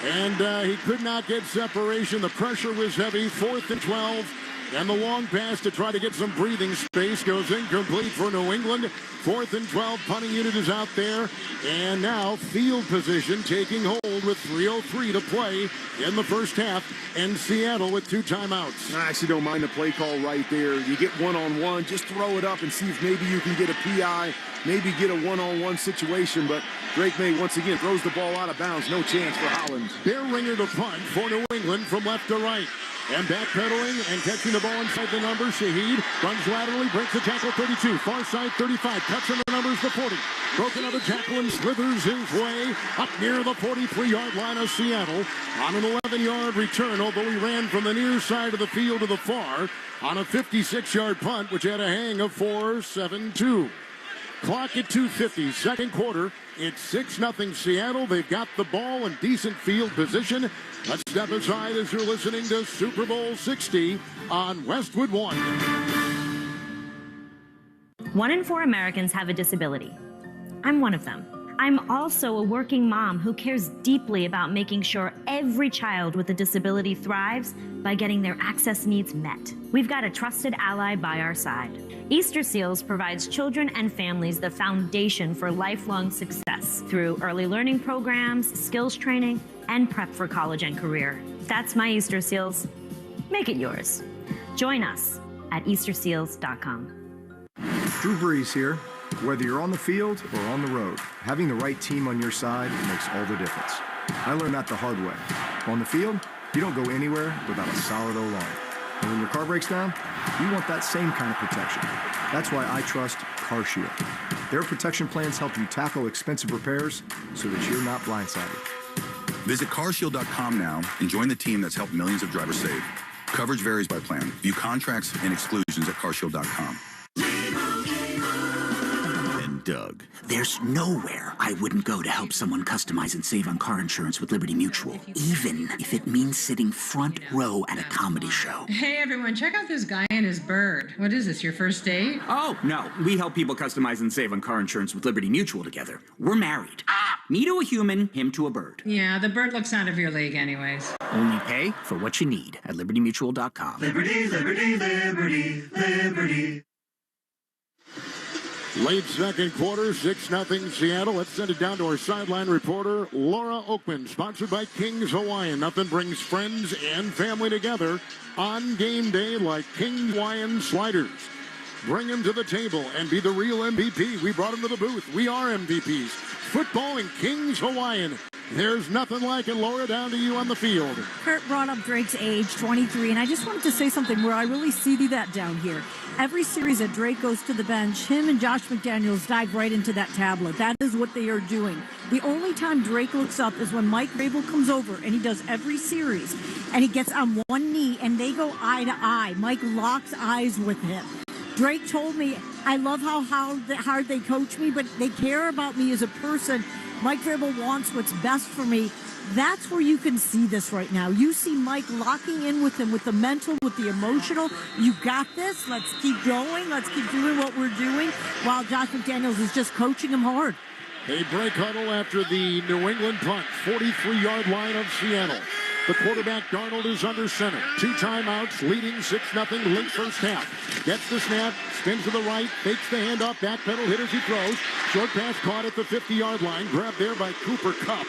And he could not get separation. The pressure was heavy. 4th and 12. And the long pass to try to get some breathing space goes incomplete for New England. 4th and 12, punting unit is out there. And now field position taking hold with 3:03 to play in the first half. And Seattle with 2 timeouts. I actually don't mind the play call right there. You get one-on-one, just throw it up and see if maybe you can get a PI, maybe get a one-on-one situation. But Drake May, once again, throws the ball out of bounds. No chance for Holland. Bear Ringer to punt for New England from left to right. And backpedaling and catching the ball inside the numbers. Shaheed runs laterally, breaks the tackle 32. Far side 35. Cuts in the numbers the 40. Broke another tackle and slithers his way up near the 43-yard line of Seattle on an 11-yard return, although he ran from the near side of the field to the far on a 56-yard punt, which had a hang of 4.72. Clock at 2:50, second quarter. It's 6-0 Seattle. They've got the ball in decent field position. Let's step aside as you're listening to Super Bowl 60 on Westwood One. 1 in 4 Americans have a disability. I'm one of them. I'm also a working mom who cares deeply about making sure every child with a disability thrives by getting their access needs met. We've got a trusted ally by our side. Easter Seals provides children and families the foundation for lifelong success through early learning programs, skills training, and prep for college and career. That's my Easter Seals. Make it yours. Join us at easterseals.com. Drew Brees here. Whether you're on the field or on the road, having the right team on your side makes all the difference. I learned that the hard way. On the field, you don't go anywhere without a solid O-line. And when your car breaks down, you want that same kind of protection. That's why I trust CarShield. Their protection plans help you tackle expensive repairs so that you're not blindsided. Visit carshield.com now and join the team that's helped millions of drivers save. Coverage varies by plan. View contracts and exclusions at carshield.com. Doug, there's nowhere I wouldn't go to help someone customize and save on car insurance with Liberty Mutual, even if it means sitting front row at a comedy show. Hey everyone, check out this guy and his bird. What is this, your first date? Oh, no, we help people customize and save on car insurance with Liberty Mutual together. We're married. Me to a human, him to a bird. Yeah, the bird looks out of your league anyways. Only pay for what you need at libertymutual.com. Liberty, liberty, liberty, liberty. Late second quarter, 6-0 Seattle. Let's send it down to our sideline reporter, Laura Oakman, sponsored by King's Hawaiian. Nothing brings friends and family together on game day like King's Hawaiian sliders. Bring him to the table and be the real MVP. We brought him to the booth. We are MVPs. Football and King's Hawaiian. There's nothing like it. Laura, down to you on the field. Kurt brought up Drake's age, 23, and I just wanted to say something where I really see that down here. Every series that Drake goes to the bench, him and Josh McDaniels dive right into that tablet. That is what they are doing. The only time Drake looks up is when Mike Vrabel comes over, and he does every series, and he gets on one knee, and they go eye to eye. Mike locks eyes with him. Drake told me, I love how hard they coach me, but they care about me as a person. Mike Vrabel wants what's best for me. That's where you can see this right now. You see Mike locking in with him, with the mental, with the emotional. You got this. Let's keep going. Let's keep doing what we're doing, while Josh McDaniels is just coaching him hard. A break huddle after the New England punt, 43-yard line of Seattle. The quarterback, Darnold, is under center. 2 timeouts, leading 6-0, late first half. Gets the snap, spins to the right, fakes the handoff, backpedal, hit as he throws. Short pass caught at the 50-yard line, grabbed there by Cooper Kupp.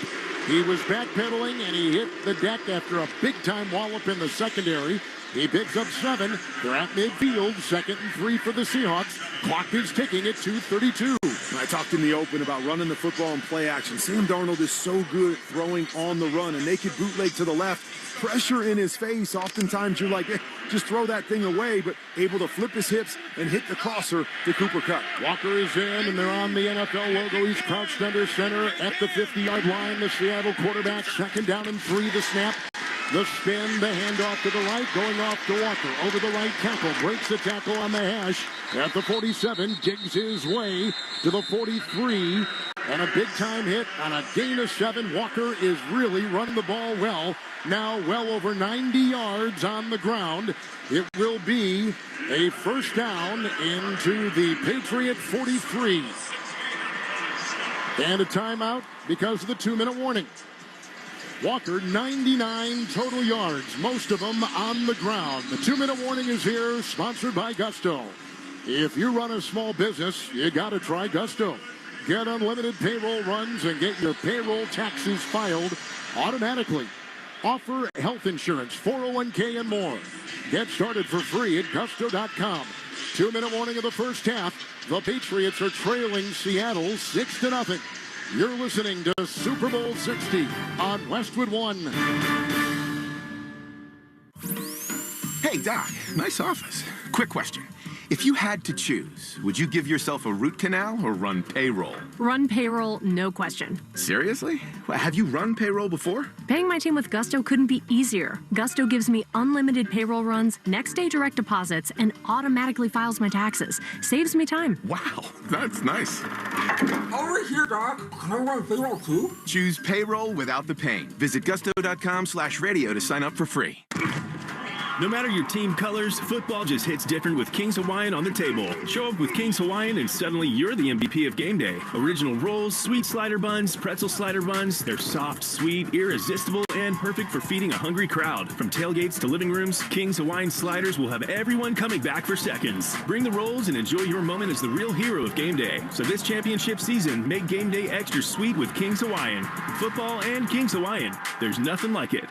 He was backpedaling, and he hit the deck after a big-time wallop in the secondary. He picks up 7. They're at midfield, 2nd and 3 for the Seahawks. Clock is ticking at 2:32. I talked in the open about running the football and play action. Sam Darnold is so good at throwing on the run. A naked bootleg to the left, pressure in his face. Oftentimes you're like, just throw that thing away, but able to flip his hips and hit the crosser to Cooper Kupp. Walker is in, and they're on the NFL logo. He's crouched under center at the 50-yard line. The Seattle quarterback, 2nd down and 3, the snap. The spin, the handoff to the right, going off to Walker. Over the right tackle, breaks the tackle on the hash. At the 47, digs his way to the 43. And a big-time hit on a gain of 7. Walker is really running the ball well. Now well over 90 yards on the ground. It will be a first down into the Patriot 43. And a timeout because of the 2-minute warning. Walker, 99 total yards, most of them on the ground. The 2-minute warning is here, sponsored by Gusto. If you run a small business, you got to try Gusto. Get unlimited payroll runs and get your payroll taxes filed automatically. Offer health insurance, 401k, and more. Get started for free at Gusto.com. 2-minute warning of the first half. The Patriots are trailing Seattle 6-0. You're listening to Super Bowl 60 on Westwood One. Hey, Doc, nice office. Quick question. If you had to choose, would you give yourself a root canal or run payroll? Run payroll, no question. Seriously? Have you run payroll before? Paying my team with Gusto couldn't be easier. Gusto gives me unlimited payroll runs, next-day direct deposits, and automatically files my taxes. Saves me time. Wow, that's nice. Over here, Doc. Can I run payroll too? Choose payroll without the pain. Visit gusto.com/radio to sign up for free. No matter your team colors, football just hits different with King's Hawaiian on the table. Show up with King's Hawaiian and suddenly you're the MVP of game day. Original rolls, sweet slider buns, pretzel slider buns. They're soft, sweet, irresistible, and perfect for feeding a hungry crowd. From tailgates to living rooms, King's Hawaiian sliders will have everyone coming back for seconds. Bring the rolls and enjoy your moment as the real hero of game day. So this championship season, make game day extra sweet with King's Hawaiian. Football and King's Hawaiian. There's nothing like it.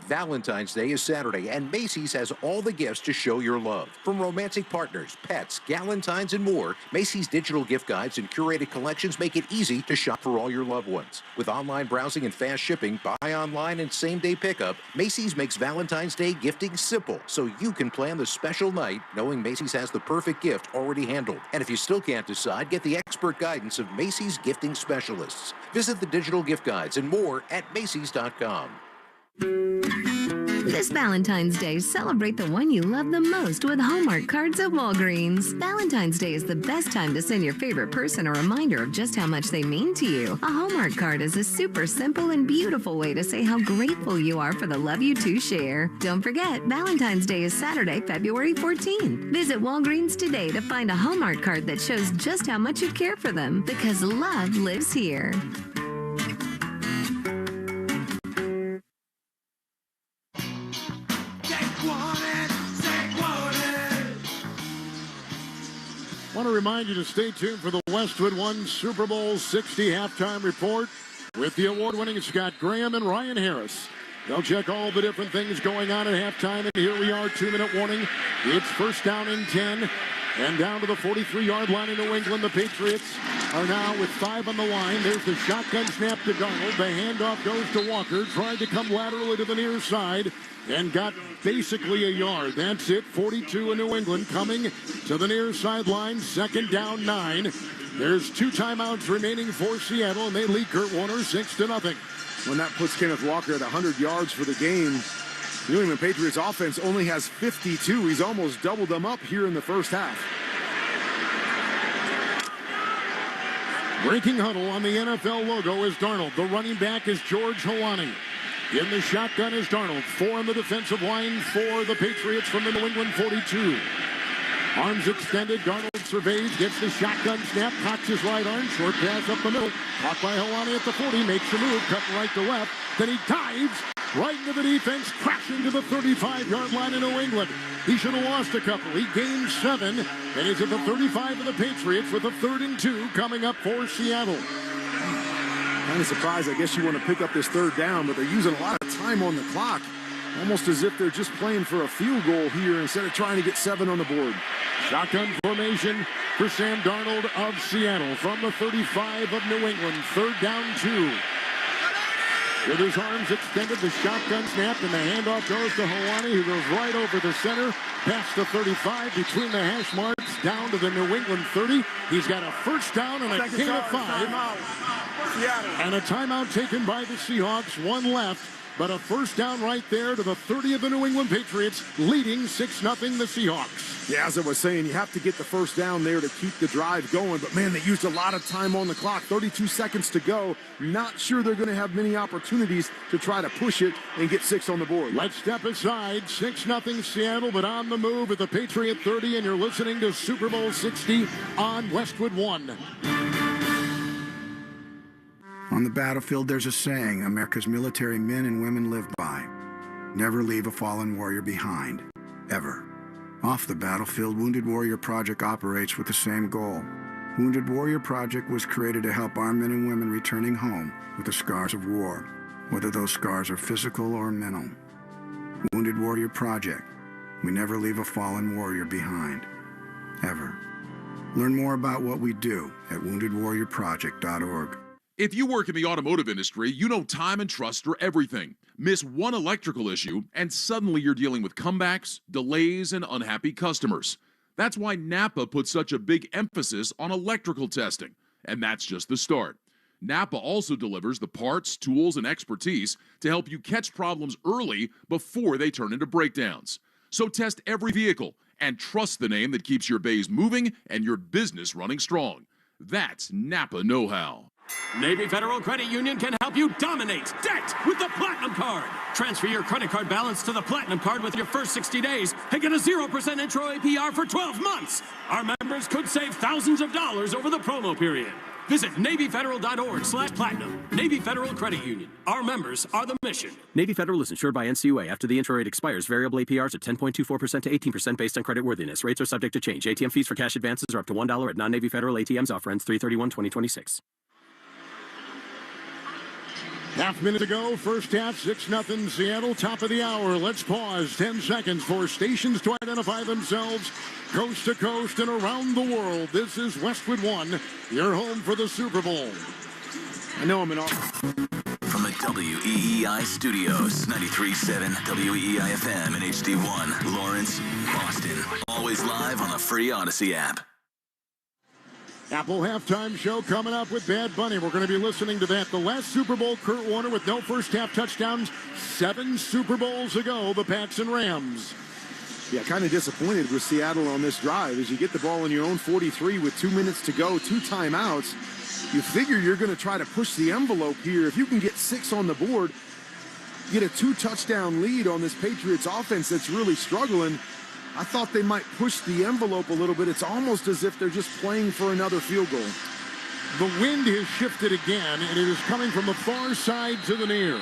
Valentine's Day is Saturday, and Macy's has all the gifts to show your love. From romantic partners, pets, galentines, and more, Macy's digital gift guides and curated collections make it easy to shop for all your loved ones. With online browsing and fast shipping, buy online and same-day pickup, Macy's makes Valentine's Day gifting simple, so you can plan the special night knowing Macy's has the perfect gift already handled. And if you still can't decide, get the expert guidance of Macy's gifting specialists. Visit the digital gift guides and more at Macys.com. This Valentine's Day, celebrate the one you love the most with Hallmark cards at Walgreens. Valentine's Day is the best time to send your favorite person a reminder of just how much they mean to you. A Hallmark card is a super simple and beautiful way to say how grateful you are for the love you two share. Don't forget, Valentine's Day is Saturday, February 14th. Visit Walgreens today to find a Hallmark card that shows just how much you care for them, because love lives here. I want to remind you to stay tuned for the Westwood One Super Bowl 60 halftime report with the award-winning Scott Graham and Ryan Harris. They'll check all the different things going on at halftime, and here we are, 2-minute warning. It's first down and 10, and down to the 43-yard line in New England. The Patriots are now with 5 on the line. There's the shotgun snap to Darnold. The handoff goes to Walker, tried to come laterally to the near side, and got basically a yard. That's it. 42 in New England coming to the near sideline. Second down, 9. There's 2 timeouts remaining for Seattle, and they lead Kurt Warner 6-0. When that puts Kenneth Walker at 100 yards for the game, New England Patriots offense only has 52. He's almost doubled them up here in the first half. Breaking huddle on the NFL logo is Darnold. The running back is George Helwani. In the shotgun is Darnold. 4 on the defensive line for the Patriots from the New England 42. Arms extended. Darnold surveys, gets the shotgun snap, cocks his right arm, short pass up the middle. Caught by Helwani at the 40, makes the move, cutting right to left. Then he dives right into the defense, crashing to the 35-yard line in New England. He should have lost a couple. He gained 7, and he's at the 35 of the Patriots with a 3rd and 2 coming up for Seattle. Kind of surprised. I guess you want to pick up this 3rd down, but they're using a lot of time on the clock. Almost as if they're just playing for a field goal here instead of trying to get 7 on the board. Shotgun formation for Sam Darnold of Seattle from the 35 of New England. 3rd down, 2. With his arms extended, the shotgun snap, and the handoff goes to Helwani, who goes right over the center, past the 35, between the hash marks, down to the New England 30. He's got a first down and a gain of 5. And a timeout taken by the Seahawks, 1 left. But a first down right there to the 30 of the New England Patriots, leading 6-0 the Seahawks. Yeah, as I was saying, you have to get the first down there to keep the drive going. But, man, they used a lot of time on the clock. 32 seconds to go. Not sure they're going to have many opportunities to try to push it and get 6 on the board. Let's step aside. 6-0 Seattle, but on the move at the Patriot 30. And you're listening to Super Bowl 60 on Westwood One. On the battlefield, there's a saying America's military men and women live by. Never leave a fallen warrior behind. Ever. Off the battlefield, Wounded Warrior Project operates with the same goal. Wounded Warrior Project was created to help our men and women returning home with the scars of war, whether those scars are physical or mental. Wounded Warrior Project. We never leave a fallen warrior behind. Ever. Learn more about what we do at woundedwarriorproject.org. If you work in the automotive industry, you know time and trust are everything. Miss one electrical issue, and suddenly you're dealing with comebacks, delays, and unhappy customers. That's why Napa puts such a big emphasis on electrical testing, and that's just the start. Napa also delivers the parts, tools, and expertise to help you catch problems early before they turn into breakdowns. So test every vehicle and trust the name that keeps your bays moving and your business running strong. That's Napa know-how. Navy Federal Credit Union can help you dominate debt with the Platinum Card. Transfer your credit card balance to the Platinum Card with your first 60 days and get a 0% intro APR for 12 months. Our members could save thousands of dollars over the promo period. Visit NavyFederal.org/platinum. Navy Federal Credit Union. Our members are the mission. Navy Federal is insured by NCUA. After the intro rate expires, variable APRs are 10.24% to 18% based on creditworthiness. Rates are subject to change. ATM fees for cash advances are up to $1 at non-Navy Federal ATMs. Offer ends 3/31/2026. Half minute to go, first half, 6-0 Seattle, top of the hour. Let's pause 10 seconds for stations to identify themselves coast to coast and around the world. This is Westwood One, your home for the Super Bowl. I know I'm in all. From the WEEI studios, 93.7 WEEI FM and HD1, Lawrence, Boston. Always live on the free Odyssey app. Apple halftime show coming up with Bad Bunny. We're going to be listening to that. The last Super Bowl, Kurt Warner with no first half touchdowns. 7 Super Bowls ago, the Pats and Rams. Yeah, kind of disappointed with Seattle on this drive. As you get the ball in your own 43 with 2 minutes to go, 2 timeouts, you figure you're going to try to push the envelope here. If you can get 6 on the board, get a 2-touchdown lead on this Patriots offense that's really struggling, I thought they might push the envelope a little bit. It's almost as if they're just playing for another field goal. The wind has shifted again, and it is coming from the far side to the near.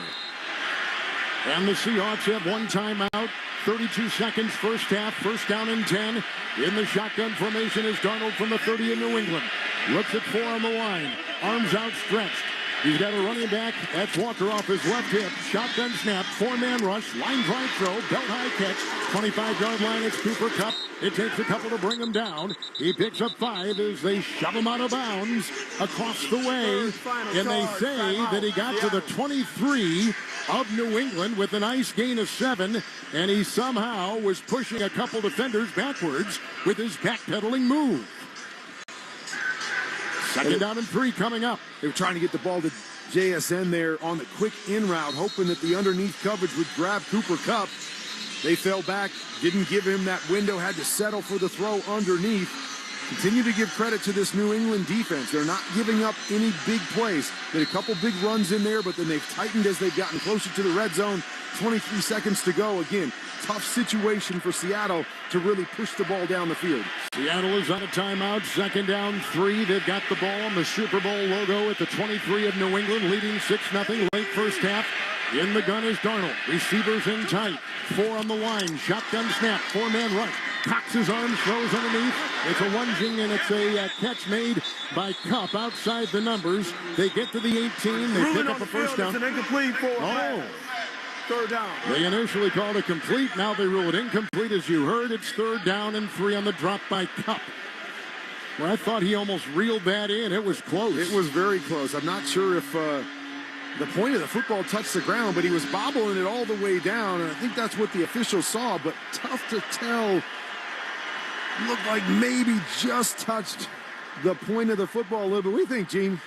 And the Seahawks have 1 timeout. 32 seconds, first half, first down and 10. In the shotgun formation is Darnold from the 30 in New England. Looks at 4 on the line. Arms outstretched. He's got a running back. That's Walker off his left hip. Shotgun snap, 4-man rush, line drive throw, belt high catch. 25-yard line, it's Cooper Kupp. It takes a couple to bring him down. He picks up 5 as they shove him out of bounds across the way. And they say that he got to the 23 of New England with a nice gain of 7. And he somehow was pushing a couple defenders backwards with his backpedaling move. Second down and 3 coming up. They were trying to get the ball to JSN there on the quick in route, hoping that the underneath coverage would grab Cooper Kupp. They fell back, didn't give him that window, had to settle for the throw underneath. Continue to give credit to this New England defense. They're not giving up any big plays. They had a couple big runs in there, but then they've tightened as they've gotten closer to the red zone. 23 seconds to go. Again, tough situation for Seattle to really push the ball down the field. Seattle is on a timeout. Second down 3. They've got the ball on the Super Bowl logo at the 23 of New England, leading 6-0 late first half. In the gun is Darnold. Receivers in tight. 4 on the line. Shotgun snap. 4-man rush. Cocks his arms, throws underneath. It's a lunging, and it's a catch made by Kupp outside the numbers. They get to the 18. They pick up a first down. It's an incomplete for third down. They initially called it complete. Now they rule it incomplete. As you heard, it's 3rd down and 3 on the drop by Kupp. Well, I thought he almost reeled that in. It was close. It was very close. I'm not sure if the point of the football touched the ground, but he was bobbling it all the way down, and I think that's what the officials saw, but tough to tell. Looked like maybe just touched the point of the football a little bit. What do you think, Gene?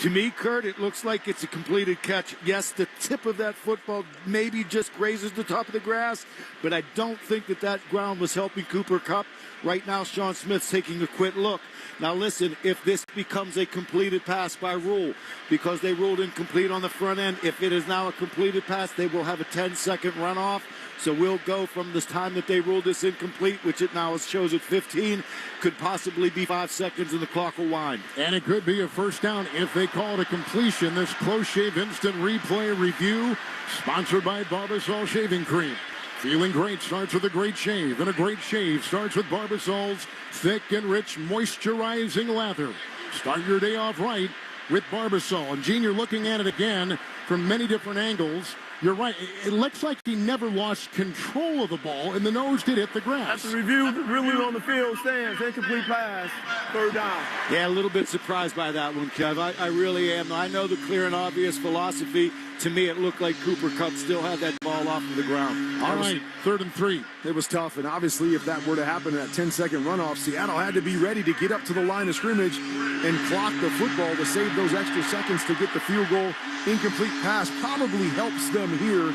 To me, Kurt, it looks like it's a completed catch. Yes, the tip of that football maybe just grazes the top of the grass, but I don't think that ground was helping Cooper Kupp. Right now, Sean Smith's taking a quick look. Now, listen, if this becomes a completed pass by rule, because they ruled incomplete on the front end, if it is now a completed pass, they will have a 10-second runoff. So we'll go from this time that they ruled this incomplete, which it now shows at 15, could possibly be 5 seconds and the clock will wind. And it could be a first down if they they call it a completion. This Close Shave Instant Replay Review, sponsored by Barbasol Shaving Cream. Feeling great starts with a great shave, and a great shave starts with Barbasol's thick and rich moisturizing lather. Start your day off right with Barbasol. And Gene, you're looking at it again from many different angles. You're right. It looks like he never lost control of the ball, and the nose did hit the grass. That's the review, really on the field, stands, incomplete pass, third down. Yeah, a little bit surprised by that one, Kev. I really am. I know the clear and obvious philosophy. To me, it looked like Cooper Kupp still had that ball off of the ground. All right, 3rd and 3. It was tough, and obviously if that were to happen in that 10-second runoff, Seattle had to be ready to get up to the line of scrimmage and clock the football to save those extra seconds to get the field goal. Incomplete pass probably helps them here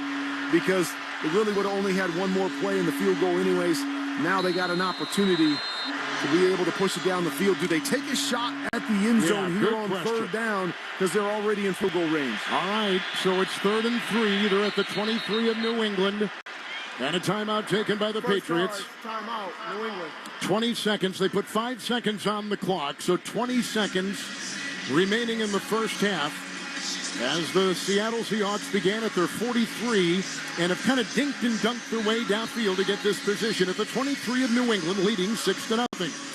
because they really would have only had one more play in the field goal anyways. Now they got an opportunity to be able to push it down the field. Do they take a shot at the end zone here on third down because they're already in field goal range? All right, so it's 3rd and 3. They're at the 23 of New England. And a timeout taken by the Patriots. Timeout, New England. 20 seconds. They put 5 seconds on the clock, so 20 seconds remaining in the first half as the Seattle Seahawks began at their 43 and have kind of dinked and dunked their way downfield to get this position at the 23 of New England, leading 6-0.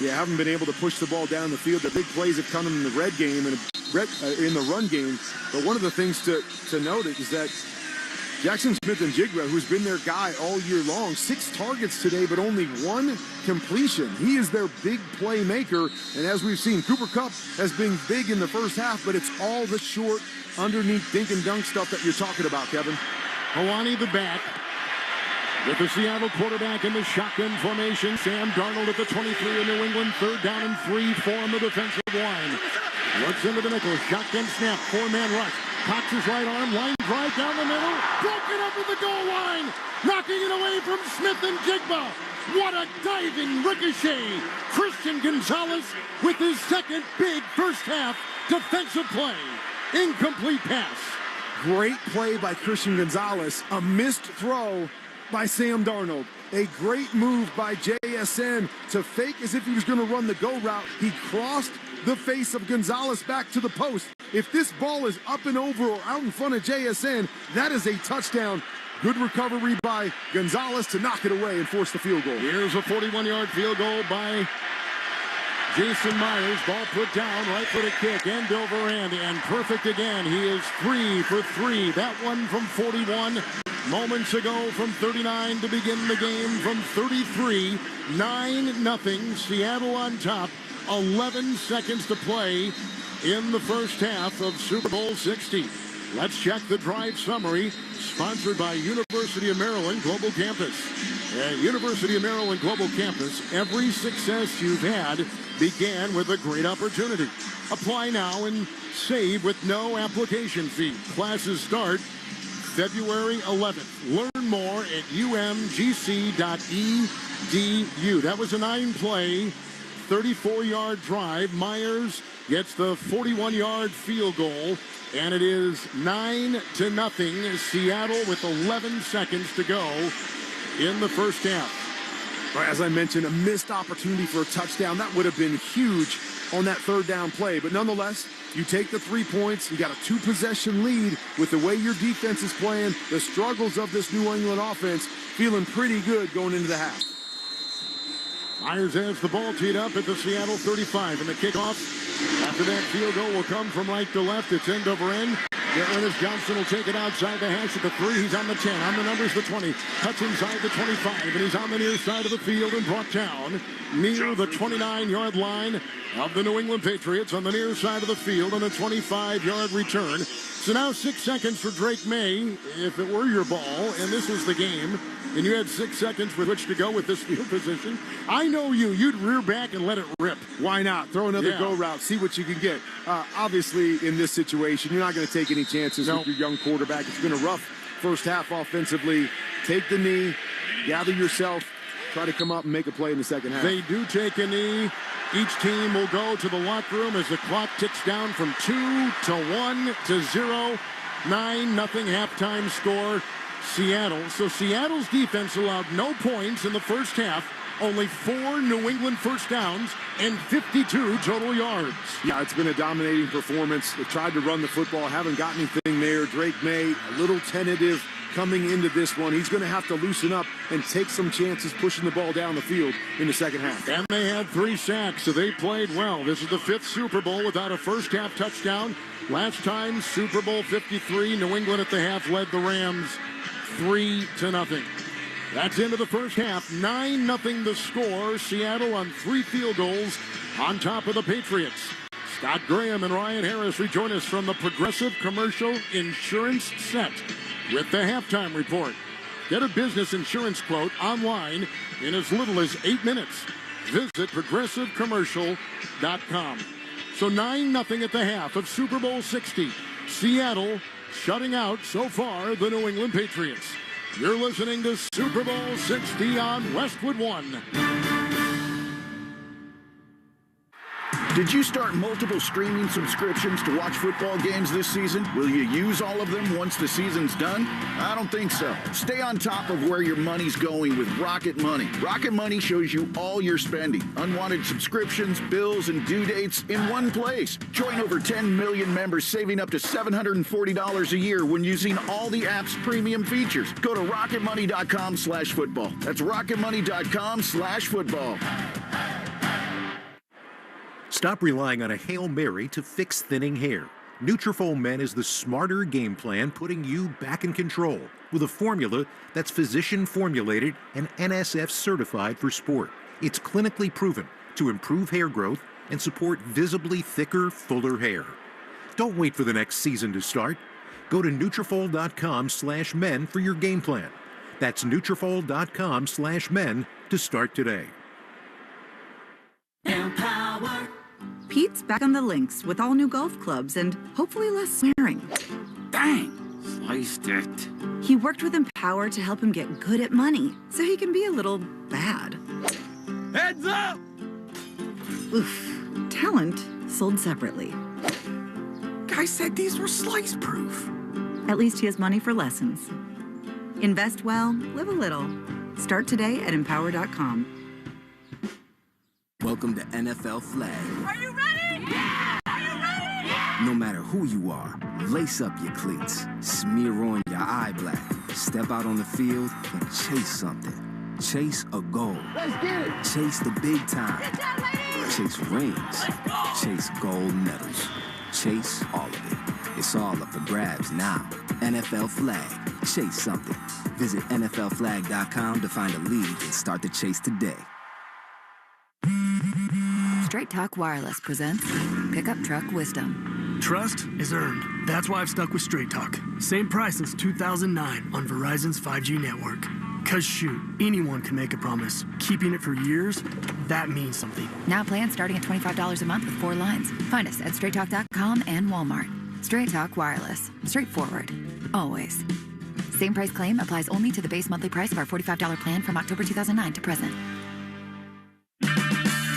Yeah, haven't been able to push the ball down the field. The big plays have come in the red game and in the run game. But one of the things to note is that Jackson Smith-Njigba, who's been their guy all year long, 6 targets today, but only 1 completion. He is their big playmaker. And as we've seen, Cooper Kupp has been big in the first half, but it's all the short, underneath dink and dunk stuff that you're talking about, Kevin. Hawani the back with the Seattle quarterback in the shotgun formation. Sam Darnold at the 23 of New England. 3rd down and 3 on the defensive line. Looks into the nickel. Shotgun snap. 4-man rush. Cocks his right arm. Line drive down the middle. Broken up at the goal line. Knocking it away from Smith-Njigba. What a diving ricochet. Christian Gonzalez with his second big first half defensive play. Incomplete pass. Great play by Christian Gonzalez. A missed throw by Sam Darnold. A great move by JSN to fake as if he was going to run the go route. He crossed the face of Gonzalez back to the post. If this ball is up and over or out in front of JSN, that is a touchdown. Good recovery by Gonzalez to knock it away and force the field goal. Here's a 41-yard field goal by Jason Myers. Ball put down, right foot kick, end over end, and perfect again. He is 3 for 3. That one from 41 moments ago, from 39 to begin the game, from 33. 9-0. Seattle on top. 11 seconds to play in the first half of Super Bowl 60. Let's check the drive summary, sponsored by University of Maryland Global Campus. At University of Maryland Global Campus, every success you've had began with a great opportunity. Apply now and save with no application fee. Classes start February 11th. Learn more at umgc.edu. That was a 9-play, 34-yard drive. Myers gets the 41-yard field goal, and it is 9-0. Seattle with 11 seconds to go in the first half. As I mentioned, a missed opportunity for a touchdown. That would have been huge on that 3rd down play. But nonetheless, you take the 3 points. You got a 2-possession lead with the way your defense is playing, the struggles of this New England offense, feeling pretty good going into the half. Myers has the ball teed up at the Seattle 35, and the kickoff after that field goal will come from right to left. It's end over end. Ernest Johnson will take it outside the hash at the 3. He's on the 10. On the numbers, the 20. Cuts inside the 25, and he's on the near side of the field and brought down near the 29-yard line of the New England Patriots on the near side of the field on a 25-yard return. So now 6 seconds for Drake May. If it were your ball, and this was the game, and you had 6 seconds with which to go with this field position, I know you'd rear back and let it rip. Why not? Throw another go route, see what you can get. Obviously, in this situation, you're not going to take any chances with your young quarterback. It's been a rough first half offensively. Take the knee, gather yourself, try to come up and make a play in the second half. They do take a knee. Each team will go to the locker room as the clock ticks down from 2 to 1 to 0. 9-0 halftime score. Seattle. So Seattle's defense allowed no points in the first half. only 4 New England first downs and 52 total yards. Yeah, it's been a dominating performance. They tried to run the football, haven't got anything there. Drake May, a little tentative coming into this one. He's going to have to loosen up and take some chances pushing the ball down the field in the second half. And they had 3 sacks, so they played well. This is the 5th Super Bowl without a first-half touchdown. Last time, Super Bowl 53, New England at the half led the Rams 3-0. That's into the first half. 9-0 the score. Seattle on 3 field goals on top of the Patriots. Scott Graham and Ryan Harris rejoin us from the Progressive Commercial Insurance Set with the halftime report. Get a business insurance quote online in as little as 8 minutes. Visit progressivecommercial.com. So 9-0 at the half of Super Bowl 60. Seattle shutting out, so far, the New England Patriots. You're listening to Super Bowl 60 on Westwood One. Did you start multiple streaming subscriptions to watch football games this season? Will you use all of them once the season's done? I don't think so. Stay on top of where your money's going with Rocket Money. Rocket Money shows you all your spending, unwanted subscriptions, bills, and due dates in one place. Join over 10 million members saving up to $740 a year when using all the app's premium features. Go to rocketmoney.com/football. That's rocketmoney.com/football. Stop relying on a Hail Mary to fix thinning hair. Nutrafol Men is the smarter game plan, putting you back in control with a formula that's physician formulated and NSF certified for sport. It's clinically proven to improve hair growth and support visibly thicker, fuller hair. Don't wait for the next season to start. Go to Nutrafol.com/men for your game plan. That's Nutrafol.com/men to start today. Empower. Pete's back on the links with all new golf clubs and hopefully less swearing. Dang, sliced it. He worked with Empower to help him get good at money so he can be a little bad. Heads up! Oof. Talent sold separately. Guy said these were slice proof. At least he has money for lessons. Invest well, live a little. Start today at empower.com. Welcome to NFL Flag. Are you ready? Yeah! Are you ready? Yeah! No matter who you are, lace up your cleats, smear on your eye black, step out on the field and chase something. Chase a goal. Let's get it! Chase the big time. Get that, ladies! Chase rings. Chase gold medals. Chase all of it. It's all up for grabs now. NFL Flag. Chase something. Visit NFLflag.com to find a league and start the chase today. Straight Talk Wireless presents Pickup Truck Wisdom. Trust is earned. That's why I've stuck with Straight Talk. Same price since 2009 on Verizon's 5G network. Cause shoot, anyone can make a promise. Keeping it for years, that means something. Now plans starting at $25 a month with 4 lines. Find us at straighttalk.com and Walmart. Straight Talk Wireless. Straightforward. Always. Same price claim applies only to the base monthly price of our $45 plan from October 2009 to present.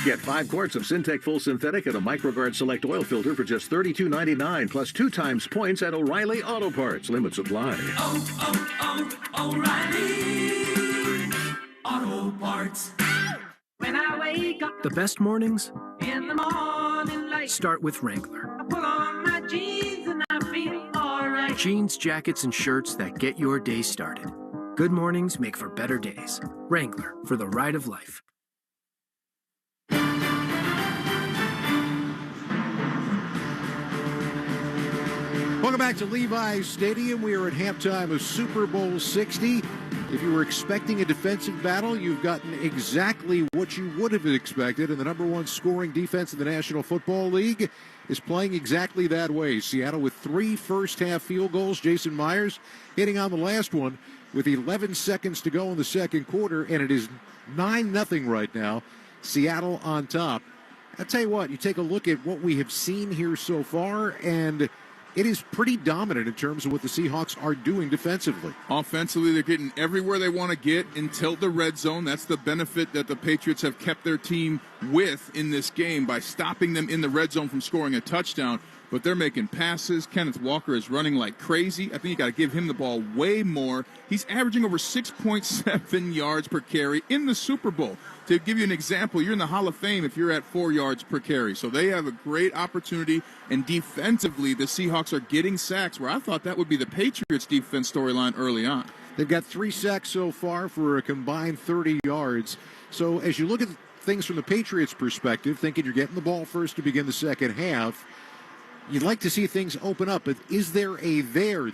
Get 5 quarts of Syntec Full Synthetic and a MicroGuard Select Oil Filter for just $32.99, plus 2 times points at O'Reilly Auto Parts. Limit supply. O'Reilly Auto Parts. When I wake up The best mornings in the morning light, start with Wrangler. I pull on my jeans and I feel alright. Jeans, jackets, and shirts that get your day started. Good mornings make for better days. Wrangler, for the ride of life. Welcome back to Levi's Stadium. We are at halftime of Super Bowl 60. If you were expecting a defensive battle, you've gotten exactly what you would have expected. And the number 1 scoring defense in the National Football League is playing exactly that way. Seattle with 3 first-half field goals. Jason Myers hitting on the last one with 11 seconds to go in the second quarter. And it is 9-0 right now. Seattle on top. I'll tell you what, you take a look at what we have seen here so far, and it is pretty dominant in terms of what the Seahawks are doing defensively. Offensively, they're getting everywhere they want to get until the red zone. That's the benefit that the Patriots have kept their team with in this game by stopping them in the red zone from scoring a touchdown. But they're making passes. Kenneth Walker is running like crazy. I think you got to give him the ball way more. He's averaging over 6.7 yards per carry in the Super Bowl. To give you an example, you're in the Hall of Fame if you're at 4 yards per carry. So they have a great opportunity. And defensively, the Seahawks are getting sacks, where I thought that would be the Patriots' defense storyline early on. They've got 3 sacks so far for a combined 30 yards. So as you look at things from the Patriots' perspective, thinking you're getting the ball first to begin the second half, you'd like to see things open up, but is there a there?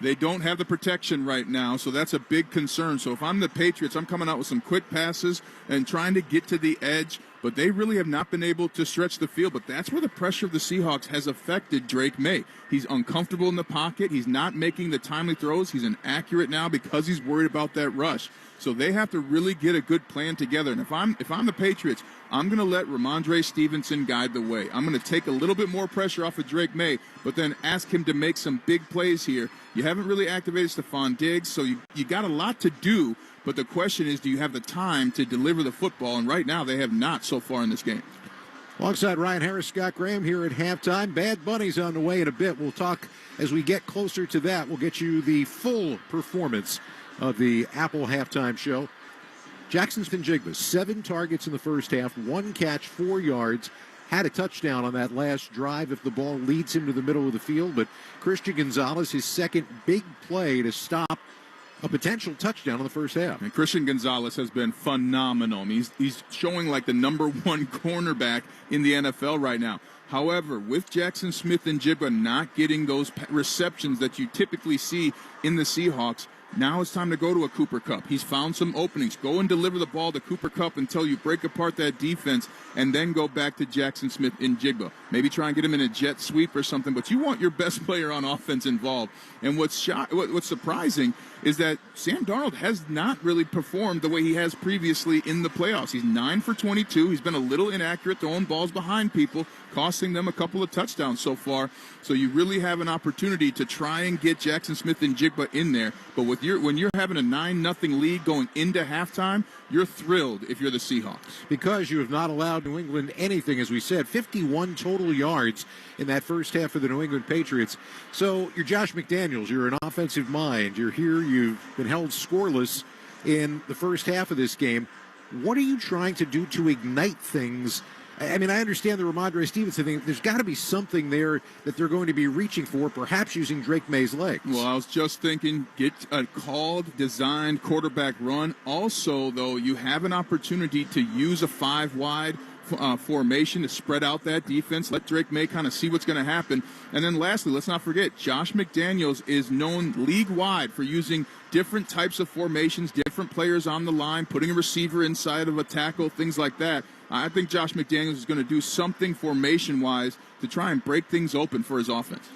They don't have the protection right now, so that's a big concern. So if I'm the Patriots, I'm coming out with some quick passes and trying to get to the edge, but they really have not been able to stretch the field. But that's where the pressure of the Seahawks has affected Drake May. He's uncomfortable in the pocket. He's not making the timely throws. He's inaccurate now because he's worried about that rush. So they have to really get a good plan together. And if I'm the Patriots, I'm going to let Ramondre Stevenson guide the way. I'm going to take a little bit more pressure off of Drake May, but then ask him to make some big plays here. You haven't really activated Stephon Diggs, so you got a lot to do. But the question is, do you have the time to deliver the football? And right now, they have not so far in this game. Alongside Ryan Harris, Scott Graham here at halftime. Bad Bunny's on the way in a bit. We'll talk as we get closer to that. We'll get you the full performance of the Apple halftime show. Jackson Smith-Njigba, 7 targets in the first half, 1 catch, 4 yards. Had a touchdown on that last drive if the ball leads him to the middle of the field. But Christian Gonzalez, his second big play to stop a potential touchdown in the first half. And Christian Gonzalez has been phenomenal. I mean, he's showing like the #1 cornerback in the NFL right now. However, with Jackson Smith-Njigba not getting those receptions that you typically see in the Seahawks, now it's time to go to a Cooper Kupp. He's found some openings. Go and deliver the ball to Cooper Kupp until you break apart that defense, and then go back to Jackson Smith-Njigba. Maybe try and get him in a jet sweep or something, but you want your best player on offense involved. And what's surprising is that Sam Darnold has not really performed the way he has previously in the playoffs. He's 9 for 22. He's been a little inaccurate, throwing balls behind people, costing them a couple of touchdowns so far. So you really have an opportunity to try and get Jackson Smith-Njigba in there. But when you're having a 9-0 lead going into halftime, you're thrilled if you're the Seahawks. Because you have not allowed New England anything, as we said, 51 total yards in that first half of the New England Patriots. So you're Josh McDaniels. You're an offensive mind. You're here. You've been held scoreless in the first half of this game. What are you trying to do to ignite things? I mean, I understand the Ramondre Stevenson thing. There's got to be something there that they're going to be reaching for, perhaps using Drake May's legs. Well, I was just thinking, get a called, designed quarterback run. Also, though, you have an opportunity to use a 5-wide formation to spread out that defense. Let Drake May kind of see what's going to happen. And then lastly, let's not forget, Josh McDaniels is known league-wide for using different types of formations, different players on the line, putting a receiver inside of a tackle, things like that. I think Josh McDaniels is going to do something formation-wise to try and break things open for his offense.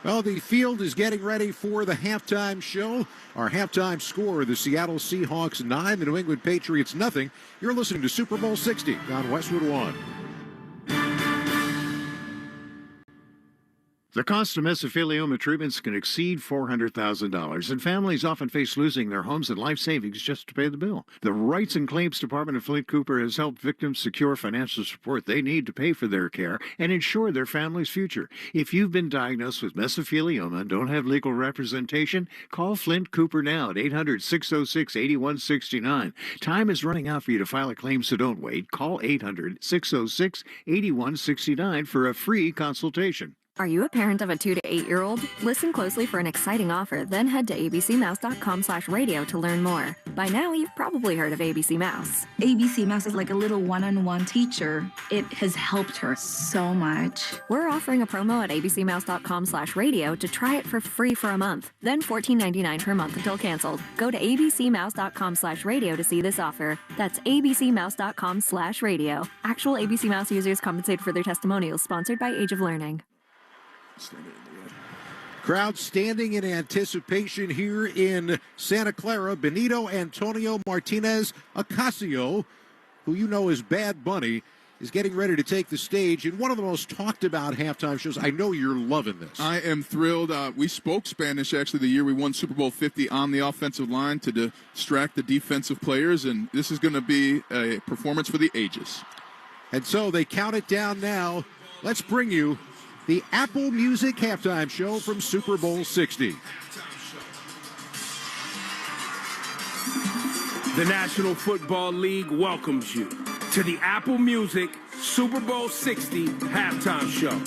Well, the field is getting ready for the halftime show. Our halftime score, the Seattle Seahawks 9, the New England Patriots nothing. You're listening to Super Bowl 60 on Westwood One. The cost of mesothelioma treatments can exceed $400,000, and families often face losing their homes and life savings just to pay the bill. The Rights and Claims Department of Flint Cooper has helped victims secure financial support they need to pay for their care and ensure their family's future. If you've been diagnosed with mesothelioma and don't have legal representation, call Flint Cooper now at 800-606-8169. Time is running out for you to file a claim, so don't wait. Call 800-606-8169 for a free consultation. Are you a parent of a 2 to 8-year-old? Listen closely for an exciting offer, then head to abcmouse.com/radio to learn more. By now, you've probably heard of ABC Mouse. ABC Mouse is like a little one-on-one teacher. It has helped her so much. We're offering a promo at abcmouse.com/radio to try it for free for a month, then $14.99 per month until canceled. Go to abcmouse.com/radio to see this offer. That's abcmouse.com/radio. Actual ABC Mouse users compensated for their testimonials, sponsored by Age of Learning. Crowd standing in anticipation here in Santa Clara. Benito Antonio Martinez Ocasio, who you know as Bad Bunny, is getting ready to take the stage in one of the most talked about halftime shows. I know you're loving this. I am thrilled. We spoke Spanish actually the year we won Super Bowl 50 on the offensive line to distract the defensive players, and this is going to be a performance for the ages. And so they count it down now. Let's bring you the Apple Music halftime show from Super Bowl 60. The National Football League welcomes you to the Apple Music Super Bowl 60 halftime show.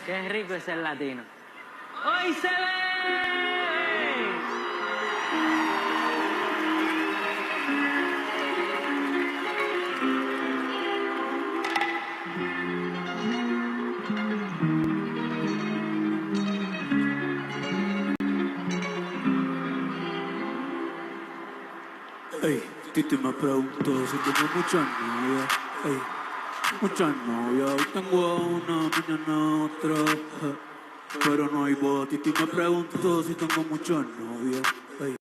Qué rico es el latino. ¡Hoy se ve! Ey, Titi me preguntó si tengo muchas novias. Ey, muchas novias. Hoy tengo una, mañana otra. Pero no hay boda. Titi me preguntó si tengo muchas novias. Ey.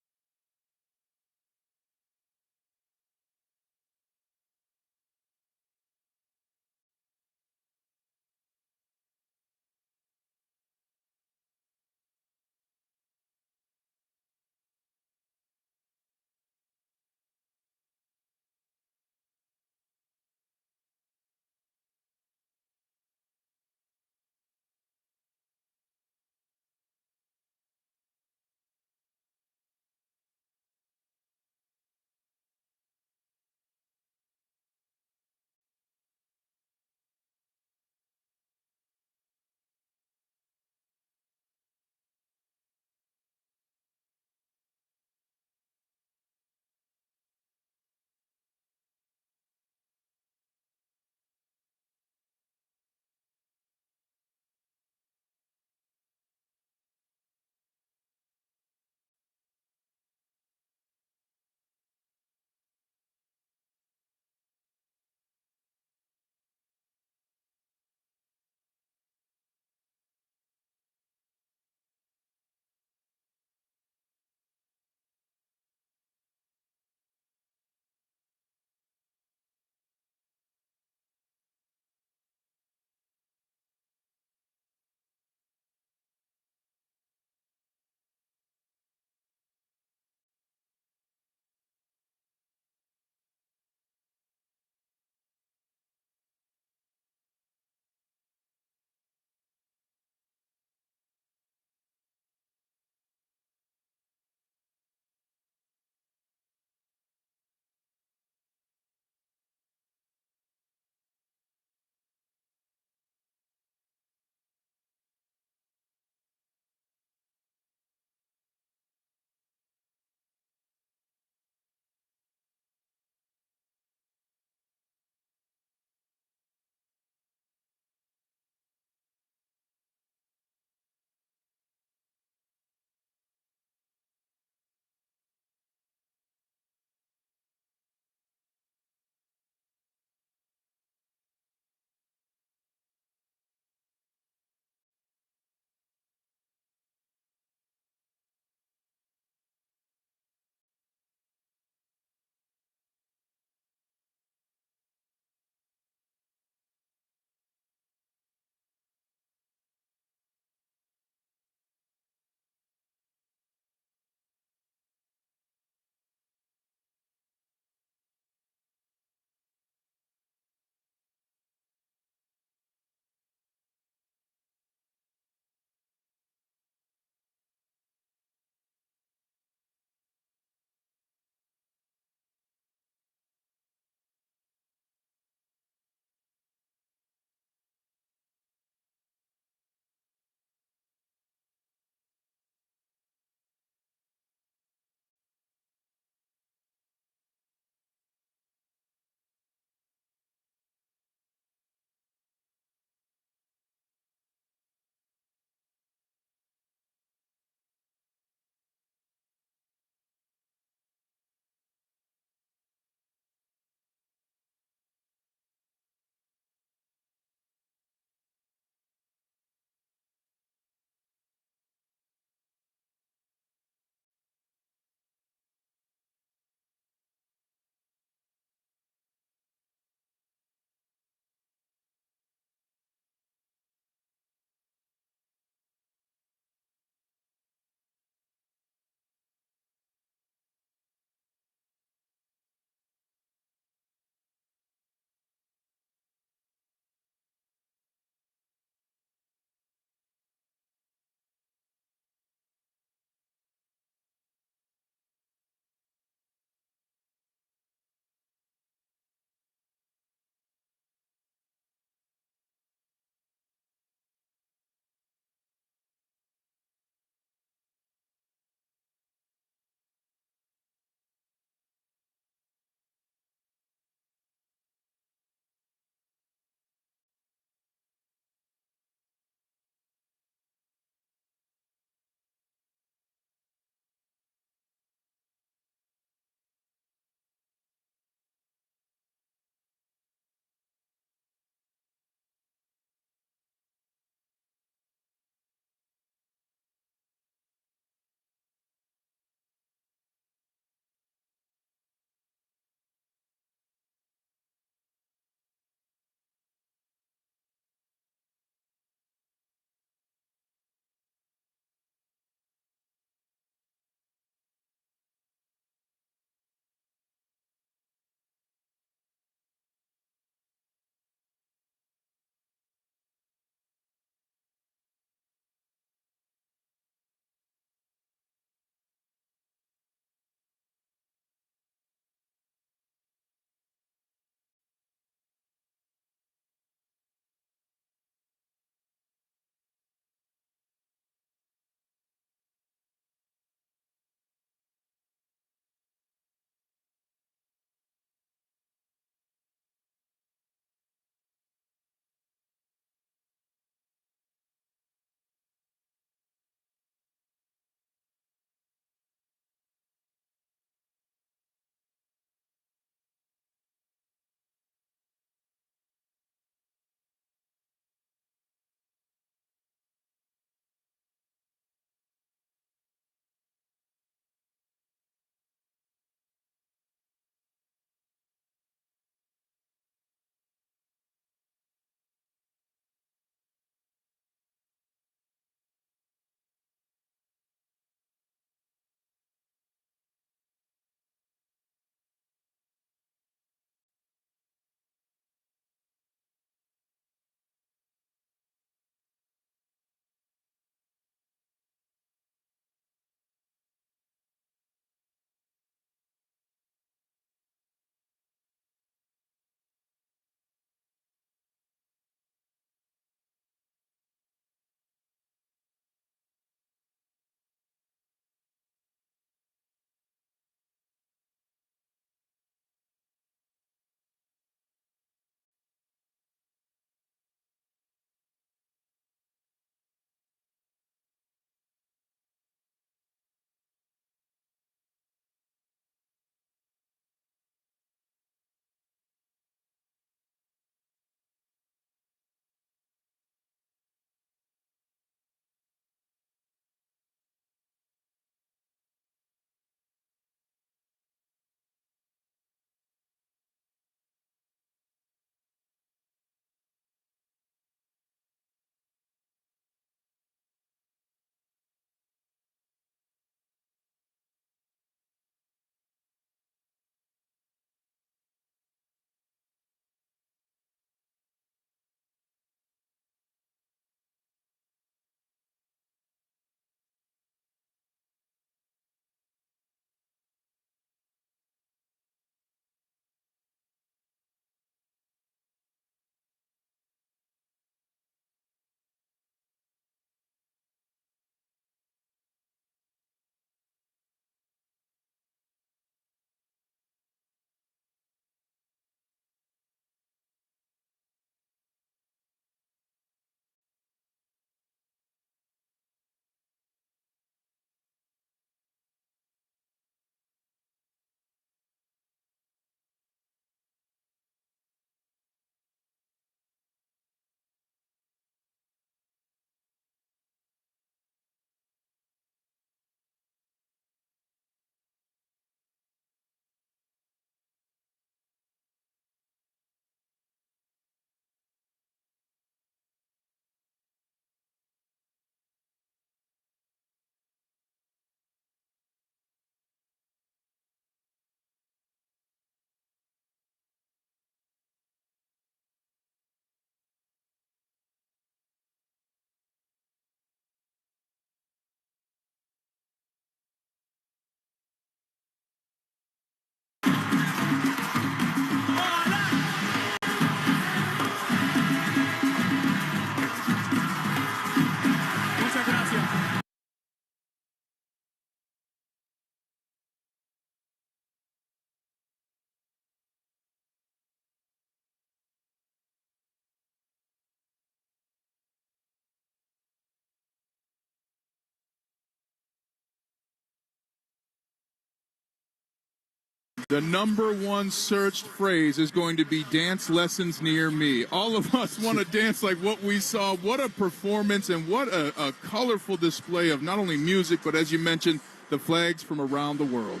The number one searched phrase is going to be dance lessons near me. All of us want to dance like what we saw. What a performance and what a colorful display of not only music, but as you mentioned, the flags from around the world.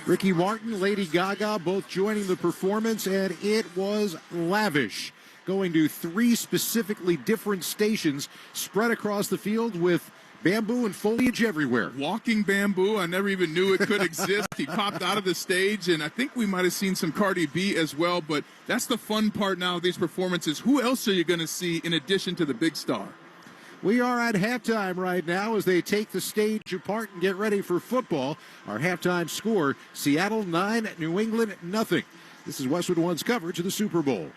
Ricky Martin, Lady Gaga, both joining the performance, and it was lavish. Going to 3 specifically different stations spread across the field with bamboo and foliage everywhere. Walking bamboo, I never even knew it could exist. He popped out of the stage, and I think we might have seen some Cardi B as well, but that's the fun part now of these performances. Who else are you going to see in addition to the big star? We are at halftime right now as they take the stage apart and get ready for football. Our halftime score, Seattle 9, New England nothing. This is Westwood One's coverage of the Super Bowl.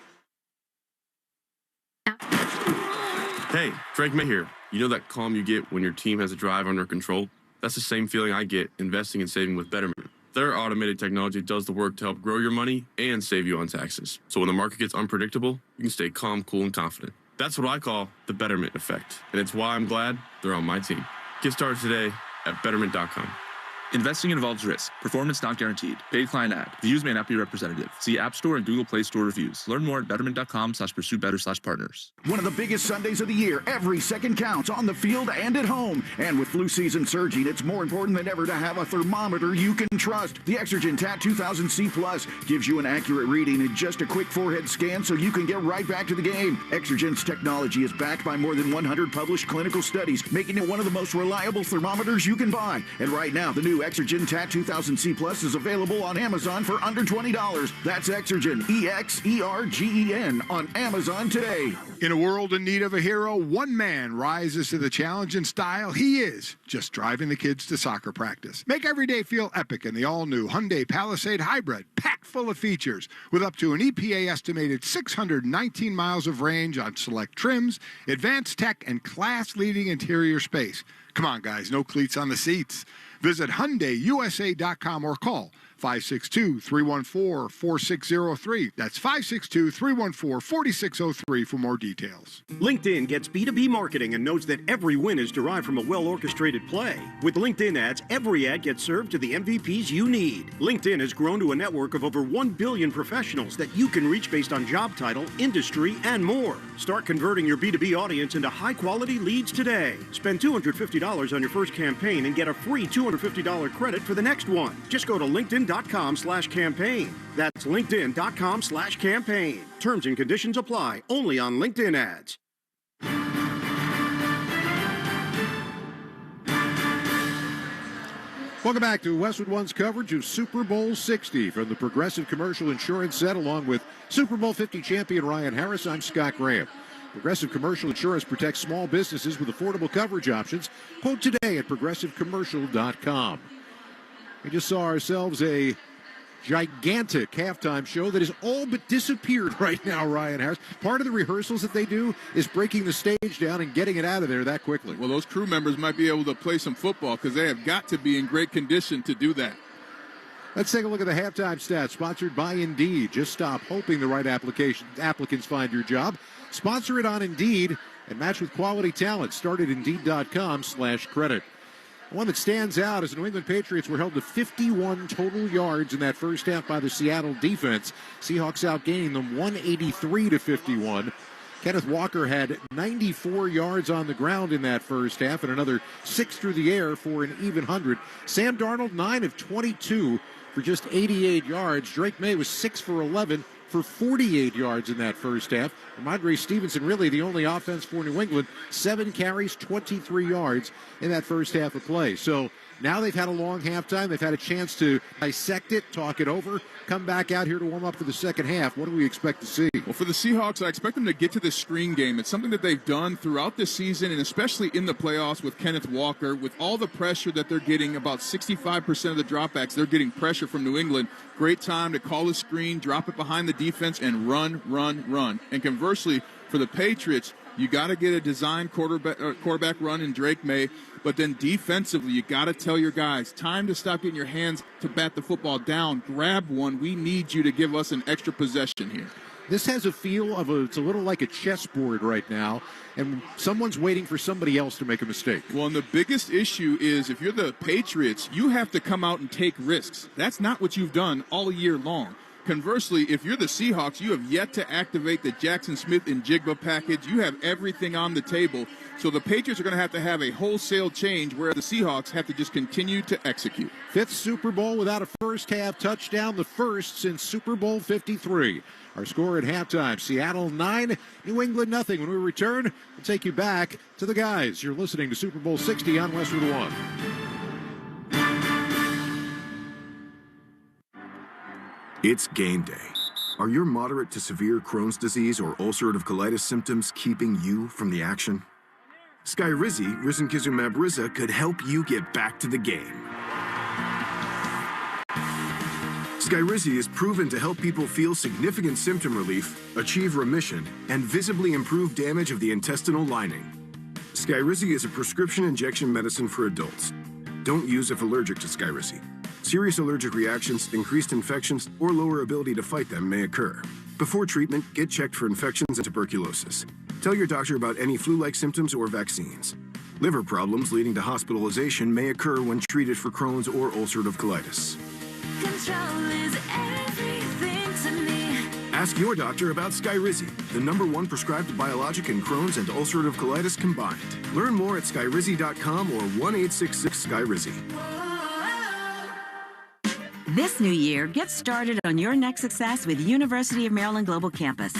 Hey, Frank May here. You know that calm you get when your team has a drive under control? That's the same feeling I get investing and saving with Betterment. Their automated technology does the work to help grow your money and save you on taxes. So when the market gets unpredictable, you can stay calm, cool, and confident. That's what I call the Betterment effect. And it's why I'm glad they're on my team. Get started today at Betterment.com. Investing involves risk. Performance not guaranteed. Paid client ad. Views may not be representative. See App Store and Google Play Store reviews. Learn more at betterment.com/pursuebetter/partners. One of the biggest Sundays of the year. Every second counts on the field and at home. And with flu season surging, it's more important than ever to have a thermometer you can trust. The Exergen TAT 2000C Plus gives you an accurate reading in just a quick forehead scan so you can get right back to the game. Exergen's technology is backed by more than 100 published clinical studies, making it one of the most reliable thermometers you can buy. And right now, the new Exergen TAT 2000C Plus is available on Amazon for under $20. That's Exergen, EXERGEN, on Amazon today. In a world in need of a hero, one man rises to the challenge in style. He is just driving the kids to soccer practice. Make every day feel epic in the all-new Hyundai Palisade Hybrid, packed full of features with up to an EPA-estimated 619 miles of range on select trims, advanced tech, and class-leading interior space. Come on, guys, no cleats on the seats. Visit HyundaiUSA.com or call 562-314-4603. That's 562-314-4603 for more details. LinkedIn gets B2B marketing and knows that every win is derived from a well-orchestrated play. With LinkedIn ads, every ad gets served to the MVPs you need. LinkedIn has grown to a network of over 1 billion professionals that you can reach based on job title, industry, and more. Start converting your B2B audience into high-quality leads today. Spend $250 on your first campaign and get a free $250 credit for the next one. Just go to LinkedIn.com/campaign. That's LinkedIn.com/campaign. Terms and conditions apply. Only on LinkedIn ads. Welcome back to Westwood One's coverage of Super Bowl 60 from the Progressive Commercial Insurance Set, along with Super Bowl 50 champion Ryan Harris. I'm Scott Graham. Progressive Commercial Insurance protects small businesses with affordable coverage options. Quote today at progressivecommercial.com. We just saw ourselves a gigantic halftime show that has all but disappeared right now, Ryan Harris. Part of the rehearsals that they do is breaking the stage down and getting it out of there that quickly. Well, those crew members might be able to play some football because they have got to be in great condition to do that. Let's take a look at the halftime stats, sponsored by Indeed. Just stop hoping the right applicants find your job. Sponsor it on Indeed and match with quality talent. Start at Indeed.com/credit. One that stands out is the New England Patriots were held to 51 total yards in that first half by the Seattle defense. Seahawks outgaining them 183-51. Kenneth Walker had 94 yards on the ground in that first half and another 6 through the air for an even 100. Sam Darnold, 9 of 22 for just 88 yards. Drake May was 6 for 11 for 48 yards in that first half. Ramondre Stevenson, really the only offense for New England, 7 carries, 23 yards in that first half of play. So now they've had a long halftime. They've had a chance to dissect it, talk it over, come back out here to warm up for the second half. What do we expect to see? Well, for the Seahawks, I expect them to get to the screen game. It's something that they've done throughout the season, and especially in the playoffs with Kenneth Walker. With all the pressure that they're getting, about 65% of the dropbacks, they're getting pressure from New England. Great time to call a screen, drop it behind the defense, and run, run, run. And conversely, for the Patriots, you got to get a design quarterback run in Drake May, but then defensively, you got to tell your guys, time to stop getting your hands to bat the football down. Grab one. We need you to give us an extra possession here. This has a feel of it's a little like a chessboard right now, and someone's waiting for somebody else to make a mistake. Well, and the biggest issue is if you're the Patriots, you have to come out and take risks. That's not what you've done all year long. Conversely, if you're the Seahawks, you have yet to activate the Jackson Smith and Jigba package. You have everything on the table. So the Patriots are going to have a wholesale change where the Seahawks have to just continue to execute. 5th Super Bowl without a first-half touchdown, the first since Super Bowl 53. Our score at halftime, Seattle 9, New England nothing. When we return, we'll take you back to the guys. You're listening to Super Bowl 60 on Westwood One. It's game day. Are your moderate to severe Crohn's disease or ulcerative colitis symptoms keeping you from the action? Skyrizi, risankizumab Riza, could help you get back to the game. Skyrizi is proven to help people feel significant symptom relief, achieve remission, and visibly improve damage of the intestinal lining. Skyrizi is a prescription injection medicine for adults. Don't use if allergic to Skyrizi. Serious allergic reactions, increased infections, or lower ability to fight them may occur. Before treatment, get checked for infections and tuberculosis. Tell your doctor about any flu-like symptoms or vaccines. Liver problems leading to hospitalization may occur when treated for Crohn's or ulcerative colitis. Control is everything to me. Ask your doctor about Skyrizi, the #1 prescribed biologic in Crohn's and ulcerative colitis combined. Learn more at skyrizi.com or 1-866-SKYRIZI. This new year, get started on your next success with University of Maryland Global Campus.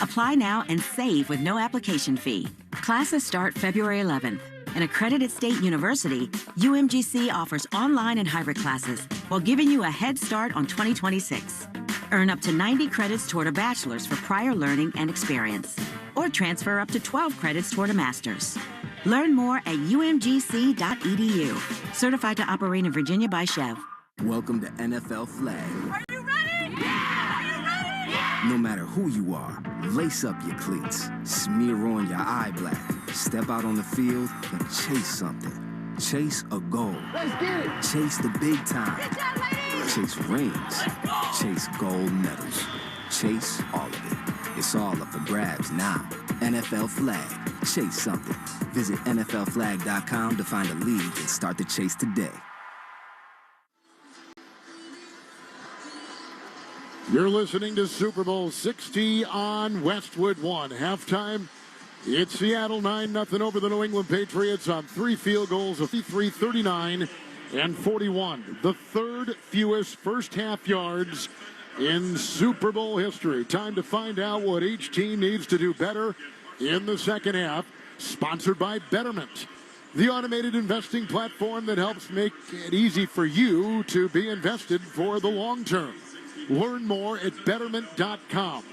Apply now and save with no application fee. Classes start February 11th. An accredited state university, UMGC offers online and hybrid classes while giving you a head start on 2026. Earn up to 90 credits toward a bachelor's for prior learning and experience, or transfer up to 12 credits toward a master's. Learn more at umgc.edu. Certified to operate in Virginia by Chev. Welcome to NFL Flag. Are you ready? Yeah! Are you ready? Yeah! No matter who you are, lace up your cleats, smear on your eye black, step out on the field and chase something. Chase a goal. Let's get it! Chase the big time. Get that lady! Chase rings. Chase gold medals. Chase all of it. It's all up for grabs now. NFL Flag. Chase something. Visit NFLflag.com to find a league and start the chase today. You're listening to Super Bowl 60 on Westwood One. Halftime, it's Seattle 9-0 over the New England Patriots on 3 field goals of 53, 39, and 41. The third fewest first-half yards in Super Bowl history. Time to find out what each team needs to do better in the second half. Sponsored by Betterment, the automated investing platform that helps make it easy for you to be invested for the long term. Learn more at Betterment.com.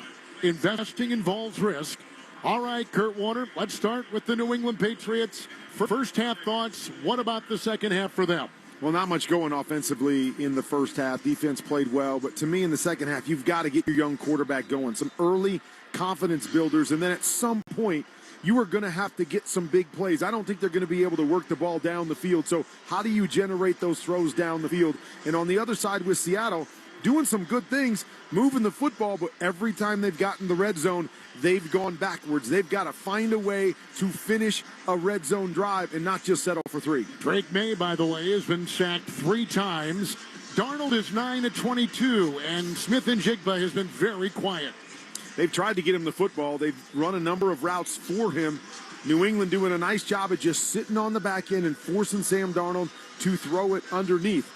Investing involves risk. All right, Kurt Warner, let's start with the New England Patriots. For first half thoughts, what about the second half for them? Well, not much going offensively in the first half. Defense played well, but to me in the second half, you've got to get your young quarterback going. Some early confidence builders, and then at some point, you are going to have to get some big plays. I don't think they're going to be able to work the ball down the field. So how do you generate those throws down the field? And on the other side with Seattle, doing some good things, moving the football, but every time they've gotten the red zone, they've gone backwards. They've got to find a way to finish a red zone drive and not just settle for 3. Drake May, by the way, has been sacked 3 times. Darnold is 9-22, and Smith and Jigba has been very quiet. They've tried to get him the football. They've run a number of routes for him. New England doing a nice job of just sitting on the back end and forcing Sam Darnold to throw it underneath.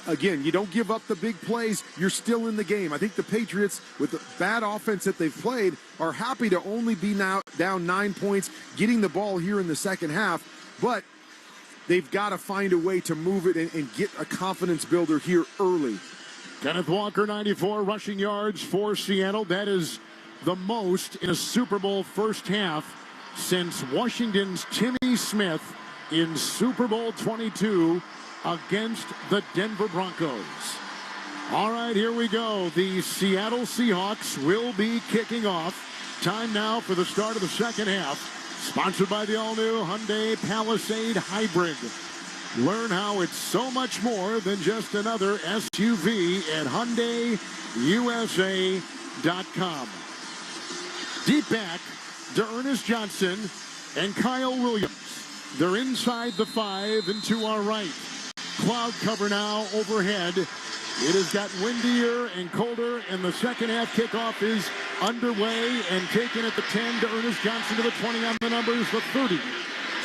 Again, you don't give up the big plays. You're still in the game. I think the Patriots, with the bad offense that they've played, are happy to only be now down 9 points, getting the ball here in the second half. But they've got to find a way to move it and get a confidence builder here early. Kenneth Walker, 94 rushing yards for Seattle. That is the most in a Super Bowl first half since Washington's Timmy Smith in Super Bowl 22 against the Denver Broncos. All right, here we go. The Seattle Seahawks will be kicking off. Time now for the start of the second half. Sponsored by the all-new Hyundai Palisade Hybrid. Learn how it's so much more than just another SUV at HyundaiUSA.com. Deep back to Ernest Johnson and Kyle Williams. They're inside the 5 and to our right. Cloud cover now overhead. It has gotten windier and colder, and the second half kickoff is underway and taken at the 10 to Ernest Johnson to the 20 on the numbers, the 30.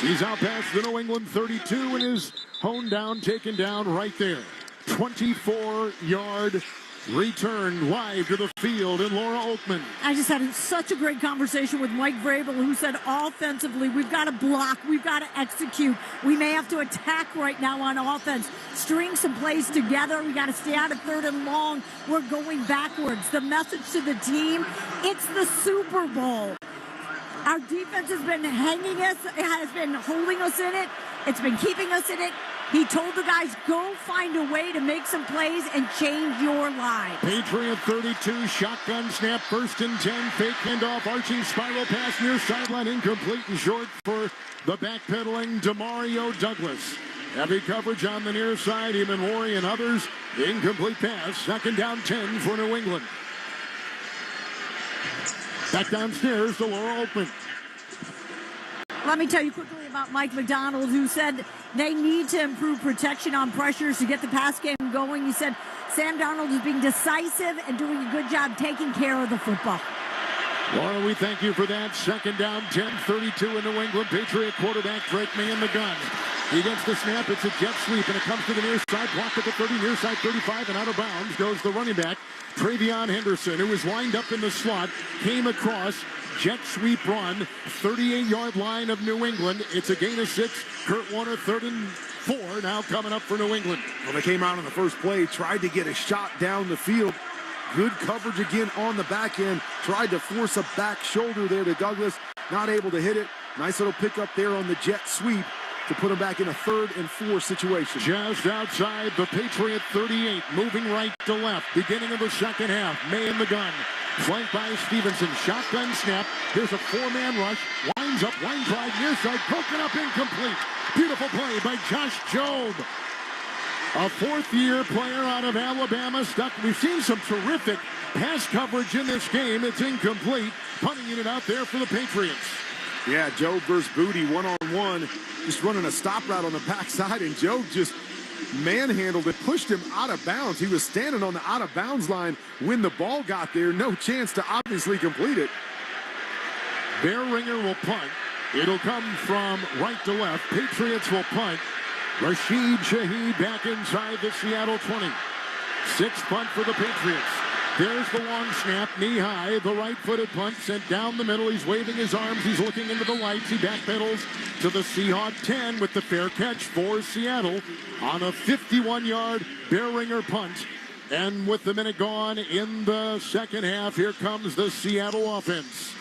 He's out past the New England 32 and is honed down, taken down right there. 24-yard return live to the field in Laura Oakman. I just had such a great conversation with Mike Vrabel, who said offensively, we've got to block, we've got to execute. We may have to attack right now on offense. String some plays together. We got to stay out of 3rd and long. We're going backwards. The message to the team, it's the Super Bowl. Our defense has been hanging us, has been holding us in it. It's been keeping us in it. He told the guys, go find a way to make some plays and change your line. Patriot 32, shotgun snap, 1st and 10, fake handoff, arching spiral pass near sideline, incomplete and short for the backpedaling Demario Douglas. Heavy coverage on the near side, Imanwari and others. Incomplete pass, 2nd down 10 for New England. Back downstairs to Laura Oakman. Let me tell you quickly about Mike McDonald, who said they need to improve protection on pressures to get the pass game going. He said Sam Darnold is being decisive and doing a good job taking care of the football. Laura, we thank you for that. 2nd down, 10-32 in New England. Patriot quarterback Drake May in the gun. He gets the snap. It's a jet sweep, and it comes to the near side. Blocked at the 30, near side 35, and out of bounds goes the running back, Travion Henderson, who was lined up in the slot, came across. Jet sweep run, 38-yard line of New England. It's a gain of 6. Kurt Warner, 3rd and 4, now coming up for New England. Well, they came out on the first play, tried to get a shot down the field. Good coverage again on the back end. Tried to force a back shoulder there to Douglas. Not able to hit it. Nice little pickup there on the jet sweep to put him back in a 3rd and 4 situation. Just outside the Patriot 38, moving right to left. Beginning of the second half. May in the gun. Flanked by Stevenson. Shotgun snap. Here's a 4-man rush. Winds up, line drive, near side. Broken up, incomplete. Beautiful play by Josh Jobe. A 4th-year player out of Alabama stuck. We've seen some terrific pass coverage in this game. It's incomplete. Punting it out there for the Patriots. Yeah, Jobe versus Booty, one-on-one. Just running a stop route on the backside, and Jobe just manhandled it, pushed him out of bounds. He was standing on the out-of-bounds line when the ball got there. No chance to obviously complete it. Bearinger will punt. It'll come from right to left. Patriots will punt. Rashid Shaheed back inside the Seattle 20. 6th punt for the Patriots. There's the long snap, knee high, the right-footed punt sent down the middle. He's waving his arms. He's looking into the lights. He backpedals to the Seahawk 10 with the fair catch for Seattle on a 51-yard Bearinger punt. And with the minute gone in the second half, here comes the Seattle offense.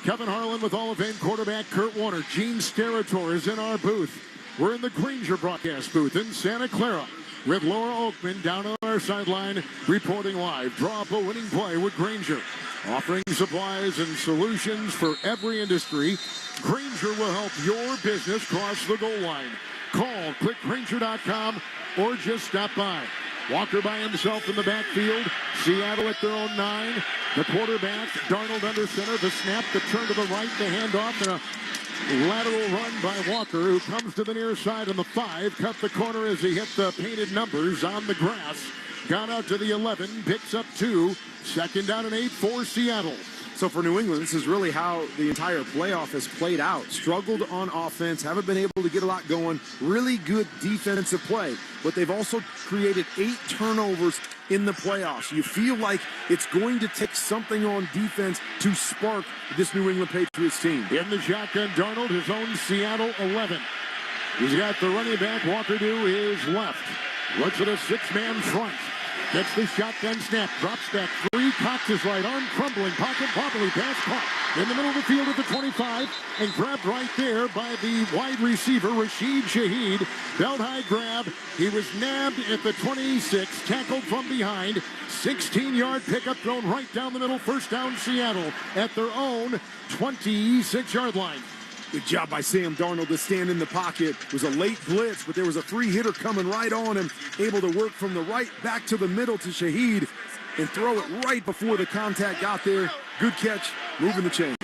Kevin Harlan with Hall of Fame quarterback Kurt Warner. Gene Steratore is in our booth. We're in the Granger broadcast booth in Santa Clara with Laura Oakman down on our sideline reporting live. Draw up a winning play with Granger. Offering supplies and solutions for every industry, Granger will help your business cross the goal line. Call, click Granger.com, or just stop by. Walker by himself in the backfield. Seattle at their own 9. The quarterback, Darnold under center. The snap, the turn to the right, the handoff, and a lateral run by Walker, who comes to the near side on the 5. Cut the corner as he hit the painted numbers on the grass. Got out to the 11, picks up 2. 2nd down and 8 for Seattle. So for New England, this is really how the entire playoff has played out. Struggled on offense, haven't been able to get a lot going. Really good defensive play. But they've also created 8 turnovers in the playoffs. You feel like it's going to take something on defense to spark this New England Patriots team. In the shotgun, Darnold, his own Seattle 11. He's got the running back, Walker, to his left. Looks at a 6-man front. Gets the shotgun snap, drops back 3, cocks his right arm, crumbling, pocket wobbly, pass caught in the middle of the field at the 25, and grabbed right there by the wide receiver, Rashid Shaheed. Belt high grab. He was nabbed at the 26, tackled from behind. 16-yard pickup thrown right down the middle. 1st down Seattle at their own 26-yard line. Good job by Sam Darnold to stand in the pocket. It was a late blitz, but there was a 3-hitter coming right on him. Able to work from the right back to the middle to Shaheed and throw it right before the contact got there. Good catch, moving the chains.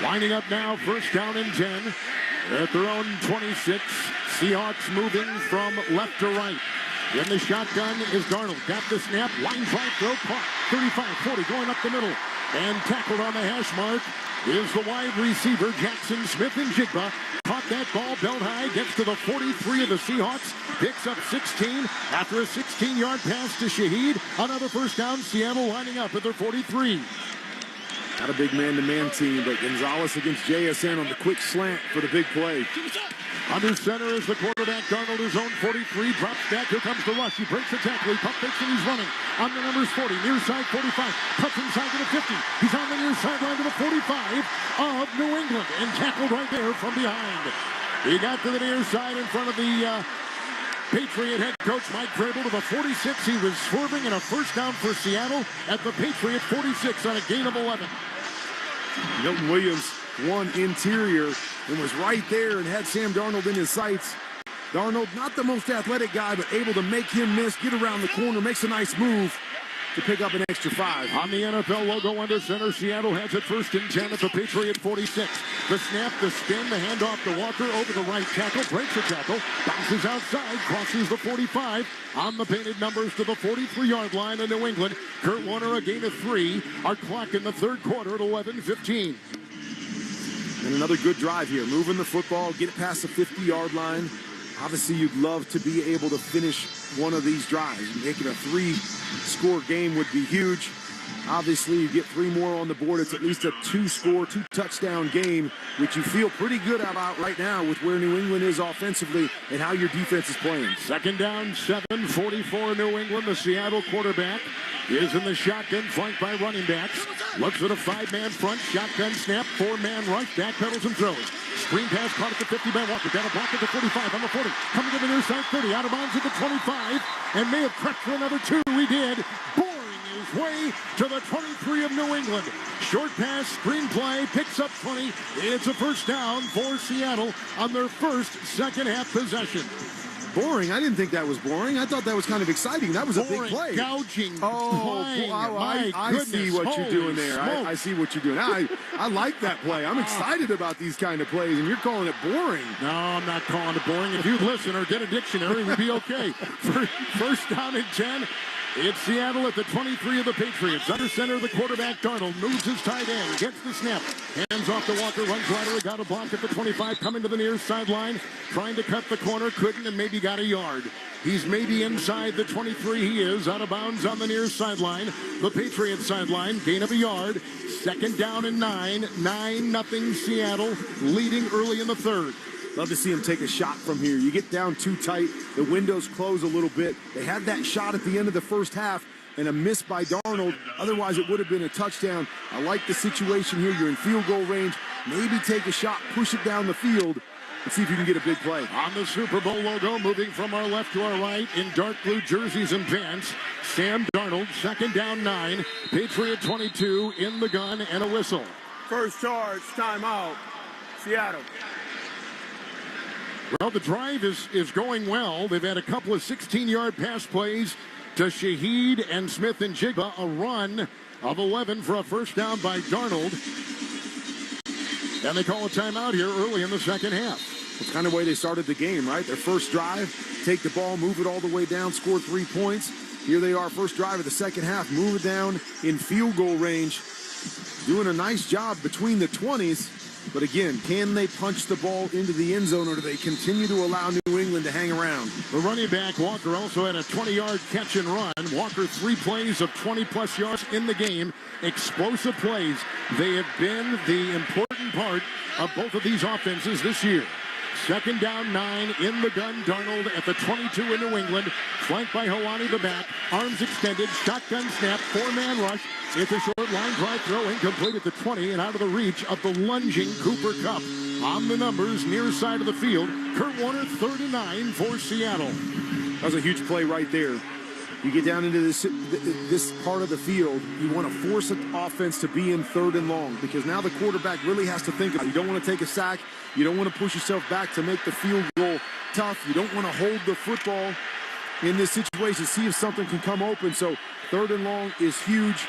Winding up now, first down and 10. At their own 26. Seahawks moving from left to right. In the shotgun is Darnold. Got the snap. Line drive throw. Caught. 35-40 going up the middle. And tackled on the hash mark is the wide receiver, Jackson Smith-Njigba. Caught that ball belt high. Gets to the 43 of the Seahawks. Picks up 16 after a 16-yard pass to Shaheed. Another first down. Seattle lining up at their 43. Not a big man-to-man team, but Gonzalez against JSN on the quick slant for the big play. Under center is the quarterback. Darnold, his own 43, drops back. Here comes the rush. He breaks the tackle. He pump fakes and he's running. On the numbers 40, near side 45. Cuts inside to the 50. He's on the near sideline to the 45 of New England and tackled right there from behind. He got to the near side in front of the Patriot head coach Mike Vrabel to the 46. He was swerving in a first down for Seattle at the Patriot 46 on a gain of 11. Milton Williams won interior and was right there and had Sam Darnold in his sights. Darnold, not the most athletic guy, but able to make him miss, get around the corner, makes a nice move to pick up an extra 5. On the NFL logo under center, Seattle has it first and 10 at the Patriot 46. The snap, the spin, the handoff to Walker over the right tackle, breaks the tackle, bounces outside, crosses the 45 on the painted numbers to the 43-yard line in New England. Kurt Warner a gain of 3. Our clock in the third quarter at 11:15. And another good drive here, moving the football, get it past the 50-yard line. Obviously, you'd love to be able to finish one of these drives. Making a 3-score game would be huge. Obviously, you get 3 more on the board. It's at least a 2-score, 2-touchdown game, which you feel pretty good about right now with where New England is offensively and how your defense is playing. Second down, 7:44 New England. The Seattle quarterback is in the shotgun, flanked by running backs. Looks at a 5-man front, shotgun snap, 4-man rush, backpedals and throws. Screen pass caught at the 50 by Walker. Got a block at the 45 on the 40. Coming to the near side 30, out of bounds at the 25, and may have crept for another 2. We did. Boring his way to the 23 of New England. Short pass, screen play, picks up 20. It's a first down for Seattle on their first second-half possession. Boring? I didn't think that was boring. I thought that was kind of exciting. That was boring, a big play. Gouging. I see what you're doing there. I see what you're doing. I like that play. I'm excited about these kind of plays, and you're calling it boring. No, I'm not calling it boring. If you'd listen or get a dictionary, we'd be okay. First down and 10. It's Seattle at the 23 of the Patriots. Under center, the quarterback, Darnold, moves his tight end, gets the snap. Hands off to Walker, runs right, got a block at the 25, coming to the near sideline, trying to cut the corner, couldn't, and maybe got a yard. He's maybe inside the 23. He is out of bounds on the near sideline. The Patriots sideline, gain of a yard. Second down and 9. 9-0 Seattle, leading early in the third. Love to see him take a shot from here. You get down too tight, the windows close a little bit. They had that shot at the end of the first half and a miss by Darnold. Otherwise, it would have been a touchdown. I like the situation here. You're in field goal range. Maybe take a shot, push it down the field, and see if you can get a big play. On the Super Bowl logo, moving from our left to our right in dark blue jerseys and pants, Sam Darnold, second down 9. Patriot 22 in the gun and a whistle. First charge, timeout, Seattle. Well, the drive is going well. They've had a couple of 16-yard pass plays to Shaheed and Smith-Njigba. A run of 11 for a first down by Darnold. And they call a timeout here early in the second half. It's kind of the way they started the game, right? Their first drive, take the ball, move it all the way down, score 3 points. Here they are, first drive of the second half, move it down in field goal range. Doing a nice job between the 20s. But again, can they punch the ball into the end zone, or do they continue to allow New England to hang around? The running back, Walker, also had a 20-yard catch and run. Walker, 3 plays of 20-plus yards in the game. Explosive plays. They have been the important part of both of these offenses this year. Second down 9 in the gun. Darnold at the 22 in New England. Flanked by Helwani the back. Arms extended. Shotgun snap. 4-man rush. It's a short line drive throw. Incomplete at the 20 and out of the reach of the lunging Cooper Kupp. On the numbers, near side of the field. Kurt Warner, 3rd and 9 for Seattle. That was a huge play right there. You get down into this part of the field, you want to force an offense to be in 3rd and long, because now the quarterback really has to think about it. You don't want to take a sack. You don't want to push yourself back to make the field goal tough. You don't want to hold the football in this situation, see if something can come open. So 3rd and long is huge.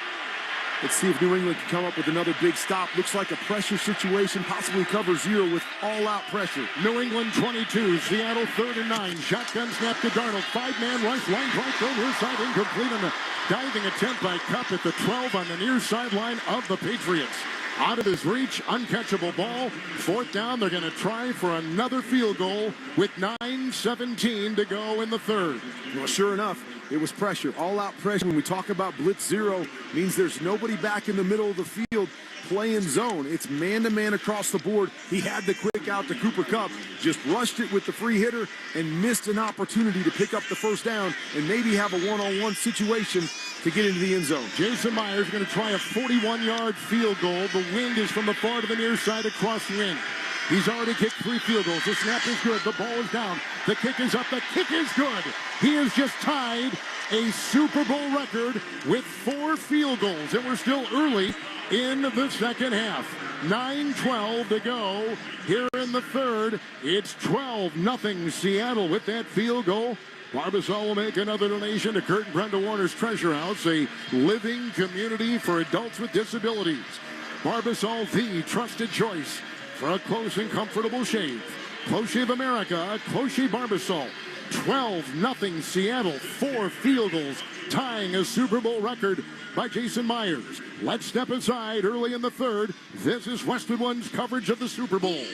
Let's see if New England can come up with another big stop. Looks like a pressure situation, possibly cover zero with all-out pressure. New England 22, Seattle 3rd and 9. Shotgun snap to Darnold. 5-man rush, line right through near side, incomplete on the diving attempt by Kupp at the 12 on the near sideline of the Patriots. Out of his reach, uncatchable ball. 4th down, they're going to try for another field goal with 9:17 to go in the third. Well, sure enough, it was pressure, all-out pressure. When we talk about blitz zero, means there's nobody back in the middle of the field playing zone. It's man-to-man across the board. He had the quick out to Cooper Kupp, just rushed it with the free hitter and missed an opportunity to pick up the first down and maybe have a one-on-one situation to get into the end zone. Jason Myers going to try a 41-yard field goal. The wind is from the far to the near side across the end. He's already kicked 3 field goals. The snap is good. The ball is down. The kick is up. The kick is good. He has just tied a Super Bowl record with 4 field goals. And we're still early in the second half. 9:12 to go here in the third. It's 12-0 Seattle with that field goal. Barbasol will make another donation to Kurt and Brenda Warner's Treasure House, a living community for adults with disabilities. Barbasol, the trusted choice for a close and comfortable shave. Close Shave America, Close Shave Barbasol. 12-0 Seattle, 4 field goals, tying a Super Bowl record by Jason Myers. Let's step aside early in the third. This is Westwood One's coverage of the Super Bowl.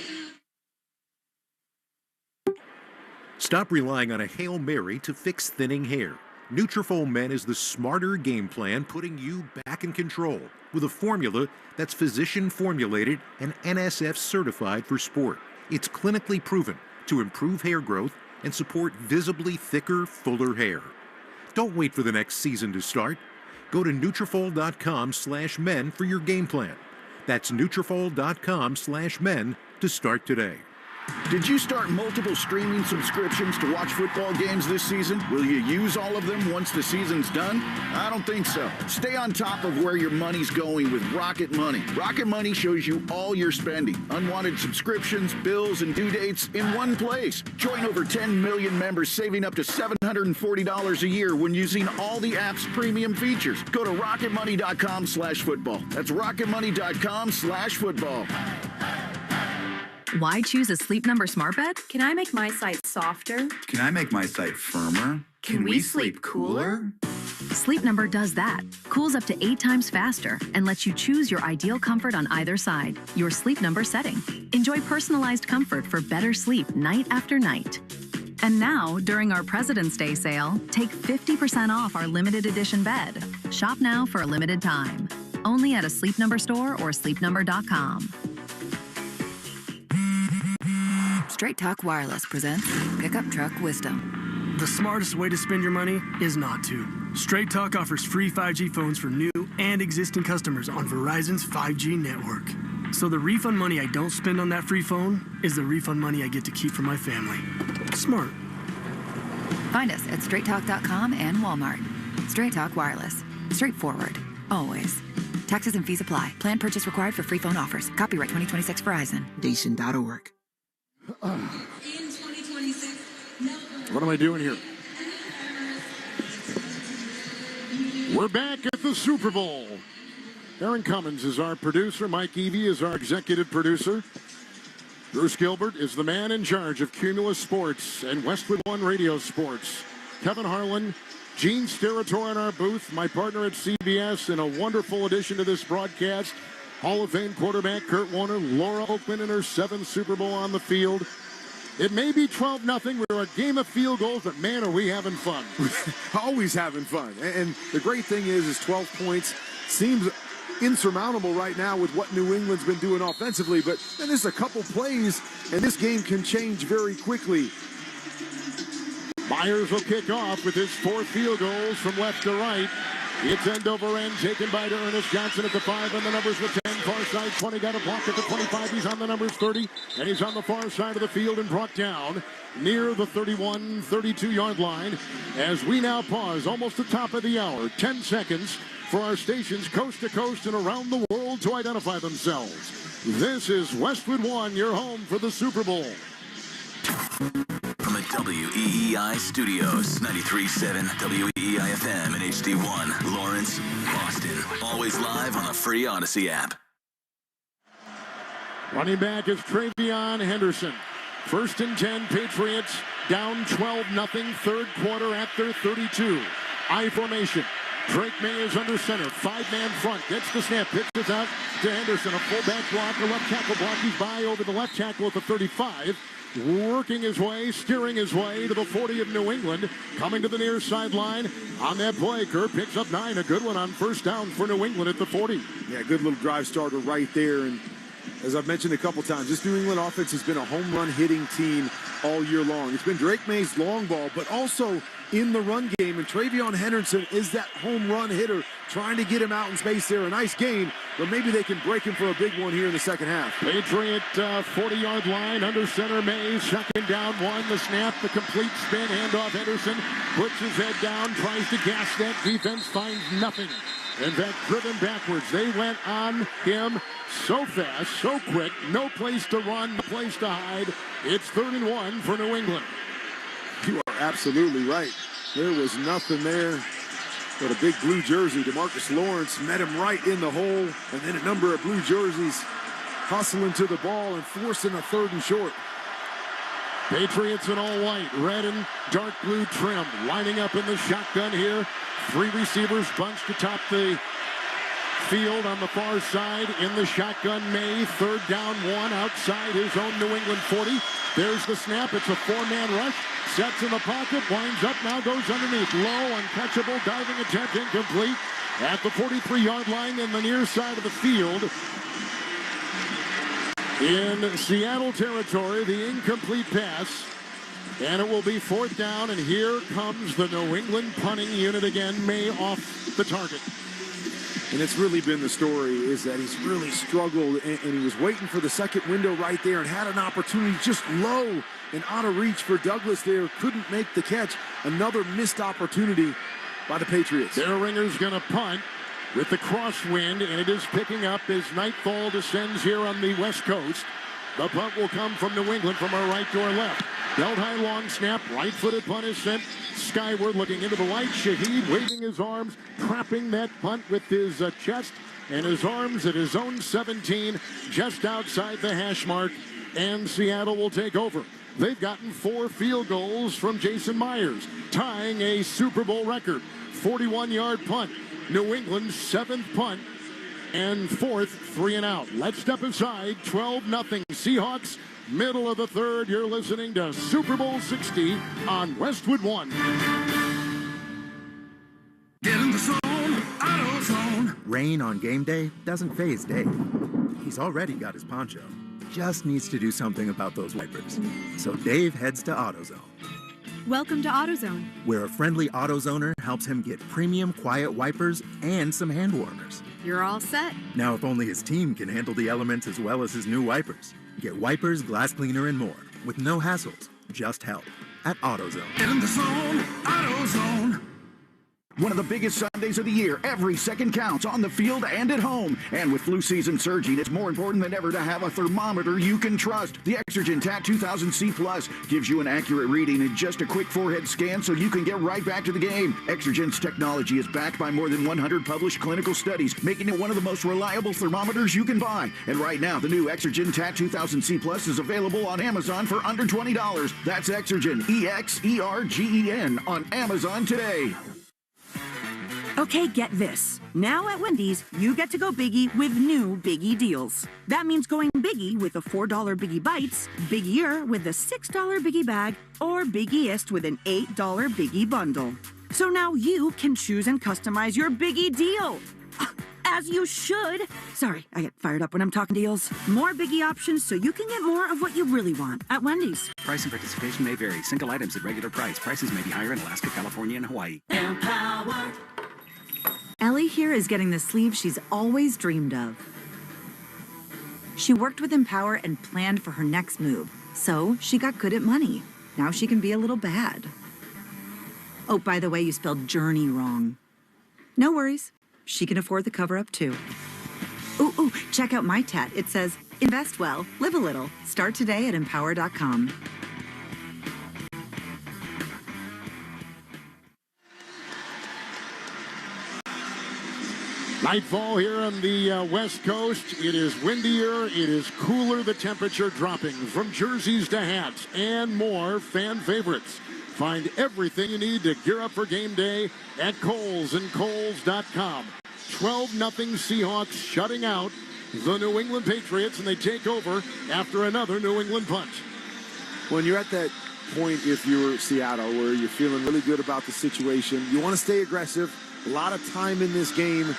Stop relying on a Hail Mary to fix thinning hair. Nutrafol Men is the smarter game plan, putting you back in control with a formula that's physician formulated and NSF certified for sport. It's clinically proven to improve hair growth and support visibly thicker, fuller hair. Don't wait for the next season to start. Go to Nutrafol.com/men for your game plan. That's Nutrafol.com/men to start today. Did you start multiple streaming subscriptions to watch football games this season? Will you use all of them once the season's done? I don't think so. Stay on top of where your money's going with Rocket Money. Rocket Money shows you all your spending, unwanted subscriptions, bills, and due dates in one place. Join over 10 million members saving up to $740 a year when using all the app's premium features. Go to rocketmoney.com/football. That's rocketmoney.com/football. Why choose a Sleep Number smart bed? Can I make my site softer? Can I make my site firmer? Can we sleep cooler? Sleep Number does that. Cools up to 8 times faster and lets you choose your ideal comfort on either side. Your Sleep Number setting. Enjoy personalized comfort for better sleep night after night. And now, during our President's Day sale, take 50% off our limited edition bed. Shop now for a limited time. Only at a Sleep Number store or sleepnumber.com. Straight Talk Wireless presents Pickup Truck Wisdom. The smartest way to spend your money is not to. Straight Talk offers free 5G phones for new and existing customers on Verizon's 5G network. So the refund money I don't spend on that free phone is the refund money I get to keep for my family. Smart. Find us at straighttalk.com and Walmart. Straight Talk Wireless. Straightforward. Always. Taxes and fees apply. Plan purchase required for free phone offers. Copyright 2026 Verizon. Decent.org. What am I doing here? We're back at the Super Bowl. Aaron Cummins is our producer. Mike Evie is our executive producer. Bruce Gilbert is the man in charge of Cumulus Sports and Westwood One Radio Sports. Kevin Harlan, Gene Steratore in our booth, my partner at CBS, in a wonderful addition to this broadcast. Hall of Fame quarterback Kurt Warner, Laura Oakman in her 7th Super Bowl on the field. It may be 12-0. We're a game of field goals, but man, are we having fun. Always having fun. And the great thing is 12 points seems insurmountable right now with what New England's been doing offensively, but then there's a couple plays, and this game can change very quickly. Myers will kick off with his 4 field goals from left to right. It's end over end, taken by Ernest Johnson at the 5, and the numbers the 10, far side 20, got a block at the 25, he's on the numbers 30, and he's on the far side of the field and brought down near the 31, 32-yard line. As we now pause, almost the top of the hour, 10 seconds for our stations coast to coast and around the world to identify themselves. This is Westwood One, your home for the Super Bowl. From a WEEI Studios, 93.7 WEEI FM and HD1, Lawrence, Boston. Always live on the free Odyssey app. Running back is Travion Henderson. 1st and 10, Patriots down 12-0, third quarter at their 32. I formation. Drake May is under center. 5-man front. Gets the snap. Pitches out to Henderson. A fullback block. A left tackle block. He's by over the left tackle at the 35. Working his way, steering his way to the 40 of New England. Coming to the near sideline. On that play, Kerr picks up 9. A good one on first down for New England at the 40. Yeah, good little drive starter right there. And as I've mentioned a couple times, this New England offense has been a home run hitting team all year long. It's been Drake May's long ball, but also in the run game. And Travion Henderson is that home run hitter, trying to get him out in space there. A nice gain, but maybe they can break him for a big one here in the second half. Patriot 40-yard line, under center May, 2nd down, 1. The snap, the complete spin, handoff Henderson, puts his head down, tries to gas that defense, finds nothing. In fact, driven backwards. They went on him so fast, so quick, no place to run, no place to hide. It's 3rd and 1 for New England. You are absolutely right. There was nothing there but a big blue jersey. DeMarcus Lawrence met him right in the hole, and then a number of blue jerseys hustling to the ball and forcing a 3rd and short. Patriots in all white, red and dark blue trim, lining up in the shotgun here. 3 receivers bunched atop the field on the far side in the shotgun. May, 3rd down, 1 outside his own New England 40. There's the snap. It's a 4-man rush. Sets in the pocket, winds up, now goes underneath. Low, uncatchable, diving attempt, incomplete. At the 43-yard line in the near side of the field. In Seattle territory, the incomplete pass. And it will be 4th down, and here comes the New England punting unit again. May off the target. And it's really been the story, is that he's really struggled, and he was waiting for the second window right there and had an opportunity just low and out of reach for Douglas there. Couldn't make the catch. Another missed opportunity by the Patriots. Their ringer's going to punt with the crosswind, and it is picking up as nightfall descends here on the West Coast. The punt will come from New England from our right to our left. Belt high long snap, right-footed punt is sent skyward, looking into the light. Shaheed waving his arms, trapping that punt with his chest and his arms at his own 17, just outside the hash mark, and Seattle will take over. They've gotten 4 field goals from Jason Myers, tying a Super Bowl record. 41-yard punt. New England's 7th punt and 4th 3 and out. Let's step aside. 12-0 Seahawks. Middle of the 3rd. You're listening to Super Bowl 60 on Westwood One. Get in the zone, AutoZone. Rain on game day doesn't faze Dave. He's already got his poncho. Just needs to do something about those wipers. So Dave heads to AutoZone. Welcome to AutoZone, where a friendly AutoZoner helps him get premium quiet wipers and some hand warmers. You're all set. Now, if only his team can handle the elements as well as his new wipers. Get wipers, glass cleaner, and more with no hassles, just help at AutoZone. Get in the zone, AutoZone. One of the biggest Sundays of the year. Every second counts on the field and at home. And with flu season surging, it's more important than ever to have a thermometer you can trust. The Exergen TAT 2000C Plus gives you an accurate reading in just a quick forehead scan so you can get right back to the game. Exergen's technology is backed by more than 100 published clinical studies, making it one of the most reliable thermometers you can buy. And right now, the new Exergen TAT 2000C Plus is available on Amazon for under $20. That's Exergen, EXERGEN, on Amazon today. Okay, get this. Now at Wendy's, you get to go biggie with new Biggie deals. That means going biggie with a $4 Biggie Bites, biggier with a $6 Biggie Bag, or biggiest with an $8 Biggie Bundle. So now you can choose and customize your Biggie deal. As you should. Sorry, I get fired up when I'm talking deals. More Biggie options so you can get more of what you really want at Wendy's. Price and participation may vary. Single items at regular price. Prices may be higher in Alaska, California, and Hawaii. Empowered. Ellie here is getting the sleeve she's always dreamed of. She worked with Empower and planned for her next move, so she got good at money. Now she can be a little bad. Oh, by the way, you spelled journey wrong. No worries. She can afford the cover-up, too. Ooh, check out my tat. It says, invest well, live a little. Start today at empower.com. Nightfall here on the West Coast. It is windier. It is cooler. The temperature dropping. From jerseys to hats and more fan favorites. Find everything you need to gear up for game day at Kohl's and Kohl's.com. 12-0 Seahawks shutting out the New England Patriots, and they take over after another New England punt. When you're at that point, if you're Seattle, where you're feeling really good about the situation, you want to stay aggressive. A lot of time in this game,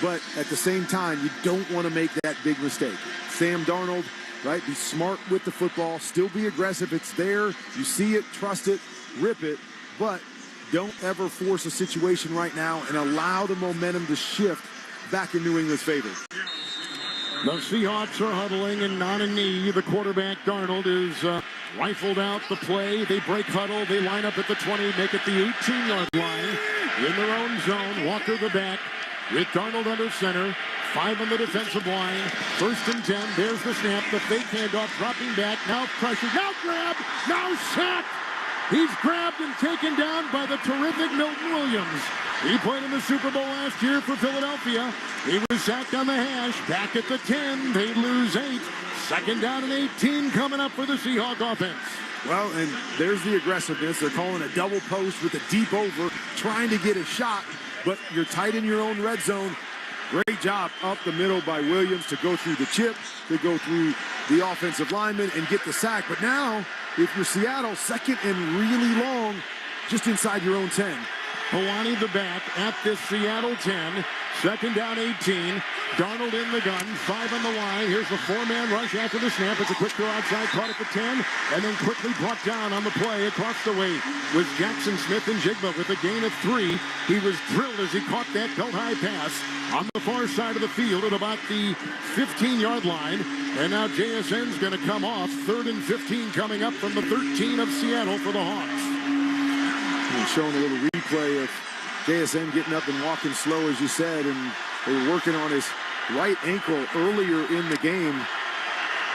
but at the same time, you don't want to make that big mistake. Sam Darnold, right? Be smart with the football. Still be aggressive. It's there. You see it, trust it, rip it, but don't ever force a situation right now and allow the momentum to shift back in New England's favor. The Seahawks are huddling and on a knee. The quarterback, Darnold, is rifled out the play. They break huddle. They line up at the 20, make it the 18-yard line. In their own zone, Walker the back with Darnold under center. 5 on the defensive line. 1st and 10. There's the snap. The fake handoff, dropping back. Now pressure. Now grab. Now sack. He's grabbed and taken down by the terrific Milton Williams. He played in the Super Bowl last year for Philadelphia. He was sacked on the hash. Back at the 10. They lose 8. 2nd down and 18 coming up for the Seahawk offense. Well, and there's the aggressiveness. They're calling a double post with a deep over, trying to get a shot, but you're tight in your own red zone. Great job up the middle by Williams to go through the chip, to go through the offensive lineman and get the sack. But now, if you're Seattle, 2nd and really long, just inside your own 10. Hawani the back at this Seattle 10. 2nd down 18. Darnold in the gun. 5 on the line. Here's the 4-man rush after the snap. It's a quick throw outside. Caught at the 10. And then quickly brought down on the play across the way was Jackson Smith and Jigba with a gain of 3. He was drilled as he caught that belt-high pass on the far side of the field at about the 15-yard line. And now JSN's going to come off. 3rd and 15 coming up from the 13 of Seattle for the Hawks. He's showing a little replay of JSN getting up and walking slow, as you said, and they were working on his right ankle earlier in the game.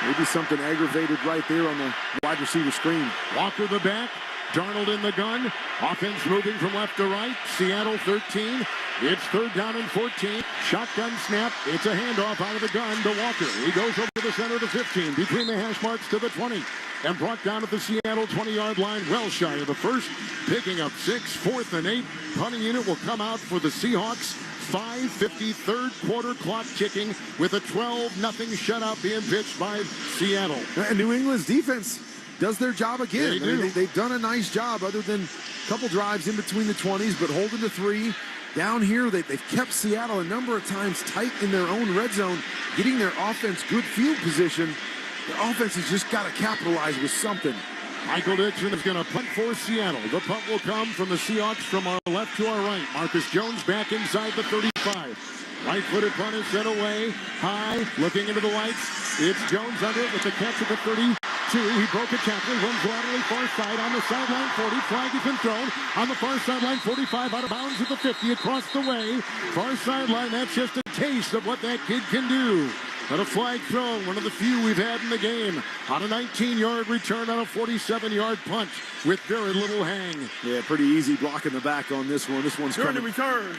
Maybe something aggravated right there on the wide receiver screen. Walker the back. Darnold in the gun. Offense moving from left to right. Seattle 13. It's 3rd down and 14. Shotgun snap. It's a handoff out of the gun to Walker. He goes over to the center of the 15, between the hash marks to the 20. And brought down at the Seattle 20-yard line, well shy of the 1st. Picking up 6, 4th and 8. Punting unit will come out for the Seahawks. 5:50, 3rd quarter clock ticking with a 12-0 shutout being pitched by Seattle. And New England's defense does their job again. They've done a nice job other than a couple drives in between the 20s, but holding to 3. Down here, they've kept Seattle a number of times tight in their own red zone, getting their offense good field position. The offense has just got to capitalize with something. Michael Dixon is going to punt for Seattle. The punt will come from the Seahawks from our left to our right. Marcus Jones back inside the 35. Right-footed punt is sent away. High, looking into the lights. It's Jones under it with the catch at the 32. He broke a tackle, runs laterally far side on the sideline 40. Flag has been thrown on the far sideline 45, out of bounds at the 50, across the way. Far sideline, that's just a taste of what that kid can do. But a flag thrown, one of the few we've had in the game, on a 19-yard return on a 47-yard punt with very little hang. Yeah, pretty easy block in the back on this one. This one's During coming. the return,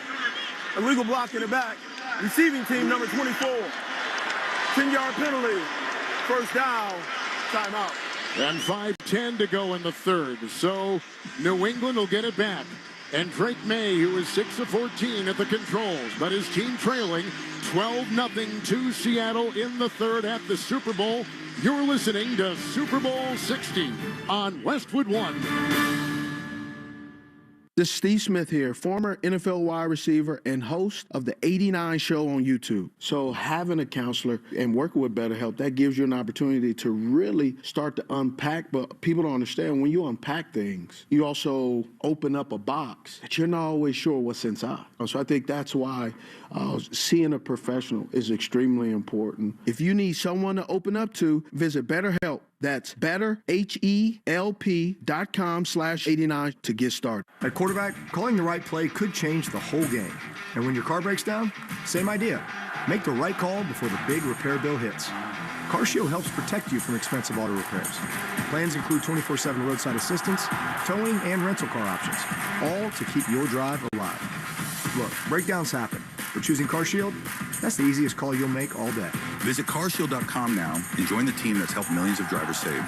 illegal block in the back. Receiving team number 24. 10-yard penalty. 1st down. Timeout. And 5:10 to go in the 3rd. So New England will get it back. And Drake May, who is 6 of 14 at the controls, but his team trailing 12-0 to Seattle in the 3rd at the Super Bowl. You're listening to Super Bowl 60 on Westwood One. This is Steve Smith here, former NFL wide receiver and host of the 89 show on YouTube. So having a counselor and working with BetterHelp, that gives you an opportunity to really start to unpack. But people don't understand, when you unpack things, you also open up a box that you're not always sure what's inside. So I think that's why seeing a professional is extremely important. If you need someone to open up to, visit BetterHelp. That's betterhelp.com/89 to get started. At quarterback, calling the right play could change the whole game. And when your car breaks down, same idea. Make the right call before the big repair bill hits. CarShield helps protect you from expensive auto repairs. Plans include 24/7 roadside assistance, towing, and rental car options, all to keep your drive alive. Look, breakdowns happen, Or choosing CarShield? That's the easiest call you'll make all day. Visit carshield.com now and join the team that's helped millions of drivers save.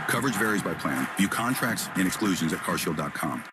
Coverage varies by plan. View contracts and exclusions at carshield.com.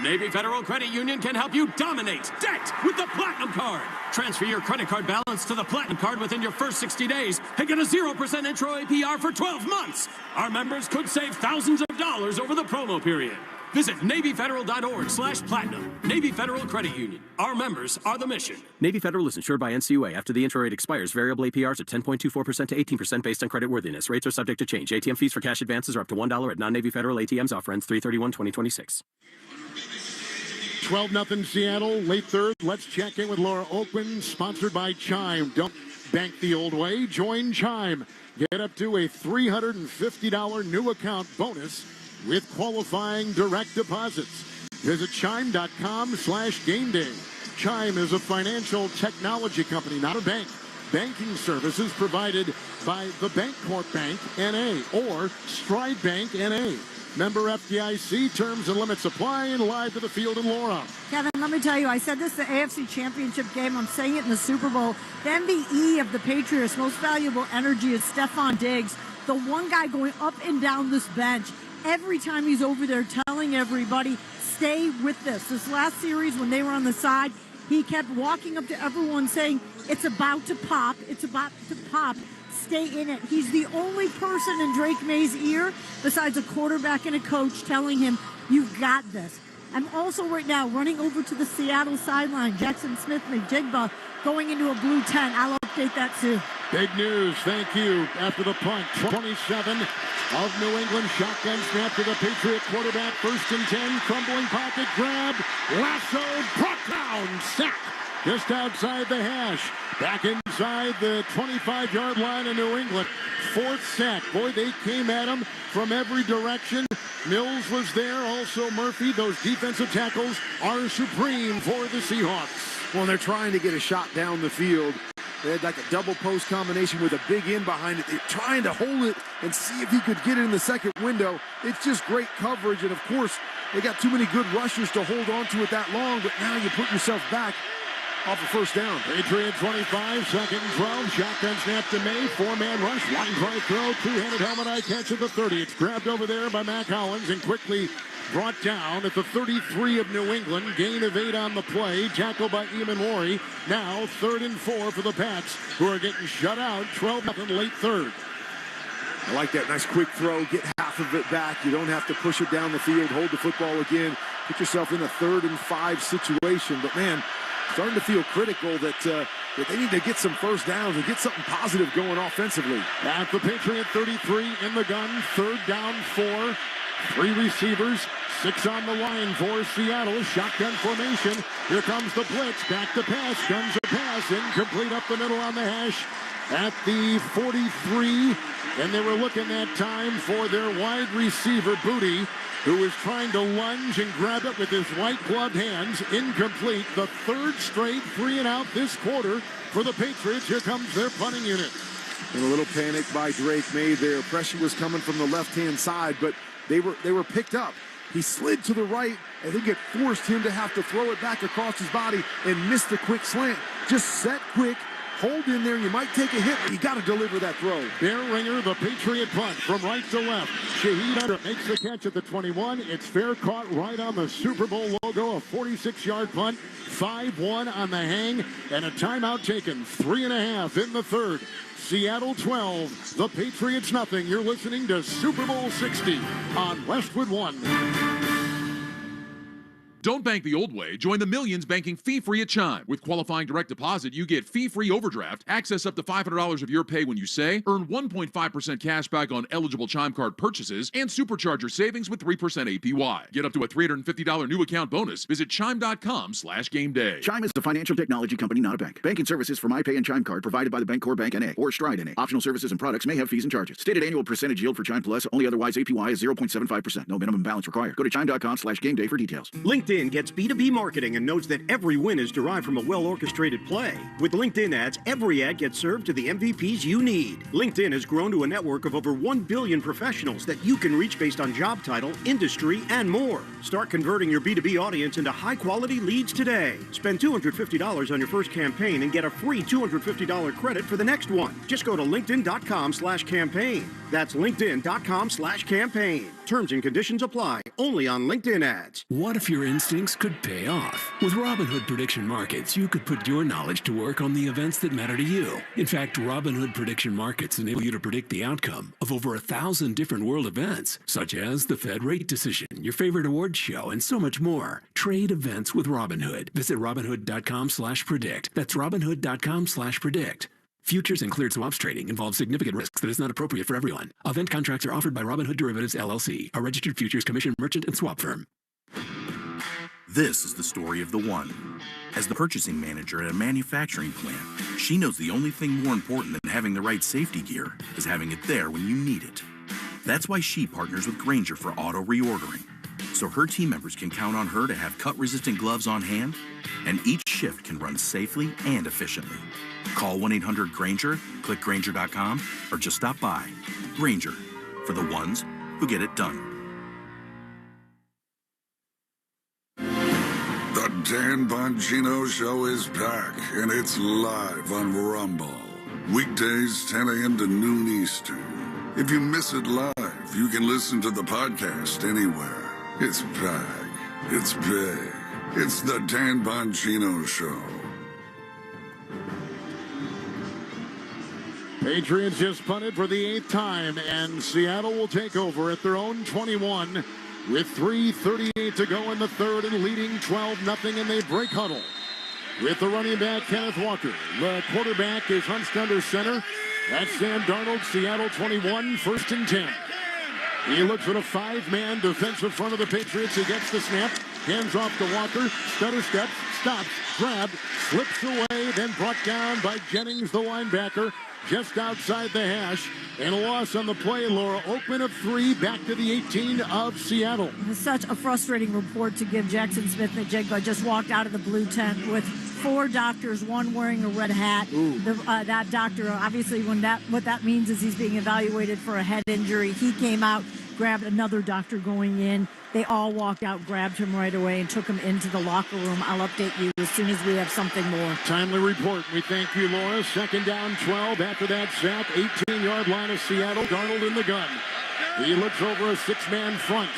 Navy Federal Credit Union can help you dominate debt with the Platinum Card. Transfer your credit card balance to the Platinum Card within your first 60 days and get a 0% intro APR for 12 months. Our members could save thousands of dollars over the promo period. Visit NavyFederal.org/platinum. Navy Federal Credit Union. Our members are the mission. Navy Federal is insured by NCUA. After the intro rate expires, variable APRs are 10.24% to 18% based on creditworthiness. Rates are subject to change. ATM fees for cash advances are up to $1 at non-Navy Federal ATMs. Offer ends 3/31/2026. 12-0 Seattle, late third. Let's check in with Laura Oakman, sponsored by Chime. Don't bank the old way. Join Chime. Get up to a $350 new account bonus with qualifying direct deposits. Visit chime.com/gameday. Chime is a financial technology company, not a bank. Banking services provided by the Bancorp Bank, N.A. or Stride Bank, N.A. Member FDIC, terms and limits apply, and live to the field in Laura. Kevin, let me tell you, I said this the AFC Championship game. I'm saying it in the Super Bowl. The MVE of the Patriots, most valuable energy, is Stephon Diggs, the one guy going up and down this bench. Every time he's over there telling everybody, stay with this. This last series when they were on the side, he kept walking up to everyone saying, it's about to pop, it's about to pop. Stay in it. He's the only person in Drake May's ear, besides a quarterback and a coach, telling him, you've got this. I'm also right now running over to the Seattle sideline. Jackson Smith-Njigba going into a blue tent. I'll update that soon. Big news. Thank you. After the punt, 27 of New England. Shotgun snap to the Patriot quarterback. 1st and 10. Crumbling pocket grab. Lassoed. Brought down. Sack. Just outside the hash. Back inside the 25-yard line of New England. 4th sack. Boy, they came at him from every direction. Mills was there. Also Murphy. Those defensive tackles are supreme for the Seahawks. Well, they're trying to get a shot down the field. They had like a double post combination with a big end behind it. They're trying to hold it and see if he could get it in the second window. It's just great coverage. And, of course, they got too many good rushers to hold on to it that long. But now you put yourself back off a first down. Patriot 25, 2nd and 12. Shotgun snap to May. 4-man rush. Line drive throw. Two-handed helmet eye catch at the 30. It's grabbed over there by Mac Hollins and quickly brought down at the 33 of New England. Gain of 8 on the play. Tackled by Eamon Worry. Now 3rd and 4 for the Pats, who are getting shut out. 12-0 late third. I like that nice quick throw. Get half of it back. You don't have to push it down the field. Hold the football again. Put yourself in a 3rd and 5 situation. But, man, starting to feel critical that they need to get some first downs and get something positive going offensively. At the Patriot 33 in the gun. 3rd down 4. 3 receivers, 6 on the line for Seattle. Shotgun formation. Here comes the blitz. Back to pass. Guns a pass. Incomplete up the middle on the hash at the 43. And they were looking that time for their wide receiver, Booty, who is trying to lunge and grab it with his white gloved hands. Incomplete. The 3rd straight 3 and out this quarter for the Patriots. Here comes their punting unit. And a little panic by Drake May there. Pressure was coming from the left-hand side, but they were picked up. He slid to the right. I think it forced him to have to throw it back across his body and miss the quick slant. Just set quick, hold in there. You might take a hit, but you got to deliver that throw. Bear Ringer, the Patriot punt from right to left. Shaheed Under makes the catch at the 21. It's fair, caught right on the Super Bowl logo. A 46-yard punt, 5-1 on the hang, and a timeout taken. 3.5 in the third. Seattle 12, the Patriots nothing. You're listening to Super Bowl 60 on Westwood One. Don't bank the old way. Join the millions banking fee-free at Chime. With qualifying direct deposit, you get fee-free overdraft, access up to $500 of your pay when you say, earn 1.5% cash back on eligible Chime card purchases, and supercharge your savings with 3% APY. Get up to a $350 new account bonus. Visit chime.com/gameday. Chime is a financial technology company, not a bank. Banking services for MyPay and Chime Card provided by the Bancorp Bank N.A. or Stride N.A. Optional services and products may have fees and charges. Stated annual percentage yield for Chime Plus, only otherwise APY is 0.75%. No minimum balance required. Go to chime.com/gameday for details. LinkedIn LinkedIn gets B2B marketing and knows that every win is derived from a well-orchestrated play. With LinkedIn ads, every ad gets served to the MVPs you need. LinkedIn has grown to a network of over 1 billion professionals that you can reach based on job title, industry, and more. Start converting your B2B audience into high-quality leads today. Spend $250 on your first campaign and get a free $250 credit for the next one. Just go to linkedin.com/campaign. That's linkedin.com/campaign. Terms and conditions apply. Only on LinkedIn ads. What if your instincts could pay off? With Robinhood Prediction Markets, you could put your knowledge to work on the events that matter to you. In fact, Robinhood Prediction Markets enable you to predict the outcome of over 1,000 different world events, such as the Fed rate decision, your favorite award show, and so much more. Trade events with Robinhood. Visit Robinhood.com/predict. That's Robinhood.com/predict. Futures and cleared swaps trading involves significant risks that is not appropriate for everyone. Event contracts are offered by Robinhood Derivatives LLC, a registered futures commission merchant and swap firm. This is the story of the one. As the purchasing manager at a manufacturing plant, she knows the only thing more important than having the right safety gear is having it there when you need it. That's why she partners with Grainger for auto reordering, so her team members can count on her to have cut-resistant gloves on hand, and each shift can run safely and efficiently. Call 1-800-GRAINGER, click Grainger.com, or just stop by. Grainger, for the ones who get it done. The Dan Bongino Show is back, and it's live on Rumble. Weekdays, 10 a.m. to noon Eastern. If you miss it live, you can listen to the podcast anywhere. It's back. It's big. It's the Dan Bongino Show. Patriots just punted for the 8th time, and Seattle will take over at their own 21 with 3:38 to go in the third and leading 12-0, and they break huddle. With the running back, Kenneth Walker. The quarterback is hunched under center. That's Sam Darnold, Seattle 21, 1st and 10. He looks at a 5-man defensive front of the Patriots. He gets the snap, hands off to Walker, stutter steps, stops, grabbed, slips away, then brought down by Jennings, the linebacker, just outside the hash, and a loss on the play. Laura, open of 3, back to the 18 of Seattle. It's such a frustrating report to give. Jackson Smith-Njigba just walked out of the blue tent with 4 doctors, one wearing a red hat. That doctor, obviously, what that means is he's being evaluated for a head injury. He came out, grabbed another doctor going in. They all walked out, grabbed him right away, and took him into the locker room. I'll update you as soon as we have something more. Timely report. We thank you, Laura. 2nd down, 12. After that sack, 18-yard line of Seattle. Darnold in the gun. He looks over a 6-man front.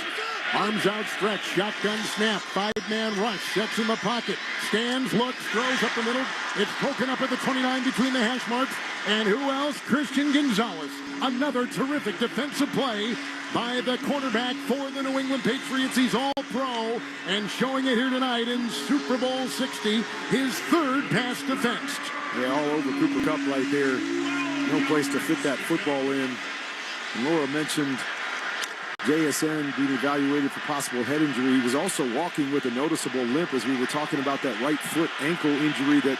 Arms outstretched, shotgun snap, 5-man rush, sets in the pocket, stands, looks, throws up the middle. It's broken up at the 29 between the hash marks. And who else? Christian Gonzalez. Another terrific defensive play by the quarterback for the New England Patriots. He's all-pro and showing it here tonight in Super Bowl 60, his 3rd pass defense. Yeah, all over Cooper Kupp right there. No place to fit that football in. And Laura mentioned JSN being evaluated for possible head injury. He was also walking with a noticeable limp as we were talking about that right foot ankle injury that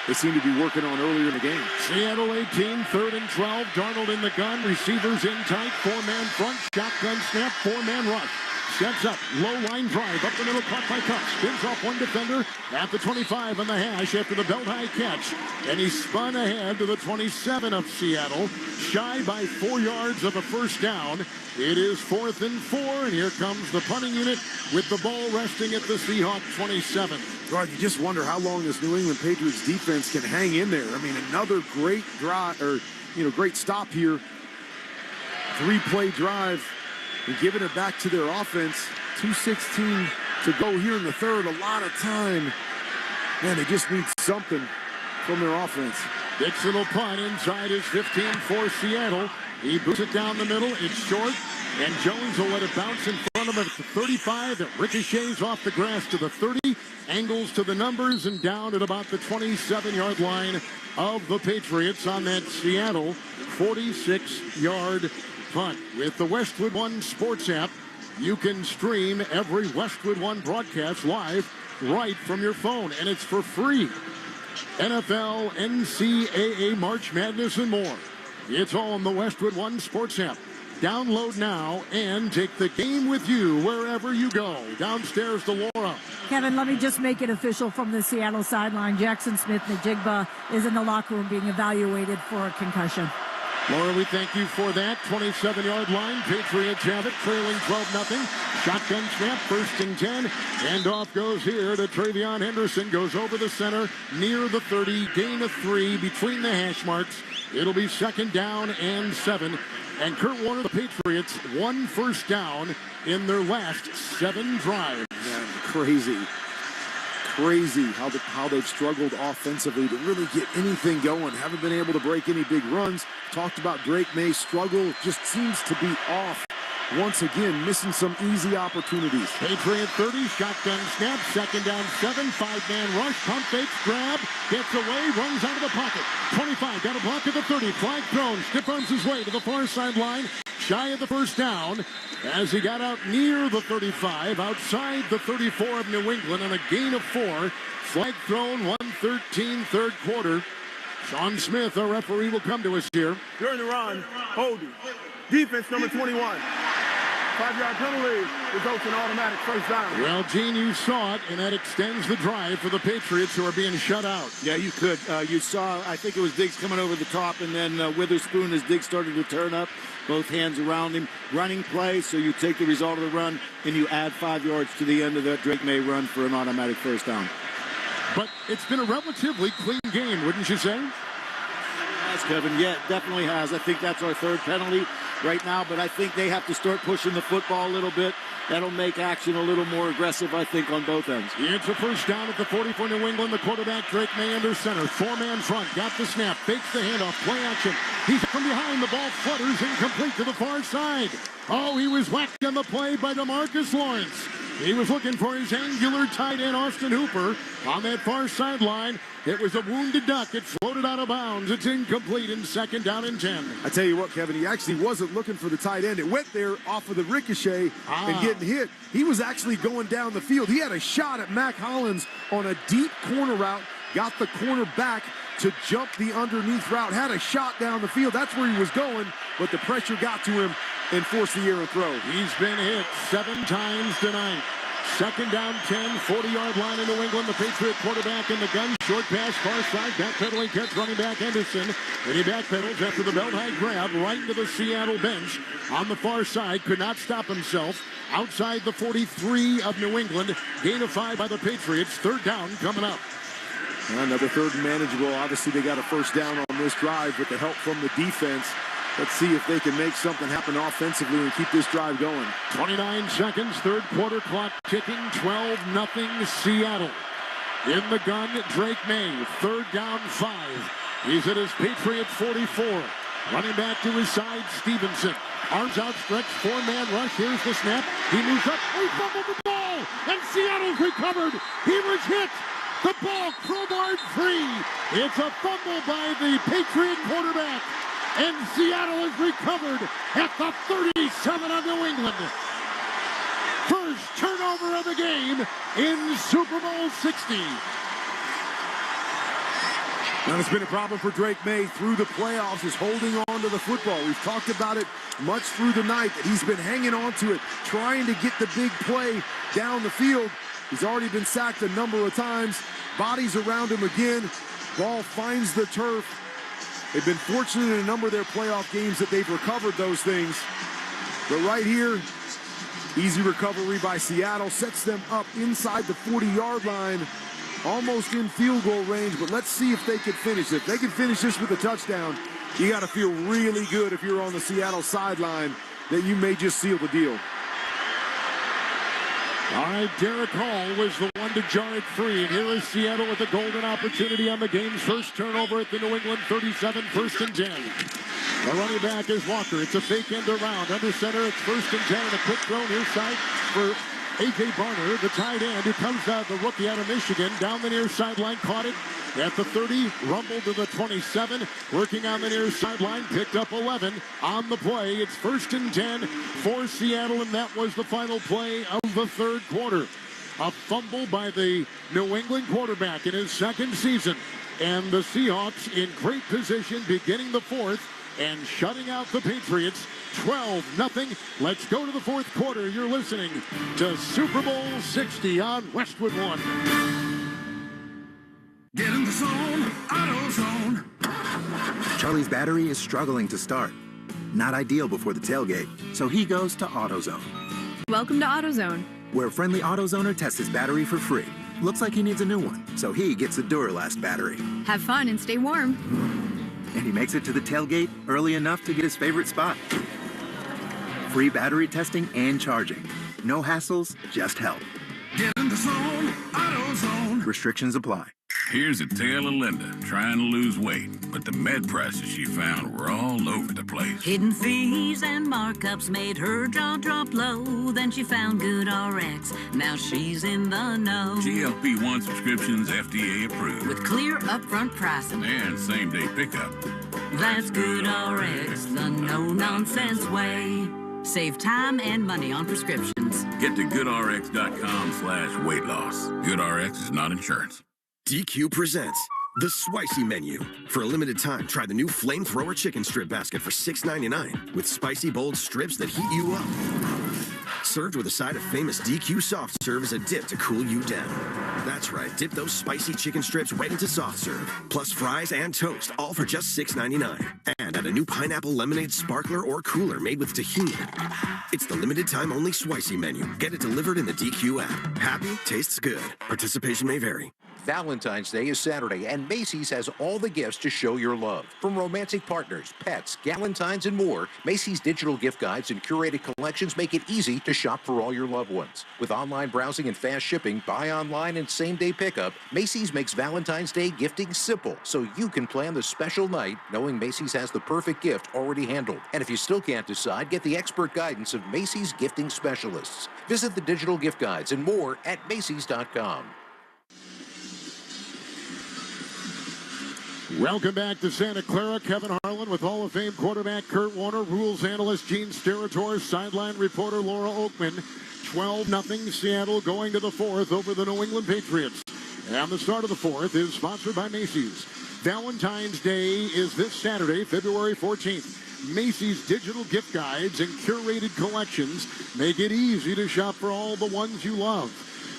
they seem to be working on earlier in the game. Seattle 18, 3rd and 12. Darnold in the gun. Receivers in tight. 4-man front. Shotgun snap. 4-man rush. Sets up. Low line drive. Up the middle. Caught by Kupp. Spins off one defender at the 25 on the hash after the belt high catch. And he spun ahead to the 27 of Seattle. Shy by 4 yards of a first down. It is 4th and 4. And here comes the punting unit with the ball resting at the Seahawks 27. Right, you just wonder how long this New England Patriots defense can hang in there. I mean, another great drive, or great stop here. 3-play drive and giving it back to their offense. 2:16 to go here in the third. A lot of time. Man, they just need something from their offense. Dixon will punt inside his 15 for Seattle. He boots it down the middle. It's short. And Jones will let it bounce in front of him at the 35. It ricochets off the grass to the 30. Angles to the numbers and down at about the 27-yard line of the Patriots on that Seattle 46-yard punt. With the Westwood One Sports app, you can stream every Westwood One broadcast live right from your phone, and it's for free. NFL, NCAA, March Madness, and more. It's all on the Westwood One Sports app. Download now and take the game with you wherever you go. Downstairs to Laura. Kevin, let me just make it official from the Seattle sideline. Jackson Smith-Njigba is in the locker room being evaluated for a concussion. Laura, we thank you for that. 27-yard line. Patriots have it, trailing 12-0. Shotgun snap, 1st and 10. Handoff goes here to Travion Henderson. Goes over the center, near the 30. Gain of 3 between the hash marks. It'll be 2nd down and 7. And Kurt Warner, the Patriots, 1 first down in their last 7 drives. Man, crazy how they've struggled offensively to really get anything going. Haven't been able to break any big runs. Talked about Drake May's struggle. Just seems to be off once again, missing some easy opportunities. Patriot 30, shotgun snap, 2nd down 7, 5-man rush, pump fakes, grab, gets away, runs out of the pocket. 25, got a block at the 30, flag thrown, stiff arms his way to the far sideline, shy of the 1st down, as he got out near the 35, outside the 34 of New England on a gain of 4. Flag thrown, 1:13, 3rd quarter. Sean Smith, our referee, will come to us here. During the run, holding. Defense number 21. 5-yard penalty results in automatic 1st down. Well, Gene, you saw it, and that extends the drive for the Patriots, who are being shut out. Yeah, you could. You saw, I think it was Diggs coming over the top, and then Witherspoon, as Diggs started to turn up, both hands around him. Running play, so you take the result of the run, and you add 5 yards to the end of that Drake May run for an automatic 1st down. But it's been a relatively clean game, wouldn't you say? Yes, Kevin. Yeah, it definitely has. I think that's our 3rd penalty right now, but I think they have to start pushing the football a little bit. That'll make action a little more aggressive, I think, on both ends. It's a 1st down at the 40 for New England. The quarterback, Drake May, under center. 4-man front. Got the snap. Fakes the handoff. Play action. He's from behind. The ball flutters incomplete to the far side. Oh, he was whacked on the play by DeMarcus Lawrence. He was looking for his angular tight end, Austin Hooper, on that far sideline. It was a wounded duck. It floated out of bounds. It's incomplete in 2nd down and 10. I tell you what, Kevin, he actually wasn't looking for the tight end. It went there off of the ricochet and getting hit. He was actually going down the field. He had a shot at Mac Hollins on a deep corner route, got the corner back to jump the underneath route, had a shot down the field. That's where he was going, but the pressure got to him and forced the errant throw. He's been hit 7 times tonight. 2nd down 10, 40-yard line in New England. The Patriot quarterback in the gun. Short pass, far side, backpedaling, catch running back Henderson. Then he backpedals after the belt-high grab right into the Seattle bench. On the far side, could not stop himself. Outside the 43 of New England. Gain of 5 by the Patriots. 3rd down coming up. Another 3rd and manageable. Obviously, they got a 1st down on this drive with the help from the defense. Let's see if they can make something happen offensively and keep this drive going. 29 seconds, 3rd quarter clock ticking, 12-0 Seattle. In the gun, Drake May, 3rd down 5. He's at his Patriots 44. Running back to his side, Stevenson. Arms outstretched, 4-man rush. Here's the snap. He moves up. He fumbled the ball, and Seattle's recovered. He was hit. The ball crowbarred free. It's a fumble by the Patriot quarterback. And Seattle has recovered at the 37 of New England. First turnover of the game in Super Bowl 60. Now, it's been a problem for Drake May through the playoffs, is holding on to the football. We've talked about it much through the night, that he's been hanging on to it, trying to get the big play down the field. He's already been sacked a number of times. Bodies around him again. Ball finds the turf. They've been fortunate in a number of their playoff games that they've recovered those things. But right here, easy recovery by Seattle, sets them up inside the 40-yard line, almost in field goal range. But let's see if they can finish it. If they can finish this with a touchdown, you got to feel really good if you're on the Seattle sideline that you may just seal the deal. All right, Derek Hall was the one to jar it free. And here is Seattle with a golden opportunity on the game's first turnover at the New England 37, 1st and 10. The running back is Walker. It's a fake end around. Under center, it's 1st and 10. And a quick throw near side for A.J. Barner, the tight end, who comes out, the rookie out of Michigan. Down the near sideline, caught it at the 30, rumbled to the 27. Working on the near sideline, picked up 11 on the play. It's 1st and 10 for Seattle, and that was the final play of the 3rd quarter. A fumble by the New England quarterback in his 2nd season. And the Seahawks in great position beginning the 4th. and shutting out the Patriots 12-0. Let's go to the fourth quarter. You're listening to Super Bowl 60 on Westwood One. Get in the zone, AutoZone. Charlie's battery is struggling to start. Not ideal before the tailgate, so he goes to AutoZone. Welcome to AutoZone, where a friendly AutoZoner tests his battery for free. Looks like he needs a new one, so he gets a Duralast battery. have fun and stay warm. And he makes it to the tailgate early enough to get his favorite spot. Free battery testing and charging. No hassles, just help. Get in the zone, AutoZone. Restrictions apply. Here's a tale of Linda trying to lose weight, but the med prices she found were all over the place. Hidden fees and markups made her jaw drop low. Then she found GoodRx. Now she's in the know. GLP-1 subscriptions FDA approved. With clear upfront pricing. And same-day pickup. That's GoodRx, the no-nonsense way. Save time and money on prescriptions. Get to GoodRx.com/weight loss. GoodRx is not insurance. DQ presents The Spicy Menu. For a limited time, try the new Flamethrower Chicken Strip Basket for $6.99 with spicy, bold strips that heat you up. Served with a side of famous DQ soft serve as a dip to cool you down. That's right, dip those spicy chicken strips right into soft serve, plus fries and toast, all for just $6.99. And add a new pineapple lemonade sparkler or cooler made with tahini. It's the limited time only Spicy Menu. Get it delivered in the DQ app. Happy, tastes good. Participation may vary. Valentine's Day is Saturday, and Macy's has all the gifts to show your love. From romantic partners, pets, galentines, and more, Macy's digital gift guides and curated collections make it easy to shop for all your loved ones. With online browsing and fast shipping, buy online and same-day pickup, Macy's makes Valentine's Day gifting simple, so you can plan the special night knowing Macy's has the perfect gift already handled. And if you still can't decide, get the expert guidance of Macy's gifting specialists. Visit the digital gift guides and more at Macys.com. Welcome back to Santa Clara. Kevin Harlan with Hall of Fame quarterback Kurt Warner, rules analyst Gene Steratore, sideline reporter Laura Oakman. 12-0 Seattle going to the fourth over the New England Patriots. And the start of the fourth is sponsored by Macy's. Valentine's Day is this Saturday, February 14th. Macy's digital gift guides and curated collections make it easy to shop for all the ones you love.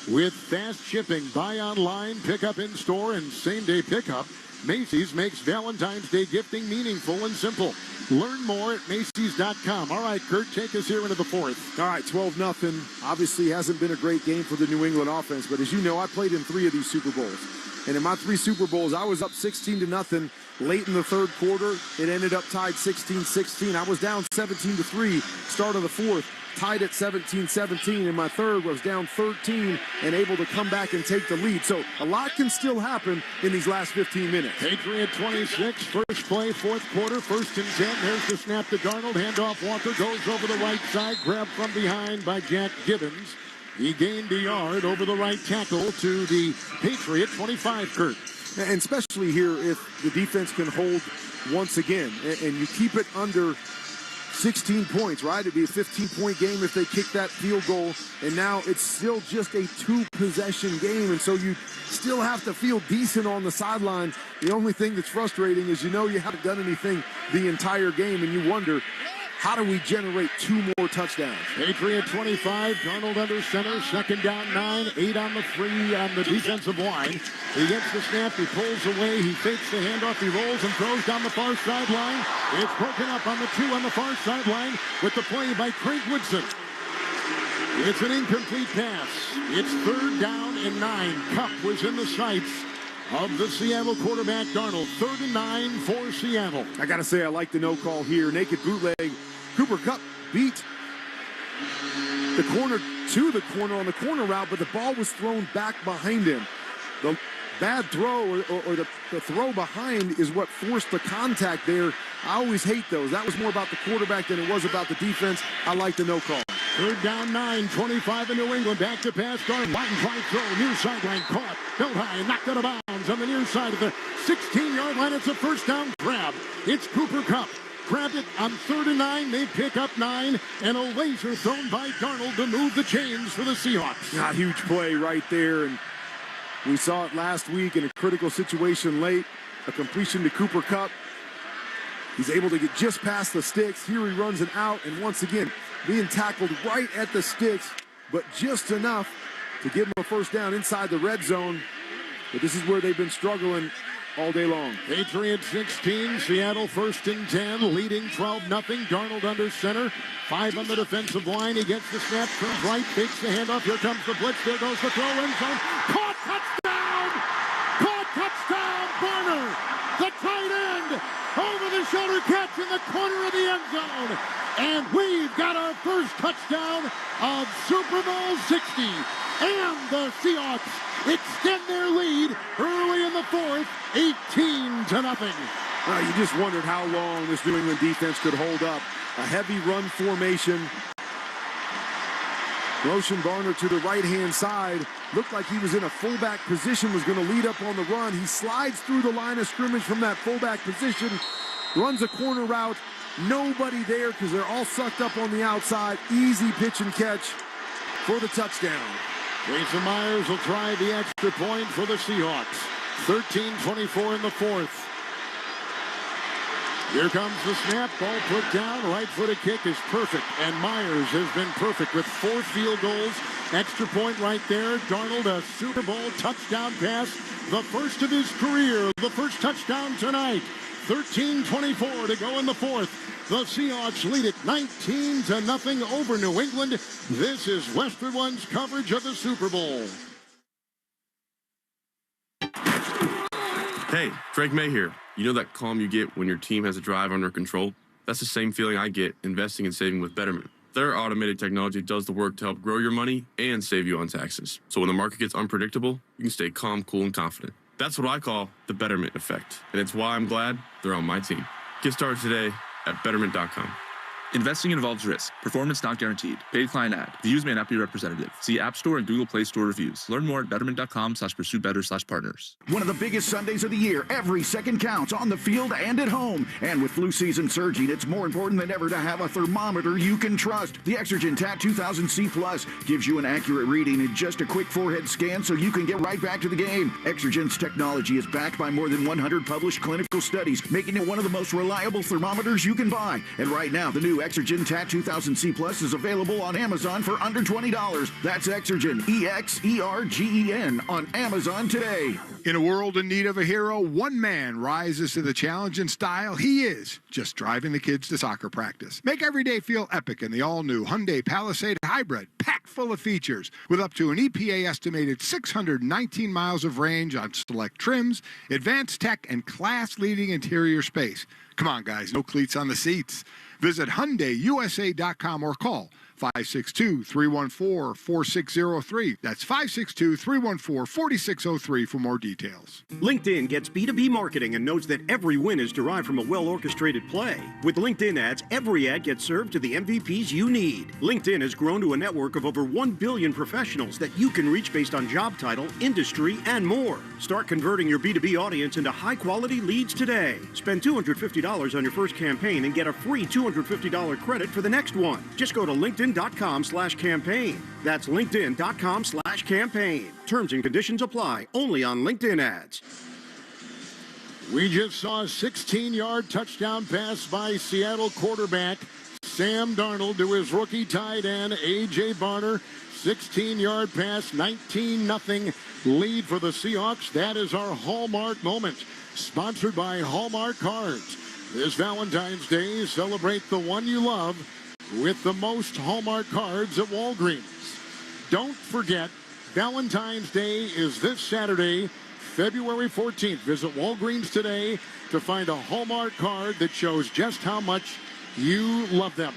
With fast shipping, buy online, pick up in store, and same-day pickup, Macy's makes Valentine's Day gifting meaningful and simple. Learn more at Macys.com. All right, Kurt, take us here into the fourth. All right, 12-0. Obviously hasn't been a great game for the New England offense, but as you know, I played in 3 of these Super Bowls. And in my 3 Super Bowls, I was up 16-0 late in the third quarter. It ended up tied 16-16. I was down 17-3 start of the fourth. Tied at 17-17. In my third, was down 13 and able to come back and take the lead. So a lot can still happen in these last 15 minutes. Patriot 26, first play, fourth quarter, 1st and 10. There's the snap to Darnold. Handoff, Walker goes over the right side. Grabbed from behind by Jack Gibbons. He gained a yard over the right tackle to the Patriot 25, Kurt. And especially here if the defense can hold once again. And you keep it under 16 points, right? It'd be a 15-point game if they kick that field goal. And now it's still just a 2-possession game. And so you still have to feel decent on the sideline. The only thing that's frustrating is you know you haven't done anything the entire game. And you wonder, how do we generate 2 more touchdowns? Patriot 25, Darnold under center, 2nd down 9, 8 on the free on the defensive line. He gets the snap, he pulls away, he fakes the handoff, he rolls and throws down the far sideline. It's broken up on the 2 on the far sideline with the play by Craig Woodson. It's an incomplete pass. It's 3rd down and 9. Cup was in the sights of the Seattle quarterback Darnold. 3rd and 9 for Seattle. I got to say, I like the no call here. Naked bootleg. Cooper Kupp beat the corner to the corner on the corner route, but the ball was thrown back behind him. The bad throw or the throw behind is what forced the contact there. I always hate those. That was more about the quarterback than it was about the defense. I like the no call. 3rd down 9, 25 in New England. Back to pass. Darnold, line drive throw, near sideline, caught, held high, and knocked out of bounds on the near side of the 16-yard line. It's a 1st down grab. It's Cooper Kupp. Grabbed it on 3rd and 9. They pick up 9, and a laser thrown by Darnold to move the chains for the Seahawks. A huge play right there, and we saw it last week in a critical situation late. A completion to Cooper Kupp. He's able to get just past the sticks. Here he runs an out, and once again, being tackled right at the sticks, but just enough to give him a first down inside the red zone. But this is where they've been struggling all day long. Patriots 16, Seattle 1st and 10, leading 12-0. Darnold under center, 5 on the defensive line. He gets the snap, turns right, fakes the handoff. Here comes the blitz. There goes the throw in zone. Caught, touchdown! Caught, touchdown, Barner! The tight end, over-the-shoulder catch in the corner of the end zone. And we've got our first touchdown of Super Bowl 60. And the Seahawks extend their lead early in the fourth, 18-0. You just wondered how long this New England defense could hold up. A heavy run formation. Motion Barner to the right-hand side. Looked like he was in a fullback position, was going to lead up on the run. He slides through the line of scrimmage from that fullback position, runs a corner route. Nobody there because they're all sucked up on the outside. Easy pitch and catch for the touchdown. Jason Myers will try the extra point for the Seahawks. 13-24 in the fourth. Here comes the snap, ball put down, right-footed kick is perfect, and Myers has been perfect with 4 field goals. Extra point right there. Darnold, a Super Bowl touchdown pass, the first of his career, the first touchdown tonight. 13-24 to go in the fourth. The Seahawks lead it 19-0 over New England. This is Western One's coverage of the Super Bowl. Hey, Frank May here. You know that calm you get when your team has a drive under control? That's the same feeling I get investing and saving with Betterment. Their automated technology does the work to help grow your money and save you on taxes. So when the market gets unpredictable, you can stay calm, cool, and confident. That's what I call the Betterment effect, and it's why I'm glad they're on my team. Get started today at Betterment.com. Investing involves risk. Performance not guaranteed. Paid client ad. Views may not be representative. See App Store and Google Play Store reviews. Learn more at betterment.com/pursuebetter/partners. One of the biggest Sundays of the year. Every second counts on the field and at home. And with flu season surging, it's more important than ever to have a thermometer you can trust. The Exergen TAT 2000C Plus gives you an accurate reading in just a quick forehead scan so you can get right back to the game. Exergen's technology is backed by more than 100 published clinical studies, making it one of the most reliable thermometers you can buy. And right now, the new Exergen TAT 2000C Plus is available on Amazon for under $20. That's Exergen, EXERGEN, on Amazon today. In a world in need of a hero, one man rises to the challenge in style. He is just driving the kids to soccer practice. Make every day feel epic in the all-new Hyundai Palisade Hybrid, packed full of features, with up to an EPA-estimated 619 miles of range on select trims, advanced tech, and class-leading interior space. Come on, guys, no cleats on the seats. Visit HyundaiUSA.com or call 562-314-4603. That's 562-314-4603 for more details. LinkedIn gets B2B marketing and knows that every win is derived from a well-orchestrated play. With LinkedIn ads, every ad gets served to the MVPs you need. LinkedIn has grown to a network of over 1 billion professionals that you can reach based on job title, industry, and more. Start converting your B2B audience into high-quality leads today. Spend $250 on your first campaign and get a free $250 credit for the next one. Just go to LinkedIn.com/campaign. That's LinkedIn.com/campaign. Terms and conditions apply. Only on LinkedIn ads. We just saw a 16-yard touchdown pass by Seattle quarterback Sam Darnold to his rookie tight end A.J. Barner. 16-yard pass, 19-0 lead for the Seahawks. That is our Hallmark moment. Sponsored by Hallmark Cards. This Valentine's Day, celebrate the one you love with the most Hallmark cards at Walgreens. Don't forget, Valentine's Day is this Saturday, February 14th. Visit Walgreens today to find a Hallmark card that shows just how much you love them.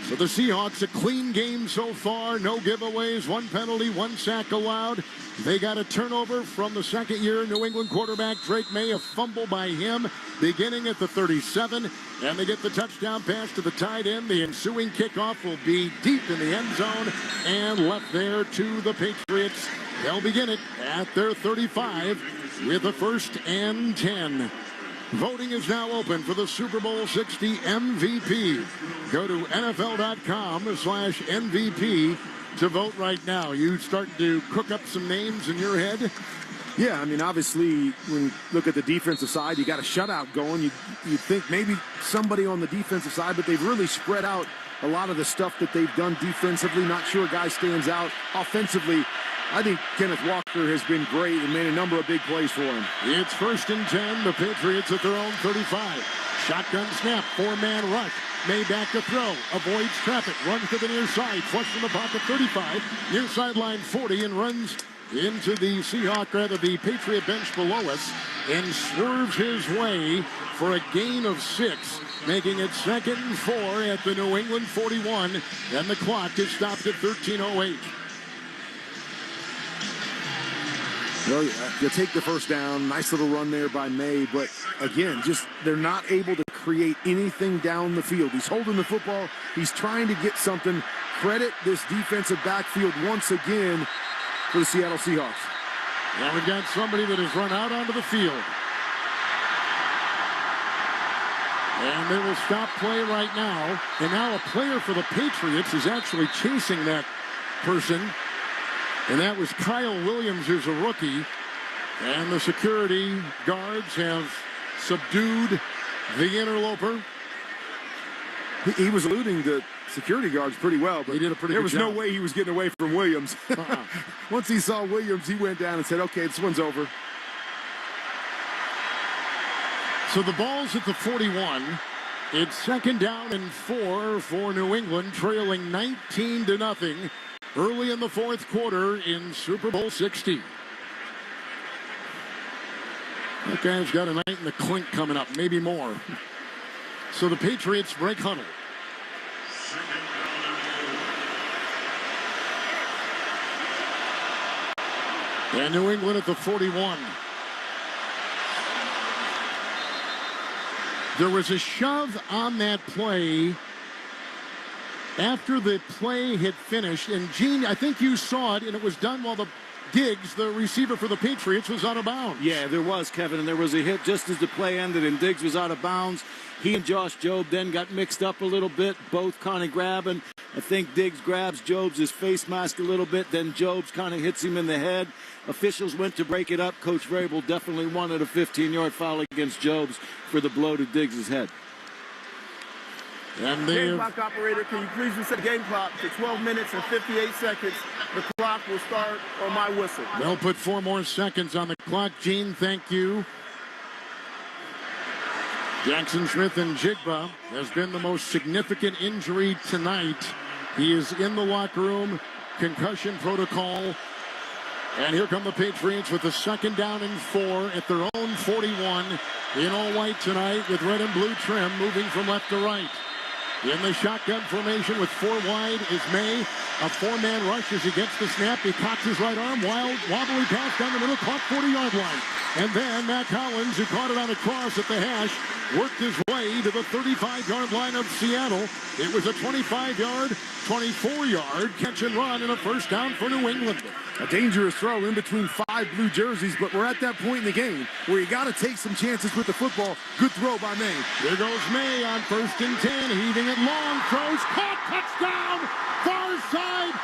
So the Seahawks, a clean game so far. No giveaways, 1 penalty, 1 sack allowed. They got a turnover from the second-year New England quarterback Drake May, a fumble by him beginning at the 37. And they get the touchdown pass to the tight end. The ensuing kickoff will be deep in the end zone and left there to the Patriots. They'll begin it at their 35 with a 1st and 10. Voting is now open for the Super Bowl 60 MVP. Go to NFL.com/MVP to vote right now. You start to cook up some names in your head. Yeah, I mean, obviously, when you look at the defensive side, you got a shutout going. You'd think maybe somebody on the defensive side, but they've really spread out a lot of the stuff that they've done defensively. Not sure a guy stands out. Offensively, I think Kenneth Walker has been great and made a number of big plays for him. It's 1st and 10. The Patriots at their own 35. Shotgun snap, 4-man rush. May back to throw, avoids traffic, runs to the near side, flush from the pocket 35, near sideline 40, and runs into the the Patriot bench below us, and swerves his way for a gain of 6, making it 2nd and 4 at the New England 41, and the clock is stopped at 13:08. Well, you take the first down, nice little run there by May, but again, just they're not able to create anything down the field. He's holding the football, he's trying to get something. Credit this defensive backfield once again for the Seattle Seahawks. Now we've got somebody that has run out onto the field. And they will stop play right now. And now a player for the Patriots is actually chasing that person. And that was Kyle Williams, who's a rookie. And the security guards have subdued the interloper. He was eluding the security guards pretty well, but he did a pretty there good was job. no way he was getting away from Williams. Once he saw Williams, he went down and said, okay, this one's over. So the ball's at the 41. It's 2nd down and 4 for New England, trailing 19-0 early in the 4th quarter in Super Bowl 60. That guy's got a night in the clink coming up, maybe more. So the Patriots break huddle. And New England at the 41. There was a shove on that play after the play had finished. And, Gene, I think you saw it, and it was done while the Diggs, the receiver for the Patriots, was out of bounds. Yeah, there was, Kevin, and there was a hit just as the play ended, and Diggs was out of bounds. He and Josh Jobe then got mixed up a little bit, both kind of grabbing. I think Diggs grabs Job's face mask a little bit, then Job's kind of hits him in the head. Officials went to break it up. Coach Vrabel definitely wanted a 15-yard foul against Job's for the blow to Diggs' head. And game clock operator, can you please reset the game clock to 12 minutes and 58 seconds? The clock will start on my whistle. They'll put 4 more seconds on the clock. Gene, thank you. Jackson Smith and Jigba has been the most significant injury tonight. He is in the locker room, concussion protocol. And here come the Patriots with the 2nd down and 4 at their own 41 in all white tonight with red and blue trim moving from left to right. In the shotgun formation with 4 wide is May. A 4-man rush as he gets the snap. He cocks his right arm. Wild, wobbly pass down the middle, caught 40-yard line. And then Matt Collins, who caught it on a cross at the hash, worked his way to the 35-yard line of Seattle. It was a 25-yard, 24-yard catch and run and a 1st down for New England. A dangerous throw in between 5 blue jerseys, but we're at that point in the game where you got to take some chances with the football. Good throw by May. There goes May on 1st and 10, heaving it long, throws, caught, touchdown, far side.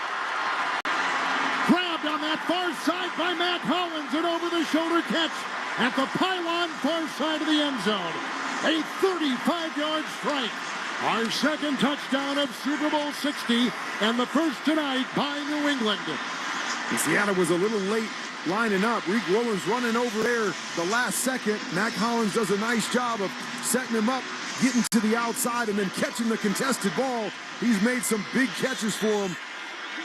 Grabbed on that far side by Matt Collins, an over-the-shoulder catch at the pylon far side of the end zone. A 35-yard strike. Our 2nd touchdown of Super Bowl 60 and the 1st tonight by New England. And Seattle was a little late lining up. Reek Williams running over there the last second. Matt Collins does a nice job of setting him up, getting to the outside, and then catching the contested ball. He's made some big catches for him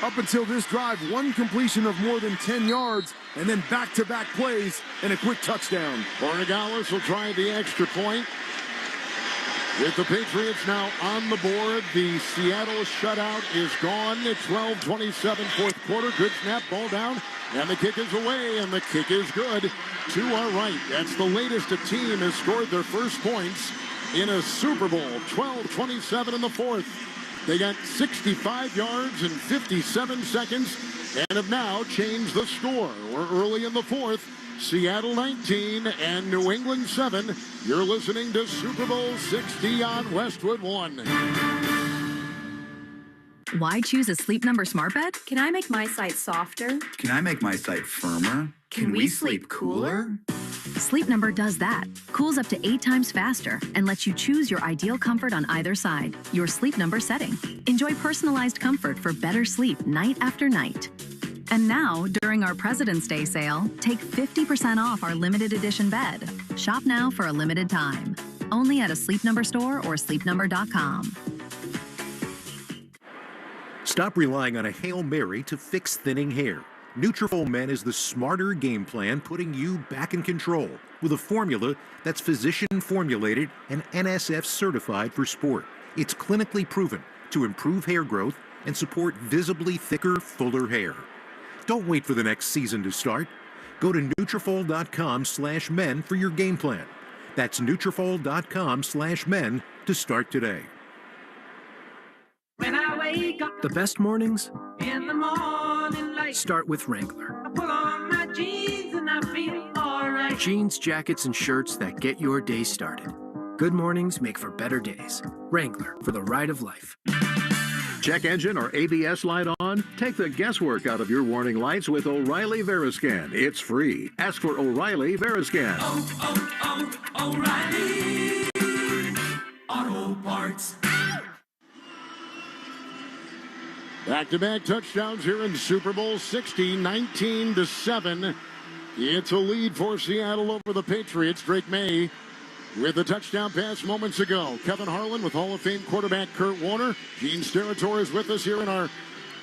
up until this drive. 1 completion of more than 10 yards, and then back-to-back plays and a quick touchdown. Borregales will try the extra point. With the Patriots now on the board, the Seattle shutout is gone. It's 12-27 4th quarter. Good snap, ball down, and the kick is away, and the kick is good to our right. That's the latest a team has scored their first points in a Super Bowl. 12-27 in the 4th. They got 65 yards in 57 seconds and have now changed the score. We're early in the 4th. Seattle 19 and New England 7. You're listening to Super Bowl 60 on Westwood One. Why choose a Sleep Number smart bed? Can I make my site softer? Can I make my site firmer? Can we sleep cooler? Sleep Number does that. Cools up to 8 times faster and lets you choose your ideal comfort on either side. Your Sleep Number setting. Enjoy personalized comfort for better sleep night after night. And now, during our President's Day sale, take 50% off our limited edition bed. Shop now for a limited time. Only at a Sleep Number store or sleepnumber.com. Stop relying on a Hail Mary to fix thinning hair. Nutrafol Men is the smarter game plan, putting you back in control with a formula that's physician formulated and NSF certified for sport. It's clinically proven to improve hair growth and support visibly thicker, fuller hair. Don't wait for the next season to start. Go to Nutrafol.com/men for your game plan. That's Nutrafol.com/men to start today. When I wake up, the best mornings in the morning light start with Wrangler. I put on my jeans and I feel alright. Jeans, jackets, and shirts that get your day started. Good mornings make for better days. Wrangler, for the ride of life. Check engine or ABS light on? Take the guesswork out of your warning lights with O'Reilly Veriscan. It's free. Ask for O'Reilly Veriscan. O'Reilly Auto Parts. Back-to-back touchdowns here in Super Bowl 60, 19-7. It's a lead for Seattle over the Patriots. Drake May with the touchdown pass moments ago. Kevin Harlan with Hall of Fame quarterback Kurt Warner. Gene Steratore is with us here in our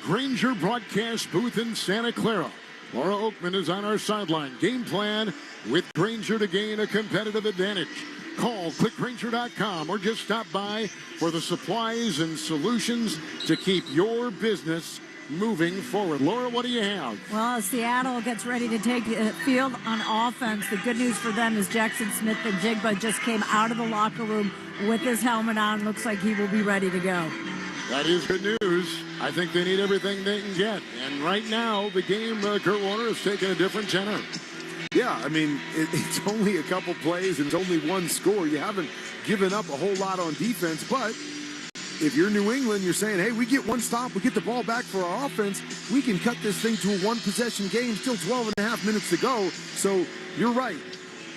Grainger broadcast booth in Santa Clara. Laura Oakman is on our sideline. Game plan with Grainger to gain a competitive advantage. Call clickgrainger.com or just stop by for the supplies and solutions to keep your business moving forward. Laura, what do you have? Well, as Seattle gets ready to take the field on offense, the good news for them is Jackson Smith and Jigba just came out of the locker room with his helmet on. Looks like he will be ready to go. That is good news. I think they need everything they can get. And right now, the game, Kurt Warner has taken a different tenor. Yeah, I mean, it's only a couple plays and it's only one score. You haven't given up a whole lot on defense, but if you're New England, you're saying, hey, we get one stop, we get the ball back for our offense, we can cut this thing to a one-possession game, still 12 and a half minutes to go. So you're right.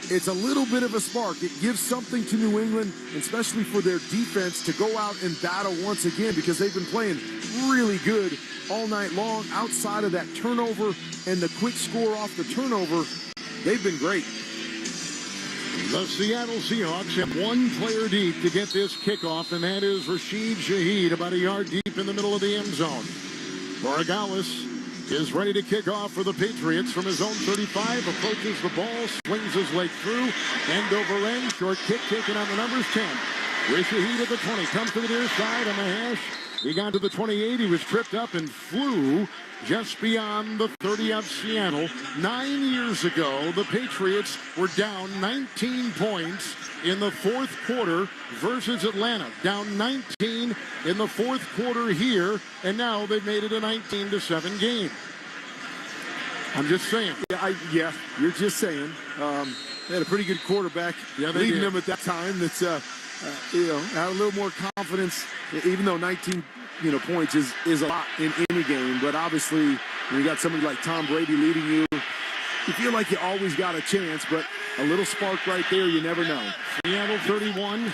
It's a little bit of a spark. It gives something to New England, especially for their defense, to go out and battle once again because they've been playing really good all night long. Outside of that turnover and the quick score off the turnover, they've been great. The Seattle Seahawks have one player deep to get this kickoff, and that is Rashid Shaheed, about a yard deep in the middle of the end zone. Borregales is ready to kick off for the Patriots from his own 35, approaches the ball, swings his leg through, end over end, short kick taken on the numbers 10. With Shaheed at the 20, comes to the near side on the hash. He got to the 28, he was tripped up and flew just beyond the 30 of Seattle. 9 years ago, the Patriots were down 19 points in the fourth quarter versus Atlanta. Down 19 in the fourth quarter here, and now they've made it a 19-7 game. I'm just saying. Yeah, you're just saying. They had a pretty good quarterback leading them at that time. That's had a little more confidence, even though 19 points is a lot in any game. But obviously, when you got somebody like Tom Brady leading you, you feel like you always got a chance, but a little spark right there, you never know. Seattle 31.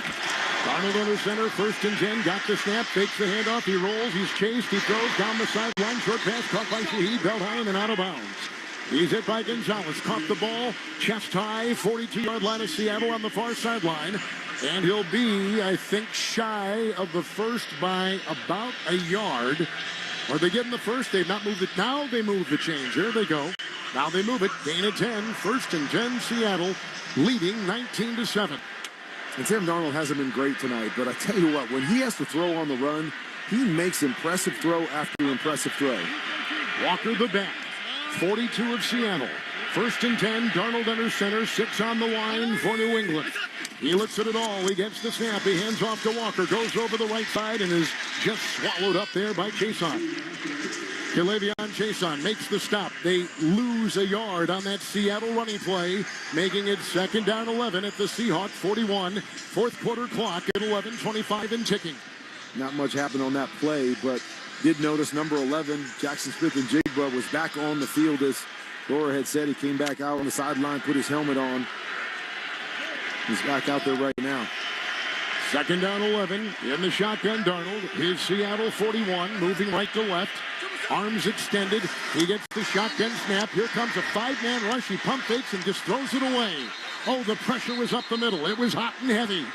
Donald under center, 1st and 10. Got the snap, fakes the handoff. He rolls, he's chased, he throws down the sideline. Short pass caught by Shaheed, belt high and then out of bounds. He's hit by Gonzalez, caught the ball, chest high, 42-yard line of Seattle on the far sideline. And he'll be, I think, shy of the first by about a yard. Are they getting the first? They've not moved it. Now they move the chains. Here they go. Now they move it. Gain of 10. 1st and 10, Seattle leading 19-7. And Sam Darnold hasn't been great tonight, but I tell you what, when he has to throw on the run, he makes impressive throw after impressive throw. Walker the back. 42 of Seattle. 1st and 10, Darnold under center, 6 on the line for New England. He looks at it all. He gets the snap. He hands off to Walker. Goes over the right side and is just swallowed up there by Chason. K'Lavon Chason makes the stop. They lose a yard on that Seattle running play, making it 2nd down 11 at the Seahawks 41. Fourth quarter clock at 11:25 and ticking. Not much happened on that play, but did notice number 11, Jackson Smith and Jigba, was back on the field as Laura had said he came back out on the sideline, put his helmet on. He's back out there right now. 2nd down 11 in the shotgun. Darnold, his Seattle 41, moving right to left. Arms extended. He gets the shotgun snap. Here comes a 5-man rush. He pump fakes and just throws it away. Oh, the pressure was up the middle. It was hot and heavy.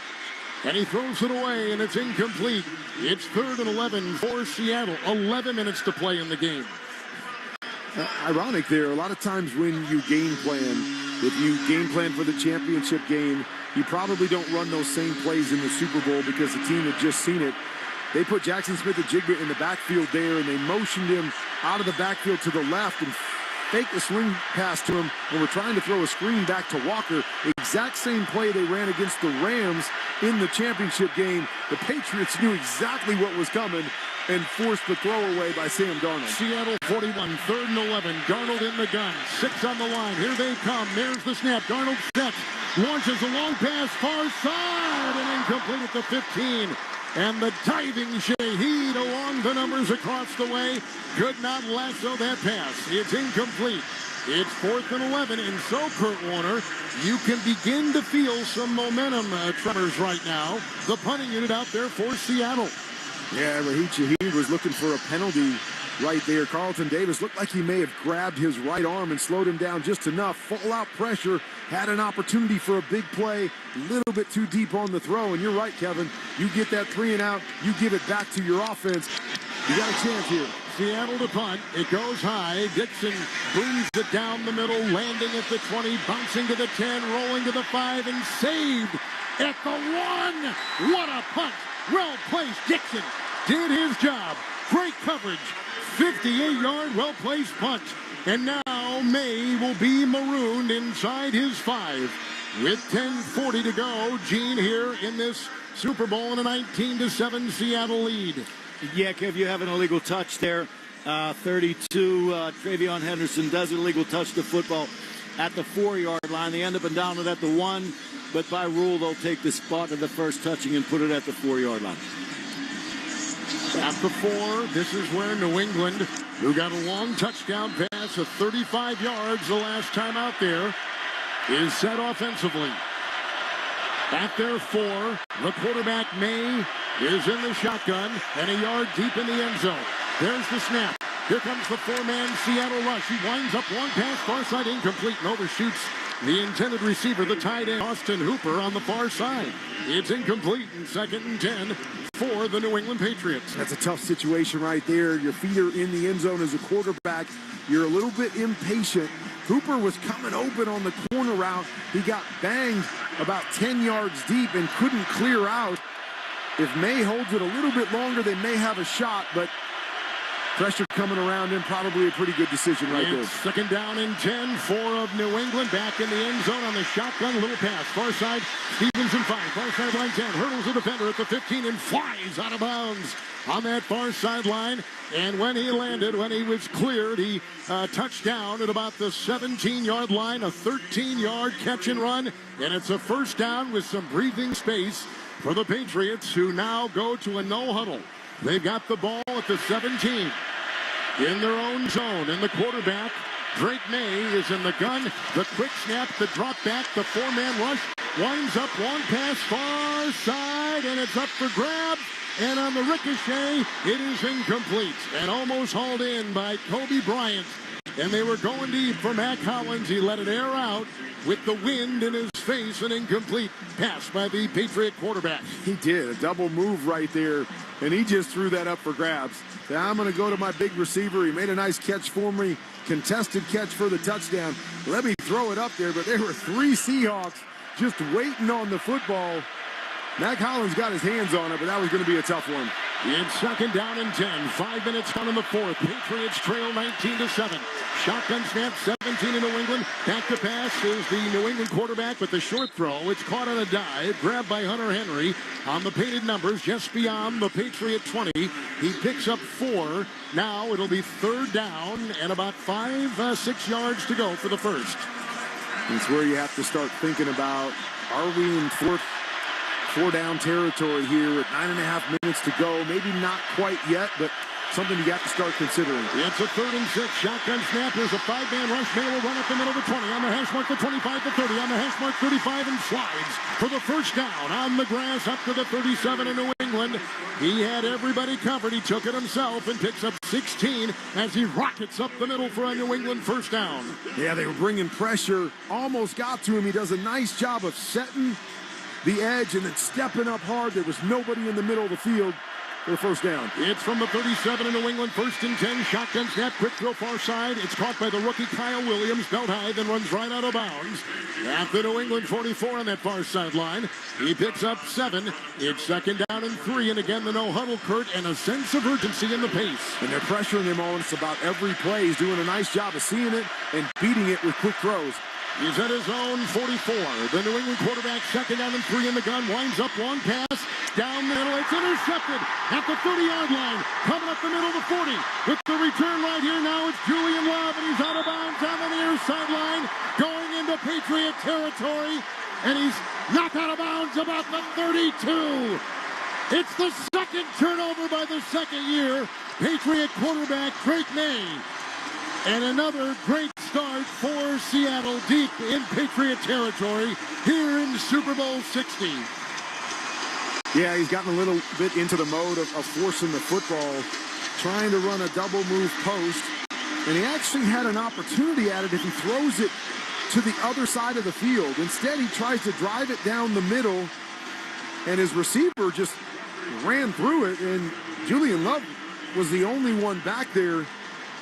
And he throws it away, and it's incomplete. It's 3rd and 11 for Seattle. 11 minutes to play in the game. Ironic there. A lot of times when you game plan, if you game plan for the championship game, you probably don't run those same plays in the Super Bowl because the team had just seen it. They put Jackson Smith-Njigba in the backfield there, and they motioned him out of the backfield to the left and faked a swing pass to him, and were trying to throw a screen back to Walker. Exact same play they ran against the Rams in the championship game. The Patriots knew exactly what was coming and forced the throwaway by Sam Darnold. Seattle 41, 3rd and 11. Darnold in the gun. 6 on the line. Here they come. There's the snap. Darnold sets. Launches a long pass far side and incomplete at the 15. And the diving Shaheed along the numbers across the way could not lasso that pass. It's incomplete. It's 4th and 11, and so, Kurt Warner, you can begin to feel some momentum tremors right now. The punting unit out there for Seattle. Yeah, Raheed Shaheed was looking for a penalty right there. Carlton Davis looked like he may have grabbed his right arm and slowed him down just enough. Full-out pressure, had an opportunity for a big play, a little bit too deep on the throw. And you're right, Kevin. You get that 3 and out, you give it back to your offense. You got a chance here. Seattle to punt. It goes high. Dixon booms it down the middle, landing at the 20, bouncing to the 10, rolling to the 5, and saved at the 1. What a punt. Well placed. Dixon did his job. Great coverage. 58-yard, well-placed punt. And now May will be marooned inside his 5. With 10:40 to go, Gene here in this Super Bowl in a 19-7 Seattle lead. Yeah, Kev, you have an illegal touch there. 32, Travion Henderson does an illegal touch to football at the 4-yard line. They end up and down it at the 1, but by rule, they'll take the spot of the first touching and put it at the 4-yard line. At the 4, this is where New England, who got a long touchdown pass of 35 yards the last time out there, is set offensively. At their 4, the quarterback, May, is in the shotgun and a yard deep in the end zone. There's the snap. Here comes the 4-man Seattle rush. He winds up long pass, far side incomplete, and overshoots the intended receiver, the tight end, Austin Hooper, on the far side. It's incomplete in 2nd and 10 for the New England Patriots. That's a tough situation right there. Your feet are in the end zone as a quarterback. You're a little bit impatient. Hooper was coming open on the corner route. He got banged about 10 yards deep and couldn't clear out. If May holds it a little bit longer, they may have a shot, but pressure coming around him, probably a pretty good decision right there. 2nd down and 10, 4 of New England back in the end zone on the shotgun. Little pass, far side, Stevenson 5, far sideline 10, hurdles the defender at the 15 and flies out of bounds on that far sideline. And when he landed, when he was cleared, he touched down at about the 17-yard line, a 13-yard catch and run, and it's a 1st down with some breathing space for the Patriots, who now go to a no huddle. They've got the ball at the 17 in their own zone, and the quarterback, Drake May, is in the gun. The quick snap, the drop back, the 4-man rush, winds up, long pass, far side, and it's up for grabs. And on the ricochet, it is incomplete and almost hauled in by Kobe Bryant. And they were going deep for Mac Hollins. He let it air out with the wind in his face. An incomplete pass by the Patriot quarterback. He did. A double move right there, and he just threw that up for grabs. Said, I'm going to go to my big receiver. He made a nice catch for me. Contested catch for the touchdown. Let me throw it up there, but there were 3 Seahawks just waiting on the football. Mac Hollins got his hands on it, but that was going to be a tough one. It's 2nd down and 10. 5 minutes on in the 4th. Patriots trail 19-7. Shotgun snap, 17 in New England. Back to pass is the New England quarterback with the short throw. It's caught on a dive. Grabbed by Hunter Henry on the painted numbers just beyond the Patriot 20. He picks up 4. Now it'll be 3rd down and about 5-6 yards to go for the 1st. It's where you have to start thinking about, are we in 4-down territory here with 9.5 minutes to go? Maybe not quite yet, but something you got to start considering. It's a 3rd and 6. Shotgun snap. There's a 5-man rush. Miller will run up the middle of the 20. On the hash mark, the 25, the 30. On the hash mark, 35, and slides for the first down on the grass up to the 37 in New England. He had everybody covered. He took it himself and picks up 16 as he rockets up the middle for a New England first down. Yeah, they were bringing pressure. Almost got to him. He does a nice job of setting the edge and then stepping up hard. There was nobody in the middle of the field for the first down. It's from the 37 in New England, 1st and 10. Shotgun snap, quick throw far side. It's caught by the rookie Kyle Williams, belt high, then runs right out of bounds. At the New England 44 on that far sideline. He picks up 7. It's 2nd down and 3. And again, the no huddle, Kurt, and a sense of urgency in the pace. And they're pressuring him almost about every play. He's doing a nice job of seeing it and beating it with quick throws. He's at his own 44. The New England quarterback, 2nd down and 3 in the gun. Winds up, long pass, down the middle. It's intercepted at the 30-yard line. Coming up the middle of the 40. With the return right here now, it's Julian Love, and he's out of bounds on the near sideline. Going into Patriot territory, and he's knocked out of bounds about the 32. It's the 2nd turnover by the 2nd-year Patriot quarterback, Drake May. And another great start for Seattle deep in Patriot territory here in Super Bowl 60. Yeah, he's gotten a little bit into the mode of forcing the football, trying to run a double move post. And he actually had an opportunity at it if he throws it to the other side of the field. Instead, he tries to drive it down the middle, and his receiver just ran through it. And Julian Love was the only one back there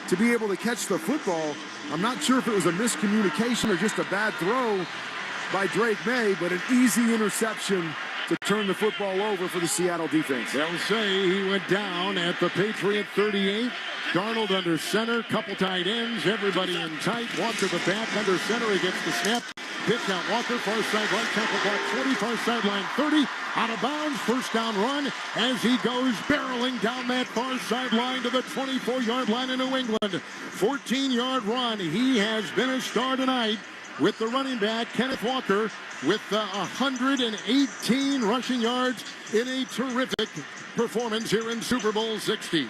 to be able to catch the football. I'm not sure if it was a miscommunication or just a bad throw by Drake May, but an easy interception to turn the football over for the Seattle defense. They'll say he went down at the Patriot 38. Darnold under center, couple tight ends, everybody in tight. Walker the back under center. He gets the snap. Pitch out Walker, far side right tackle block 40, far sideline 30. Out of bounds, first down run as he goes barreling down that far sideline to the 24-yard line in New England. 14-yard run. He has been a star tonight with the running back, Kenneth Walker, with 118 rushing yards in a terrific performance here in Super Bowl 60.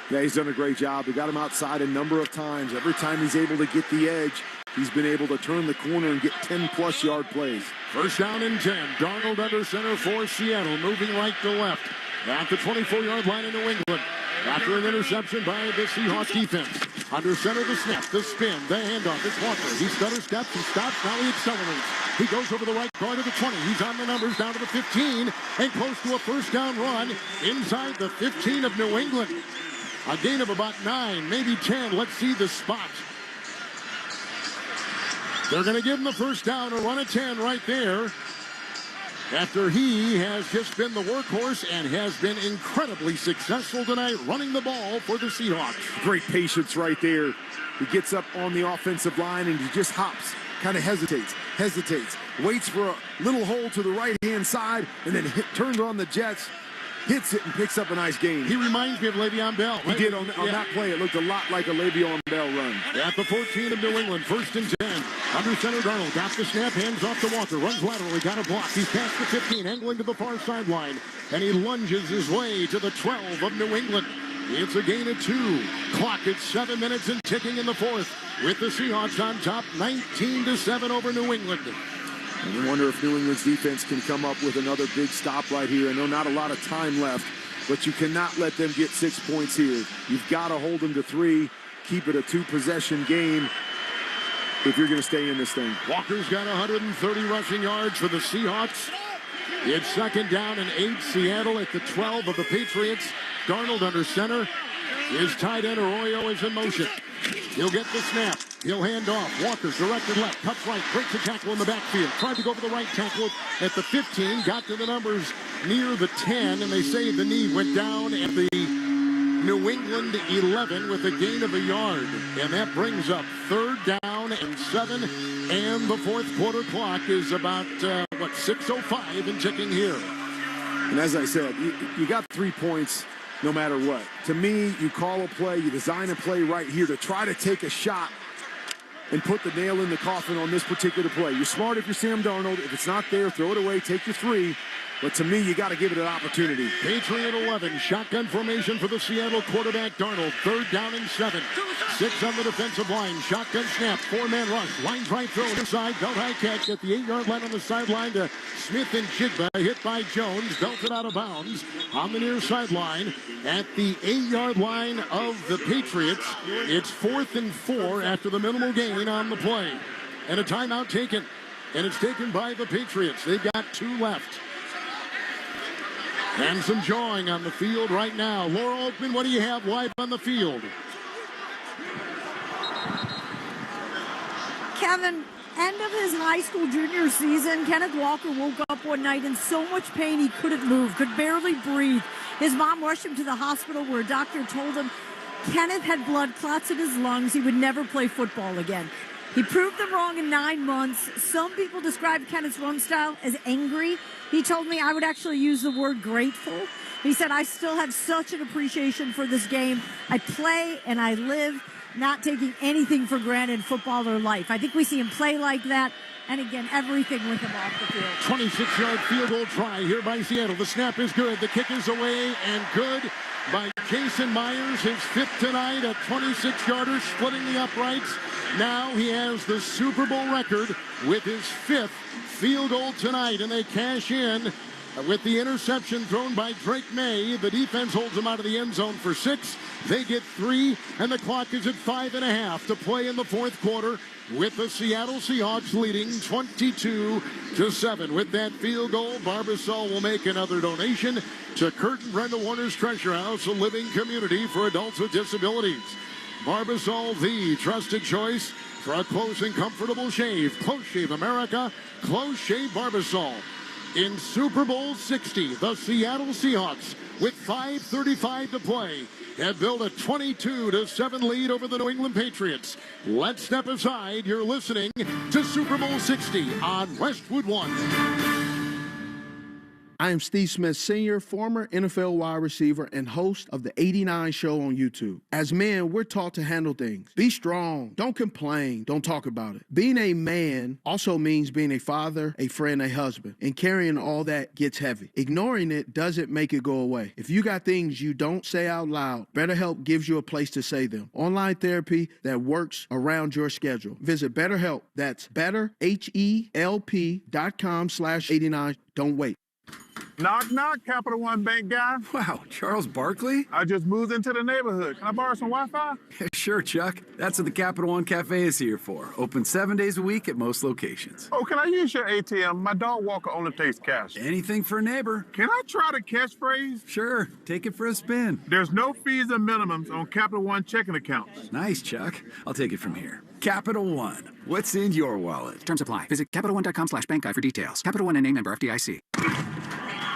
Yeah, he's done a great job. They got him outside a number of times. Every time he's able to get the edge, he's been able to turn the corner and get 10-plus yard plays. First down and 10. Darnold under center for Seattle, moving right to left. At the 24-yard line in New England. After an interception by the Seahawks defense. Under center, the snap, the spin, the handoff. It's Walker. He stutter steps and stops. Now he accelerates. He goes over the right guard of the 20. He's on the numbers down to the 15 and close to a first down run inside the 15 of New England. A gain of about 9, maybe 10. Let's see the spot. They're going to give him the first down, a run of 10 right there. After he has just been the workhorse and has been incredibly successful tonight running the ball for the Seahawks. Great patience right there. He gets up on the offensive line and he just hops, kind of hesitates, waits for a little hole to the right-hand side, and then turns on the jets, hits it, and picks up a nice gain. He reminds me of Le'Veon Bell. He did on that play. It looked a lot like a Le'Veon Bell run. At the 14 of New England, 1st and 10. Under center, Darnold got the snap, hands off to Walker, runs laterally, got a block. He's past the 15, angling to the far sideline, and he lunges his way to the 12 of New England. It's a gain of 2. Clock at 7 minutes and ticking in the 4th, with the Seahawks on top, 19-7 over New England. And you wonder if New England's defense can come up with another big stop right here. I know not a lot of time left, but you cannot let them get 6 points here. You've got to hold them to 3, keep it a 2-possession game if you're going to stay in this thing. Walker's got 130 rushing yards for the Seahawks. It's 2nd down and 8. Seattle at the 12 of the Patriots. Darnold under center. His tight end Arroyo is in motion. He'll get the snap. He'll hand off. Walker's directed left. Cuts right. Breaks a tackle in the backfield. Tried to go for the right tackle at the 15. Got to the numbers near the 10. And they say the knee went down at the New England 11 with a gain of a yard. And that brings up 3rd down and 7. And the 4th quarter clock is about, 6:05 and ticking here. And as I said, you got 3 points no matter what. To me, you call a play, you design a play right here to try to take a shot and put the nail in the coffin on this particular play. You're smart if you're Sam Darnold. If it's not there, throw it away, take your 3. But to me, you got to give it an opportunity. Patriot 11, shotgun formation for the Seattle quarterback Darnold. 3rd down and 7. 6 on the defensive line. Shotgun snap, 4-man rush. Lines right throw inside. Belt high catch at the 8-yard line on the sideline to Smith and Jigba. Hit by Jones. Belted out of bounds on the near sideline at the 8-yard line of the Patriots. It's 4th and 4 after the minimal gain on the play. And a timeout taken. And it's taken by the Patriots. They've got 2 left. And some jawing on the field right now. Laura Oakman, what do you have live on the field? Kevin, end of his high school junior season, Kenneth Walker woke up one night in so much pain he couldn't move, could barely breathe. His mom rushed him to the hospital where a doctor told him Kenneth had blood clots in his lungs. He would never play football again. He proved them wrong in 9 months. Some people describe Kenneth's run style as angry. He told me I would actually use the word grateful. He said, I still have such an appreciation for this game. I play and I live, not taking anything for granted in football or life. I think we see him play like that. And again, everything with him off the field. 26-yard field goal try here by Seattle. The snap is good. The kick is away and good by Jason Myers. His 5th tonight, a 26-yarder splitting the uprights. Now he has the Super Bowl record with his 5th field goal tonight, and they cash in with the interception thrown by Drake May. The defense holds him out of the end zone for 6. They get 3, and the clock is at 5.5 to play in the 4th quarter, with the Seattle Seahawks leading 22-7. With that field goal, Barbasol will make another donation to Kurt and Brenda Warner's Treasure House, a living community for adults with disabilities. Barbasol, the trusted choice for a close and comfortable shave. Close Shave America, Close Shave Barbasol. In Super Bowl 60, the Seattle Seahawks, with 5:35 to play, have built a 22-7 lead over the New England Patriots. Let's step aside. You're listening to Super Bowl 60 on Westwood One. I am Steve Smith Sr., former NFL wide receiver and host of the 89 Show on YouTube. As men, we're taught to handle things. Be strong. Don't complain. Don't talk about it. Being a man also means being a father, a friend, a husband, and carrying all that gets heavy. Ignoring it doesn't make it go away. If you got things you don't say out loud, BetterHelp gives you a place to say them. Online therapy that works around your schedule. Visit BetterHelp. That's betterhelp.com/89. Don't wait. Knock, knock, Capital One Bank guy. Wow, Charles Barkley? I just moved into the neighborhood. Can I borrow some Wi-Fi? Sure, Chuck. That's what the Capital One Cafe is here for. Open 7 days a week at most locations. Oh, can I use your ATM? My dog walker only takes cash. Anything for a neighbor. Can I try the catchphrase? Sure, take it for a spin. There's no fees and minimums on Capital One checking accounts. Nice, Chuck. I'll take it from here. Capital One. What's in your wallet? Terms apply. Visit CapitalOne.com/bankguide for details. Capital One and name member FDIC.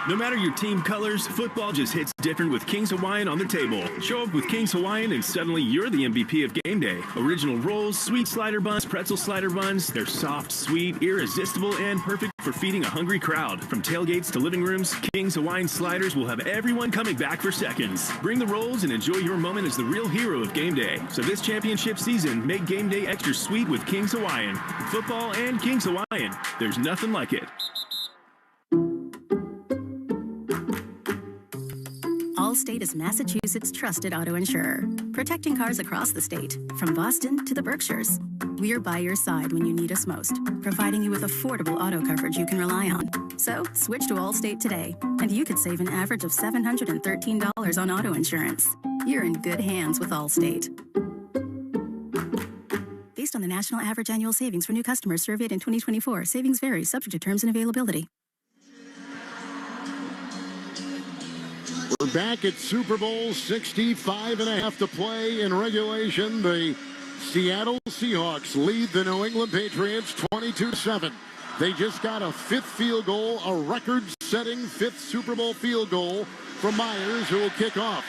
No matter your team colors, football just hits different with King's Hawaiian on the table. Show up with King's Hawaiian and suddenly you're the MVP of game day. Original rolls, sweet slider buns, pretzel slider buns. They're soft, sweet, irresistible, and perfect for feeding a hungry crowd. From tailgates to living rooms, King's Hawaiian sliders will have everyone coming back for seconds. Bring the rolls and enjoy your moment as the real hero of game day. So this championship season, make game day extra sweet with King's Hawaiian. Football and King's Hawaiian. There's nothing like it. Allstate is Massachusetts' trusted auto insurer, protecting cars across the state, from Boston to the Berkshires. We're by your side when you need us most, providing you with affordable auto coverage you can rely on. So, switch to Allstate today, and you could save an average of $713 on auto insurance. You're in good hands with Allstate. Based on the national average annual savings for new customers surveyed in 2024, savings vary, subject to terms and availability. We're back at Super Bowl 65.5 to play in regulation. The Seattle Seahawks lead the New England Patriots 22-7. They just got a 5th field goal, a record-setting 5th Super Bowl field goal from Myers, who will kick off.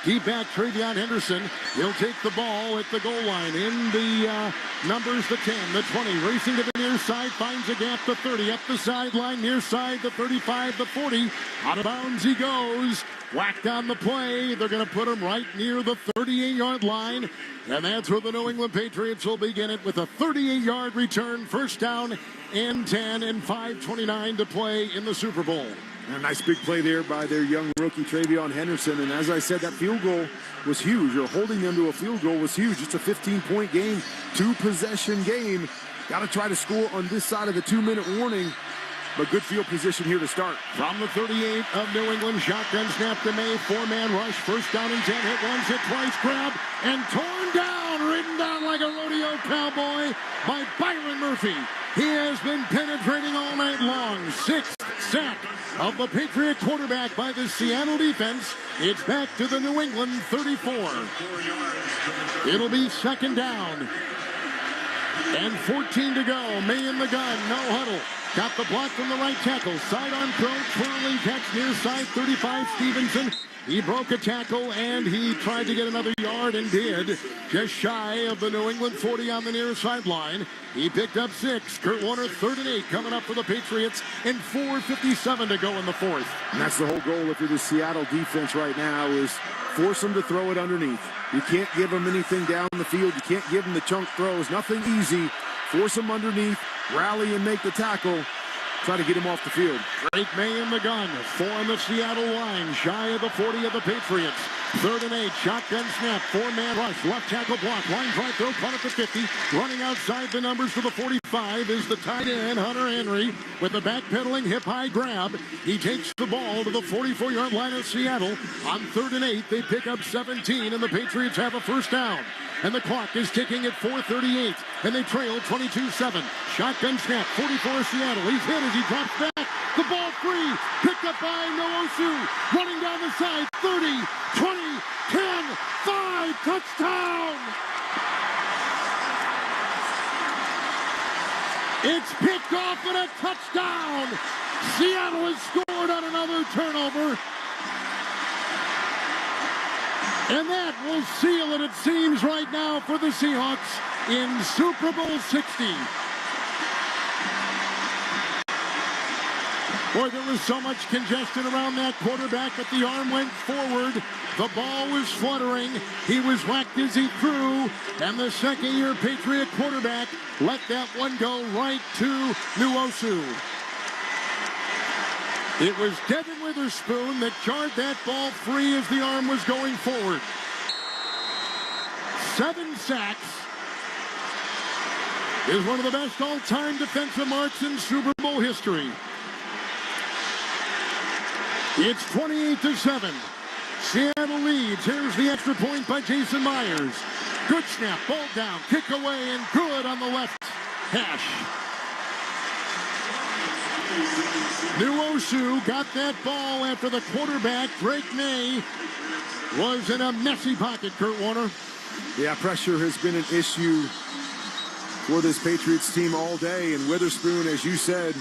Deep back, Travion Henderson. He'll take the ball at the goal line. In the numbers, the 10, the 20. Racing to the near side, finds a gap, the 30. Up the sideline, near side, the 35, the 40. Out of bounds he goes. Whacked on the play. They're going to put him right near the 38-yard line. And that's where the New England Patriots will begin it with a 38-yard return. First down and 10 and 5:29 to play in the Super Bowl. A nice big play there by their young rookie, Travion Henderson. And as I said, that field goal was huge. Or holding them to a field goal was huge. It's a 15-point game, 2-possession game. Got to try to score on this side of the 2-minute warning. But good field position here to start. From the 38 of New England, shotgun snap to May, 4-man rush, first down and 10, hit once, hit twice, grab, and torn down, ridden down like a rodeo cowboy by Byron Murphy. He has been penetrating all night long. 6th sack of the Patriot quarterback by the Seattle defense. It's back to the New England 34. It'll be second down. And 14 to go. May in the gun, no huddle. Got the block from the right tackle. Sidearm throw, twirling catch near side 35, Stevenson. He broke a tackle, and he tried to get another yard and did. Just shy of the New England 40 on the near sideline. He picked up 6. Kurt Warner, 3rd and 8, coming up for the Patriots, and 4:57 to go in the fourth. And that's the whole goal if you're the Seattle defense right now is force them to throw it underneath. You can't give them anything down the field. You can't give them the chunk throws. Nothing easy. Force them underneath, rally and make the tackle. Try to get him off the field. Drake May in the gun. 4 on the Seattle line. Shy of the 40 of the Patriots. 3rd and 8. Shotgun snap. 4-man rush. Left tackle block. Line drive throw. Caught at the 50. Running outside the numbers for the 45 is the tight end, Hunter Henry, with the backpedaling hip-high grab. He takes the ball to the 44-yard line of Seattle. On 3rd and 8, they pick up 17, and the Patriots have a first down. And the clock is ticking at 4:38, and they trail 22-7. Shotgun snap, 44 Seattle. He's hit as he drops back. The ball free, picked up by Nwosu. Running down the side, 30, 20, 10, 5, touchdown! It's picked off and a touchdown! Seattle has scored on another turnover. And that will seal it seems, right now for the Seahawks in Super Bowl 60. Boy, there was so much congestion around that quarterback, but the arm went forward. The ball was fluttering. He was whacked as he threw. And the second-year Patriot quarterback let that one go right to Nwosu. It was Devin Witherspoon that jarred that ball free as the arm was going forward. 7 sacks. Is one of the best all-time defensive marks in Super Bowl history. It's 28-7. Seattle leads. Here's the extra point by Jason Myers. Good snap, ball down, kick away, and good on the left hash. Nwosu got that ball after the quarterback, Drake May, was in a messy pocket, Kurt Warner. Yeah, pressure has been an issue for this Patriots team all day. And Witherspoon, as you said,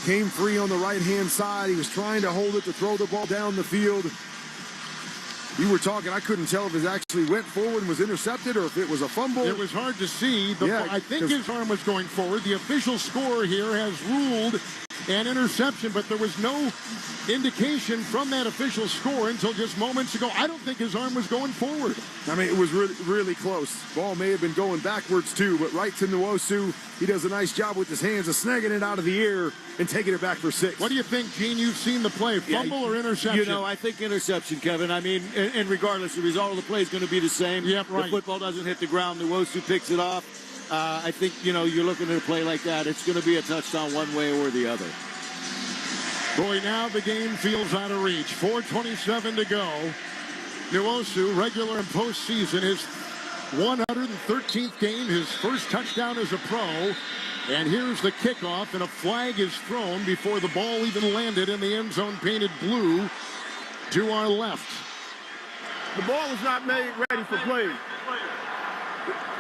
came free on the right-hand side. He was trying to hold it to throw the ball down the field. You were talking, I couldn't tell if it actually went forward and was intercepted or if it was a fumble. It was hard to see. I think his arm was going forward. The official score here has ruled an interception, but there was no indication from that official score until just moments ago. I don't think his arm was going forward. I mean, it was really, really close. Ball may have been going backwards too, but right to Nwosu. He does a nice job with his hands of snagging it out of the air and taking it back for 6. What do you think, Gene? You've seen the play. Fumble or interception? You know, I think interception, Kevin. I mean, and regardless, the result of the play is going to be the same. Yep, right. The football doesn't hit the ground. Nwosu picks it off. I think, you know, you're looking at a play like that. It's going to be a touchdown one way or the other. Boy, now the game feels out of reach. 4:27 to go. Nwosu, regular and postseason, his 113th game, his first touchdown as a pro. And here's the kickoff, and a flag is thrown before the ball even landed in the end zone, painted blue to our left. The ball was not made ready for play.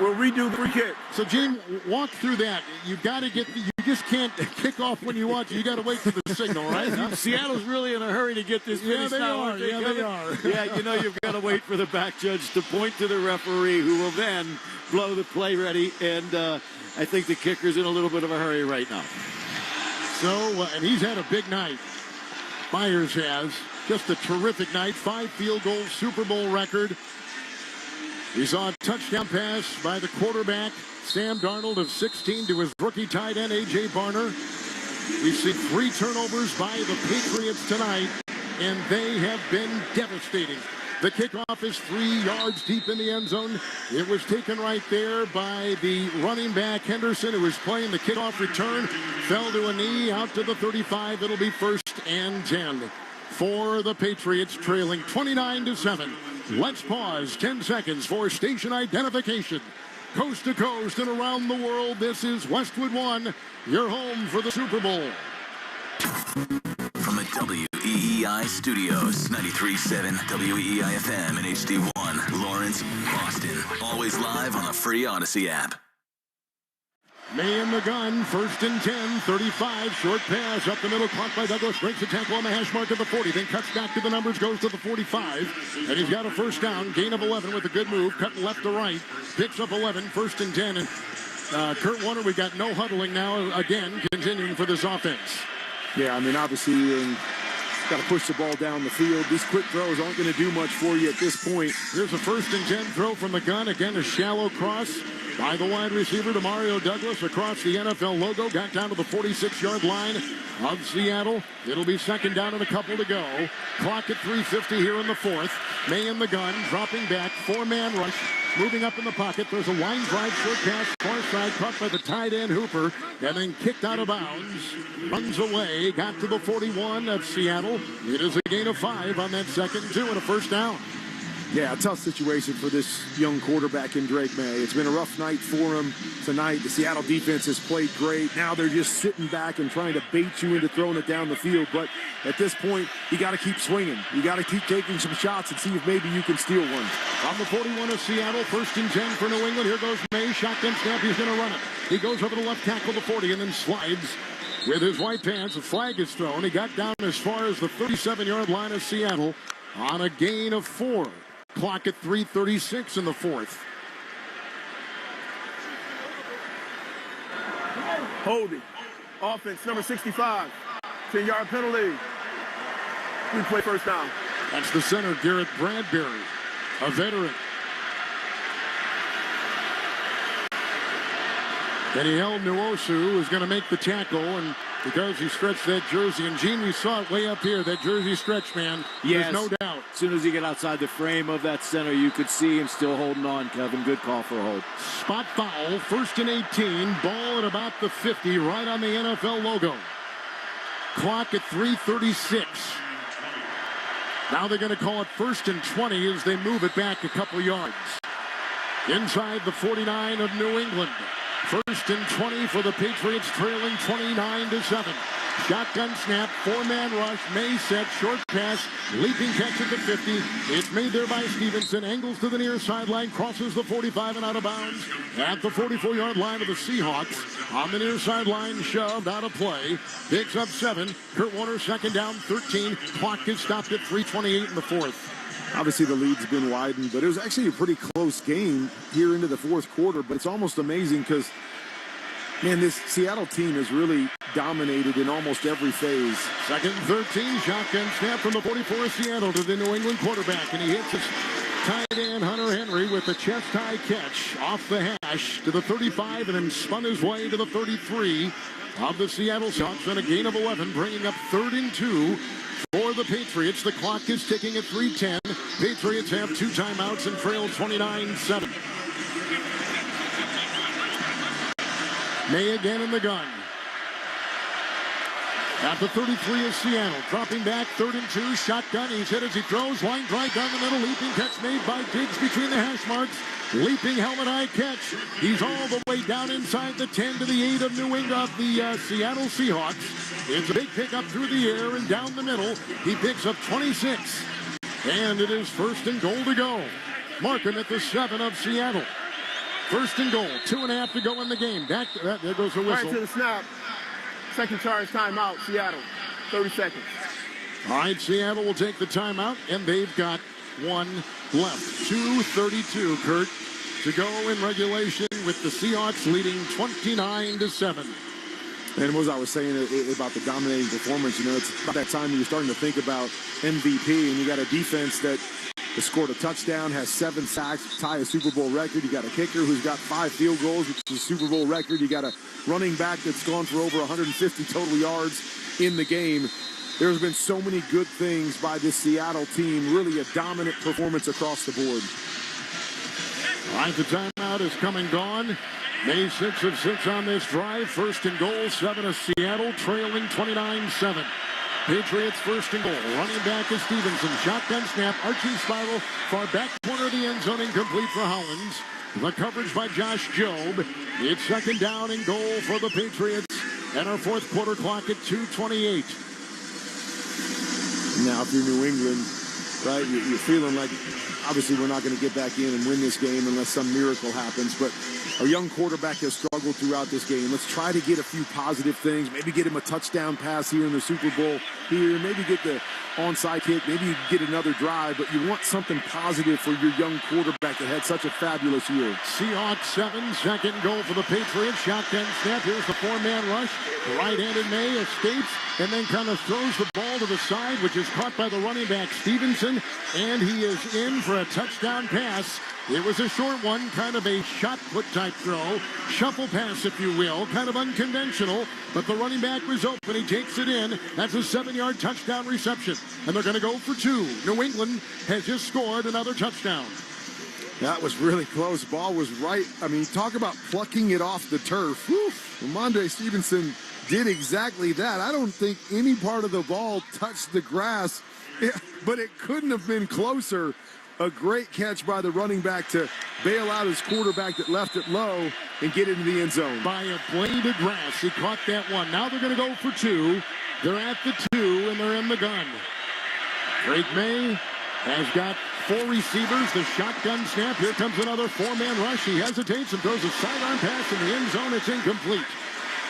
We'll redo the free kick. So, Gene, walk through that. You've got to get, you just can't kick off when you want to. You got to wait for the signal, right? Seattle's really in a hurry to get this finished. They are. Yeah, you know, you've got to wait for the back judge to point to the referee, who will then blow the play ready. And I think the kicker's in a little bit of a hurry right now. So, and he's had a big night. Myers has. Just a terrific night. 5 field goals, Super Bowl record. He saw a touchdown pass by the quarterback, Sam Darnold, of 16 to his rookie tight end, A.J. Barner. We've seen 3 turnovers by the Patriots tonight, and they have been devastating. The kickoff is 3 yards deep in the end zone. It was taken right there by the running back, Henderson, who was playing the kickoff return. Fell to a knee, out to the 35. It'll be 1st and 10 for the Patriots, trailing 29-7. Let's pause 10 seconds for station identification. Coast to coast and around the world, this is Westwood One, your home for the Super Bowl. From the WEEI studios, 93.7 WEEI FM and HD1, Lawrence, Boston. Always live on the free Odyssey app. May in the gun, 1st and 10, 35, short pass up the middle, caught by Douglas, breaks the tackle on the hash mark at the 40, then cuts back to the numbers, goes to the 45, and he's got a 1st down, gain of 11 with a good move, cutting left to right, picks up 11, 1st and 10, and Kurt Warner, we got no huddling now, again, continuing for this offense. Yeah, I mean, obviously, got to push the ball down the field. These quick throws aren't going to do much for you at this point. Here's a 1st and 10 throw from the gun. Again, a shallow cross by the wide receiver to Mario Douglas across the NFL logo. Got down to the 46-yard line of Seattle. It'll be 2nd down and a couple to go. Clock at 3:50 here in the 4th. May in the gun, dropping back, 4-man rush. Moving up in the pocket, there's a line drive, short pass, far side, caught by the tight end Hooper, and then kicked out of bounds. Runs away, got to the 41 of Seattle. It is a gain of 5 on that 2nd and 2 and a 1st down. Yeah, a tough situation for this young quarterback in Drake May. It's been a rough night for him tonight. The Seattle defense has played great. Now they're just sitting back and trying to bait you into throwing it down the field. But at this point, you got to keep swinging. You got to keep taking some shots and see if maybe you can steal one. On the 41 of Seattle, 1st and 10 for New England. Here goes May, shotgun snap. He's going to run it. He goes over the left tackle, the 40, and then slides with his white pants. A flag is thrown. He got down as far as the 37-yard line of Seattle on a gain of 4. Clock at 3:36 in the 4th. Holding. Offense, number 65. 10-yard penalty. We play 1st down. That's the center, Garrett Bradbury, a veteran. Daniel Nwosu is going to make the tackle, and because he stretched that jersey, and Gene, we saw it way up here, that jersey stretch, man. Yes. There's no doubt. As soon as he got outside the frame of that center, you could see him still holding on, Kevin. Good call for a hold. Spot foul, 1st and 18, ball at about the 50, right on the NFL logo. Clock at 3:36. Now they're going to call it 1st and 20 as they move it back a couple yards. Inside the 49 of New England. 1st and 20 for the Patriots, trailing 29-7. Shotgun snap, 4-man rush, May set, short pass, leaping catch at the 50. It's made there by Stevenson, angles to the near sideline, crosses the 45 and out of bounds at the 44-yard line of the Seahawks. On the near sideline, shoved out of play, picks up 7. Kurt Warner, 2nd down, 13. Clock is stopped at 3:28 in the 4th. Obviously, the lead's been widened, but it was actually a pretty close game here into the 4th quarter. But it's almost amazing because, man, this Seattle team has really dominated in almost every phase. 2nd and 13, shotgun snap from the 44 of Seattle to the New England quarterback, and he hits his tight end Hunter Henry with a chest-high catch off the hash to the 35 and then spun his way to the 33 of the Seattle Seahawks on a gain of 11, bringing up 3rd and 2. For the Patriots, the clock is ticking at 3:10. Patriots have 2 timeouts and trail 29-7. May again in the gun. At the 33 of Seattle, dropping back, 3rd and 2, shotgun. He's hit as he throws, line drive down the middle, leaping catch made by Diggs between the hash marks. Leaping helmet eye catch. He's all the way down inside the 10 to the 8 of New England of the Seattle Seahawks. It's a big pickup through the air and down the middle. He picks up 26. And it is 1st and goal to go. Markham at the 7 of Seattle. 1st and goal. 2.5 to go in the game. Back. There goes the whistle. Right to the snap. 2nd charge timeout, Seattle. 30 seconds. All right, Seattle will take the timeout, and they've got 1 left. 2:32, Kurt, to go in regulation with the Seahawks leading 29-7. And as I was saying about the dominating performance, you know, it's about that time you're starting to think about MVP, and you got a defense that has scored a touchdown, has 7 sacks, tie a Super Bowl record. You got a kicker who's got 5 field goals, which is a Super Bowl record. You got a running back that's gone for over 150 total yards in the game. There's been so many good things by this Seattle team. Really a dominant performance across the board. All right, the timeout is come and gone. May 6 of 6 on this drive. First and goal, 7 of Seattle, trailing 29-7. Patriots first and goal. Running back is Stevenson. Shotgun snap. Archie spiral. Far back corner of the end zone. Incomplete for Hollins. The coverage by Josh Jobe. It's second down and goal for the Patriots. And our fourth quarter clock at 2:28. Now, if you're New England, right, you're feeling like, obviously, we're not going to get back in and win this game unless some miracle happens. But our young quarterback has struggled throughout this game. Let's try to get a few positive things. Maybe get him a touchdown pass here in the Super Bowl here. Maybe get the onside kick. Maybe you get another drive. But you want something positive for your young quarterback that had such a fabulous year. Seahawks 7, second goal for the Patriots. Shotgun snap. Here's the 4-man rush. Right-handed May escapes and then kind of throws the ball to the side, which is caught by the running back Stevenson. And he is in for a touchdown pass. It was a short one, kind of a shot put type throw. Shuffle pass, if you will. Kind of unconventional, but the running back was open. He takes it in. That's a 7-yard touchdown reception. And they're going to go for 2. New England has just scored another touchdown. That was really close. Ball was right. I mean, talk about plucking it off the turf. Ramondre Stevenson did exactly that. I don't think any part of the ball touched the grass, but it couldn't have been closer. A great catch by the running back to bail out his quarterback that left it low and get into the end zone. By a blade of grass, he caught that one. Now they're going to go for 2. They're at the 2, and they're in the gun. Drake May has got 4 receivers. The shotgun snap. Here comes another 4-man rush. He hesitates and throws a sidearm pass in the end zone. It's incomplete.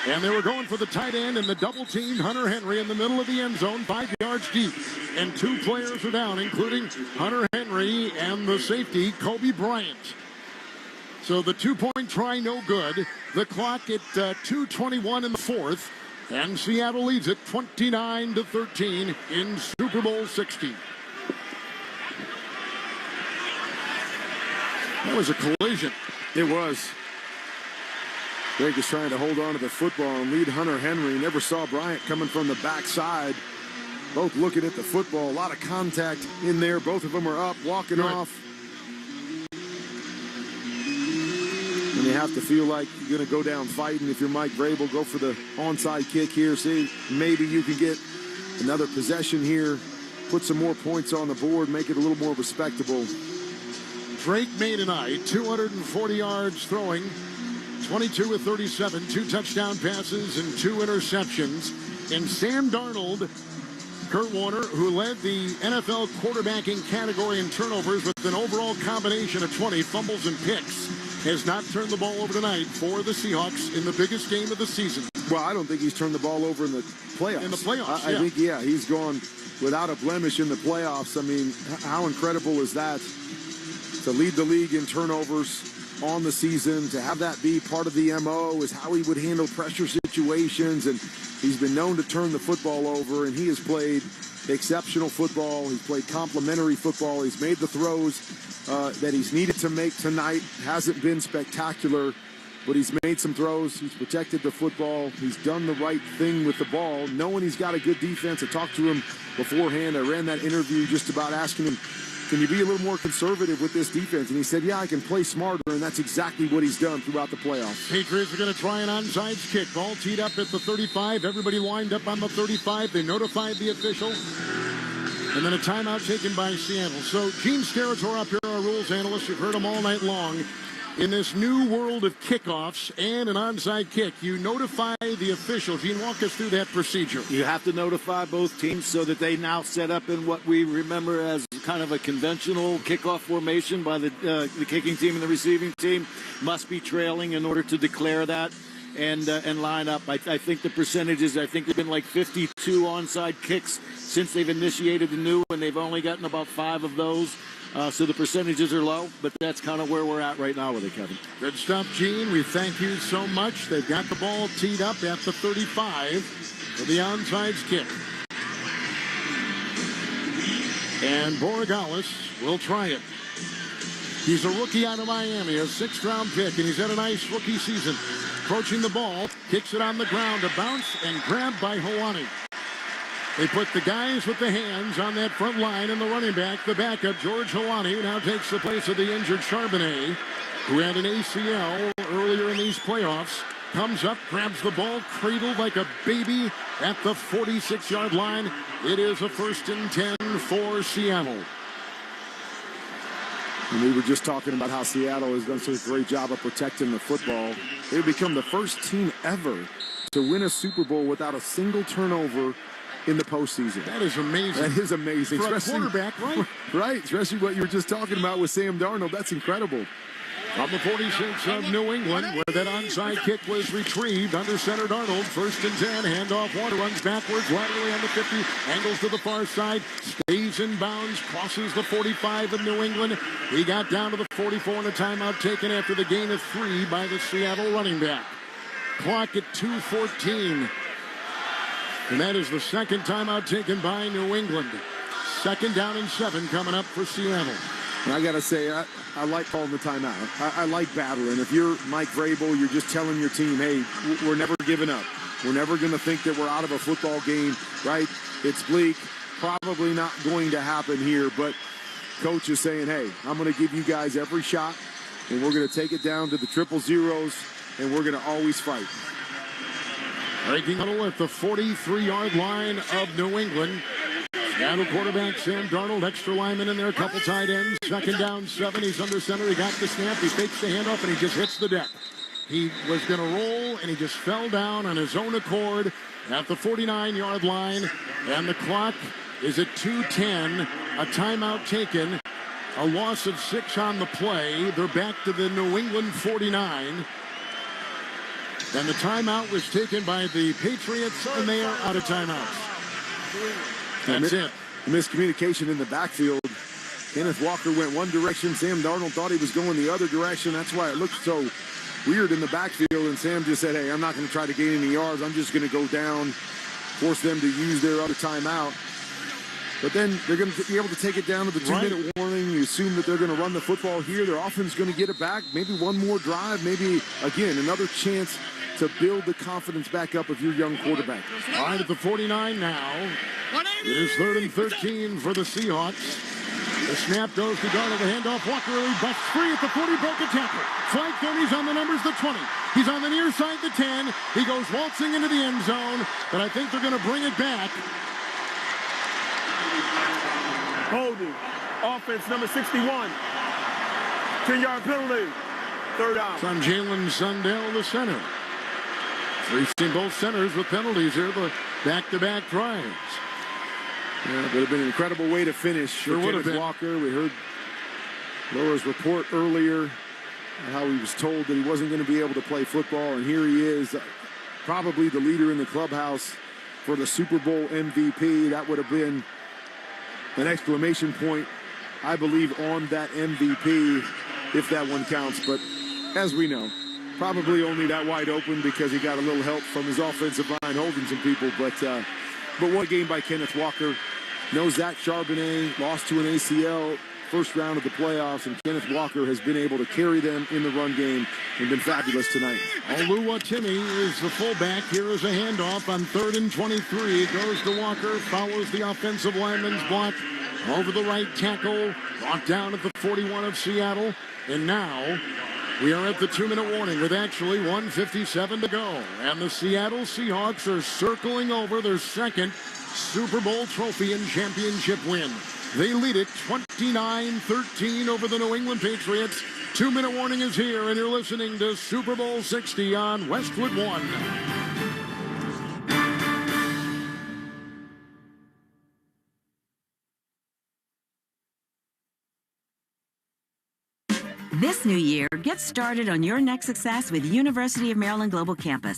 And they were going for the tight end and the double team. Hunter Henry in the middle of the end zone, 5 yards deep. And 2 players are down, including Hunter Henry and the safety, Kobe Bryant. So the 2-point try, no good. The clock at 2:21 in the fourth. And Seattle leads it 29-13 in Super Bowl 60. That was a collision. It was. Drake is trying to hold on to the football and lead Hunter Henry. Never saw Bryant coming from the backside. Both looking at the football. A lot of contact in there. Both of them are up, walking off. And you have to feel like you're going to go down fighting. If you're Mike Vrabel, go for the onside kick here. See, maybe you can get another possession here. Put some more points on the board. Make it a little more respectable. Drake May tonight, 240 yards throwing. 22 of 37, 2 touchdown passes and 2 interceptions. And Sam Darnold, Kurt Warner, who led the NFL quarterbacking category in turnovers with an overall combination of 20 fumbles and picks, has not turned the ball over tonight for the Seahawks in the biggest game of the season. Well, I don't think he's turned the ball over in the playoffs. In the playoffs, I think, he's gone without a blemish in the playoffs. I mean, how incredible is that? To lead the league in turnovers on the season, to have that be part of the MO is how he would handle pressure situations, and he's been known to turn the football over, and he has played exceptional football. He's played complimentary football. He's made the throws that he's needed to make tonight. Hasn't been spectacular, but he's made some throws. He's protected the football. He's done the right thing with the ball, knowing he's got a good defense. I talked to him beforehand. I ran that interview just about asking him, can you be a little more conservative with this defense? And he said, I can play smarter, and that's exactly what he's done throughout the playoffs. Patriots are going to try an onside kick. Ball teed up at the 35. Everybody lined up on the 35. They notified the official. And then a timeout taken by Seattle. So Gene Steratore up here, our rules analyst. You've heard him all night long. In this new world of kickoffs and an onside kick, you notify the official. Gene, walk us through that procedure. You have to notify both teams so that they now set up in what we remember as kind of a conventional kickoff formation by the kicking team and the receiving team. Must be trailing in order to declare that and line up. I think the percentages, I think there have been like 52 onside kicks since they've initiated the new, and they've only gotten about 5 of those. So the percentages are low, but that's kind of where we're at right now with it, Kevin. Good stuff, Gene. We thank you so much. They've got the ball teed up at the 35 for the onside kick. And Borregales will try it. He's a rookie out of Miami, a 6th-round pick, and he's had a nice rookie season. Approaching the ball, kicks it on the ground, a bounce, and grabbed by Hawani. They put the guys with the hands on that front line, and the running back, the backup, George Hawani, who now takes the place of the injured Charbonnet, who had an ACL earlier in these playoffs, comes up, grabs the ball, cradled like a baby at the 46-yard line. It is a 1st and 10 for Seattle. And we were just talking about how Seattle has done such a great job of protecting the football. They've become the first team ever to win a Super Bowl without a single turnover in the postseason. That is amazing. That is amazing. For a quarterback, right? Right, especially what you were just talking about with Sam Darnold. That's incredible. From the 46 of New England, where that onside kick was retrieved under center Darnold. 1st and 10, handoff, one runs backwards, laterally on the 50, angles to the far side, stays in bounds, crosses the 45 of New England. He got down to the 44 and a timeout taken after the gain of 3 by the Seattle running back. Clock at 2:14. And that is the 2nd timeout taken by New England. 2nd down and 7 coming up for Seattle. And I got to say, I like calling the timeout. I like battling. If you're Mike Vrabel, you're just telling your team, hey, we're never giving up. We're never going to think that we're out of a football game, right? It's bleak. Probably not going to happen here. But coach is saying, hey, I'm going to give you guys every shot, and we're going to take it down to the 000, and we're going to always fight. Breaking huddle at the 43-yard line of New England. Seattle quarterback Sam Darnold, extra lineman in there, a couple tight ends. 2nd down, 7. He's under center. He got the snap. He fakes the handoff, and he just hits the deck. He was going to roll, and he just fell down on his own accord at the 49-yard line. And the clock is at 2:10. A timeout taken. A loss of 6 on the play. They're back to the New England 49. And the timeout was taken by the Patriots, and they are out of timeouts. That's it. Miscommunication in the backfield. Kenneth Walker went one direction. Sam Darnold thought he was going the other direction. That's why it looked so weird in the backfield. And Sam just said, hey, I'm not going to try to gain any yards. I'm just going to go down, force them to use their other timeout. But then they're going to be able to take it down to the 2-minute warning. You assume that they're going to run the football here. Their offense is going to get it back. Maybe one more drive. Maybe, again, another chance to build the confidence back up of your young quarterback. All right, at the 49 now. It is 3rd and 13 for the Seahawks. The snap goes to Darnold. The handoff. Walker really busts free at the 40. Broke a tackle. Flag thrown. He's on the numbers. The 20. He's on the near side. The 10. He goes waltzing into the end zone. But I think they're going to bring it back. Holding. Offense number 61. 10-yard penalty. 3rd down. It's on Jalen Sundell, the center. We've seen both centers with penalties here, the back-to-back tries. Yeah, it would have been an incredible way to finish. Sure would have been. Walker, we heard Laura's report earlier, how he was told that he wasn't going to be able to play football, and here he is, probably the leader in the clubhouse for the Super Bowl MVP. That would have been an exclamation point, I believe, on that MVP, if that one counts. But as we know, probably only that wide open because he got a little help from his offensive line holding some people. But what a game by Kenneth Walker. Knows that Charbonnet lost to an ACL first round of the playoffs, and Kenneth Walker has been able to carry them in the run game and been fabulous tonight. Oluwatimi is the fullback. Here is a handoff on 3rd and 23. It goes to Walker, follows the offensive lineman's block over the right tackle, brought down at the 41 of Seattle, and now we are at the 2-minute warning with actually 1:57 to go. And the Seattle Seahawks are circling over their 2nd Super Bowl trophy and championship win. They lead it 29-13 over the New England Patriots. 2-minute warning is here, and you're listening to Super Bowl 60 on Westwood One. This new year, get started on your next success with University of Maryland Global Campus.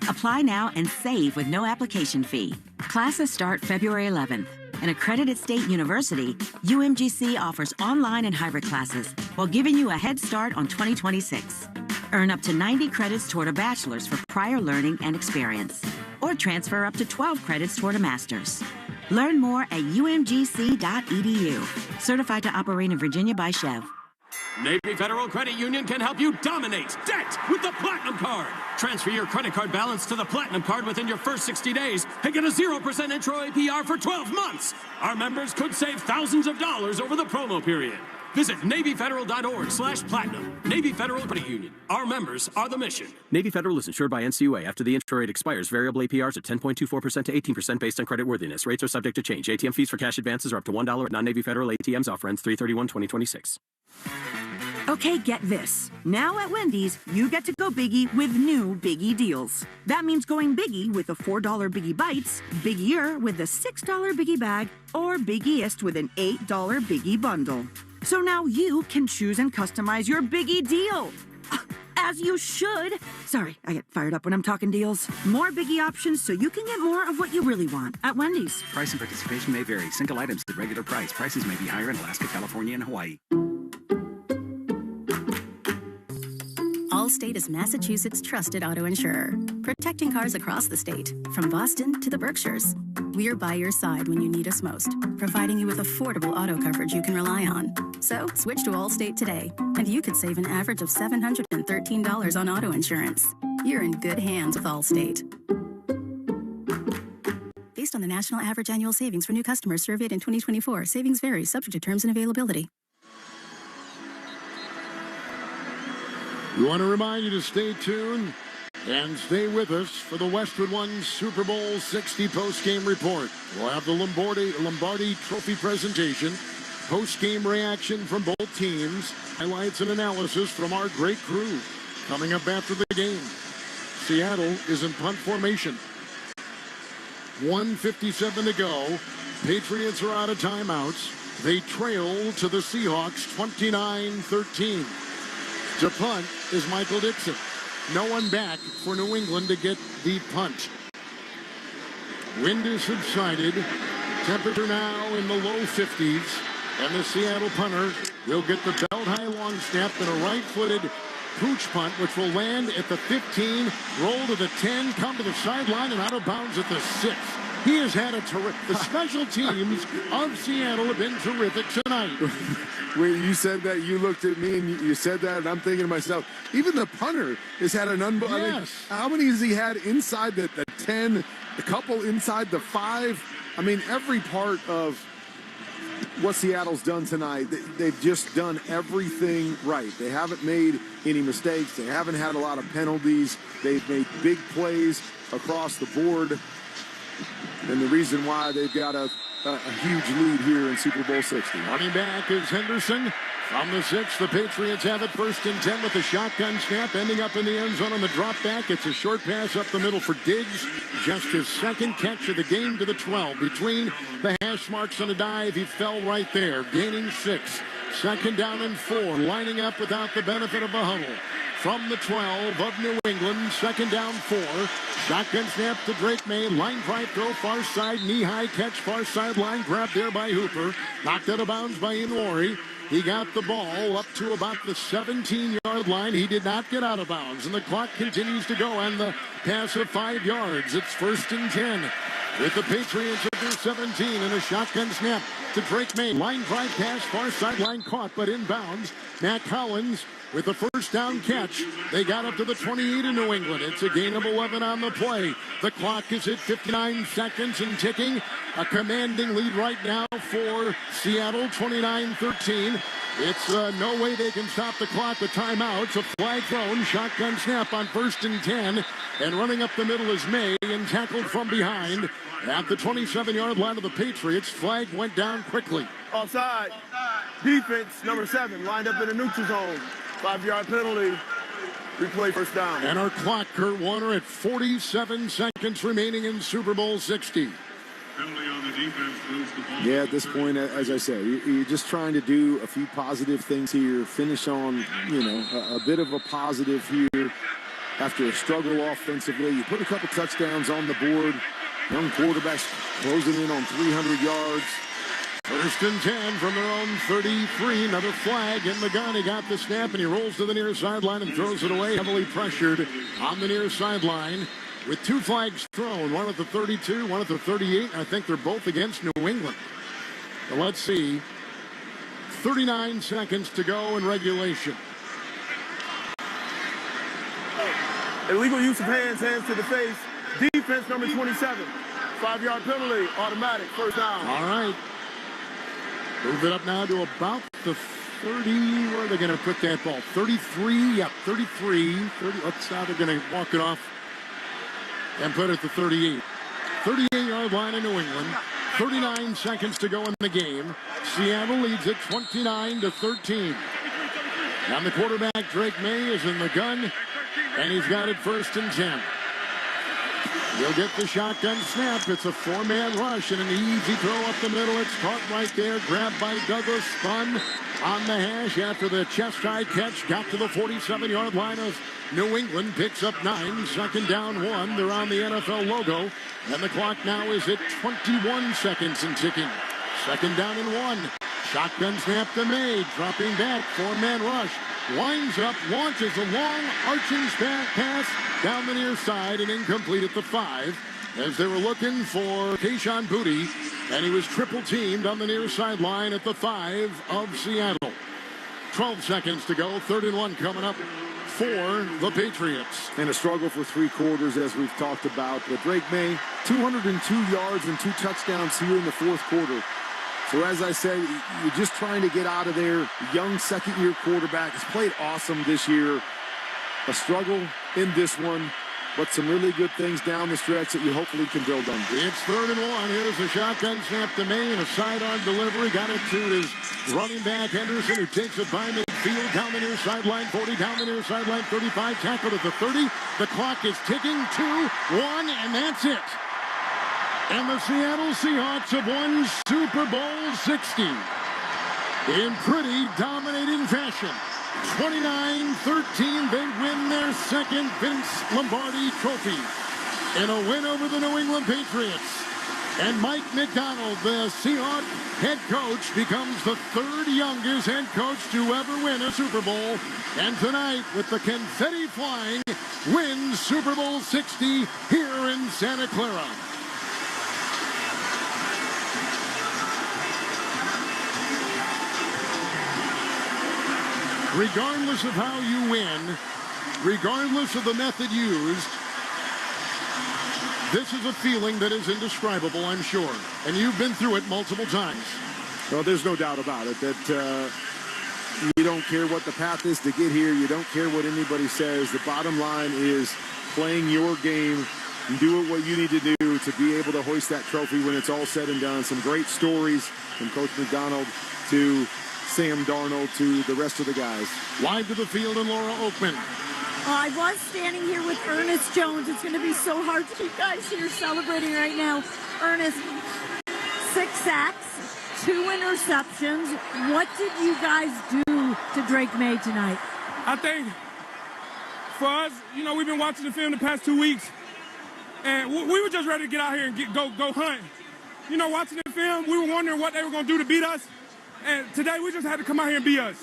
Apply now and save with no application fee. Classes start February 11th. An accredited state university, UMGC offers online and hybrid classes while giving you a head start on 2026. Earn up to 90 credits toward a bachelor's for prior learning and experience, or transfer up to 12 credits toward a master's. Learn more at umgc.edu. Certified to operate in Virginia by Chev. Navy Federal Credit Union can help you dominate debt with the Platinum Card. Transfer your credit card balance to the Platinum Card within your first 60 days and get a 0% intro APR for 12 months. Our members could save thousands of dollars over the promo period. Visit NavyFederal.org/platinum. Navy Federal Credit Union. Our members are the mission. Navy Federal is insured by NCUA. After the intro rate expires, variable APRs are 10.24% to 18% based on credit worthiness. Rates are subject to change. ATM fees for cash advances are up to $1 at non-Navy Federal ATMs. Offer ends 3/31/2026. Okay, get this. Now at Wendy's, you get to go biggie with new Biggie deals. That means going biggie with the $4 Biggie Bites, biggier with the $6 Biggie Bag, or biggiest with an $8 Biggie Bundle. So now you can choose and customize your Biggie deal. As you should. Sorry, I get fired up when I'm talking deals. More Biggie options so you can get more of what you really want at Wendy's. Price and participation may vary. Single items at regular price. Prices may be higher in Alaska, California, and Hawaii. Allstate is Massachusetts' trusted auto insurer, protecting cars across the state, from Boston to the Berkshires. We're by your side when you need us most, providing you with affordable auto coverage you can rely on. So switch to Allstate today, and you could save an average of $713 on auto insurance. You're in good hands with Allstate. Based on the national average annual savings for new customers surveyed in 2024, savings vary, subject to terms and availability. We want to remind you to stay tuned and stay with us for the Westwood One Super Bowl 60 post-game report. We'll have the Lombardi Trophy presentation, post-game reaction from both teams, highlights and analysis from our great crew. Coming up after the game, Seattle is in punt formation. 1:57 to go. Patriots are out of timeouts. They trail to the Seahawks 29-13. To punt is Michael Dixon. No one back for New England to get the punt. Wind has subsided. Temperature now in the low 50s. And the Seattle punter will get the belt-high long snap and a right-footed pooch punt, which will land at the 15, roll to the 10, come to the sideline, and out of bounds at the 6. He has had a terrific... The special teams of Seattle have been terrific tonight. When you said that, you looked at me and you said that, and I'm thinking to myself, even the punter has had an unbelievable... Yes. I mean, how many has he had inside the 10, a couple inside the 5? I mean, every part of what Seattle's done tonight, they've just done everything right. They haven't made any mistakes. They haven't had a lot of penalties. They've made big plays across the board. And the reason why they've got a huge lead here in Super Bowl 60. Running back is Henderson. From the 6, the Patriots have it 1st and 10 with a shotgun snap, ending up in the end zone on the drop back. It's a short pass up the middle for Diggs. Just his second catch of the game to the 12. Between the hash marks on a dive, he fell right there, gaining 6. 2nd down and 4, lining up without the benefit of a huddle. From the 12 of New England, 2nd down 4. Shotgun snap to Drake May. Line drive throw, far side, knee-high catch, far sideline. Grabbed there by Hooper. Knocked out of bounds by Inori. He got the ball up to about the 17-yard line. He did not get out of bounds, and the clock continues to go on the pass of 5 yards. It's 1st and 10 with the Patriots at their 17 and a shotgun snap to Drake May. Line drive pass, far sideline caught, but inbounds. Matt Collins with the 1st down catch. They got up to the 28 in New England. It's a gain of 11 on the play. The clock is at 59 seconds and ticking. A commanding lead right now for Seattle, 29-13. It's no way they can stop the clock with timeouts. A flag thrown, shotgun snap on 1st and 10. And running up the middle is May and tackled from behind at the 27-yard line of the Patriots. Flag went down quickly. Offside. Defense, number 7, lined up in the neutral zone. 5-yard penalty. Replay 1st down. And our clock, Kurt Warner, at 47 seconds remaining in Super Bowl 60. Yeah, at this point, as I said, you're just trying to do a few positive things here, finish on, a bit of a positive here after a struggle offensively. You put a couple touchdowns on the board. Young quarterbacks closing in on 300 yards. 1st and 10 from their own 33. Another flag in the gun. He got the snap, and he rolls to the near sideline and throws it away. Heavily pressured on the near sideline with 2 flags thrown, one at the 32, one at the 38. I think they're both against New England. But let's see. 39 seconds to go in regulation. Illegal use of hands to the face. Defense number 27. 5-yard penalty, automatic, first down. All right. Move it up now to about the 30. Where are they going to put that ball? 33. Yep, 33. 30. Let's now they're going to walk it off and put it at the 38. 38-yard line in New England. 39 seconds to go in the game. Seattle leads it 29-13. And the quarterback, Drake May, is in the gun, and he's got it 1st and 10. He'll get the shotgun snap. It's a 4-man rush and an easy throw up the middle. It's caught right there. Grabbed by Douglas. Spun on the hash after the chest-high catch. Got to the 47-yard line of New England. Picks up 9. 2nd down 1. They're on the NFL logo. And the clock now is at 21 seconds and ticking. 2nd down and 1. Shotgun snap to May. Dropping back. 4-man rush. Winds up, launches a long arching pass down the near side and incomplete at the 5 as they were looking for Kayshon Boutte, and he was triple teamed on the near sideline at the 5 of Seattle. 12 seconds to go, 3rd and 1 coming up for the Patriots. And a struggle for 3 quarters as we've talked about, but Drake May, 202 yards and 2 touchdowns here in the 4th quarter. So as I said, you're just trying to get out of there. Young second-year quarterback has played awesome this year. A struggle in this one, but some really good things down the stretch that you hopefully can build on. It's 3rd and 1. Here's a shotgun snap to May and a sidearm delivery. Got it to his running back, Henderson, who takes it by midfield down the near sideline, 40 down the near sideline, 35, tackled at the 30. The clock is ticking, 2, 1, and that's it. And the Seattle Seahawks have won Super Bowl 60 in pretty dominating fashion. 29-13, they win their 2nd Vince Lombardi trophy in a win over the New England Patriots. And Mike McDonald, the Seahawks head coach, becomes the 3rd youngest head coach to ever win a Super Bowl. And tonight, with the confetti flying, wins Super Bowl 60 here in Santa Clara. Regardless of how you win, regardless of the method used, this is a feeling that is indescribable, I'm sure. And you've been through it multiple times. Well, there's no doubt about it that you don't care what the path is to get here. You don't care what anybody says. The bottom line is playing your game and doing what you need to do to be able to hoist that trophy when it's all said and done. Some great stories from Coach McDonald to Sam Darnold to the rest of the guys. Live to the field and Laura Oakman. I was standing here with Ernest Jones. It's going to be so hard to keep guys here celebrating right now. Ernest, 6 sacks, 2 interceptions. What did you guys do to Drake May tonight? I think for us, you know, we've been watching the film the past 2 weeks, and we were just ready to get out here and go hunt. You know, watching the film, we were wondering what they were going to do to beat us. And today, we just had to come out here and be us.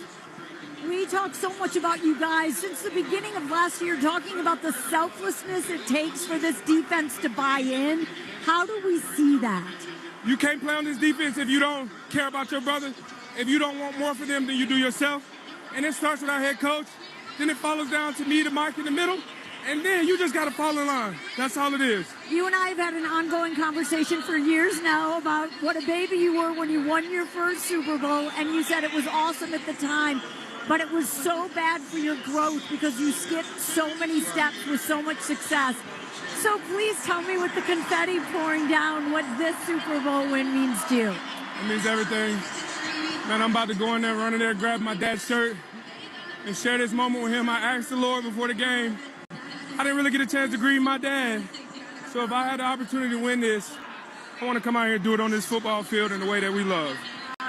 We talked so much about you guys since the beginning of last year, talking about the selflessness it takes for this defense to buy in. How do we see that? You can't play on this defense if you don't care about your brother, if you don't want more for them than you do yourself. And it starts with our head coach. Then it follows down to me, the Mike in the middle. And then you just got to fall in line. That's all it is. You and I have had an ongoing conversation for years now about what a baby you were when you won your first Super Bowl, and you said it was awesome at the time, but it was so bad for your growth because you skipped so many steps with so much success. So please tell me, with the confetti pouring down, what this Super Bowl win means to you. It means everything. Man, I'm about to go in there, run in there, grab my dad's shirt, and share this moment with him. I asked the Lord before the game. I didn't really get a chance to greet my dad. So if I had the opportunity to win this, I want to come out here and do it on this football field in the way that we love.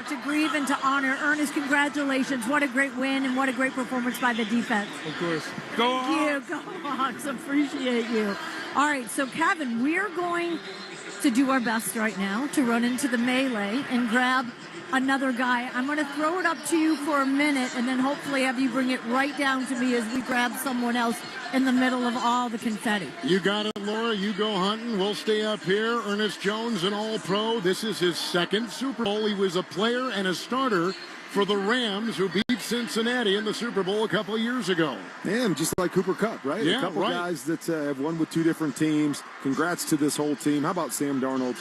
To grieve and to honor. Ernest, congratulations. What a great win and what a great performance by the defense. Of course. Go Hawks. Thank you. Go Hawks. Appreciate you. All right, so Kevin, we're going to do our best right now to run into the melee and grab another guy. I'm going to throw it up to you for a minute and then hopefully have you bring it right down to me as we grab someone else in the middle of all the confetti. You got it, Laura. You go hunting. We'll stay up here. Ernest Jones, an All-Pro. This is his second Super Bowl. He was a player and a starter for the Rams, who beat Cincinnati in the Super Bowl a couple of years ago. And just like Cooper Kupp, right? Yeah, a couple right. guys that have won with two different teams. Congrats to this whole team. How about Sam Darnold,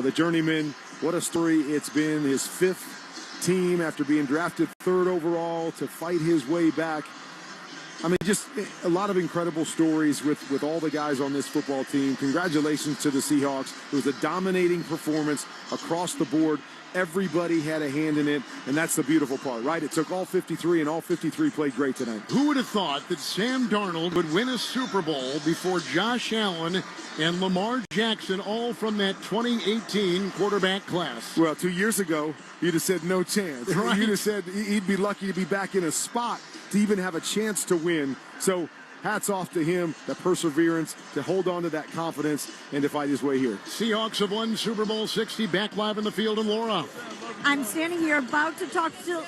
the journeyman? What a story it's been. His fifth team after being drafted third overall to fight his way back. I mean, just a lot of incredible stories with all the guys on this football team. Congratulations to the Seahawks. It was a dominating performance across the board. Everybody had a hand in it, and that's the beautiful part, right? It took all 53, and all 53 played great tonight. Who would have thought that Sam Darnold would win a Super Bowl before Josh Allen and Lamar Jackson, all from that 2018 quarterback class? Well, 2 years ago, you'd have said no chance. Right. You'd have said he'd be lucky to be back in a spot to even have a chance to win. So hats off to him, the perseverance, to hold on to that confidence, and to fight his way here. Seahawks have won Super Bowl 60, back live in the field, and Laura. I'm standing here about to talk to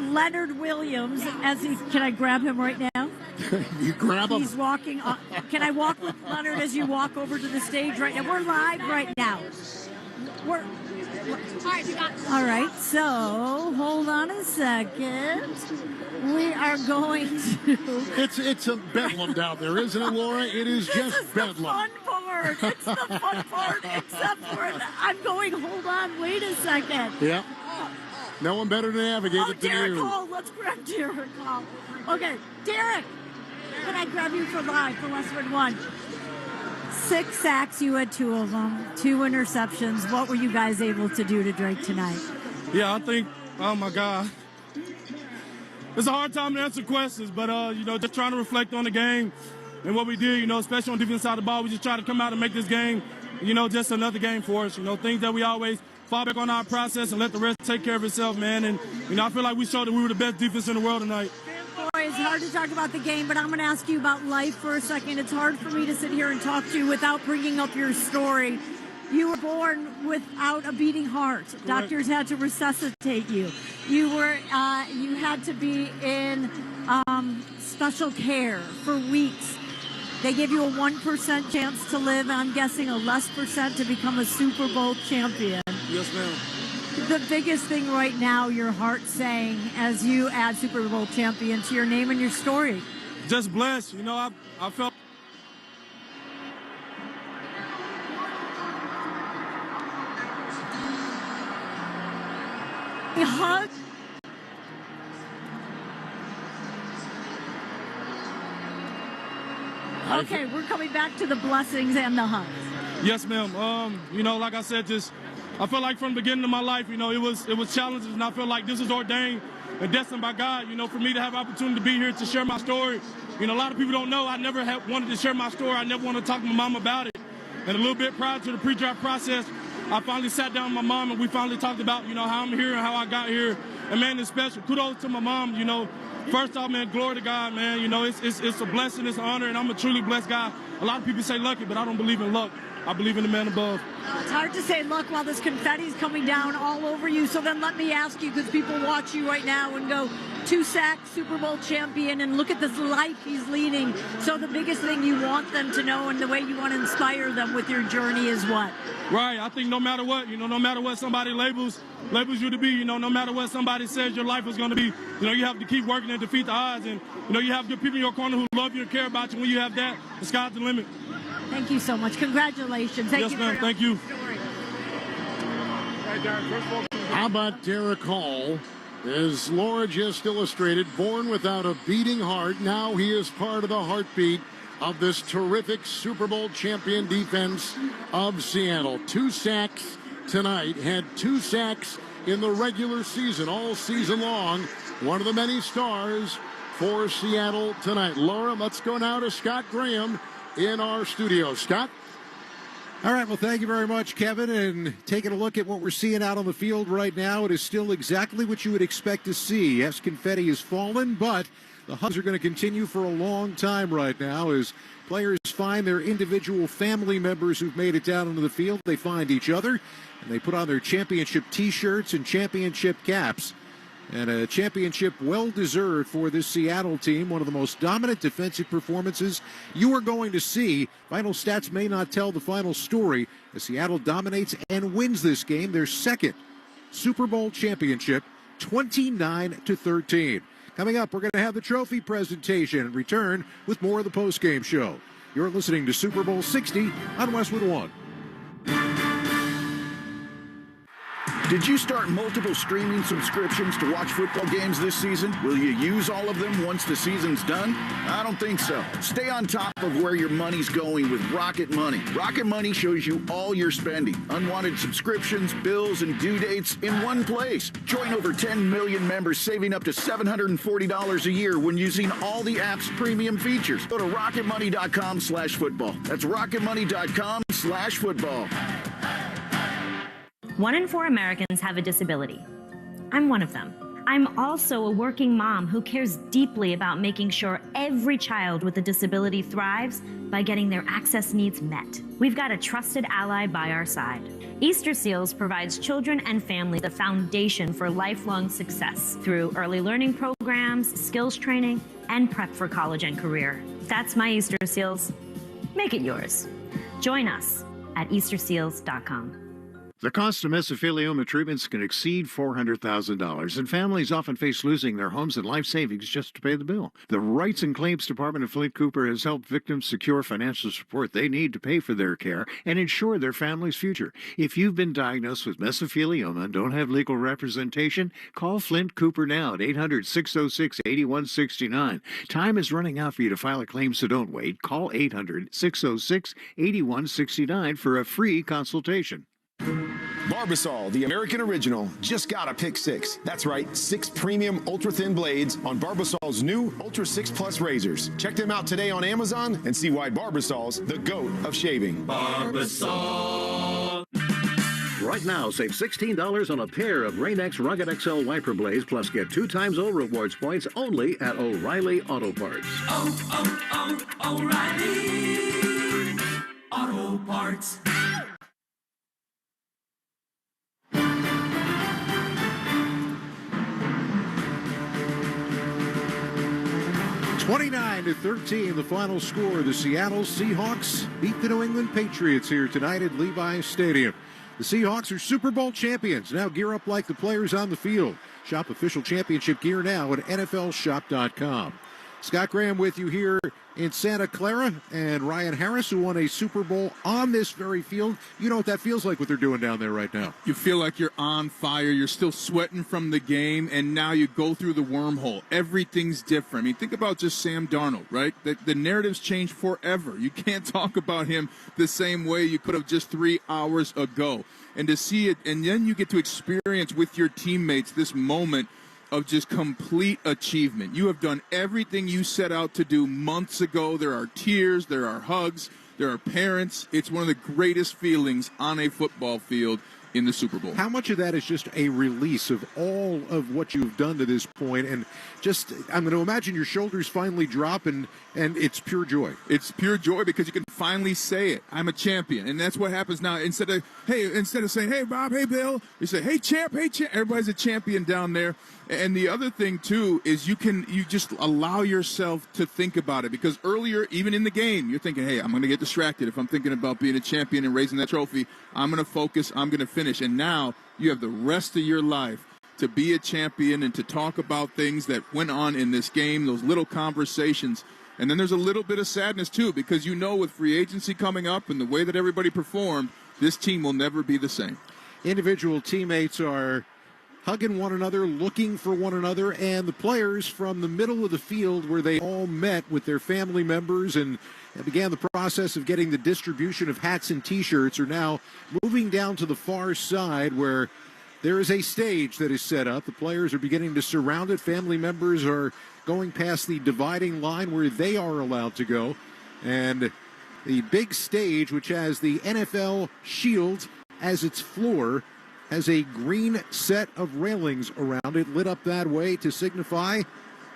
Leonard Williams. Can I grab him right now? You grab him. He's walking. Can I walk with Leonard as you walk over to the stage right now? We're live right now. All right, so hold on a second. We are going to... It's a bedlam down there, isn't it, Laura? It is just bedlam. Fun part. It's the fun part, except for I'm going, hold on, wait a second. Yeah. No one better to navigate it than Derek you. Hall. Let's grab Derek Hall. Okay, Derek, can I grab you for live for Westwood 1? 6 sacks, you had 2 of them, 2 interceptions. What were you guys able to do to Drake tonight? Yeah, I think, oh my God. It's a hard time to answer questions, but, just trying to reflect on the game and what we did, especially on the defense side of the ball. We just try to come out and make this game, just another game for us. Things that we always fall back on our process and let the rest take care of itself, man. And, I feel like we showed that we were the best defense in the world tonight. Boy, it's hard to talk about the game, but I'm going to ask you about life for a second. It's hard for me to sit here and talk to you without bringing up your story. You were born without a beating heart. Correct. Doctors had to resuscitate you. You had to be in special care for weeks. They gave you a 1% chance to live, and I'm guessing a less percent to become a Super Bowl champion. Yes, ma'am. The biggest thing right now, your heart saying, as you add Super Bowl champion to your name and your story? Just blessed. I felt... Hug. Okay, we're coming back to the blessings and the hugs. Yes, ma'am. Like I said, I felt like from the beginning of my life, it was challenges, and I felt like this is ordained and destined by God, for me to have opportunity to be here to share my story. A lot of people don't know I never wanted to share my story. I never wanted to talk to my mom about it. And a little bit prior to the pre-draft process, I finally sat down with my mom, and we finally talked about, how I'm here and how I got here. And, man, it's special. Kudos to my mom, First off, man, glory to God, man. It's a blessing, it's an honor, and I'm a truly blessed guy. A lot of people say lucky, but I don't believe in luck. I believe in the man above. It's hard to say luck while this confetti's coming down all over you. So then let me ask you, because people watch you right now and go, 2-sack Super Bowl champion, and look at this life he's leading. So the biggest thing you want them to know and the way you want to inspire them with your journey is what? Right. I think no matter what, no matter what somebody labels you to be, no matter what somebody says your life is going to be, you have to keep working and defeat the odds. And, you have good people in your corner who love you and care about you. When you have that, the sky's the limit. Thank you so much. Congratulations. Yes, ma'am. Thank you. How about Derek Hall? As Laura just illustrated, born without a beating heart, now he is part of the heartbeat of this terrific Super Bowl champion defense of Seattle. 2 sacks tonight, had 2 sacks in the regular season, all season long. One of the many stars for Seattle tonight. Laura, let's go now to Scott Graham in our studio. Scott? All right, well, thank you very much, Kevin. And taking a look at what we're seeing out on the field right now, it is still exactly what you would expect to see. Yes, confetti has fallen, but The hugs are going to continue for a long time right now as players find their individual family members who've made it down into the field. They find each other, and they put on their championship T-shirts and championship caps. And a championship well-deserved for this Seattle team, one of the most dominant defensive performances you are going to see. Final stats may not tell the final story as Seattle dominates and wins this game, their second Super Bowl championship, 29-13. Coming up, we're going to have the trophy presentation and return with more of the postgame show. You're listening to Super Bowl 60 on Westwood One. Did you start multiple streaming subscriptions to watch football games this season? Will you use all of them once the season's done? I don't think so. Stay on top of where your money's going with Rocket Money. Rocket Money shows you all your spending, unwanted subscriptions, bills, and due dates in one place. Join over 10 million members saving up to $740 a year when using all the app's premium features. Go to rocketmoney.com/football. That's rocketmoney.com/football. 1 in 4 Americans have a disability. I'm one of them. I'm also a working mom who cares deeply about making sure every child with a disability thrives by getting their access needs met. We've got a trusted ally by our side. Easter Seals provides children and families the foundation for lifelong success through early learning programs, skills training, and prep for college and career. That's my Easter Seals. Make it yours. Join us at easterseals.com. The cost of mesothelioma treatments can exceed $400,000, and families often face losing their homes and life savings just to pay the bill. The Rights and Claims Department of Flint Cooper has helped victims secure financial support they need to pay for their care and ensure their family's future. If you've been diagnosed with mesothelioma and don't have legal representation, call Flint Cooper now at 800-606-8169. Time is running out for you to file a claim, so don't wait. Call 800-606-8169 for a free consultation. Barbasol, the American original, just got a pick 6. That's right, 6 premium ultra-thin blades on Barbasol's new Ultra 6 Plus razors. Check them out today on Amazon and see why Barbasol's the GOAT of shaving. Barbasol. Right now, save $16 on a pair of Rain-X Rugged XL wiper blades, plus get 2 times O rewards points only at O'Reilly Auto Parts. O'Reilly Auto Parts. 29-13, the final score. The Seattle Seahawks beat the New England Patriots here tonight at Levi's Stadium. The Seahawks are Super Bowl champions. Now gear up like the players on the field. Shop official championship gear now at NFLshop.com. Scott Graham with you here in Santa Clara, and Ryan Harris, who won a Super Bowl on this very field. You know what that feels like, what they're doing down there right now. You feel like you're on fire. You're still sweating from the game, and now you go through the wormhole. Everything's different. I mean, think about just Sam Darnold, right? The narrative's changed forever. You can't talk about him the same way you could have just 3 hours ago. And to see it, and then you get to experience with your teammates this moment of just complete achievement. You have done everything you set out to do months ago. There are tears, there are hugs, there are parents. It's one of the greatest feelings on a football field in the Super Bowl. How much of that is just a release of all of what you've done to this point, and just, I'm going to imagine your shoulders finally drop, and it's pure joy. It's pure joy because you can finally say it. I'm a champion, and that's what happens now. Instead of saying, hey, Bob, hey, Bill, you say, hey, champ, hey, champ. Everybody's a champion down there. And the other thing, too, is you just allow yourself to think about it, because earlier, even in the game, you're thinking, hey, I'm going to get distracted. If I'm thinking about being a champion and raising that trophy, I'm going to focus, I'm going to finish. And now you have the rest of your life to be a champion and to talk about things that went on in this game, those little conversations. And then there's a little bit of sadness, too, because you know with free agency coming up and the way that everybody performed, this team will never be the same. Individual teammates are hugging one another, looking for one another, and the players from the middle of the field where they all met with their family members and began the process of getting the distribution of hats and T-shirts are now moving down to the far side where there is a stage that is set up. The players are beginning to surround it. Family members are going past the dividing line where they are allowed to go. And the big stage, which has the NFL shield as its floor, has a green set of railings around it lit up that way to signify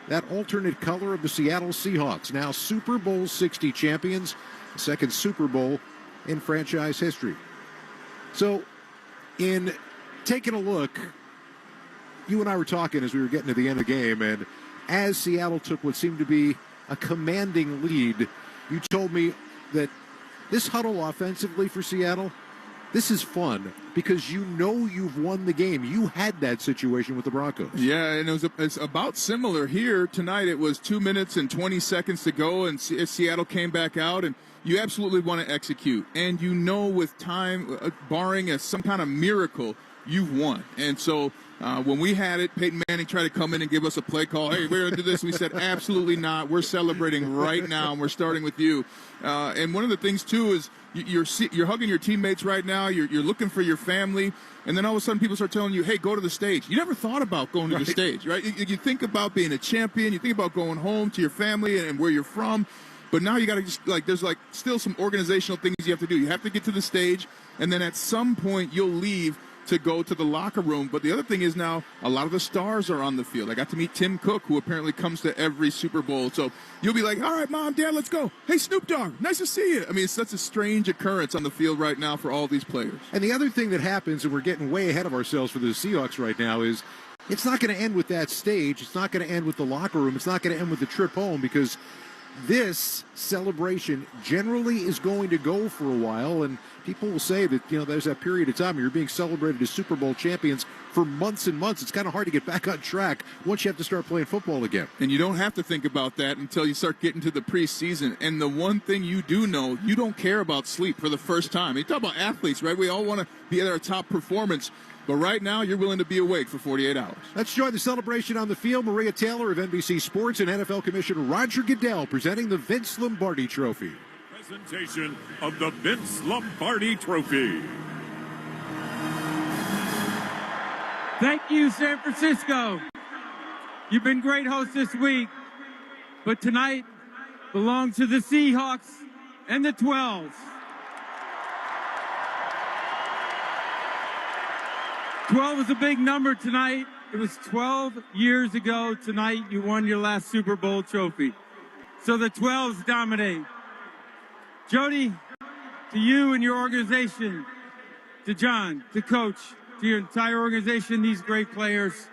that alternate color of the Seattle Seahawks, now Super Bowl 60 champions, second Super Bowl in franchise history. So, in taking a look, you and I were talking as we were getting to the end of the game, and as Seattle took what seemed to be a commanding lead, you told me that this huddle offensively for Seattle, this is fun because you know you've won the game. You had that situation with the Broncos. Yeah, and it's about similar here tonight. It was 2 minutes and 20 seconds to go, and Seattle came back out, and you absolutely want to execute. And you know with time, barring some kind of miracle, you've won. And so when we had it, Peyton Manning tried to come in and give us a play call. Hey, we're going to do this. And we said, absolutely not. We're celebrating right now, and we're starting with you. And one of the things, too, is you're hugging your teammates right now. You're looking for your family. And then all of a sudden people start telling you, hey, go to the stage. You never thought about going to the stage, right? You think about being a champion. You think about going home to your family and where you're from. But now you got to just, there's still some organizational things you have to do. You have to get to the stage, and then at some point you'll leave to go to the locker room. But the other thing is now a lot of the stars are on the field. I got to meet Tim Cook, who apparently comes to every Super Bowl. So you'll be like, all right, Mom, Dad, let's go. Hey, Snoop Dogg, nice to see you. I mean, it's such a strange occurrence on the field right now for all these players. And the other thing that happens, and we're getting way ahead of ourselves for the Seahawks right now, is it's not going to end with that stage. It's not going to end with the locker room. It's not going to end with the trip home, because this celebration generally is going to go for a while, and people will say that, there's that period of time where you're being celebrated as Super Bowl champions for months and months. It's kind of hard to get back on track once you have to start playing football again. And you don't have to think about that until you start getting to the preseason. And the one thing you do know, you don't care about sleep for the first time. You talk about athletes, right? We all want to be at our top performance. But right now, you're willing to be awake for 48 hours. Let's join the celebration on the field. Maria Taylor of NBC Sports and NFL Commissioner Roger Goodell presenting the Vince Lombardi Trophy. Presentation of the Vince Lombardi Trophy. Thank you, San Francisco. You've been great hosts this week, but tonight belongs to the Seahawks and the 12s. 12 is a big number tonight. It was 12 years ago tonight you won your last Super Bowl trophy. So the 12s dominate. Jody, to you and your organization, to John, to Coach, to your entire organization, these great players,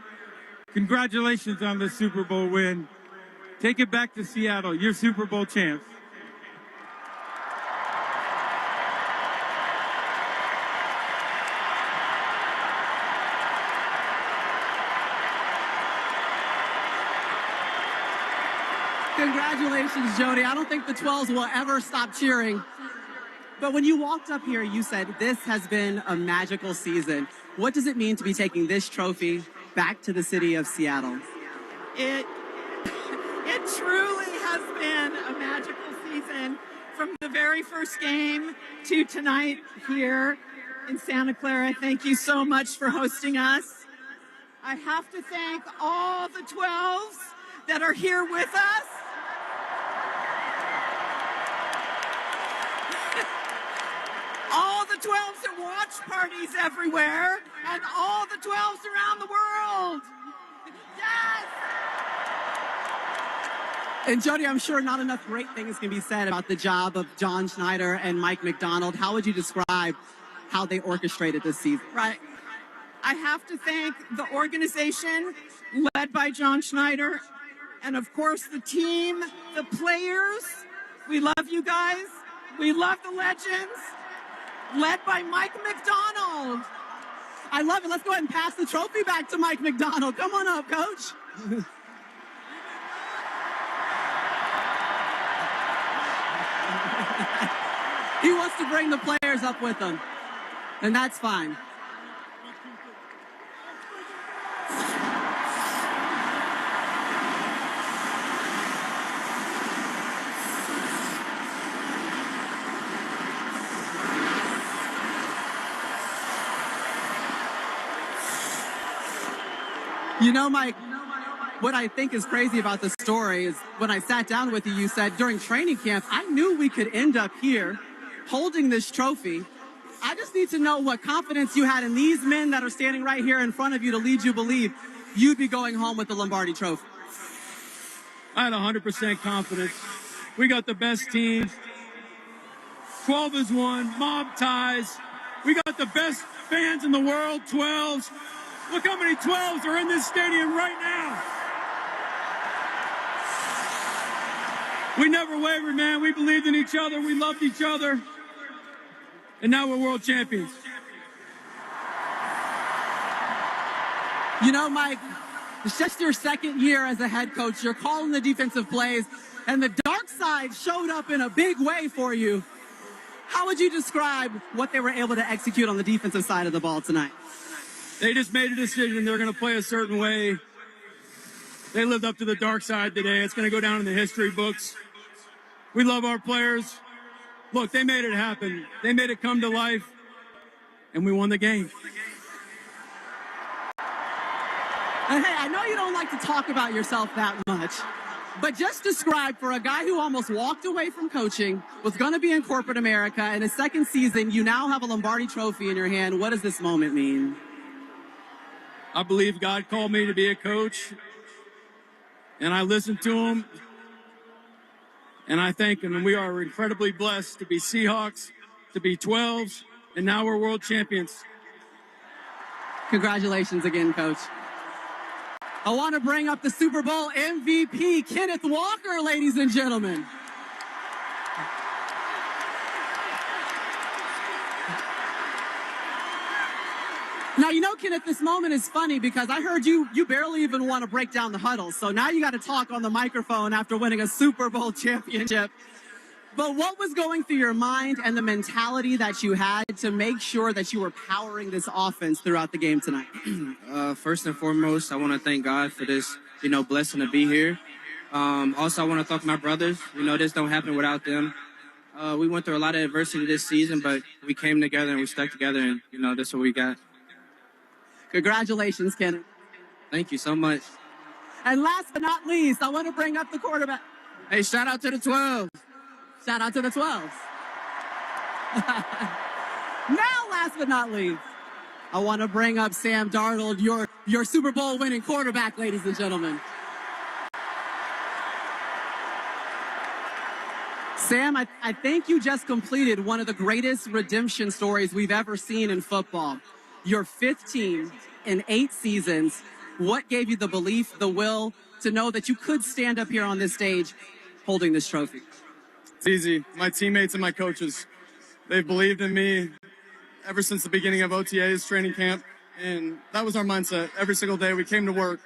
congratulations on the Super Bowl win. Take it back to Seattle. You're Super Bowl champs. Congratulations, Jody. I don't think the 12s will ever stop cheering. But when you walked up here, you said, this has been a magical season. What does it mean to be taking this trophy back to the city of Seattle? It truly has been a magical season, from the very first game to tonight here in Santa Clara. Thank you so much for hosting us. I have to thank all the 12s that are here with us. All the 12s at watch parties everywhere, and all the 12s around the world. Yes! And Jody, I'm sure not enough great things can be said about the job of John Schneider and Mike McDonald. How would you describe how they orchestrated this season? Right. I have to thank the organization led by John Schneider, and of course the team, the players. We love you guys. We love the legends, led by Mike McDonald. I love it. Let's go ahead and pass the trophy back to Mike McDonald. Come on up, Coach. He wants to bring the players up with him, and that's fine. You know, Mike, what I think is crazy about the story is when I sat down with you, you said during training camp, I knew we could end up here holding this trophy. I just need to know what confidence you had in these men that are standing right here in front of you to lead you believe you'd be going home with the Lombardi Trophy. I had 100% confidence. We got the best team. 12 is one, mob ties. We got the best fans in the world, 12s. Look how many 12s are in this stadium right now. We never wavered, man. We believed in each other. We loved each other. And now we're world champions. You know, Mike, it's just your second year as a head coach. You're calling the defensive plays, and the dark side showed up in a big way for you. How would you describe what they were able to execute on the defensive side of the ball tonight? They just made a decision. They're going to play a certain way. They lived up to the dark side today. It's going to go down in the history books. We love our players. Look, they made it happen. They made it come to life, and we won the game. And hey, I know you don't like to talk about yourself that much, but just describe for a guy who almost walked away from coaching, was going to be in corporate America, in his second season, you now have a Lombardi trophy in your hand. What does this moment mean? I believe God called me to be a coach, and I listened to him, and I thank him. And we are incredibly blessed to be Seahawks, to be 12s, and now we're world champions. Congratulations again, Coach. I want to bring up the Super Bowl MVP, Kenneth Walker, ladies and gentlemen. Now, you know, Kenneth, this moment is funny because I heard you barely even want to break down the huddle. So now you got to talk on the microphone after winning a Super Bowl championship. But what was going through your mind and the mentality that you had to make sure that you were powering this offense throughout the game tonight? First and foremost, I want to thank God for this, blessing to be here. Also, I want to thank my brothers. This don't happen without them. We went through a lot of adversity this season, but we came together and we stuck together, and, that's what we got. Congratulations, Kenneth. Thank you so much. And last but not least, I want to bring up the quarterback. Hey, shout out to the 12. Shout out to the 12s. Now, last but not least, I want to bring up Sam Darnold, your Super Bowl winning quarterback, ladies and gentlemen. Sam, I think you just completed one of the greatest redemption stories we've ever seen in football. Your 5th team in 8 seasons. What gave you the belief, the will to know that you could stand up here on this stage holding this trophy? It's easy. My teammates and my coaches, they've believed in me ever since the beginning of OTA's training camp. And that was our mindset. Every single day we came to work.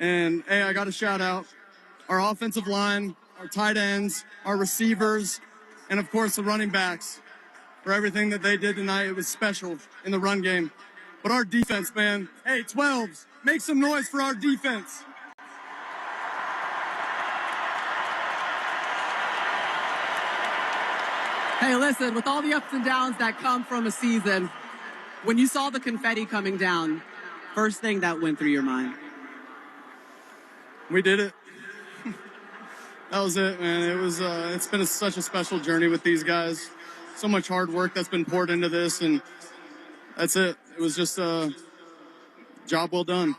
And, hey, I got to shout out our offensive line, our tight ends, our receivers, and, of course, the running backs for everything that they did tonight. It was special in the run game. But our defense, man, hey, 12s, make some noise for our defense. Hey, listen, with all the ups and downs that come from a season, when you saw the confetti coming down, first thing that went through your mind? We did it. That was it, man. It was. It's been such a special journey with these guys. So much hard work that's been poured into this, and that's it. It was just a job well done.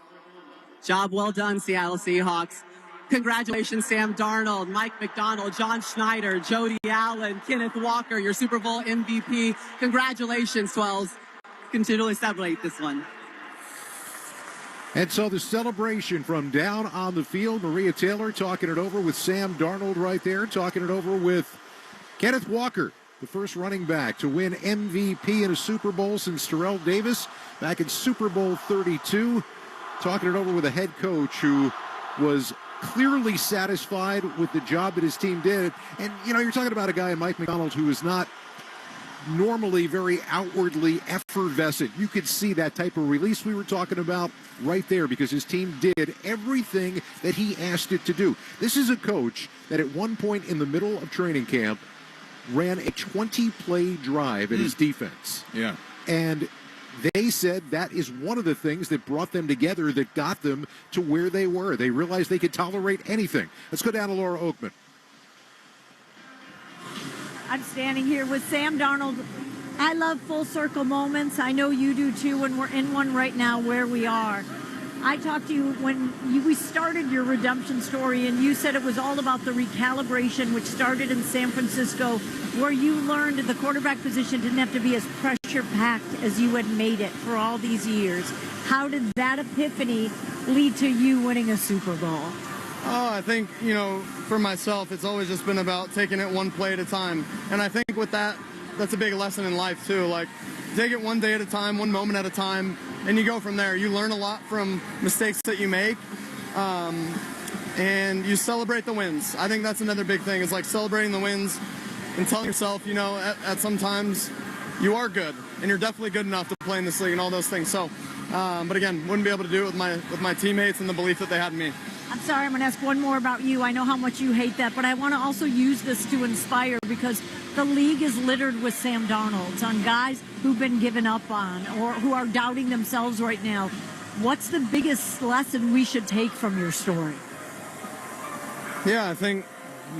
Job well done, Seattle Seahawks. Congratulations, Sam Darnold, Mike McDonald, John Schneider, Jody Allen, Kenneth Walker, your Super Bowl MVP. Congratulations, 12s. Continually celebrate this one. And so the celebration from down on the field, Maria Taylor talking it over with Sam Darnold right there, talking it over with Kenneth Walker, the first running back to win MVP in a Super Bowl since Terrell Davis back in Super Bowl 32. Talking it over with a head coach who was clearly satisfied with the job that his team did. And, you're talking about a guy, Mike McDonald, who is not normally very outwardly effervescent. You could see that type of release we were talking about right there because his team did everything that he asked it to do. This is a coach that at one point in the middle of training camp ran a 20-play drive in his defense. Yeah. And they said that is one of the things that brought them together, that got them to where they were. They realized they could tolerate anything. Let's go down to Laura Oakman. I'm standing here with Sam Darnold. I love full circle moments. I know you do too, and we're in one right now where we are. I talked to you when we started your redemption story, and you said it was all about the recalibration, which started in San Francisco, where you learned the quarterback position didn't have to be as pressure-packed as you had made it for all these years. How did that epiphany lead to you winning a Super Bowl? Oh, I think, you know, for myself, it's always just been about taking it one play at a time. And I think with that, that's a big lesson in life, too. Like, take it one day at a time, one moment at a time, and you go from there. You learn a lot from mistakes that you make, and you celebrate the wins. I think that's another big thing, is like celebrating the wins and telling yourself, you know, at sometimes you are good, and you're definitely good enough to play in this league and all those things. So, but again, wouldn't be able to do it with my teammates and the belief that they had in me. I'm sorry, I'm going to ask one more about you. I know how much you hate that, but I want to also use this to inspire, because the league is littered with Sam Darnolds, on guys who've been given up on or who are doubting themselves right now. What's the biggest lesson we should take from your story? Yeah, I think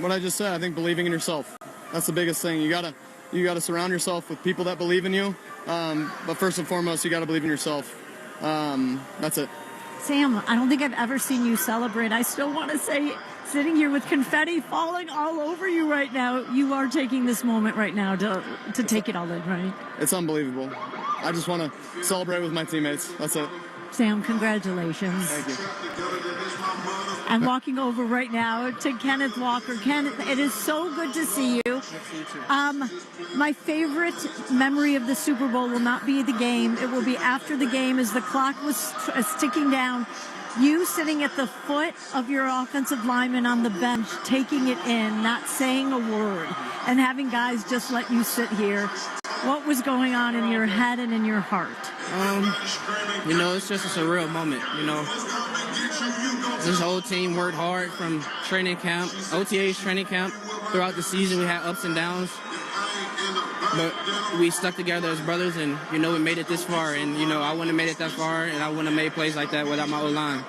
what I just said, I think believing in yourself. That's the biggest thing. You gotta surround yourself with people that believe in you. But first and foremost, you got to believe in yourself. That's it. Sam, I don't think I've ever seen you celebrate. I still want to say, sitting here with confetti falling all over you right now, you are taking this moment right now to take it all in, right? It's unbelievable. I just want to celebrate with my teammates. That's it. Sam, congratulations. Thank you. I'm walking over right now to Kenneth Walker. Kenneth, it is so good to see you. My favorite memory of the Super Bowl will not be the game. It will be after the game, as the clock was ticking down. You sitting at the foot of your offensive lineman on the bench, taking it in, not saying a word, and having guys just let you sit here. What was going on in your head and in your heart? You know, it's just a surreal moment, you know. This whole team worked hard from training camp, OTA's training camp. Throughout the season, we had ups and downs. But we stuck together as brothers, and, you know, we made it this far. And, you know, I wouldn't have made it that far, and I wouldn't have made plays like that without my O-line.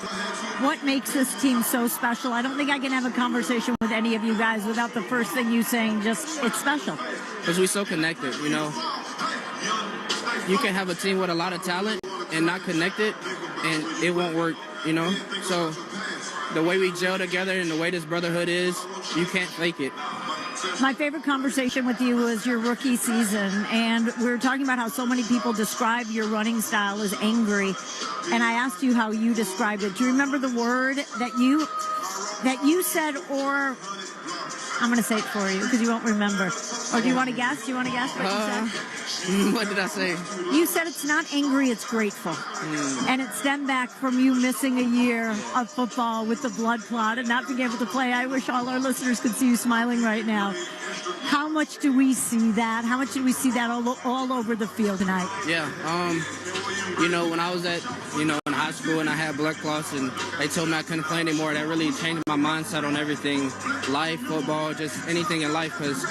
What makes this team so special? I don't think I can have a conversation with any of you guys without the first thing you saying, just, it's special. Because we're so connected, you know. You can have a team with a lot of talent and not connected, and it won't work, you know. So the way we gel together and the way this brotherhood is, you can't fake it. My favorite conversation with you was your rookie season, and we were talking about how so many people describe your running style as angry, and I asked you how you described it. Do you remember the word that you said, or I'm going to say it for you because you won't remember. Or do you want to guess? Do you want to guess what you said? What did I say? You said it's not angry, it's grateful. And it stemmed back from you missing a year of football with the blood clot and not being able to play. I wish all our listeners could see you smiling right now. How much do we see that? How much do we see that all over the field tonight? Yeah. You know, when I was in high school and I had blood clots and they told me I couldn't play anymore, that really changed my mindset on everything. Life, football, just anything in life, because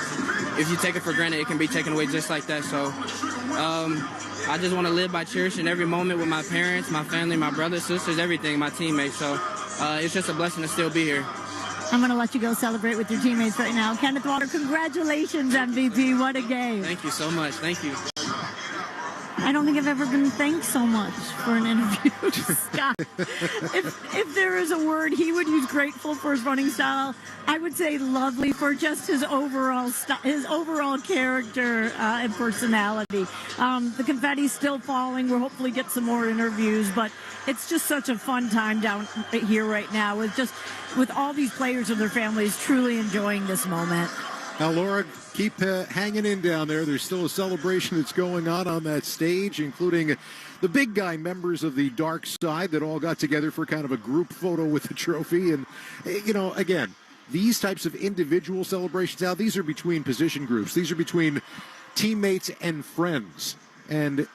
if you take it for granted, it can be taken away just like that. So I just want to live by cherishing every moment with my parents, my family, my brothers, sisters, everything, my teammates. So it's just a blessing to still be here. I'm going to let you go celebrate with your teammates right now. Kenneth Walker, congratulations, MVP. What a game. Thank you so much. Thank you. I don't think I've ever been thanked so much for an interview. Scott, if there is a word he would use, grateful for his running style, I would say lovely for just his overall character and personality. The confetti's still falling. We'll hopefully get some more interviews, but it's just such a fun time down here right now with all these players and their families truly enjoying this moment. Now, Laura, keep hanging in down there. There's still a celebration that's going on that stage, including the big guy members of the Dark Side that all got together for kind of a group photo with the trophy. And, you know, again, these types of individual celebrations now, these are between position groups. These are between teammates and friends. And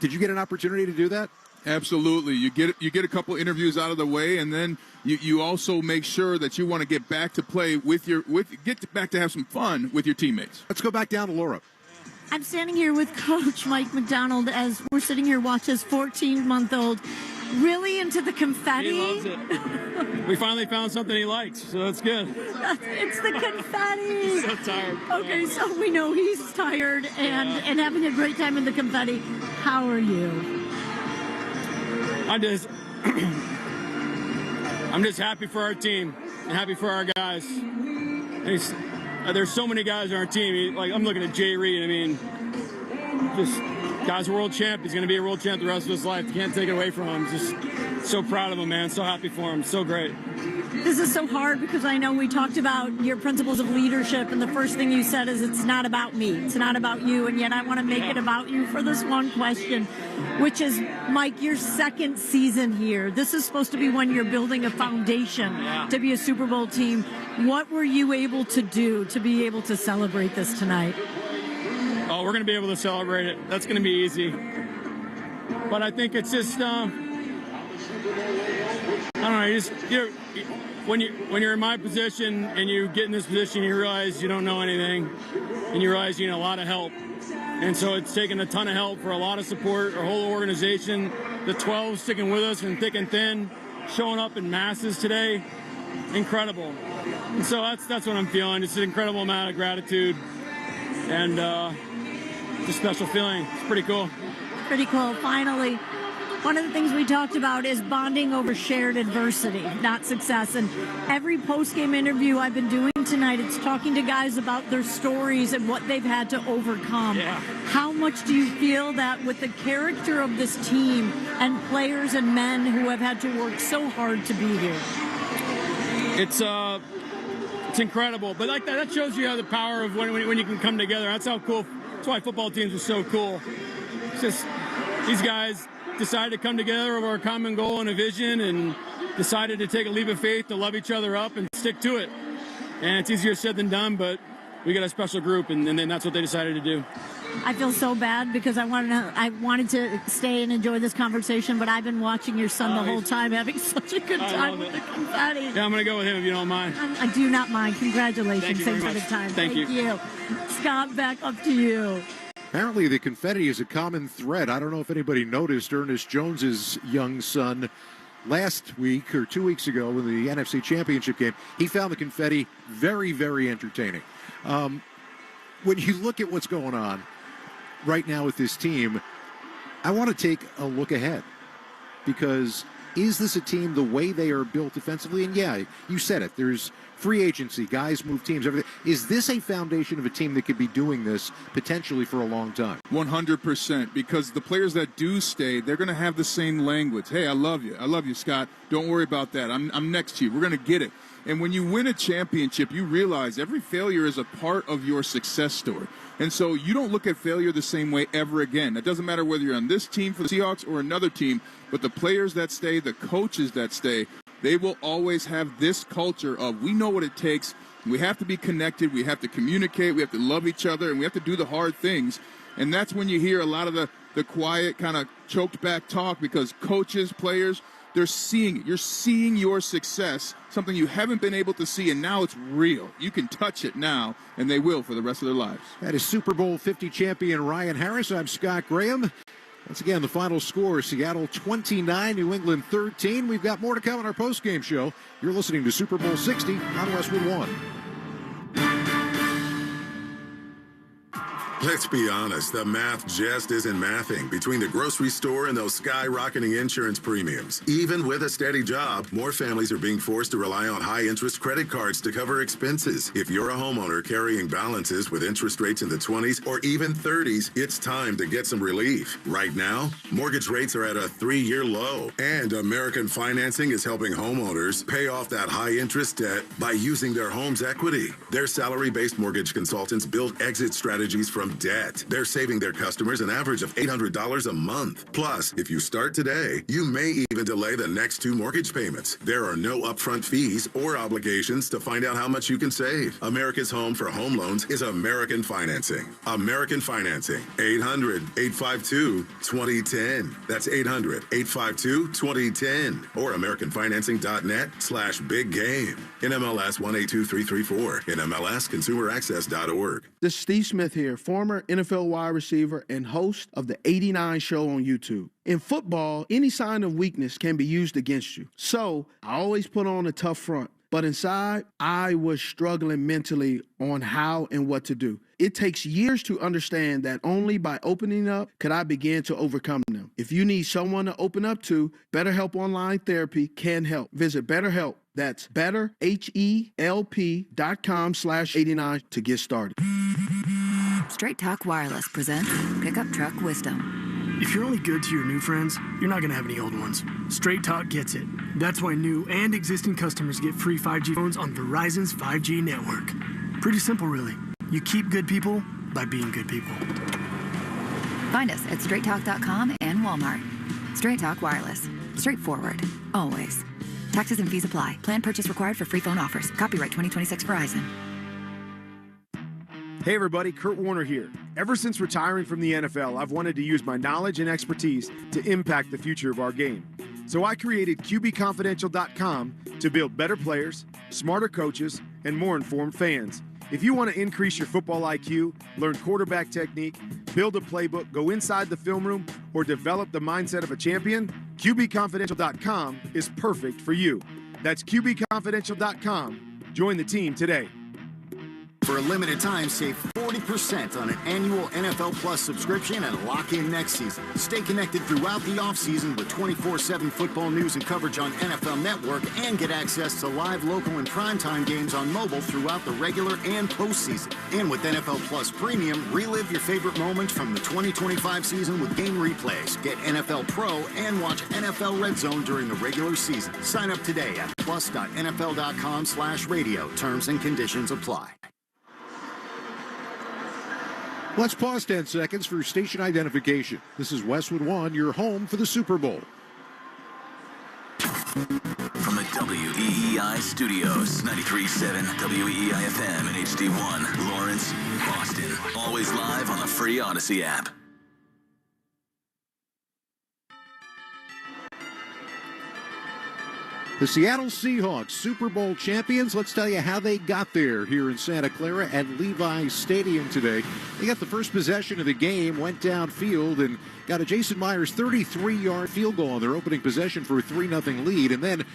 did you get an opportunity to do that? Absolutely. You get a couple interviews out of the way, and then you also make sure that you want to get back to play get back to have some fun with your teammates. Let's go back down to Laura. I'm standing here with Coach Mike McDonald as we're sitting here watching his 14-month-old really into the confetti. He loves it. We finally found something he likes, so that's good. It's the confetti. He's so tired. Okay, so we know he's tired and having a great time in the confetti. How are you? I'm just happy for our team and happy for our guys. There's so many guys on our team. Like, I'm looking at Jay Reed. I mean, just guy's a world champ. He's going to be a world champ the rest of his life. You can't take it away from him. Just so proud of him, man. So happy for him. So great. This is so hard because I know we talked about your principles of leadership, and the first thing you said is it's not about me. It's not about you, and yet I want to make it about you for this one question, which is, Mike, your second season here. This is supposed to be when you're building a foundation to be a Super Bowl team. What were you able to do to be able to celebrate this tonight? Oh, we're going to be able to celebrate it. That's going to be easy. But I think it's just, I don't know, when you're in my position and you get in this position, you realize you don't know anything, and you realize you need a lot of help. And so it's taken a ton of help for a lot of support, our whole organization, the 12 sticking with us from thick and thin, showing up in masses today. Incredible. And so that's what I'm feeling. It's an incredible amount of gratitude, and it's a special feeling. It's pretty cool. Pretty cool. Finally, one of the things we talked about is bonding over shared adversity, not success. And every post-game interview I've been doing tonight, it's talking to guys about their stories and what they've had to overcome. Yeah. How much do you feel that with the character of this team and players and men who have had to work so hard to be here? It's incredible. But like that shows you how the power of when you can come together. That's how cool. That's why football teams are so cool. It's just these guys decided to come together over a common goal and a vision, and decided to take a leap of faith to love each other up and stick to it. And it's easier said than done, but we got a special group, and then that's what they decided to do. I feel so bad because I wanted to stay and enjoy this conversation, but I've been watching your son the whole time, having such a good time with the confetti. Yeah, I'm going to go with him if you don't mind. I do not mind. Congratulations. Thank you Thanks very for the much. time. Thank you. Scott, back up to you. Apparently the confetti is a common thread. I don't know if anybody noticed Ernest Jones's young son last week or 2 weeks ago in the NFC Championship game. He found the confetti very, very entertaining. When you look at what's going on right now with this team, I want to take a look ahead, because is this a team the way they are built defensively? And yeah, you said it. There's free agency, guys move teams, everything. Is this a foundation of a team that could be doing this potentially for a long time? 100%, because the players that do stay, they're going to have the same language. Hey, I love you, Scott. Don't worry about that. I'm next to you. We're going to get it. And when you win a championship, you realize every failure is a part of your success story. And so you don't look at failure the same way ever again. It doesn't matter whether you're on this team for the Seahawks or another team, but the players that stay, the coaches that stay, they will always have this culture of, we know what it takes. We have to be connected. We have to communicate. We have to love each other, and we have to do the hard things. And that's when you hear a lot of the quiet, kind of choked back talk, because coaches, players, they're seeing it. You're seeing your success, something you haven't been able to see, and now it's real. You can touch it now, and they will for the rest of their lives. That is Super Bowl 50 champion Ryan Harris. I'm Scott Graham. Once again, the final score, Seattle 29, New England 13. We've got more to come on our postgame show. You're listening to Super Bowl 60 on Westwood One. Let's be honest, the math just isn't mathing between the grocery store and those skyrocketing insurance premiums. Even with a steady job, more families are being forced to rely on high-interest credit cards to cover expenses. If you're a homeowner carrying balances with interest rates in the 20s or even 30s, it's time to get some relief. Right now, mortgage rates are at a 3-year low, and American Financing is helping homeowners pay off that high-interest debt by using their home's equity. Their salary-based mortgage consultants build exit strategies from debt. They're saving their customers an average of $800 a month. Plus, if you start today, you may even delay the next 2 mortgage payments. There are no upfront fees or obligations to find out how much you can save. America's home for home loans is American Financing. American Financing. 800-852-2010. That's 800-852-2010. Or AmericanFinancing.net/big game. NMLS 182334. NMLSConsumerAccess.org. This is Steve Smith here, former NFL wide receiver and host of the 89 Show on YouTube. In football, any sign of weakness can be used against you. So I always put on a tough front. But inside, I was struggling mentally on how and what to do. It takes years to understand that only by opening up could I begin to overcome them. If you need someone to open up to, BetterHelp Online Therapy can help. Visit BetterHelp. That's betterhelp.com/89 to get started. Straight Talk Wireless presents Pickup Truck Wisdom. If you're only good to your new friends, you're not going to have any old ones. Straight Talk gets it. That's why new and existing customers get free 5G phones on Verizon's 5G network. Pretty simple, really. You keep good people by being good people. Find us at straighttalk.com and Walmart. Straight Talk Wireless. Straightforward. Always. Taxes and fees apply. Plan purchase required for free phone offers. Copyright 2026 Verizon. Hey everybody, Kurt Warner here. Ever since retiring from the NFL, I've wanted to use my knowledge and expertise to impact the future of our game. So I created QBConfidential.com to build better players, smarter coaches, and more informed fans. If you want to increase your football IQ, learn quarterback technique, build a playbook, go inside the film room, or develop the mindset of a champion, QBConfidential.com is perfect for you. That's QBConfidential.com. Join the team today. For a limited time, save 40% on an annual NFL Plus subscription and lock in next season. Stay connected throughout the offseason with 24/7 football news and coverage on NFL Network and get access to live, local, and primetime games on mobile throughout the regular and postseason. And with NFL Plus Premium, relive your favorite moments from the 2025 season with game replays. Get NFL Pro and watch NFL Red Zone during the regular season. Sign up today at plus.nfl.com/radio. Terms and conditions apply. Let's pause 10 seconds for station identification. This is Westwood One, your home for the Super Bowl. From the WEEI studios, 93.7 WEEI FM and HD1, Lawrence, Boston. Always live on the free Odyssey app. The Seattle Seahawks, Super Bowl champions. Let's tell you how they got there here in Santa Clara at Levi's Stadium today. They got the first possession of the game, went downfield, and got a Jason Myers 33-yard field goal on their opening possession for a 3-0 lead. And then,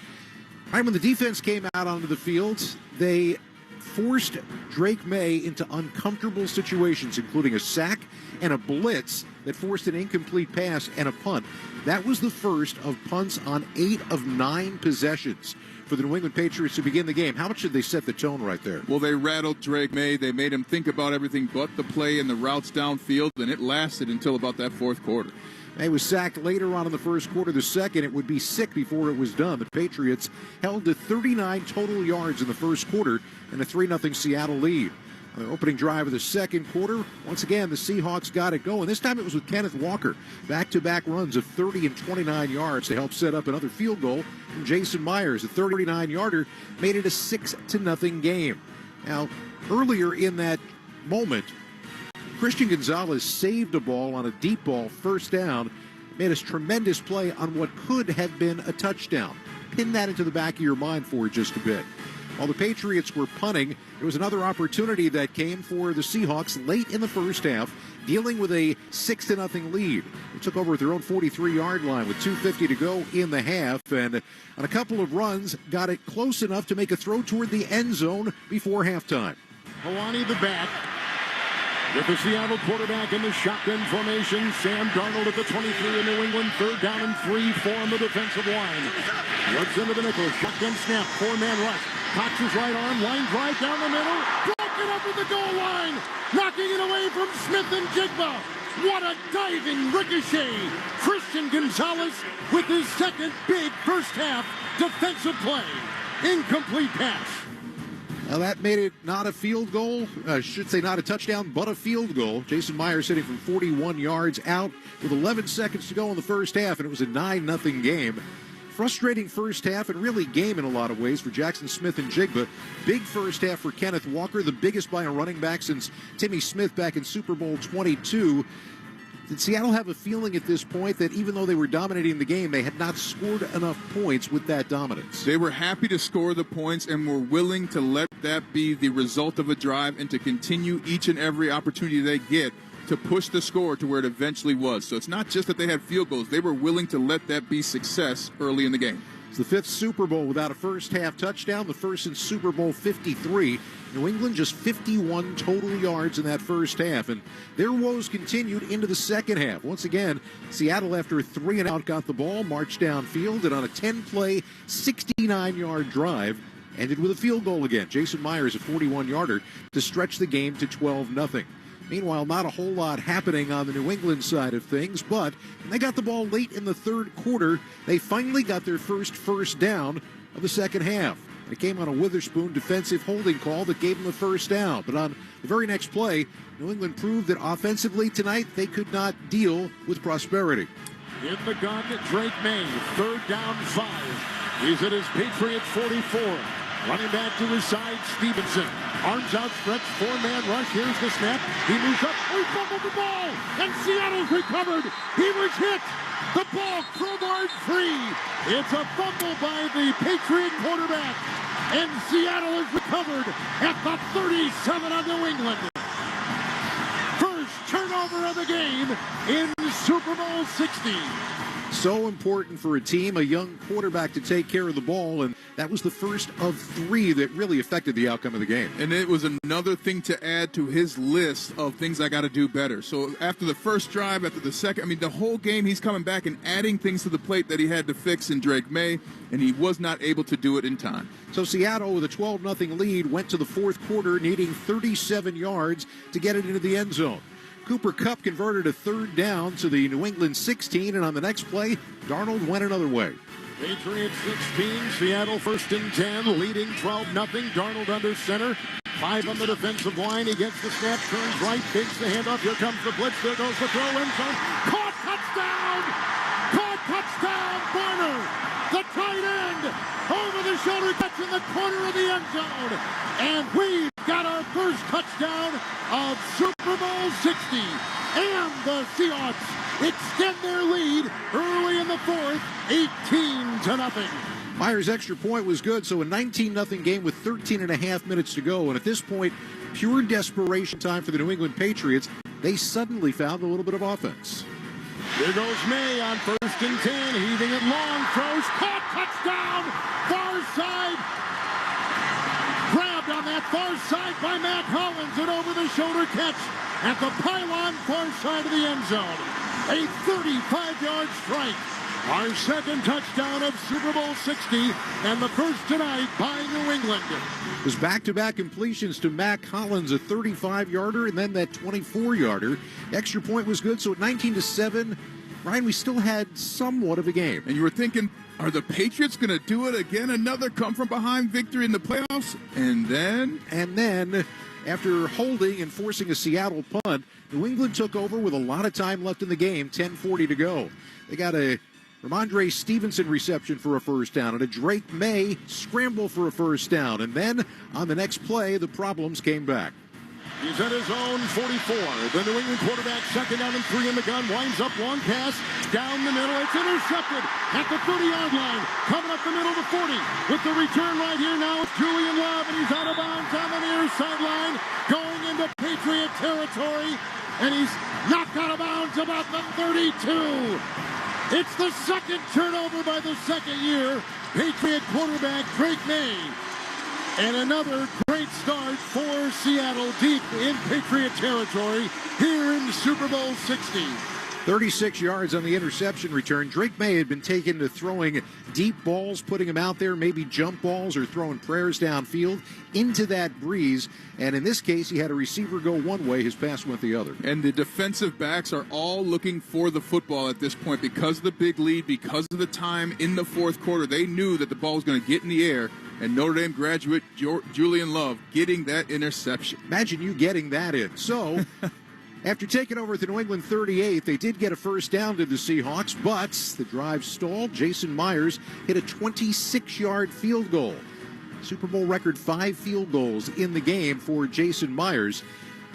right when the defense came out onto the field, they forced Drake May into uncomfortable situations, including a sack and a blitz that forced an incomplete pass and a punt. That was the first of punts on 8 of 9 possessions for the New England Patriots to begin the game. How much did they set the tone right there? Well, they rattled Drake May. They made him think about everything but the play and the routes downfield, and it lasted until about that fourth quarter. He was sacked later on in the first quarter. The second, it would be 6 before it was done. The Patriots held to 39 total yards in the first quarter and a 3-0 Seattle lead. On their opening drive of the second quarter, once again, the Seahawks got it going. This time it was with Kenneth Walker. Back-to-back runs of 30 and 29 yards to help set up another field goal from Jason Myers. The 39-yarder made it a 6-0 game. Now, earlier in that moment, Christian Gonzalez saved a ball on a deep ball, first down, made a tremendous play on what could have been a touchdown. Pin that into the back of your mind for just a bit. While the Patriots were punting, there was another opportunity that came for the Seahawks late in the first half, dealing with a 6-0 lead. They took over at their own 43-yard line with 2:50 to go in the half, and on a couple of runs, got it close enough to make a throw toward the end zone before halftime. Hawani the back. With the Seattle quarterback in the shotgun formation, Sam Darnold at the 23 in New England, 3rd down and 3, 4 on the defensive line. Looks into the nickel, shotgun snap, 4-man rush. Cocks his right arm, line drive down the middle, broken up at the goal line, knocking it away from Smith and Jigba. What a diving ricochet! Christian Gonzalez with his second big first half defensive play. Incomplete pass. Now that made it not a field goal, I should say not a touchdown, but a field goal. Jason Myers hitting from 41 yards out with 11 seconds to go in the first half, and it was a 9-0 game. Frustrating first half and really game in a lot of ways for Jackson Smith and Jigba. Big first half for Kenneth Walker, the biggest by a running back since Timmy Smith back in Super Bowl 22. Did Seattle have a feeling at this point that even though they were dominating the game, they had not scored enough points with that dominance? They were happy to score the points and were willing to let that be the result of a drive and to continue each and every opportunity they get to push the score to where it eventually was. So it's not just that they had field goals. They were willing to let that be success early in the game. It's the 5th Super Bowl without a first-half touchdown, the first in Super Bowl 53. New England just 51 total yards in that first half, and their woes continued into the second half. Once again, Seattle, after a 3-and-out, got the ball, marched downfield, and on a 10-play, 69-yard drive, ended with a field goal again. Jason Myers, a 41-yarder, to stretch the game to 12-0. Meanwhile, not a whole lot happening on the New England side of things, but when they got the ball late in the third quarter, they finally got their first down of the second half. It came on a Witherspoon defensive holding call that gave them the first down. But on the very next play, New England proved that offensively tonight they could not deal with prosperity. In the gun, Drake May, 3rd down 5. He's at his Patriots 44. Running back to his side, Stevenson. Arms outstretched, 4-man rush. Here's the snap. He moves up. He fumbled the ball, and Seattle's recovered. He was hit. The ball crowbarred free. It's a fumble by the Patriot quarterback, and Seattle is recovered at the 37 of New England. First turnover of the game in Super Bowl 60. So important for a team, a young quarterback to take care of the ball, and that was the first of 3 that really affected the outcome of the game. And it was another thing to add to his list of things I got to do better. So after the first drive, after the second, I mean, the whole game he's coming back and adding things to the plate that he had to fix in Drake May, and he was not able to do it in time. So Seattle, with a 12-0 lead, went to the fourth quarter needing 37 yards to get it into the end zone. Cooper Kupp converted a 3rd down to the New England 16, and on the next play, Darnold went another way. Patriots 16, Seattle 1st and 10, leading 12-0. Darnold under center, 5 on the defensive line. He gets the snap, turns right, takes the handoff. Here comes the blitz. There goes the throw, end zone. Caught, touchdown! Caught, touchdown, Barner! The tight end, over the shoulder, catch in the corner of the end zone. And we've got our first touchdown of Super Bowl 60. And the Seahawks extend their lead early in the fourth, 18-0. Myers' extra point was good, so a 19-0 game with 13.5 minutes to go. And at this point, pure desperation time for the New England Patriots. They suddenly found a little bit of offense. Here goes May on 1st and 10, heaving it long, throws, caught, touchdown, far side. Grabbed on that far side by Matt Hollins, an over-the-shoulder catch at the pylon far side of the end zone. A 35-yard strike. Our second touchdown of Super Bowl 60, and the first tonight by New England. It was back-to-back completions to Mac Hollins, a 35-yarder, and then that 24-yarder. Extra point was good, so at 19-7, Ryan, we still had somewhat of a game. And you were thinking, are the Patriots going to do it again? Another come-from-behind victory in the playoffs? And then, after holding and forcing a Seattle punt, New England took over with a lot of time left in the game, 10:40 to go. They got a Ramondre Stevenson reception for a first down and a Drake May scramble for a first down. And then on the next play, the problems came back. He's at his own 44. The New England quarterback, 2nd down and 3 in the gun, winds up, long pass, down the middle. It's intercepted at the 30-yard line. Coming up the middle to 40. With the return right here now, it's Julian Love, and he's out of bounds on the near sideline, going into Patriot territory, and he's knocked out of bounds about the 32. It's the second turnover by the second-year Patriot quarterback Drake May. And another great start for Seattle deep in Patriot territory here in Super Bowl 60. 36 yards on the interception return. Drake May had been taken to throwing deep balls, putting him out there, maybe jump balls or throwing prayers downfield into that breeze. And in this case, he had a receiver go one way, his pass went the other. And the defensive backs are all looking for the football at this point because of the big lead, because of the time in the fourth quarter. They knew that the ball was going to get in the air. And Notre Dame graduate Julian Love getting that interception. Imagine you getting that in. So, after taking over at the New England 38, they did get a first down to the Seahawks, but the drive stalled. Jason Myers hit a 26-yard field goal. Super Bowl record 5 field goals in the game for Jason Myers.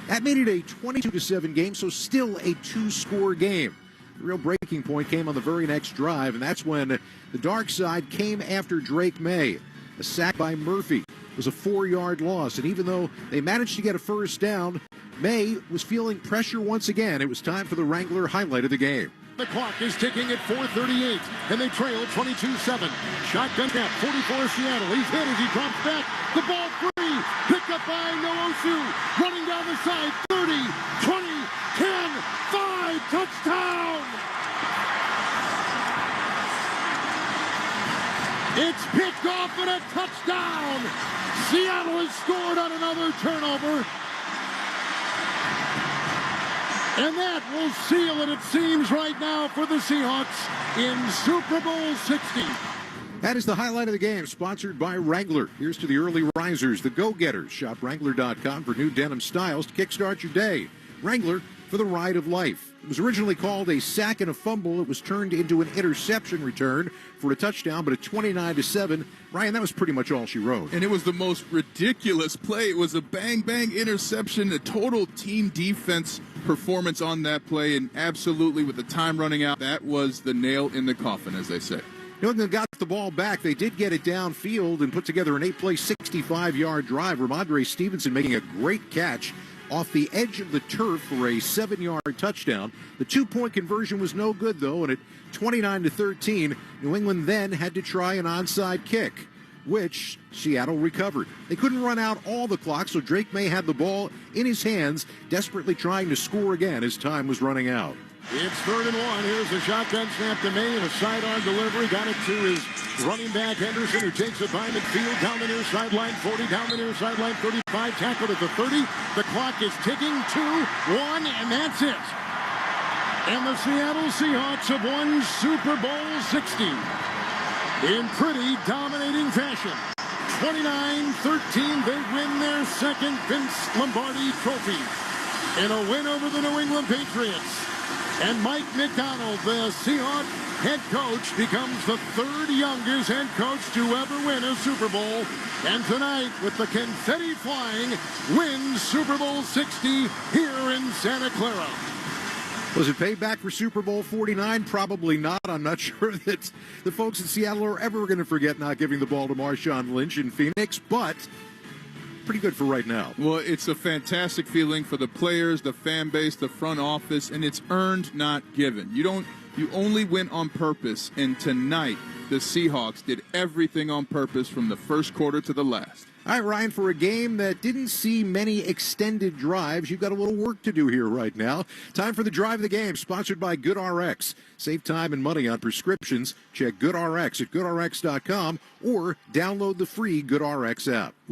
That made it a 22-7 game, so still a 2-score game. The real breaking point came on the very next drive, and that's when the dark side came after Drake May. A sack by Murphy was a 4-yard loss, and even though they managed to get a first down, May was feeling pressure once again. It was time for the Wrangler highlight of the game. The clock is ticking at 4:38, and they trail 22-7. Shotgun snap, 44 Seattle. He's hit as he drops back. The ball free, picked up by Noosu. Running down the side, 30, 20, 10, 5, touchdown! It's picked off and a touchdown! Seattle has scored on another turnover. And that will seal it seems, right now for the Seahawks in Super Bowl 60. That is the highlight of the game, sponsored by Wrangler. Here's to the early risers, the go-getters. Shop Wrangler.com for new denim styles to kickstart your day. Wrangler for the ride of life. It was originally called a sack and a fumble. It was turned into an interception return for a touchdown, but at 29-7, Ryan, that was pretty much all she wrote. And it was the most ridiculous play. It was a bang-bang interception, a total team defense performance on that play, and absolutely with the time running out, that was the nail in the coffin, as they say. New England got the ball back. They did get it downfield and put together an 8-play, 65-yard drive. Ramondre Stevenson making a great catch off the edge of the turf for a 7-yard touchdown. The 2-point conversion was no good, though, and at 29-13, New England then had to try an onside kick, which Seattle recovered. They couldn't run out all the clock, so Drake May had the ball in his hands, desperately trying to score again as time was running out. It's 3rd and 1. Here's a shotgun snap to May and a sidearm delivery. Got it to his running back, Henderson, who takes it by midfield, down the near sideline, 40, down the near sideline, 35, tackled at the 30. The clock is ticking, 2, 1, and that's it. And the Seattle Seahawks have won Super Bowl 60 in pretty dominating fashion. 29-13, they win their second Vince Lombardi trophy in a win over the New England Patriots. And Mike McDonald, the Seahawks head coach, becomes the 3rd youngest head coach to ever win a Super Bowl. And tonight, with the confetti flying, wins Super Bowl 60 here in Santa Clara. Was it payback for Super Bowl 49? Probably not. I'm not sure that the folks in Seattle are ever going to forget not giving the ball to Marshawn Lynch in Phoenix, but pretty good for right now. Well, it's a fantastic feeling for the players, the fan base, the front office, and it's earned, not given. You only win on purpose, and tonight the Seahawks did everything on purpose from the first quarter to the last. All right, Ryan, for a game that didn't see many extended drives, you've got a little work to do here right now. Time for the Drive of the Game, sponsored by GoodRx. Save time and money on prescriptions. Check GoodRx at GoodRx.com or download the free GoodRx app.